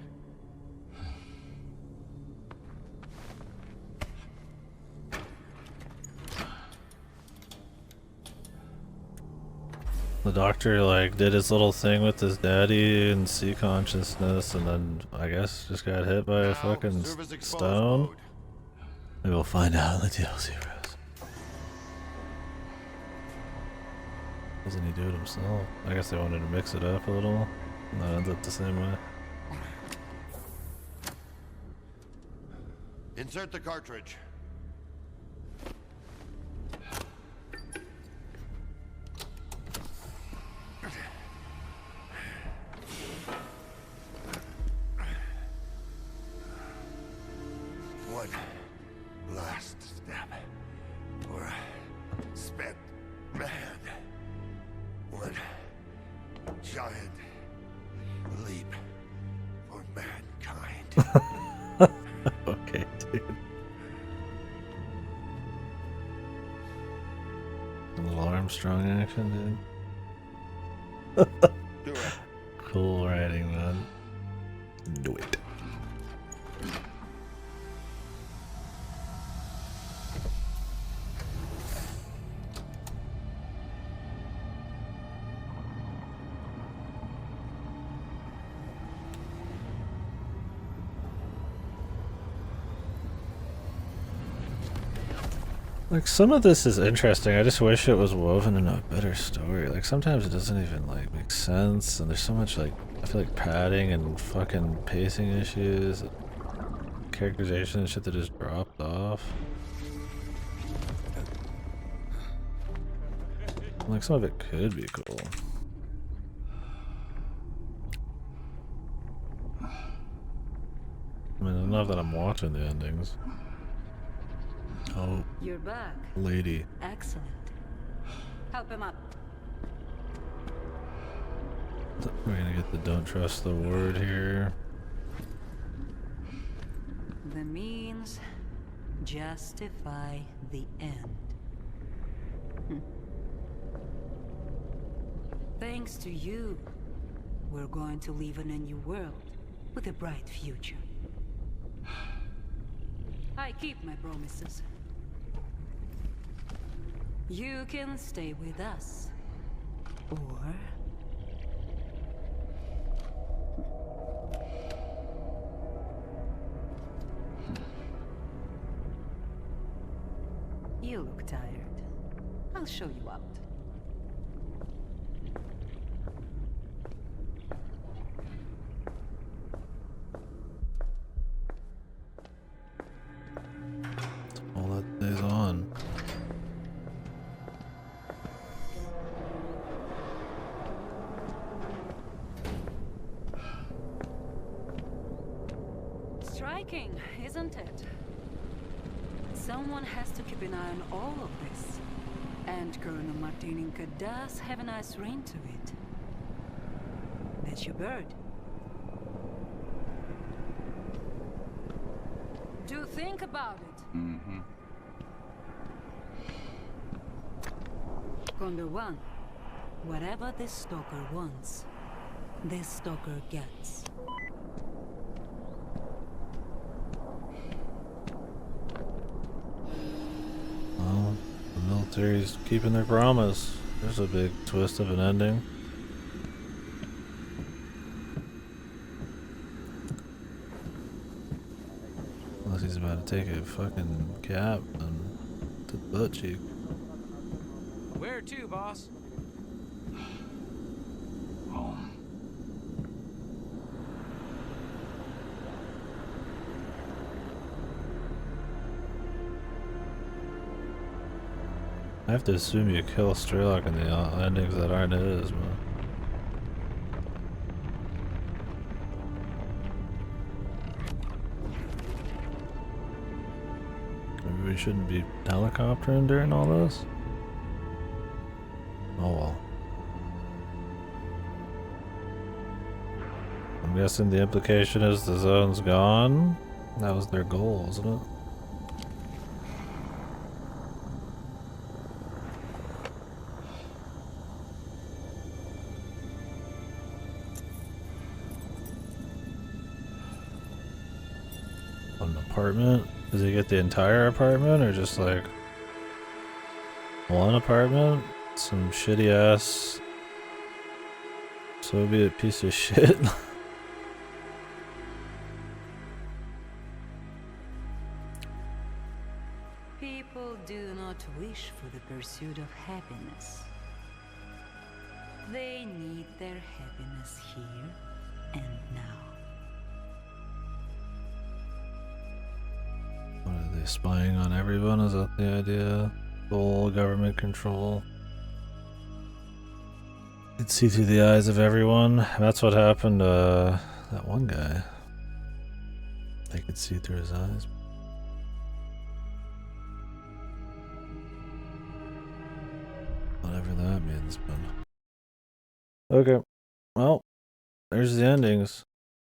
The doctor like did his little thing with his daddy and sea consciousness, and then I guess just got hit by a fucking stone. Maybe we'll find out in the DLC, bros. Doesn't he do it himself? I guess they wanted to mix it up a little, and that ends up the same way. Insert the cartridge. One last step for a spent man. One giant leap for mankind. Okay, dude. A little Armstrong action, dude. Do it. Cool writing, man. Do it. Like, some of this is interesting. I just wish it was woven in a better story. Like, sometimes it doesn't even, like, make sense, and there's so much, like, I feel like padding and fucking pacing issues, characterization and shit that just dropped off. Like, some of it could be cool. I mean, enough that I'm watching the endings. Oh, you're back. Lady. Excellent. Help him up. We're gonna get the don't trust the word here. The means justify the end. Thanks to you, we're going to live in a new world with a bright future. I keep my promises. You can stay with us, or... You look tired. I'll show you out. All that stays on. Striking, isn't it? Someone has to keep an eye on all of this. And Colonel Martininka does have a nice ring to it. That's your bird. Do think about it. Mm-hmm. Condor 1, whatever this stalker wants, this stalker gets. Well, the military's keeping their promise. There's a big twist of an ending. Unless he's about to take a fucking cap and to the butt cheek. Where to, boss? Home. I have to assume you kill Strelok in the endings that aren't his, man. Maybe we shouldn't be helicoptering during all this? Oh well. I'm guessing the implication is the zone's gone? That was their goal, wasn't it? An apartment? Does he get the entire apartment or just like one apartment? Some shitty ass Soviet piece of shit. People do not wish for the pursuit of happiness. They need their happiness here and now. What are they spying on everyone? Is that the idea? Full government control. You could see through the eyes of everyone. That's what happened to that one guy. They could see through his eyes. Whatever that means, but... Okay. Well, there's the endings.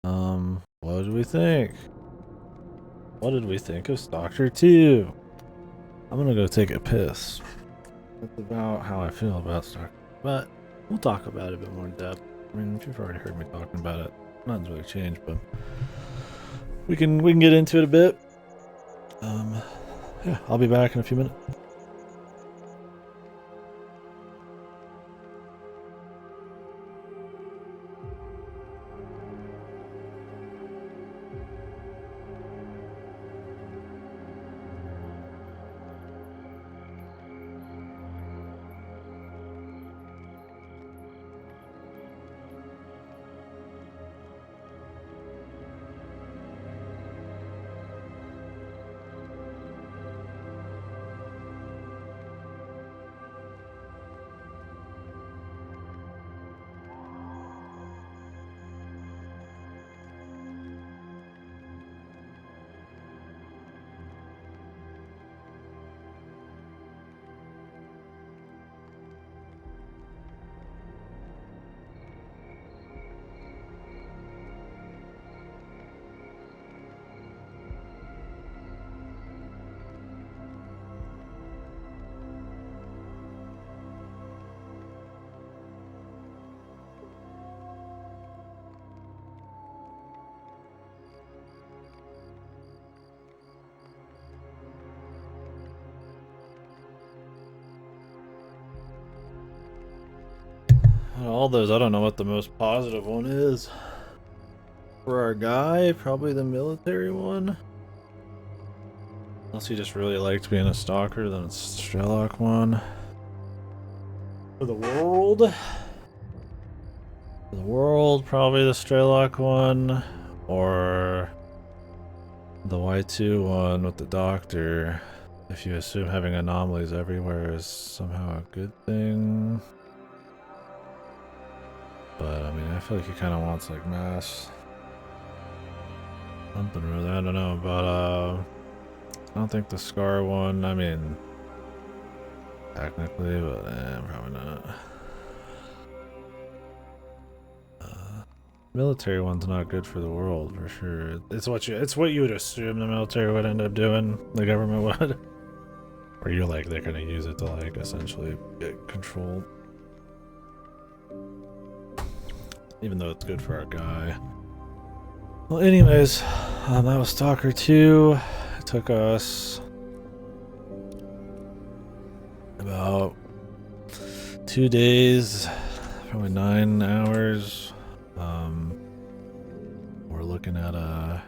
What did we think? What did we think of Stalker 2? I'm gonna go take a piss. That's about how I feel about Stalker. But we'll talk about it a bit more in depth. I mean, you've already heard me talking about it. Nothing's really changed, but we can get into it a bit. Yeah, I'll be back in a few minutes. all those, I don't know what the most positive one is. For our guy, probably the military one. Unless he just really liked being a stalker, then it's Strelok one. For the world, probably the Strelok one, or the Y2 one with the doctor. If you assume having anomalies everywhere is somehow a good thing. But I mean, I feel like he kind of wants like mass something really. I don't know, but I don't think the Scar one. I mean, technically, but probably not. Military one's not good for the world for sure. It's what you would assume the military would end up doing. The government would, or you're like they're gonna use it to like essentially get control. Even though it's good for our guy. Well, anyways, that was Stalker 2. It took us about 2 days, probably 9 hours. We're looking at a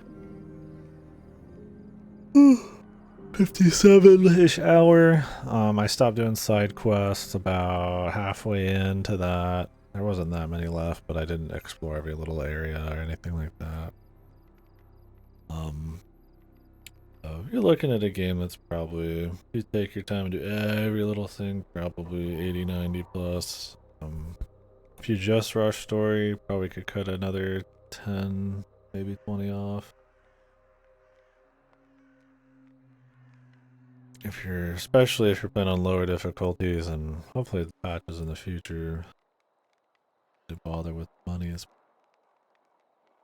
57-ish hour. I stopped doing side quests about halfway into that. There wasn't that many left, but I didn't explore every little area or anything like that. So if you're looking at a game that's probably, if you take your time and do every little thing, probably 80, 90 plus. If you just rush story, probably could cut another 10, maybe 20 off. Especially if you're playing on lower difficulties, and hopefully the patches in the future to bother with money is.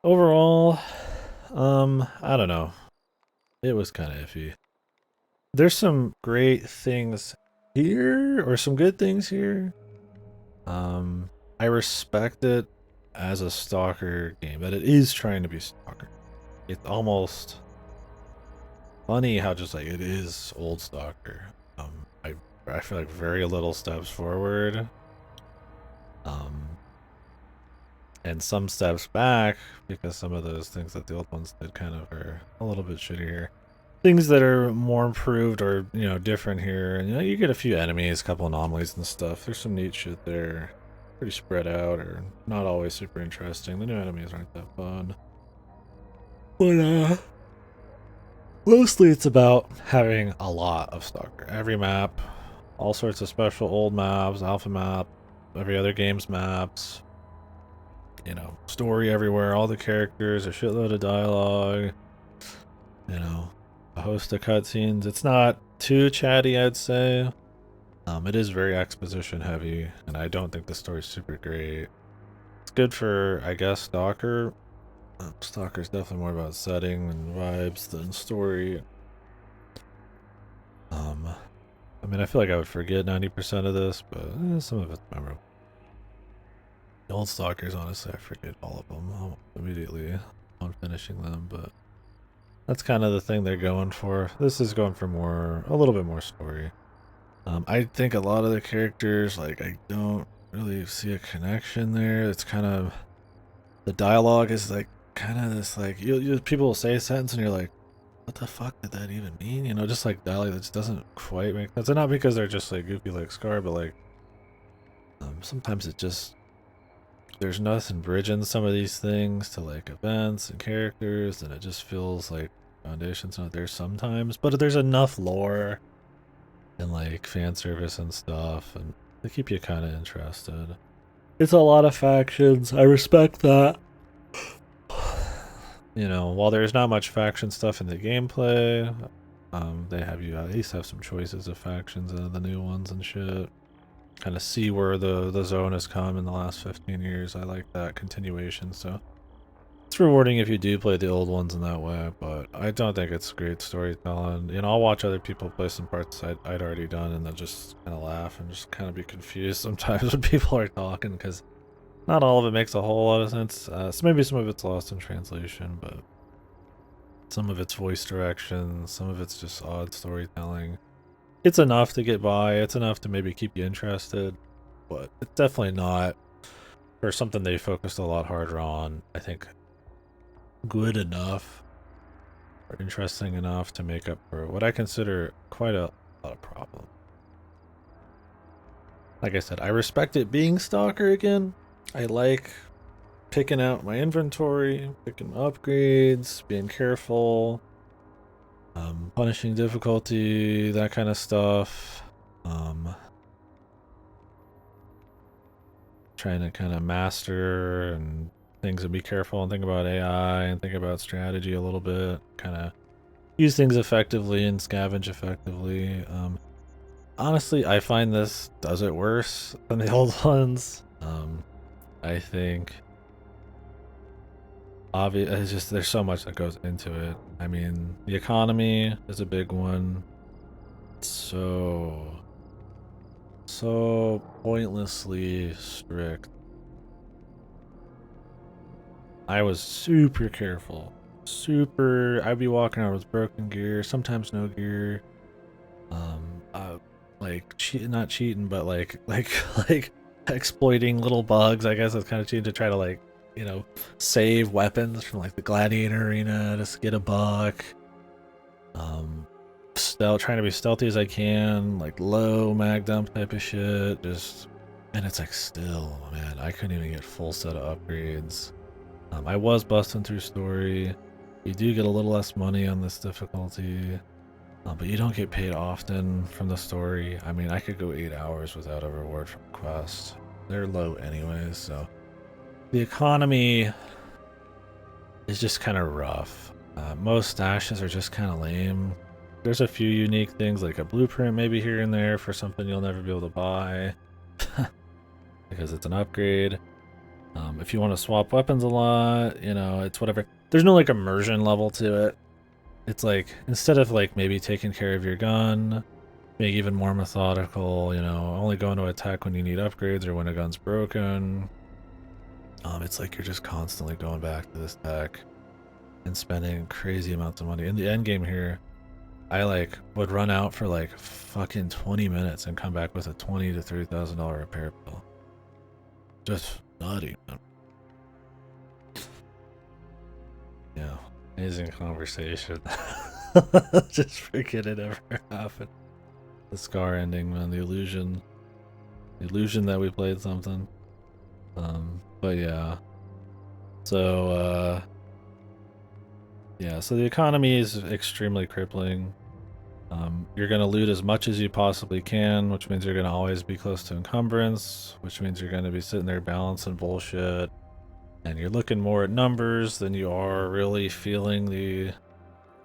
Overall, I don't know. It was kind of iffy. There's some great things here, or some good things here. I respect it as a Stalker game, but it is trying to be Stalker. It's almost funny how just like it is old Stalker. I feel like very little steps forward. And some steps back, because some of those things that the old ones did kind of are a little bit shittier. Things that are more improved or, you know, different here. And, you know, you get a few enemies, a couple anomalies and stuff. There's some neat shit there. Pretty spread out or not always super interesting. The new enemies aren't that fun. But, mostly it's about having a lot of Stalker. Every map, all sorts of special old maps, alpha map, every other game's maps. You know, story everywhere, all the characters, a shitload of dialogue. You know, a host of cutscenes. It's not too chatty, I'd say. It is very exposition heavy, and I don't think the story's super great. It's good for, I guess, Stalker. Stalker's definitely more about setting and vibes than story. I mean, I feel like I would forget 90% of this, but some of it's memorable. The old Stalkers, honestly, I forget all of them almost immediately on finishing them, but that's kind of the thing they're going for. This is going for a little bit more story. I think a lot of the characters, like, I don't really see a connection there. It's kind of, the dialogue is like, kind of this, like, people will say a sentence and you're like, what the fuck did that even mean? You know, just like dialogue that just doesn't quite make sense. And not because they're just like goofy like Scar, but like, sometimes it just, there's nothing bridging some of these things to like events and characters, and it just feels like foundation's not there sometimes. But there's enough lore and like fan service and stuff, and they keep you kind of interested. It's a lot of factions. I respect that. You know, while there's not much faction stuff in the gameplay, they have you at least have some choices of factions and the new ones and shit. Kind of see where the zone has come in the last 15 years. I like that continuation, so it's rewarding if you do play the old ones in that way, but I don't think it's great storytelling. You know, I'll watch other people play some parts I'd already done, and then just kind of laugh and just kind of be confused sometimes when people are talking, because not all of it makes a whole lot of sense. So maybe some of it's lost in translation, but some of it's voice direction, some of it's just odd storytelling. It's enough to get by, it's enough to maybe keep you interested, but it's definitely not for something they focused a lot harder on, I think good enough or interesting enough to make up for what I consider quite a lot of problem. Like I said, I respect it being Stalker again. I like picking out my inventory, picking upgrades, being careful, punishing difficulty, that kind of stuff. Trying to kind of master and things and be careful and think about AI and think about strategy a little bit. Kind of use things effectively and scavenge effectively. Honestly, I find this does it worse than the old ones. I think it's just there's so much that goes into it. I mean, the economy is a big one. So pointlessly strict. I was super careful. I'd be walking around with broken gear, sometimes no gear. Like not cheating, but like exploiting little bugs. I guess it's kind of cheating to try to like, you know, save weapons from like the gladiator arena, just get a buck. Trying to be stealthy as I can, like low mag dump type of shit. And it's like still, man, I couldn't even get full set of upgrades. I was busting through story. You do get a little less money on this difficulty, but you don't get paid often from the story. I mean, I could go 8 hours without a reward from a quest. They're low anyways, so the economy is just kind of rough. Most stashes are just kind of lame. There's a few unique things, like a blueprint maybe here and there for something you'll never be able to buy because it's an upgrade. If you want to swap weapons a lot, you know, it's whatever. There's no like immersion level to it. It's like, instead of like maybe taking care of your gun, being even more methodical, you know, only going to attack when you need upgrades or when a gun's broken. It's like you're just constantly going back to this tech and spending crazy amounts of money. In the end game here, I like would run out for like fucking 20 minutes and come back with a $20,000 to $30,000 repair bill. Just nutty, man. Yeah, amazing conversation. Just forget it ever happened. The Scar ending, man. The illusion that we played something. But yeah. So so the economy is extremely crippling. You're gonna loot as much as you possibly can, which means you're gonna always be close to encumbrance, which means you're gonna be sitting there balancing bullshit, and you're looking more at numbers than you are really feeling the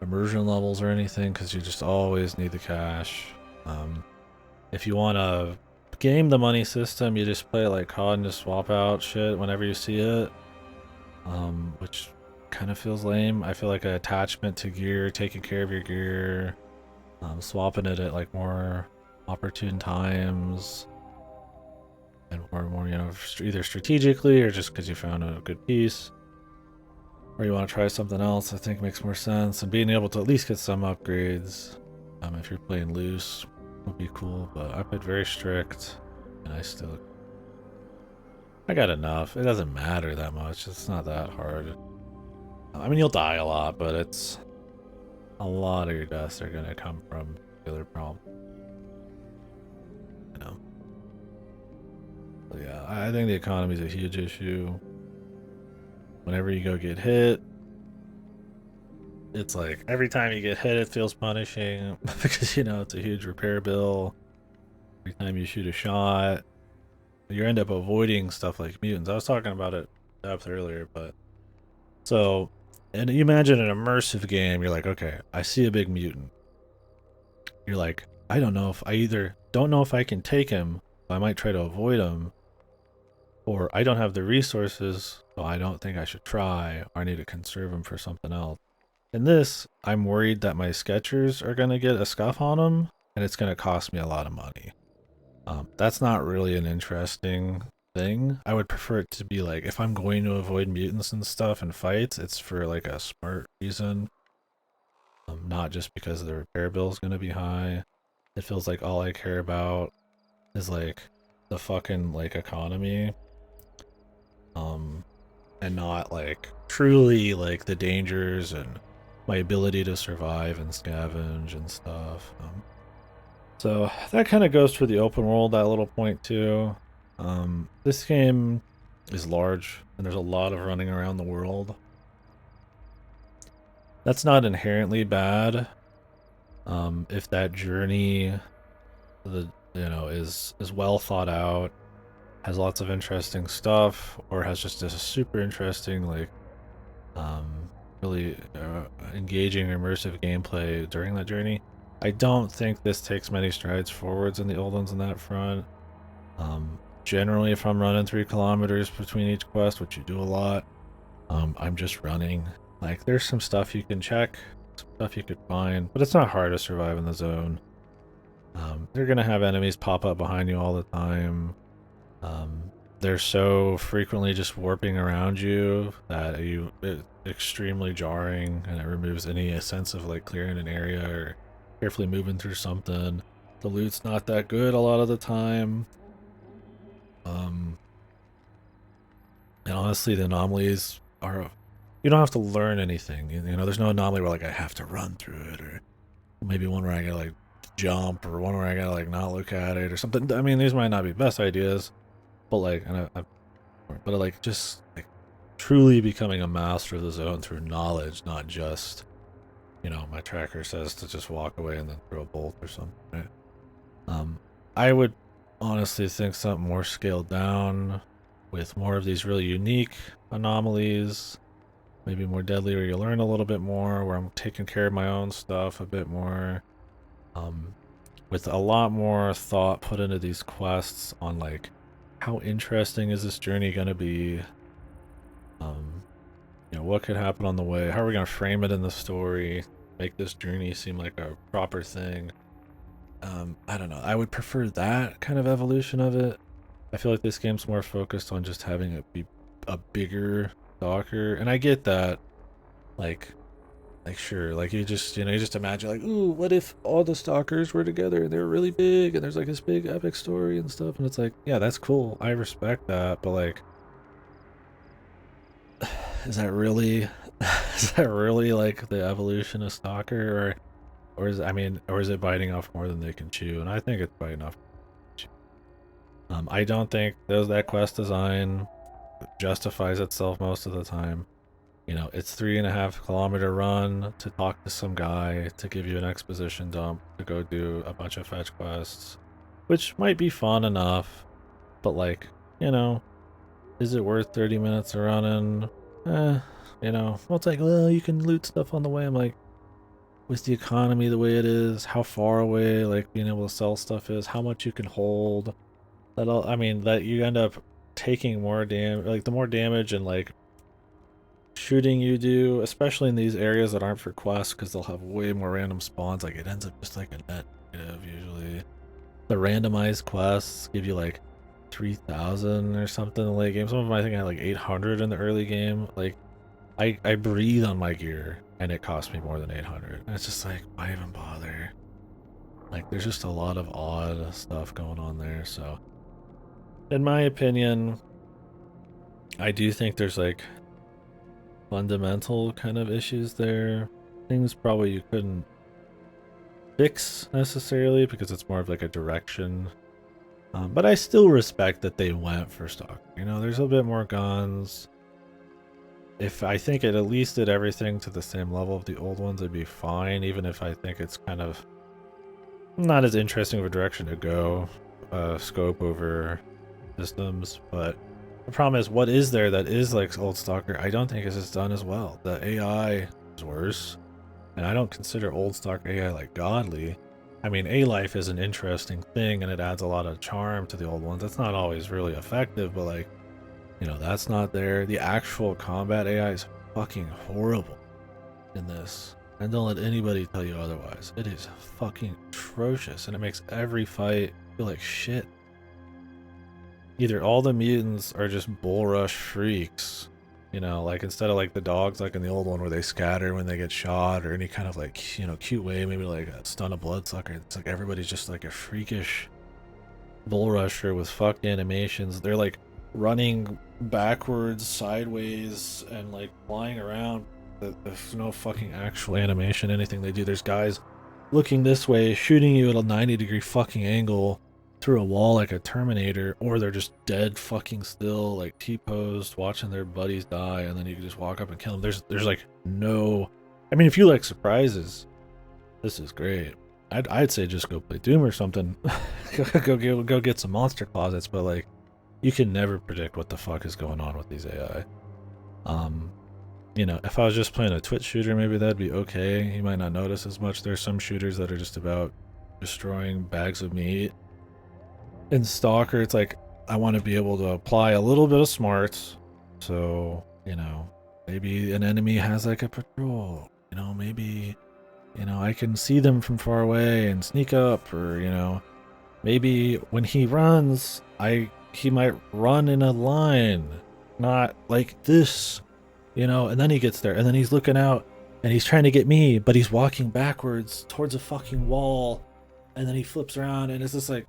immersion levels or anything, because you just always need the cash. If you want to game the money system, you just play it like COD and just swap out shit whenever you see it, which kind of feels lame. I feel like an attachment to gear, taking care of your gear, swapping it at like more opportune times, and more, you know, either strategically or just because you found a good piece, or you want to try something else, I think makes more sense. And being able to at least get some upgrades, if you're playing loose, would be cool. But I played very strict, and I got enough. It doesn't matter that much. It's not that hard. I mean, you'll die a lot, but it's a lot of your deaths are gonna come from other problem. You know. But yeah, I think the economy is a huge issue. Whenever you go get hit, it's like every time you get hit, it feels punishing because, you know, it's a huge repair bill. Every time you shoot a shot, you end up avoiding stuff like mutants. I was talking about it in depth earlier, but so, and you imagine an immersive game, you're like, okay, I see a big mutant. You're like, I don't know if I either don't know if I can take him, so I might try to avoid him, or I don't have the resources, so I don't think I should try, or I need to conserve him for something else. In this, I'm worried that my sketchers are going to get a scuff on them, and it's going to cost me a lot of money. That's not really an interesting thing. I would prefer it to be like, if I'm going to avoid mutants and stuff and fights, it's for like a smart reason. Not just because the repair bill is going to be high. It feels like all I care about is like the fucking like economy. and not like truly like the dangers and my ability to survive and scavenge and stuff. So that kind of goes for the open world, that little point too. This game is large and there's a lot of running around the world. That's not inherently bad. If that journey, is well thought out, has lots of interesting stuff, or has just a super interesting really engaging immersive gameplay during that journey. I don't think this takes many strides forwards in the old ones in that front. Generally, if I'm running 3 kilometers between each quest, which you do a lot, I'm just running. Like, there's some stuff you can check, some stuff you could find, but it's not hard to survive in the zone. They're gonna have enemies pop up behind you all the time. They're so frequently just warping around you that it's extremely jarring, and it removes any sense of like clearing an area or carefully moving through something. The loot's not that good a lot of the time. And honestly, the anomalies are, you don't have to learn anything. You know, there's no anomaly where like I have to run through it, or maybe one where I gotta like jump, or one where I gotta like not look at it or something. I mean, these might not be best ideas, but like, just like truly becoming a master of the zone through knowledge, not just, my tracker says to just walk away and then throw a bolt or something. Right? I would honestly think something more scaled down, with more of these really unique anomalies, maybe more deadly, where you learn a little bit more, where I'm taking care of my own stuff a bit more, with a lot more thought put into these quests on like, how interesting is this journey going to be? What could happen on the way? How are we going to frame it in the story? Make this journey seem like a proper thing? I don't know. I would prefer that kind of evolution of it. I feel like this game's more focused on just having it be a bigger Stalker, and I get that. Like sure, like you just imagine like, ooh, what if all the Stalkers were together and they were really big and there's like this big epic story and stuff, and it's like, yeah, that's cool. I respect that, but like, is that really like the evolution of Stalker, or is it biting off more than they can chew? And I think it's biting off. I don't think that quest design justifies itself most of the time. It's 3.5 kilometer run to talk to some guy to give you an exposition dump to go do a bunch of fetch quests, which might be fun enough, but like, is it worth 30 minutes of running? Well, it's like, well, you can loot stuff on the way. I'm like, with the economy the way it is, how far away like being able to sell stuff is, how much you can hold, that you end up taking more damage, like the more damage and like shooting you do, especially in these areas that aren't for quests, because they'll have way more random spawns. Like, it ends up just like a net negative usually. The randomized quests give you like 3,000 or something in the late game. Some of them I think I had like 800 in the early game. Like, I breathe on my gear and it cost me more than 800. And it's just like, why even bother? Like, there's just a lot of odd stuff going on there. So in my opinion, I do think there's like fundamental kind of issues there. Things probably you couldn't fix necessarily because it's more of like a direction. But I still respect that they went for Stalker. There's a bit more guns. If I think it at least did everything to the same level of the old ones, it'd be fine, even if I think it's kind of not as interesting of a direction to go, scope over systems. But the problem is, what is there that is like old Stalker? I don't think it's done as well. The AI is worse, and I don't consider old Stalker AI like godly. I mean, A-Life is an interesting thing, and it adds a lot of charm to the old ones. It's not always really effective, but like, that's not there. The actual combat AI is fucking horrible in this, and don't let anybody tell you otherwise. It is fucking atrocious, and it makes every fight feel like shit. Either all the mutants are just bull rush freaks, like instead of like the dogs like in the old one where they scatter when they get shot, or any kind of like, cute way, maybe like a stun a bloodsucker. It's like everybody's just like a freakish bull rusher with fucked animations. They're like running backwards, sideways, and like flying around. There's no fucking actual animation, anything they do. There's guys looking this way, shooting you at a 90-degree fucking angle through a wall like a Terminator, or they're just dead fucking still, like T-posed, watching their buddies die, and then you can just walk up and kill them. There's like no... I mean, if you like surprises, this is great. I'd say just go play Doom or something. go get some monster closets, but like, you can never predict what the fuck is going on with these AI. You know, if I was just playing a Twitch shooter, maybe that'd be okay. You might not notice as much. There's some shooters that are just about destroying bags of meat. In Stalker, it's like, I want to be able to apply a little bit of smarts. So, you know, maybe an enemy has like a patrol. You know, maybe, you know, I can see them from far away and sneak up, or, you know, maybe when he runs, he might run in a line, not like this. You know, and then he gets there, and then he's looking out, and he's trying to get me, but he's walking backwards towards a fucking wall, and then he flips around, and it's just like,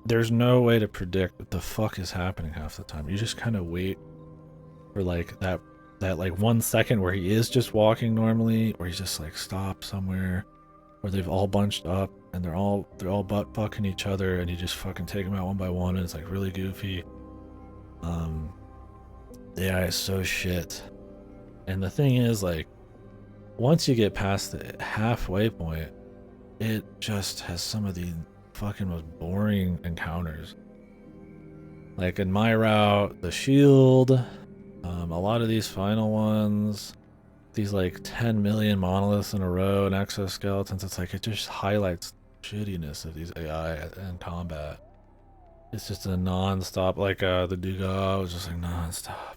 there's no way to predict what the fuck is happening half the time. You just kind of wait for like that like 1 second where he is just walking normally, or he's just like stopped somewhere, or they've all bunched up, and they're all butt fucking each other, and you just fucking take them out one by one, and it's like really goofy. The AI is so shit. And the thing is, like, once you get past the halfway point, it just has some of the fucking most boring encounters. Like in my route, the shield, a lot of these final ones, these like 10 million monoliths in a row and exoskeletons, it's like, it just highlights the shittiness of these AI in combat. It's just a non-stop, like the Duga was just like non-stop.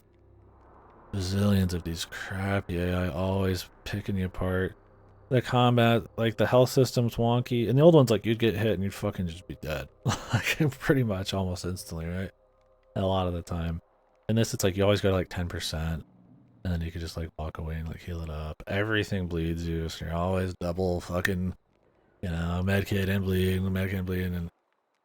Bazillions of these crappy AI always picking you apart. The combat, like the health system's wonky. And the old ones, like you'd get hit and you'd fucking just be dead. Like pretty much almost instantly, right? A lot of the time. And this, it's like you always go to like 10%. And then you could just like walk away and like heal it up. Everything bleeds you, so you're always double fucking, you know, medkit and bleed, and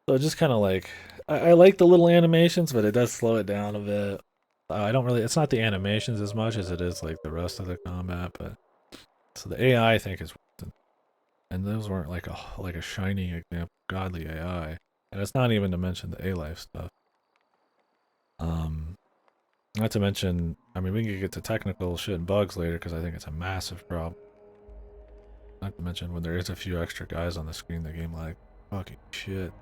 so just kind of like, I like the little animations, but it does slow it down a bit. I don't really, it's not the animations as much as it is like the rest of the combat, but so the AI I think is, and those weren't like a shining example of godly AI, and it's not even to mention the A-Life stuff. Not to mention, I mean, we can get to technical shit and bugs later because I think it's a massive problem. Not to mention when there is a few extra guys on the screen, the game like fucking shit.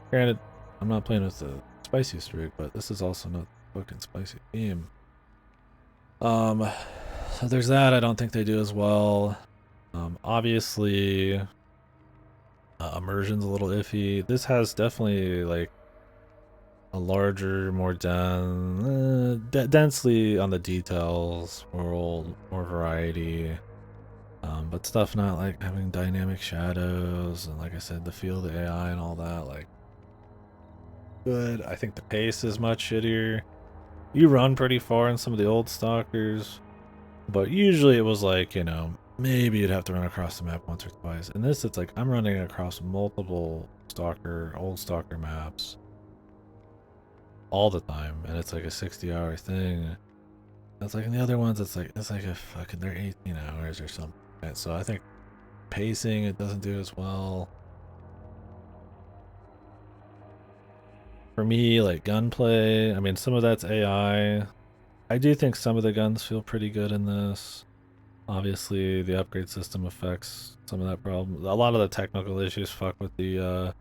Granted, I'm not playing with the spiciest rig, but this is also not a fucking spicy game. So there's that. I don't think they do as well. Obviously, immersion's a little iffy. This has definitely like a larger, more densely on the details world, more variety. But stuff not like having dynamic shadows, and like I said, the feel of the AI and all that, like, good. I think the pace is much shittier. You run pretty far in some of the old Stalkers, but usually it was like, you know, maybe you'd have to run across the map once or twice. In this, it's like I'm running across multiple old Stalker maps all the time, and it's like a 60-hour thing. It's like in the other ones, it's like a fucking, they're 18 hours or something. And so I think pacing, it doesn't do as well. For me, like gunplay, I mean, some of that's AI. I do think some of the guns feel pretty good in this. Obviously, the upgrade system affects some of that problem. A lot of the technical issues fuck with the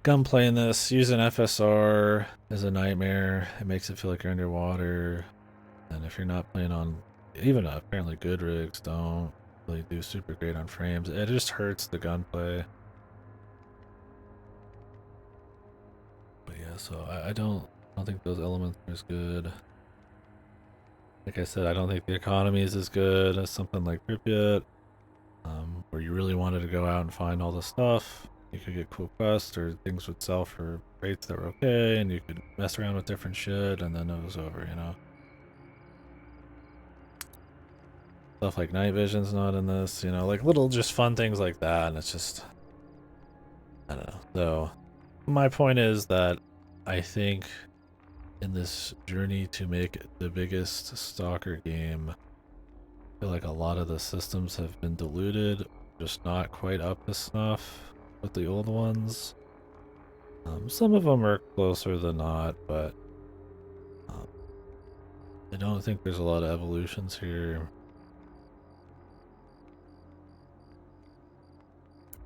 gunplay in this. Using FSR is a nightmare. It makes it feel like you're underwater. And if you're not playing on, even apparently good rigs don't really do super great on frames. It just hurts the gunplay. But yeah, so I don't think those elements are as good. Like I said, I don't think the economy is as good as something like Pripyat, where you really wanted to go out and find all the stuff. You could get cool quests, or things would sell for rates that were okay, and you could mess around with different shit, and then it was over, you know? Stuff like night vision's not in this, you know, like little just fun things like that, and it's just, I don't know. So my point is that I think in this journey to make the biggest Stalker game, I feel like a lot of the systems have been diluted, just not quite up to snuff with the old ones. Some of them are closer than not, but I don't think there's a lot of evolutions here.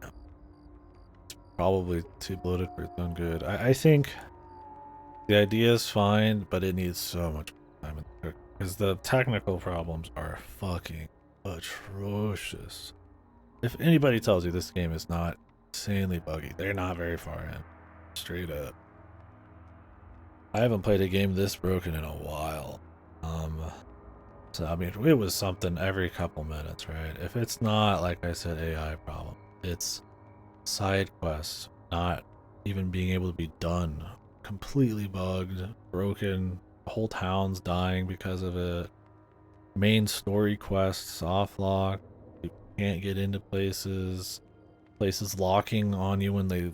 It's probably too bloated for its own good. I think the idea is fine, but it needs so much time because the technical problems are fucking atrocious. If anybody tells you this game is not insanely buggy, they're not very far in. Straight up. I haven't played a game this broken in a while. So I mean, it was something every couple minutes, right? If it's not, like I said, AI problem, it's side quests not even being able to be done. Completely bugged, broken, whole town's dying because of it. Main story quests off lock. You can't get into places. Places locking on you when they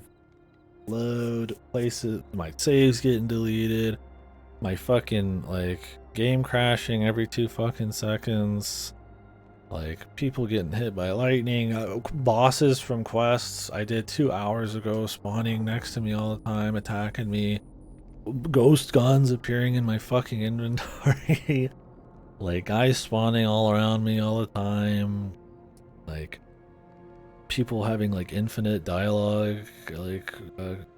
load. Places, my saves getting deleted. My fucking, like, game crashing every 2 fucking seconds. Like, people getting hit by lightning. Bosses from quests I did 2 hours ago spawning next to me all the time, attacking me. Ghost guns appearing in my fucking inventory. Like, guys spawning all around me all the time. Like, people having, like, infinite dialogue. Like,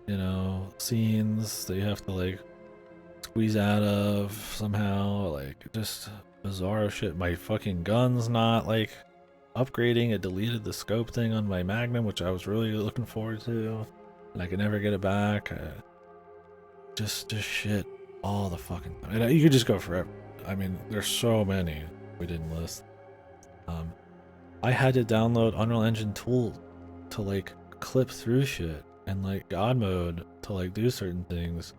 you know, scenes that you have to, like, squeeze out of somehow. Like, just bizarre shit. My fucking gun's not, like, upgrading. It deleted the scope thing on my Magnum, which I was really looking forward to, and I could never get it back. Just shit all the fucking time. And you could just go forever. I mean, there's so many we didn't list. I had to download Unreal Engine tool to, like, clip through shit and, like, God mode to, like, do certain things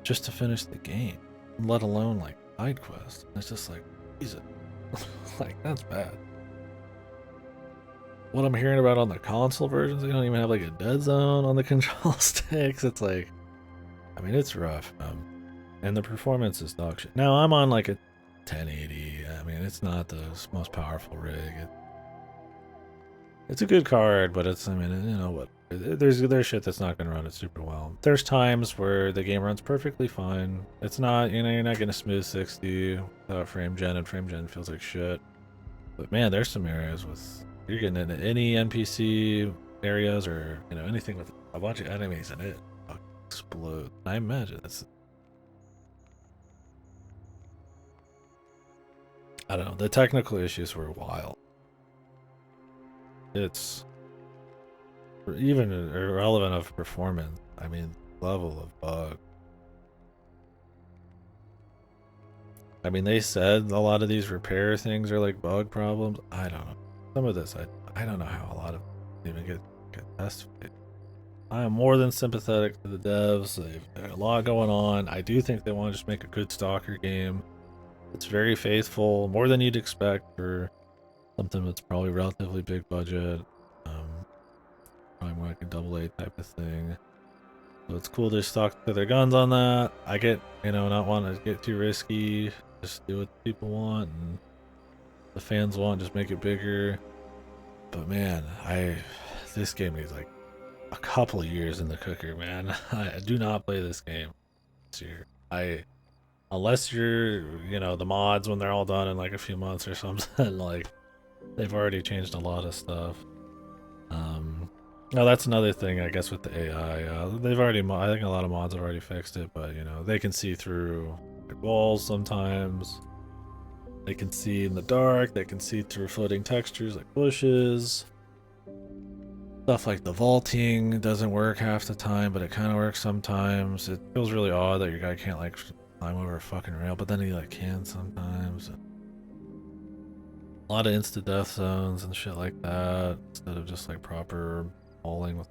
just to finish the game, let alone, like, side quests. It's just like, Jesus. Like, that's bad. What I'm hearing about on the console versions, they don't even have, like, a dead zone on the control sticks. It's like, I mean, it's rough. And the performance is dog shit. Now, I'm on, like, a 1080. I mean, it's not the most powerful rig. It's a good card, but it's, I mean, you know what? There's shit that's not going to run it super well. There's times where the game runs perfectly fine. It's not, you know, you're not getting a smooth 60 without frame gen, and frame gen feels like shit. But man, there's some areas with, you're getting into any NPC areas or, you know, anything with a bunch of enemies and it explodes. I imagine it's, I don't know, the technical issues were wild. It's even irrelevant of performance. I mean, level of bug. I mean, they said a lot of these repair things are like bug problems. I don't know. Some of this, I don't know how a lot of even get tested. I am more than sympathetic to the devs. They've got a lot going on. I do think they want to just make a good Stalker game. It's very faithful, more than you'd expect for something that's probably relatively big budget. Probably more like a AA type of thing. So it's cool to stock to their guns on that. I get, you know, not wanting to get too risky. Just do what people want and the fans want, just make it bigger. But man, this game needs like a couple of years in the cooker, man. I do not play this game this year. Unless you're, you know, the mods when they're all done in like a few months or something, like they've already changed a lot of stuff. No, that's another thing, I guess, with the AI. They've already, I think a lot of mods have already fixed it, but you know, they can see through like, walls sometimes. They can see in the dark. They can see through floating textures like bushes. Stuff like the vaulting doesn't work half the time, but it kind of works sometimes. It feels really odd that your guy can't like climb over a fucking rail, but then he like can sometimes. A lot of insta-death zones and shit like that, instead of just like proper hauling with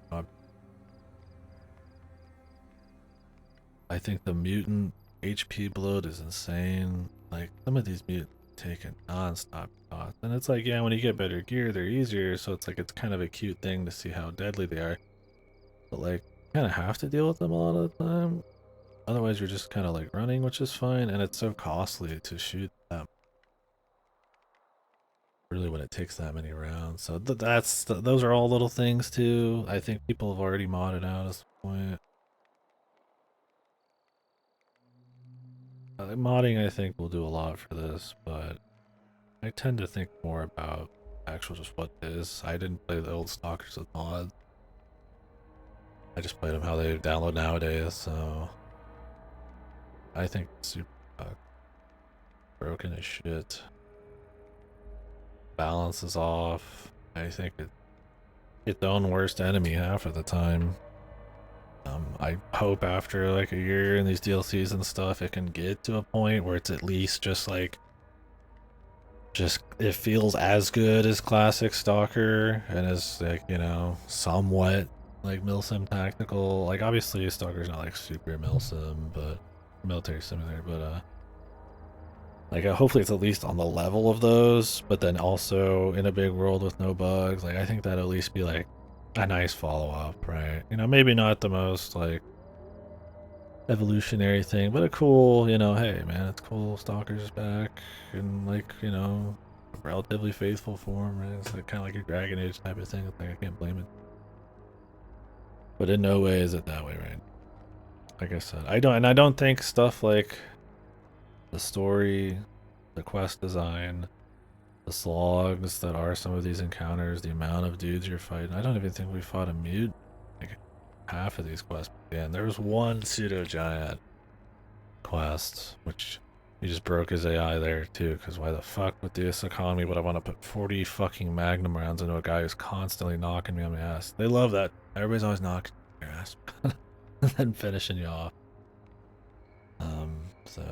I think the mutant HP bloat is insane. Like, some of these mutants taking non-stop shots. And it's like, yeah, when you get better gear, they're easier, so it's like, it's kind of a cute thing to see how deadly they are. But like, you kind of have to deal with them a lot of the time. Otherwise, you're just kind of like running, which is fine, and it's so costly to shoot them. Really, when it takes that many rounds. So those are all little things too. I think people have already modded out at this point. Modding, I think, will do a lot for this, but I tend to think more about actual just what it is. I didn't play the old Stalkers with mods. I just played them how they download nowadays, so I think it's super broken as shit. Balance is off. I think it's its own worst enemy half of the time. I hope after like a year in these DLCs and stuff, it can get to a point where it's at least just like, it feels as good as classic Stalker and is like, you know, somewhat like milsim tactical. Like obviously Stalker's not like super milsim, but military simulator, but like hopefully it's at least on the level of those, but then also in a big world with no bugs. Like I think that'd at least be like a nice follow-up, right? You know, maybe not the most like evolutionary thing, but a cool, you know, hey man, it's cool, Stalker's back in like, you know, relatively faithful form, right? It's like kind of like a Dragon Age type of thing. It's like I can't blame it. But in no way is it that way, right? Like I said, I don't think stuff like the story, the quest design, the slogs that are some of these encounters, the amount of dudes you're fighting. I don't even think we fought a mute like half of these quests. And there was one pseudo giant quest, which he just broke his AI there too, because why the fuck with this economy would I want to put 40 fucking magnum rounds into a guy who's constantly knocking me on my ass? They love that. Everybody's always knocking your ass and then finishing you off. So,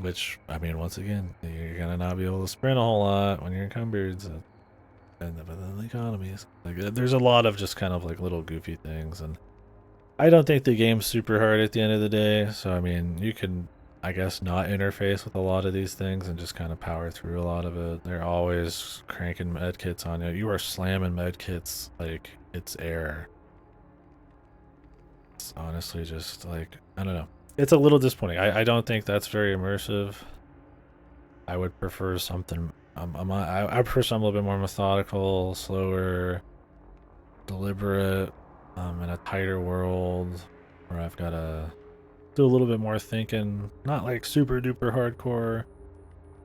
which, I mean, once again, you're gonna not be able to sprint a whole lot when you're encumbered, so, and the economies. Like, there's a lot of just kind of like little goofy things, and I don't think the game's super hard at the end of the day, so I mean, you can, I guess, not interface with a lot of these things and just kind of power through a lot of it. They're always cranking medkits on you. You are slamming medkits like it's air. It's honestly just like, I don't know. It's a little disappointing. I don't think that's very immersive. I would prefer something, I prefer something a little bit more methodical, slower, deliberate, in a tighter world where I've got to do a little bit more thinking, not like super duper hardcore,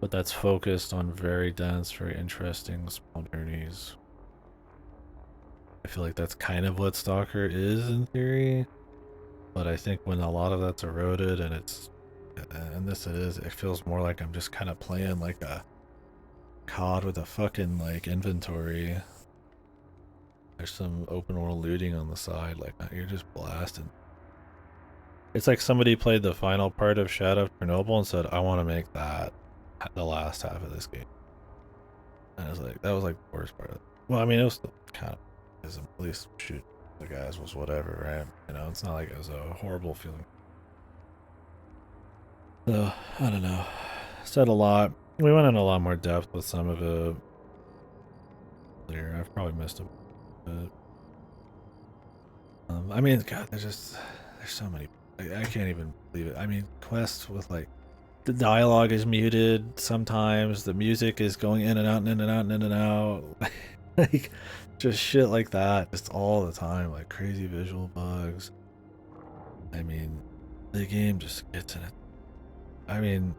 but that's focused on very dense, very interesting small journeys. I feel like that's kind of what Stalker is in theory, but I think when a lot of that's eroded and it feels more like I'm just kind of playing like a COD with a fucking like inventory. There's some open world looting on the side, like you're just blasting. It's like somebody played the final part of Shadow of Chernobyl and said, I want to make that the last half of this game. And I was like, that was like the worst part of it. Well, I mean, it was still kind of, at least shoot the guys was whatever, right? You know, it's not like it was a horrible feeling. So, I don't know. Said a lot. We went in a lot more depth with some of it. There, I've probably missed a bit. I mean, God, there's so many. I can't even believe it. I mean, quests with like, the dialogue is muted sometimes. The music is going in and out and in and out and in and out. Like, just shit like that, just all the time. Like crazy visual bugs. I mean, the game just gets in it. I mean,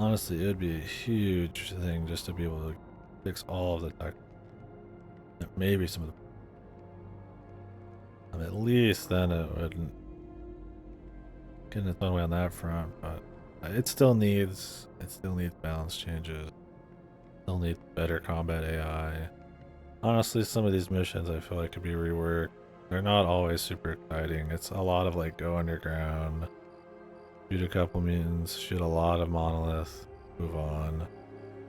honestly, it would be a huge thing just to be able to fix all of the tech. Maybe some of the. I mean, at least then it wouldn't get its own way on that front, but it still needs balance changes. Still needs better combat AI. Honestly, some of these missions I feel like could be reworked. They're not always super exciting. It's a lot of like go underground, shoot a couple mutants, shoot a lot of monolith, move on.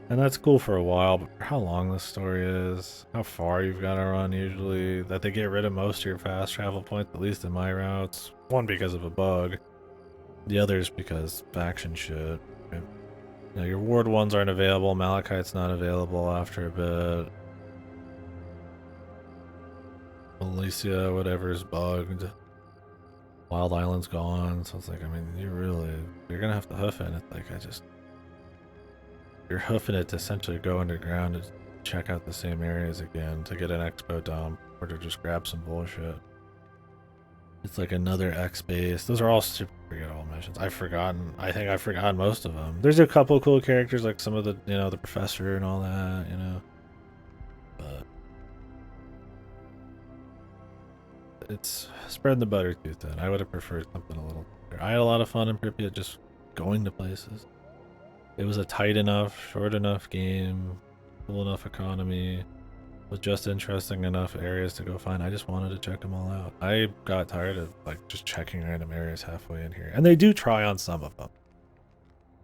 And that's cool for a while, but for how long this story is, how far you've got to run usually, that they get rid of most of your fast travel points, at least in my routes. One, because of a bug. The others because faction shit. You know, your ward ones aren't available, Malachite's not available after a bit. Alicia, whatever's bugged. Wild Island's gone, so it's like, I mean, you're gonna have to hoof it. It's like, you're hoofing it to essentially go underground to check out the same areas again to get an expo dump or to just grab some bullshit. It's like another X base. Those are all super forgettable missions. I think I've forgotten most of them. There's a couple cool characters, like some of the, the professor and all that, But it's spreading the butter too thin. I would have preferred something a little better. I had a lot of fun in Pripyat just going to places. It was a tight enough, short enough game, cool enough economy, with just interesting enough areas to go find. I just wanted to check them all out. I got tired of like just checking random areas halfway in here. And they do try on some of them.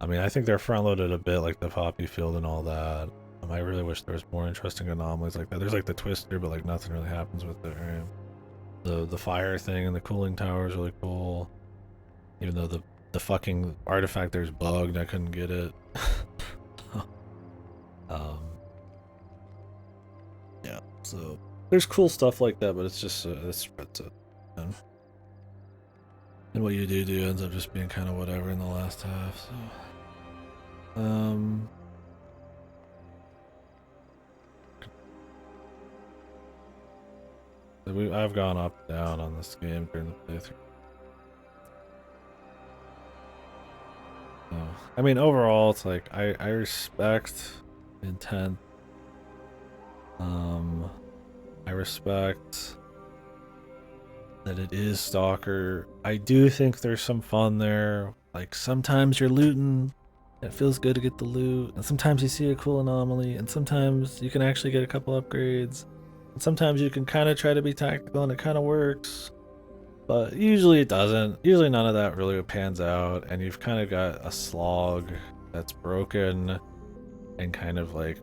I mean, I think they're front loaded a bit, like the poppy field and all that. I really wish there was more interesting anomalies like that. There's like the twister, but like nothing really happens with it, right? The fire thing and the cooling tower is really cool. Even though the fucking artifact there's bugged, I couldn't get it. Yeah, so there's cool stuff like that, but it's just it's spread to, and what you do ends up just being kind of whatever in the last half. So, I've gone up and down on this game during the playthrough. I mean, overall, it's like I respect intent. I respect that it is Stalker. I do think there's some fun there. Like sometimes you're looting, it feels good to get the loot, and sometimes you see a cool anomaly, and sometimes you can actually get a couple upgrades. And sometimes you can kind of try to be tactical, and it kind of works. But usually it doesn't. Usually none of that really pans out, and you've kind of got a slog that's broken and kind of like,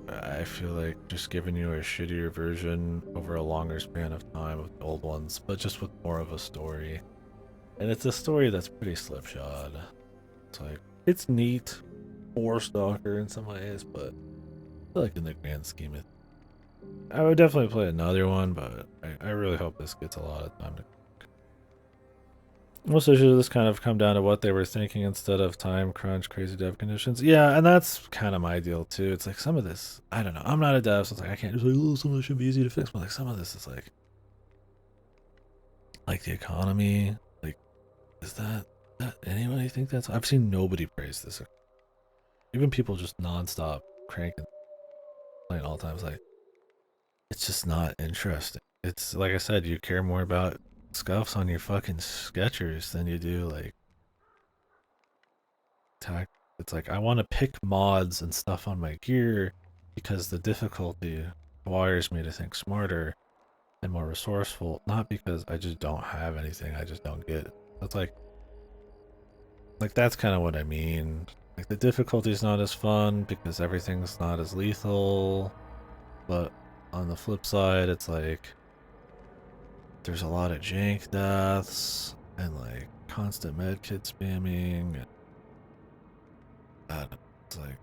I feel like just giving you a shittier version over a longer span of time of the old ones, but just with more of a story. And it's a story that's pretty slipshod. It's like, it's neat for Stalker in some ways, but I feel like in the grand scheme of, I would definitely play another one, but I really hope this gets a lot of time to. Most issues of this kind of come down to what they were thinking instead of time crunch, crazy dev conditions. Yeah, and that's kind of my deal too. It's like some of this, I don't know. I'm not a dev, so it's like I can't just like, oh, some of this should be easy to fix. But like some of this is like the economy. Like, is that anybody think that's? I've seen nobody praise this. Even people just nonstop cranking, playing all the time. It's like, it's just not interesting. It's like I said, you care more about scuffs on your fucking Skechers than you do like it's like I want to pick mods and stuff on my gear because the difficulty requires me to think smarter and more resourceful, not because I just don't have anything, I just don't get it. It's like that's kind of what I mean. Like the difficulty is not as fun because everything's not as lethal, but on the flip side it's like there's a lot of jank deaths and like constant medkit spamming. It's like,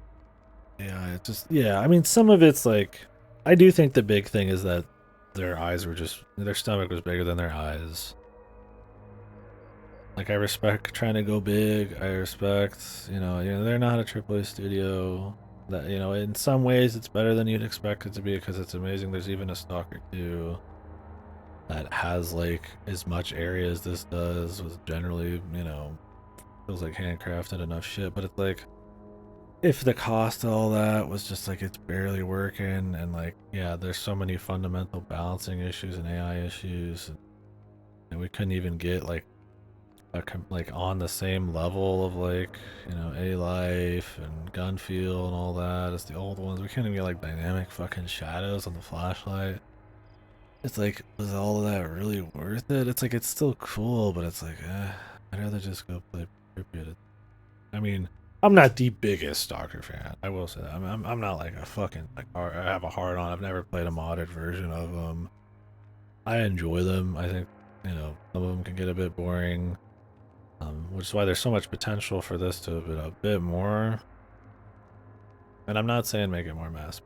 yeah, it just, yeah, I mean, some of it's like, I do think the big thing is that their stomach was bigger than their eyes. Like, I respect trying to go big. I respect, they're not a AAA studio. That, in some ways it's better than you'd expect it to be because it's amazing. There's even a Stalker 2 that has like as much area as this does, was generally, feels like handcrafted enough shit, but it's like, if the cost of all that was just like it's barely working and like, yeah, there's so many fundamental balancing issues and AI issues, and we couldn't even get like on the same level of like, A-Life and Gunfield and all that as the old ones. We can't even get like dynamic fucking shadows on the flashlight. It's like, was all of that really worth it? It's like, it's still cool, but it's like, I'd rather just go play Pripyat. I mean, I'm not the biggest Stalker fan. I will say that. I'm not like a fucking like I have a hard on. I've never played a modded version of them. I enjoy them. I think some of them can get a bit boring, which is why there's so much potential for this to have been a bit more. And I'm not saying make it more mass.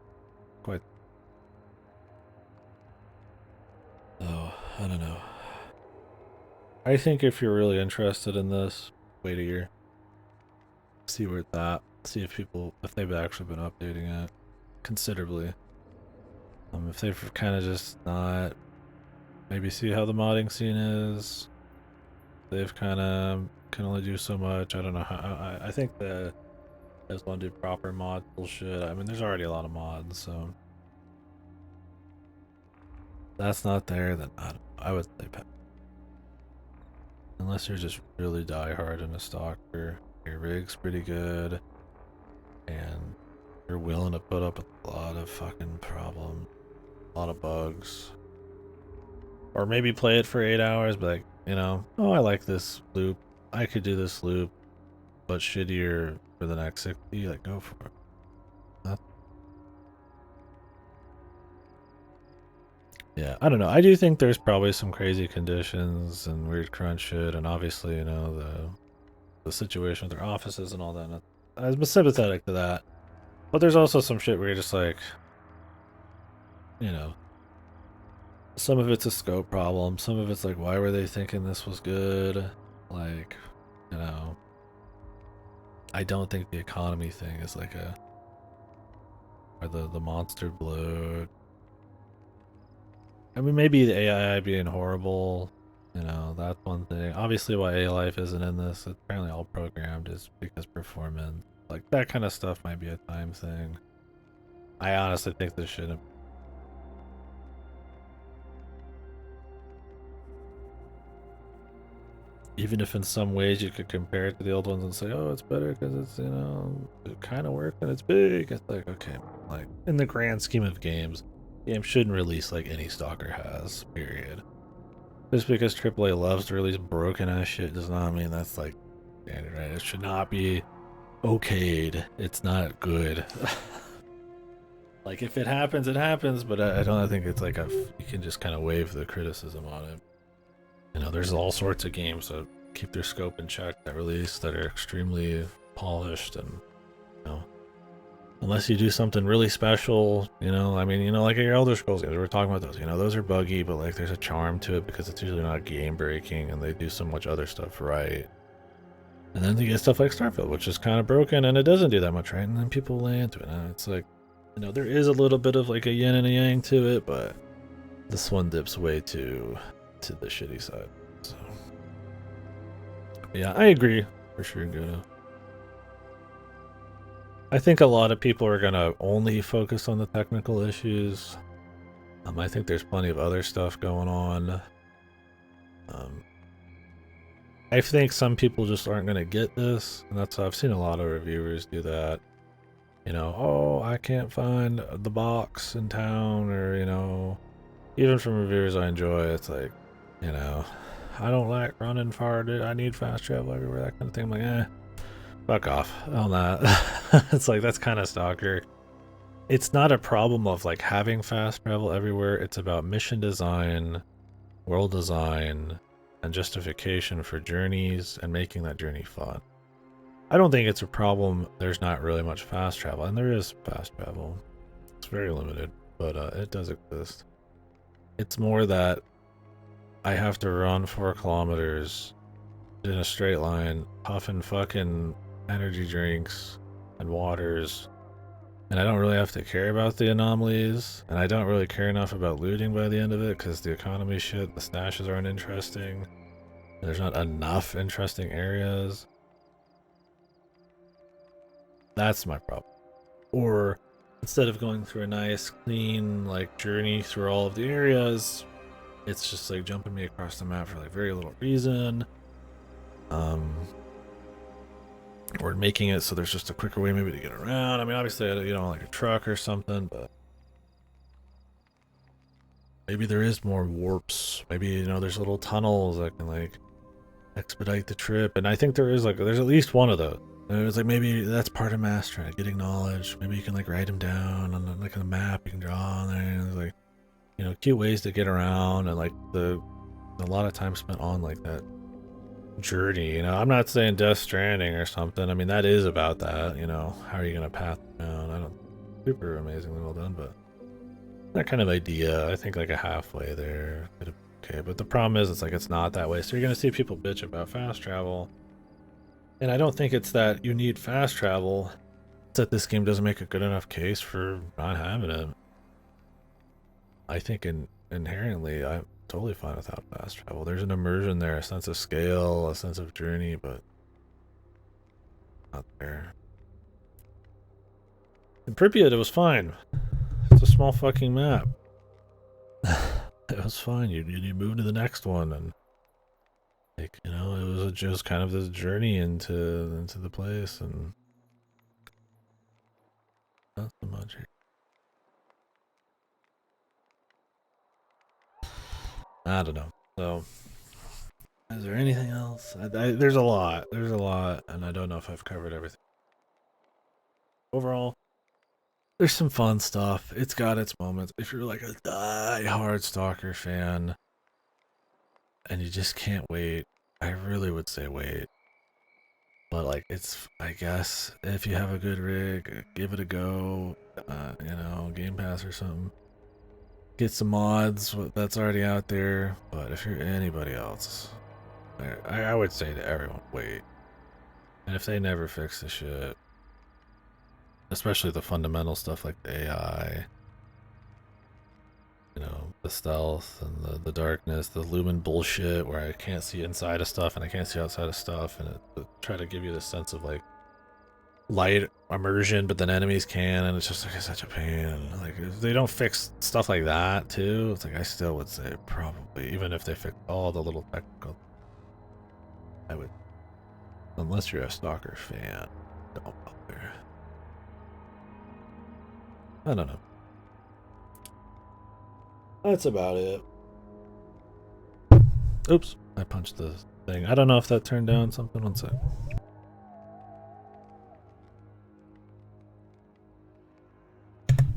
Quite. Oh, I don't know. I think if you're really interested in this, wait a year. See where it's at. See if they've actually been updating it considerably. If they've kind of just not, maybe see how the modding scene is. They've kind of can only do so much. I don't know how. I think the just want to do proper mod bullshit. I mean, there's already a lot of mods, so if that's not there. Then I would say pass. Unless you're just really diehard in a stalker, your rig's pretty good, and you're willing to put up with a lot of fucking problems, a lot of bugs. Or maybe play it for 8 hours, but like, you know, oh, I like this loop. I could do this loop, but shittier for the next 60. Like, go for it. Yeah, I don't know. I do think there's probably some crazy conditions and weird crunch shit, and obviously, you know, the situation with their offices and all that. And I'm sympathetic to that, but there's also some shit where you're just like, you know, some of it's a scope problem. Some of it's like, why were they thinking this was good? Like, you know, I don't think the economy thing is like or the monster bloat. I mean, maybe the AI being horrible, you know, that's one thing. Obviously, why A-Life isn't in this, it's apparently all programmed, is because performance. Like, that kind of stuff might be a time thing. I honestly think this shouldn't. Even if in some ways you could compare it to the old ones and say, oh, it's better because it's, you know, it kind of works and it's big. It's like, okay, like, in the grand scheme of games, games shouldn't release like any Stalker has, period. Just because AAA loves to release broken ass shit does not mean that's like standard, right? It should not be okayed. It's not good. Like, if it happens, it happens, but I don't think it's like you can just kind of wave the criticism on it. You know, there's all sorts of games that keep their scope in check that release that are extremely polished, and, you know, unless you do something really special, you know, I mean, you know, like your Elder Scrolls games, we were talking about those, you know, those are buggy, but like there's a charm to it because it's usually not game breaking and they do so much other stuff right. And then you get stuff like Starfield, which is kind of broken and it doesn't do that much right, and then people lay into it, and it's like, you know, there is a little bit of like a yin and a yang to it, but this one dips way to the shitty side. So yeah, I agree for sure, Godo. I think a lot of people are gonna only focus on the technical issues. I think there's plenty of other stuff going on. I think some people just aren't gonna get this, and that's I've seen a lot of reviewers do that. You know, oh, I can't find the box in town, or, you know, even from reviewers I enjoy, it's like, you know, I don't like running far, dude. I need fast travel everywhere, that kind of thing. I'm like, fuck off on that. It's like, that's kind of Stalker. It's not a problem of like having fast travel everywhere. It's about mission design, world design, and justification for journeys and making that journey fun. I don't think it's a problem there's not really much fast travel, and there is fast travel. It's very limited, but it does exist. It's more that I have to run 4 kilometers in a straight line, puffing fucking energy drinks and waters, and I don't really have to care about the anomalies, and I don't really care enough about looting by the end of it because the economy shit, the stashes aren't interesting, there's not enough interesting areas. That's my problem. Or instead of going through a nice clean like journey through all of the areas, it's just like jumping me across the map for like very little reason. Or making it so there's just a quicker way maybe to get around. I mean, obviously, you know, like a truck or something, but maybe there is more warps. Maybe, you know, there's little tunnels that can like expedite the trip. And I think there's at least one of those. And it's like, maybe that's part of mastering it, getting knowledge. Maybe you can like write them down on like a map you can draw on there. And it's like, you know, cute ways to get around, and like a lot of time spent on like that journey. You know, I'm not saying Death Stranding or something. I mean, that is about that. You know, how are you gonna path down? I don't super amazingly well done, but that kind of idea, I think like a halfway there okay. But the problem is, it's like it's not that way. So you're gonna see people bitch about fast travel, and I don't think it's that you need fast travel. It's that this game doesn't make a good enough case for not having it. I think inherently, I'm totally fine without fast travel. There's an immersion there, a sense of scale, a sense of journey, but not there. In Pripyat, it was fine. It's a small fucking map. It was fine. You move to the next one, and like, you know, it was just kind of this journey into the place, and not so much here. I don't know. So, is there anything else? There's a lot. There's a lot, and I don't know if I've covered everything. Overall, there's some fun stuff. It's got its moments. If you're like a die-hard Stalker fan, and you just can't wait, I really would say wait. But like, it's, I guess, if you have a good rig, give it a go. You know, Game Pass or something. Get some mods that's already out there. But if you're anybody else, I would say to everyone, wait. And if they never fix the shit, especially the fundamental stuff like the AI, you know, the stealth and the darkness, the lumen bullshit where I can't see inside of stuff and I can't see outside of stuff, and it try to give you this sense of like light immersion, but then enemies can, and it's just like such a pain. And like, if they don't fix stuff like that too, it's like I still would say probably, even if they fix all the little technical, I would, unless you're a Stalker fan, don't bother. I don't know. That's about it. Oops, I punched the thing. I don't know if that turned down something. One sec.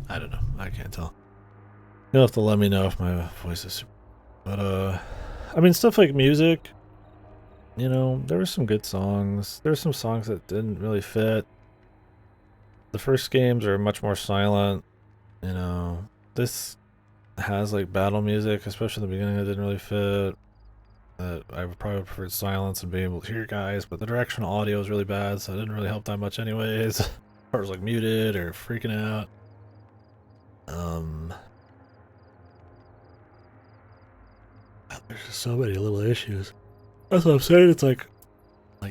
I don't know. I can't tell. You'll have to let me know if my voice is super. But, I mean, stuff like music, you know, there were some good songs. There's some songs that didn't really fit. The first games are much more silent, you know. This has like battle music, especially in the beginning, that didn't really fit. That I would probably prefer silence and being able to hear guys, but the directional audio is really bad, so it didn't really help that much anyways. As far as like muted or freaking out. There's just so many little issues. That's what I'm saying. It's like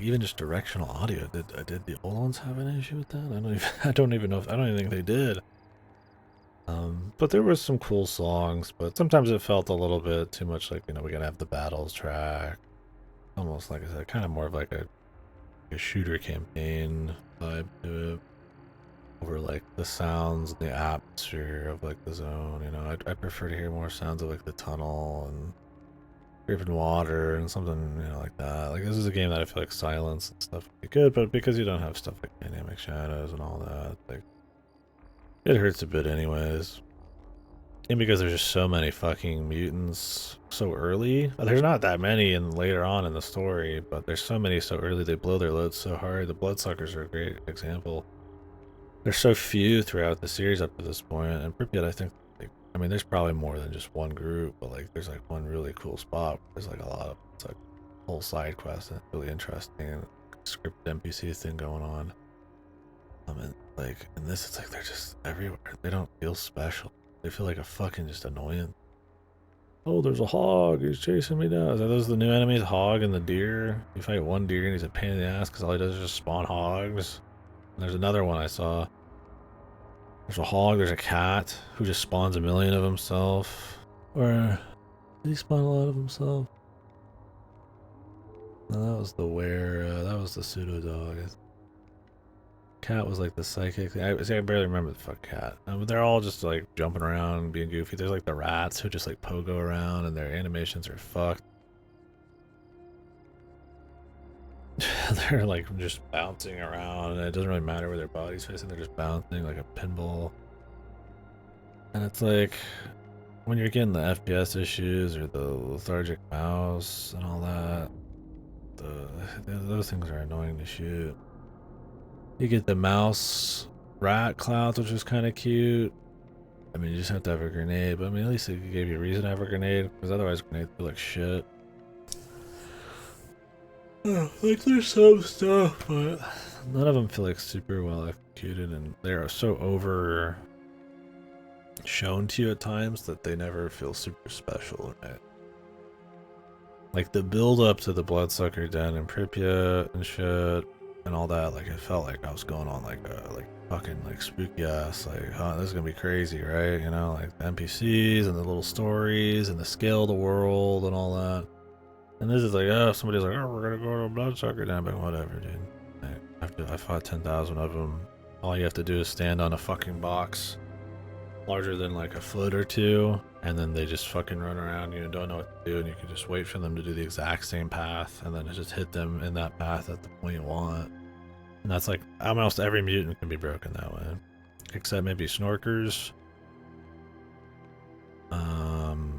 even just directional audio. Did the old ones have an issue with that? I don't even know if, I don't even think they did. But there were some cool songs, but sometimes it felt a little bit too much like, you know, we gotta have the battles track. Almost like I said, kind of more of like a shooter campaign vibe to it. Over like the sounds, the atmosphere of like the zone, you know. I prefer to hear more sounds of like the tunnel and dripping water and something, you know, like that. Like, this is a game that I feel like silence and stuff would be good, but because you don't have stuff like dynamic shadows and all that, like, it hurts a bit anyways. And because there's just so many fucking mutants so early. There's not that many in later on in the story, but there's so many so early, they blow their loads so hard. The Bloodsuckers are a great example. There's so few throughout the series up to this point, and Pripyat, I think, like, I mean, there's probably more than just one group, but like, there's like one really cool spot. There's like a lot of, it's like whole side quest and it's really interesting, and scripted NPC thing going on. And like in this, it's like they're just everywhere. They don't feel special. They feel like a fucking just annoying. Oh, there's a hog. He's chasing me down. Are those the new enemies? Hog and the deer. You fight one deer and he's a pain in the ass because all he does is just spawn hogs. And there's another one I saw. There's a hog. There's a cat who just spawns a million of himself. Or did he spawn a lot of himself? No, that was the that was the pseudo dog. Cat was like the psychic thing. I barely remember the fuck cat. They're all just like jumping around and being goofy. There's like the rats who just like pogo around and their animations are fucked. They're like just bouncing around and it doesn't really matter where their body's facing. They're just bouncing like a pinball. And it's like, when you're getting the FPS issues or the lethargic mouse and all that, those things are annoying to shoot. You get the mouse rat clouds, which is kind of cute. I mean, you just have to have a grenade, but I mean, at least it gave you a reason to have a grenade, because otherwise grenades feel like shit. Like, there's some stuff, but none of them feel like super well executed, and they are so over shown to you at times that they never feel super special, right? Like, the build up to the Bloodsucker Den and Pripyat and shit and all that, like, it felt like I was going on like a fucking like spooky ass, like, huh, this is gonna be crazy, right? You know, like the NPCs and the little stories and the scale of the world and all that. And this is like, oh, somebody's like, oh, we're gonna go to a Bloodsucker Den, but whatever, dude. Like, after I fought 10,000 of them, all you have to do is stand on a fucking box larger than like a foot or two, and then they just fucking run around you and don't know what to do, and you can just wait for them to do the exact same path, and then just hit them in that path at the point you want. And that's like, almost every mutant can be broken that way, except maybe Snorkers, and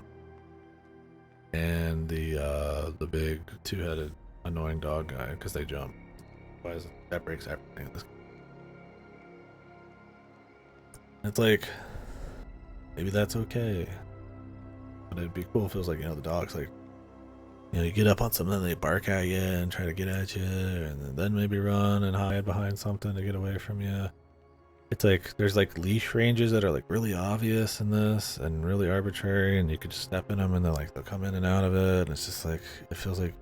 the big two-headed annoying dog guy, because they jump. Otherwise, that breaks everything. It's like, maybe that's okay, but it'd be cool if it was like, you know, the dogs, like, you know, you get up on something and they bark at you and try to get at you, and then maybe run and hide behind something to get away from you. It's like, there's like leash ranges that are like really obvious in this and really arbitrary, and you could just step in them and they'll come in and out of it, and it's just like, it feels like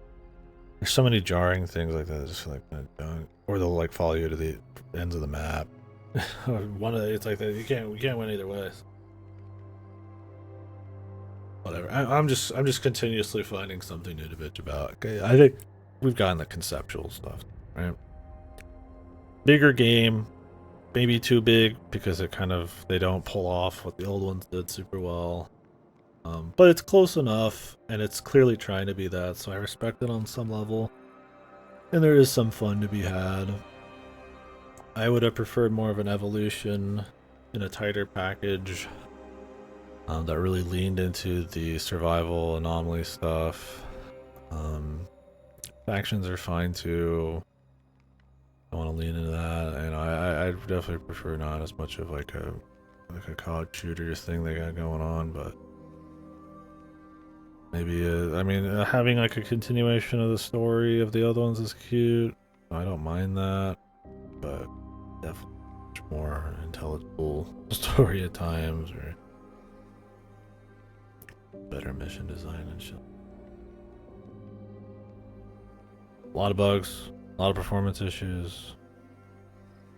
there's so many jarring things like that that just feel like kind of junk. Or they'll like follow you to the ends of the map. It's like that, you can't win either way. Whatever. I'm just continuously finding something new to bitch about. Okay, I think we've gotten the conceptual stuff, right? Bigger game, maybe too big because they don't pull off what the old ones did super well. But it's close enough, and it's clearly trying to be that, so I respect it on some level. And there is some fun to be had. I would have preferred more of an evolution in a tighter package. That really leaned into the survival anomaly stuff. Factions are fine too. I want to lean into that, and I definitely prefer not as much of like a COD shooter thing they got going on, but maybe I mean, having like a continuation of the story of the other ones is cute. I don't mind that, but definitely much more intelligible story at times, or better mission design and shit. A lot of bugs, a lot of performance issues.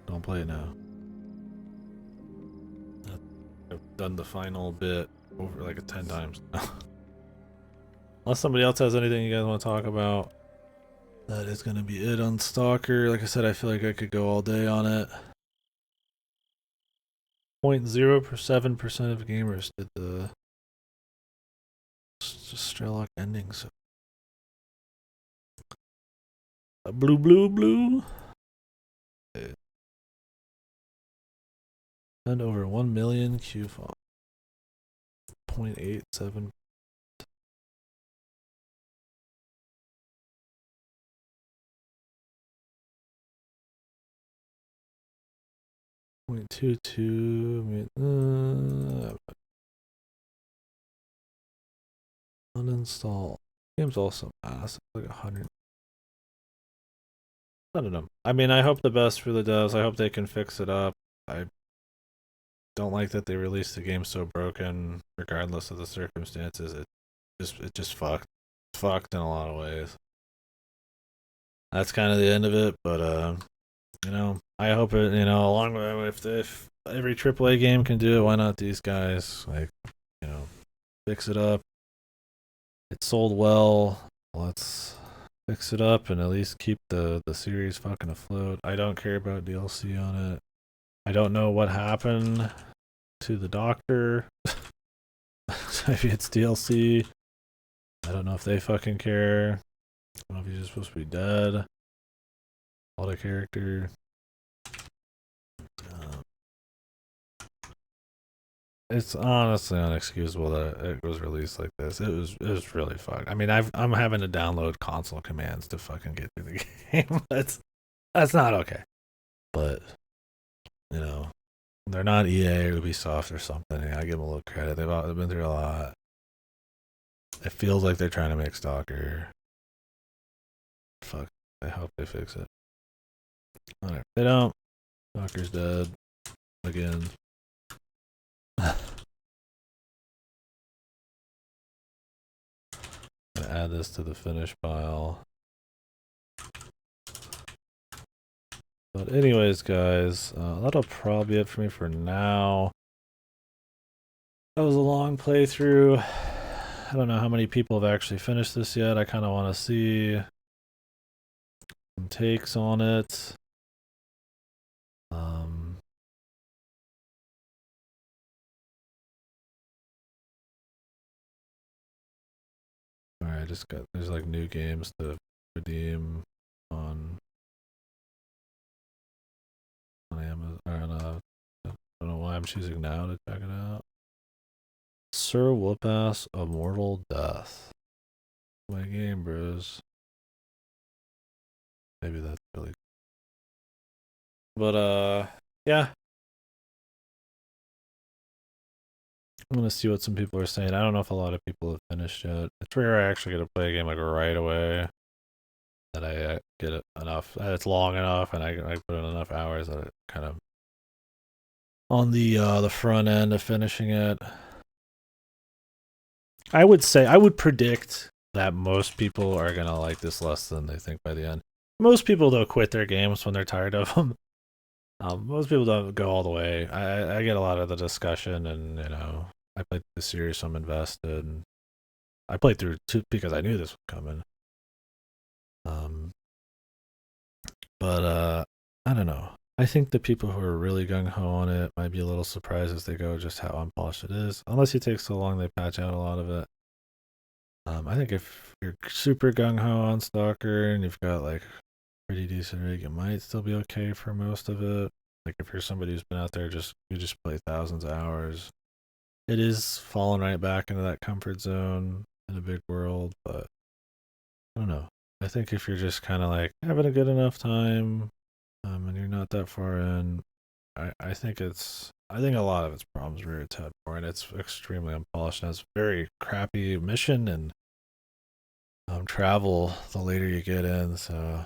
Don't play it now. I've done the final bit over like 10 times now. Unless somebody else has anything you guys want to talk about, that is going to be it on Stalker. Like I said, I feel like I could go all day on it. 0.07% of gamers did the Strelok ending, so blue. Okay. And over 1 million Q font. 0.87. .22. Uninstall. Game's also massive, like 100. I don't know. I mean, I hope the best for the devs. I hope they can fix it up. I don't like that they released the game so broken, regardless of the circumstances. It just fucked in a lot of ways. That's kind of the end of it, but you know, I hope it, you know, along with if every AAA game can do it, why not these guys? Like, you know, fix it up. It sold well. Let's fix it up and at least keep the series fucking afloat. I don't care about DLC on it. I don't know what happened to the doctor. Maybe it's DLC. I don't know if they fucking care. I don't know if he's just supposed to be dead. All the character. It's honestly unexcusable that it was released like this. It was really fucked. I mean, I'm having to download console commands to fucking get through the game. That's not okay. But you know, They're not EA or Ubisoft or something. I give them a little credit. They've been through a lot. It feels like they're trying to make Stalker. Fuck. I hope they fix it. Alright. If they don't, Stalker's dead. Again. I'm gonna add this to the finish pile. But anyways, guys, that'll probably be it for me for now. That was a long playthrough. I don't know how many people have actually finished this yet. I kind of want to see some takes on it. Alright, just got, there's like new games to redeem on Amazon. Or I don't know why I'm choosing now to check it out. Sir Whoopass Immortal Death. My game, bros. Maybe that's really cool. But yeah. I'm gonna see what some people are saying. I don't know if a lot of people have finished yet. It's rare I actually get to play a game like right away. That I get it enough. That it's long enough, and I put in enough hours that it kind of on the front end of finishing it. I would say I would predict that most people are gonna like this less than they think by the end. Most people though quit their games when they're tired of them. Most people don't go all the way. I get a lot of the discussion, and you know, I played the series, so I'm invested. I played through two because I knew this was coming. But I don't know. I think the people who are really gung ho on it might be a little surprised as they go just how unpolished it is. Unless you take so long, they patch out a lot of it. I think if you're super gung ho on Stalker and you've got like pretty decent rig, it might still be okay for most of it. Like if you're somebody who's been out there you just play thousands of hours, it is falling right back into that comfort zone in a big world. But I don't know. I think if you're just kind of like having a good enough time, and you're not that far in, I think I think a lot of its problems rear its head for, and it's extremely unpolished and it's very crappy mission and travel the later you get in. So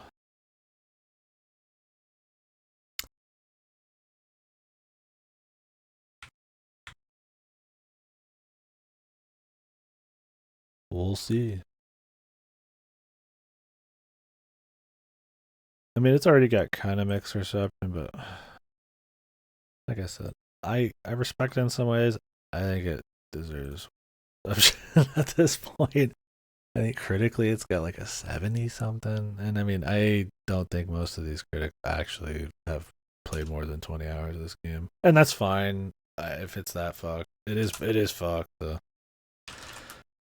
we'll see. I mean, it's already got kind of mixed reception, but like I said, I respect it in some ways. I think it deserves at this point. I think critically it's got like a 70 something. And I mean, I don't think most of these critics actually have played more than 20 hours of this game. And that's fine if it's that fucked. It is fucked. But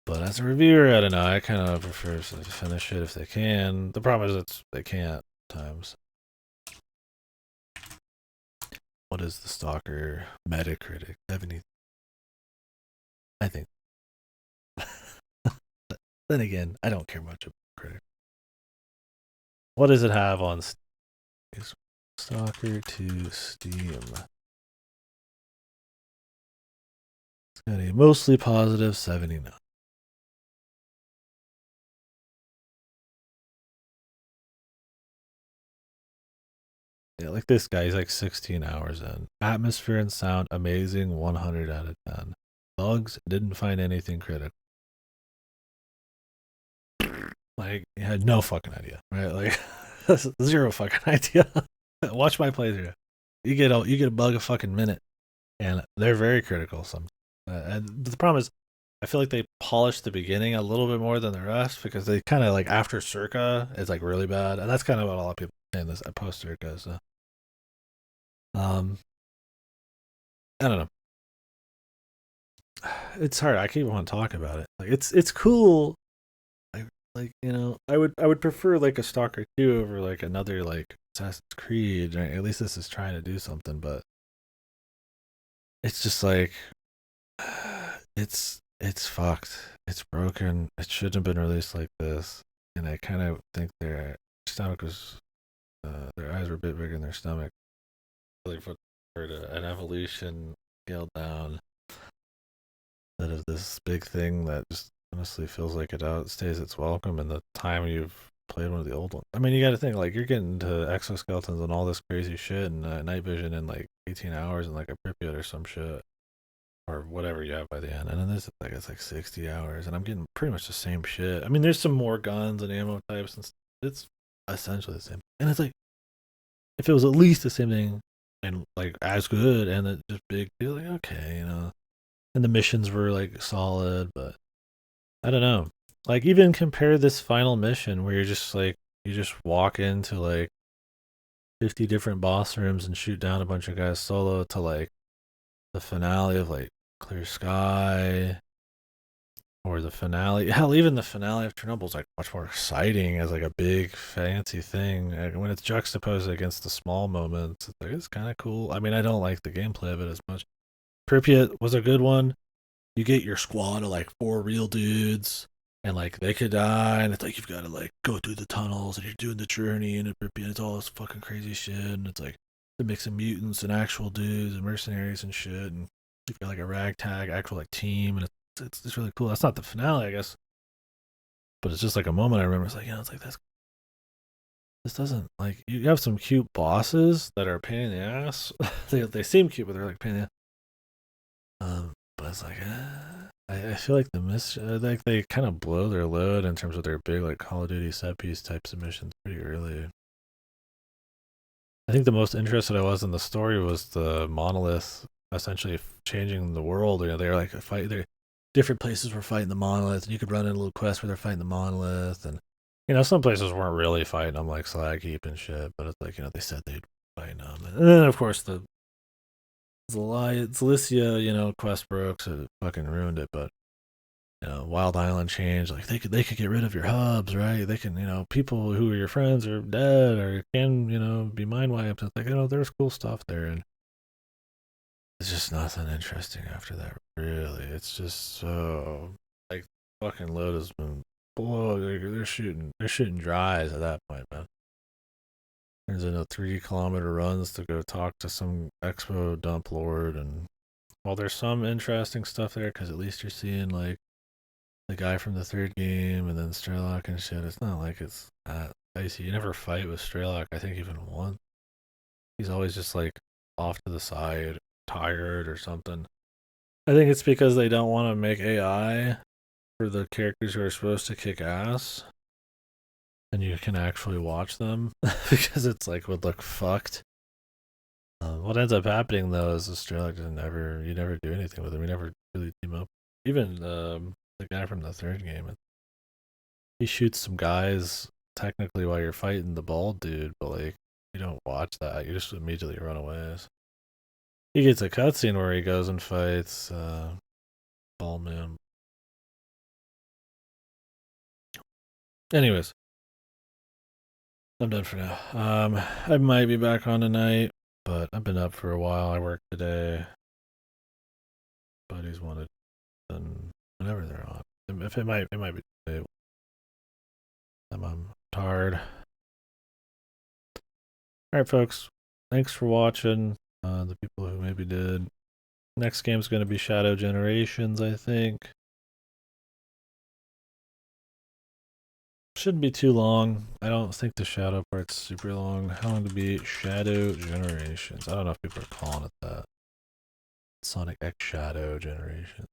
as a reviewer, I don't know. I kind of prefer to finish it if they can. The problem is they can't times. What is the Stalker Metacritic? 70. I think. Then again, I don't care much about critic. What does it have on Stalker to Steam? It's got a mostly positive 79. Yeah, like this guy, he's like 16 hours in. Atmosphere and sound, amazing, 100 out of 10. Bugs, didn't find anything critical. Like, he had no fucking idea, right? Like, zero fucking idea. Watch my playthrough. You get a bug a fucking minute, and they're very critical. And the problem is, I feel like they polished the beginning a little bit more than the rest because they kind of like after Circa, it's like really bad, and that's kind of what a lot of people say in this post Circa. So, I don't know. It's hard. I can't even want to talk about it. Like it's cool. I would prefer like a Stalker 2 over like another like Assassin's Creed. Right? At least this is trying to do something, but it's just like it's fucked. It's broken. It shouldn't have been released like this. And I kind of think their stomach was their eyes were a bit bigger than their stomach. Like or an evolution scaled down, instead of this big thing that just honestly feels like it outstays its welcome in the time you've played one of the old ones. I mean, you got to think like you're getting to exoskeletons and all this crazy shit and night vision in like 18 hours and like a Pripyat or some shit or whatever you have by the end. And then there's like it's like 60 hours, and I'm getting pretty much the same shit. I mean, there's some more guns and ammo types, and it's essentially the same. And it's like if it was at least the same thing and like as good, and it just big, you're like okay, you know. And the missions were like solid, but I don't know. Like even compare this final mission where you're just like you just walk into like 50 different boss rooms and shoot down a bunch of guys solo to like the finale of like Clear Sky or the finale. Hell, even the finale of Chernobyl is like much more exciting as like a big fancy thing. And when it's juxtaposed against the small moments, it's like it's kind of cool. I mean, I don't like the gameplay of it as much. Pripyat was a good one. You get your squad of like 4 real dudes, and like they could die, and it's like you've got to like go through the tunnels, and you're doing the journey, and it's all this fucking crazy shit, and it's like a mix of mutants and actual dudes and mercenaries and shit, and you've got like a ragtag actual like team, and it's really cool. That's not the finale, I guess, but it's just like a moment I remember. It's like it's like this doesn't like you have some cute bosses that are a pain in the ass. they seem cute, but they're like a pain in the ass. But it's like, I feel like like they kind of blow their load in terms of their big like Call of Duty set piece type submissions pretty early. I think the most interested I was in the story was the monolith essentially changing the world. You know, they're like different places were fighting the monolith, and you could run in a little quest where they're fighting the monolith, and some places weren't really fighting them like Slag Heap and shit, but it's like they said they'd fight them, and then of course the Zalicia, quest broke, so it fucking ruined it. But Wild Island changed. Like they could get rid of your hubs, right? They can, people who are your friends are dead or can, be mind wiped. It's like there's cool stuff there, and it's just nothing interesting after that. Really, it's just so like fucking load has been blow. They're shooting dries at that point, man. There's 3-kilometer runs to go talk to some expo dump lord, and while there's some interesting stuff there, because at least you're seeing like the guy from the third game and then Strelok and shit. It's not like it's that dicey. You never fight with Strelok, I think, even once. He's always just like off to the side, tired or something. I think it's because they don't want to make AI for the characters who are supposed to kick ass, and you can actually watch them because it's like would look fucked. What ends up happening though is the Strelok you never do anything with him. You never really team up. Even the guy from the third game, he shoots some guys technically while you're fighting the bald dude, but like you don't watch that. You just immediately run away. He gets a cutscene where he goes and fights Bald Man. Anyways, I'm done for now. I might be back on tonight, but I've been up for a while. I worked today. Buddies wanted, and whenever they're on, if it might be today. I'm tired. All right, folks. Thanks for watching. The people who maybe did. Next game's going to be Shadow Generations, I think. Shouldn't be too long. I don't think the Shadow part's super long. How long to be Shadow Generations? I don't know if people are calling it that. Sonic X Shadow Generation.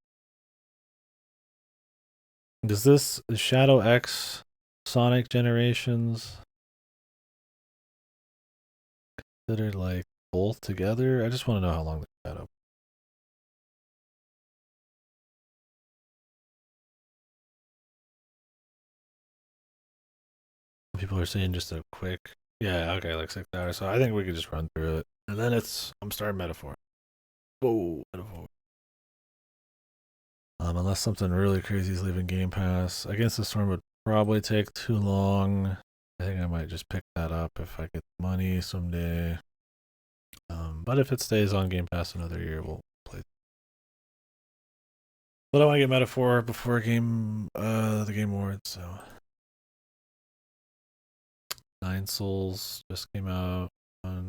Is Shadow X Sonic Generations considered like both together? I just want to know how long the Shadow. People are saying just a quick, yeah, okay, like 6 hours. So I think we could just run through it, and then I'm starting Metaphor. Whoa, Metaphor. Unless something really crazy is leaving Game Pass. Against the Storm would probably take too long. I think I might just pick that up if I get money someday. But if it stays on Game Pass another year, we'll play. But I want to get Metaphor before the Game Awards, so. Nine Souls just came out.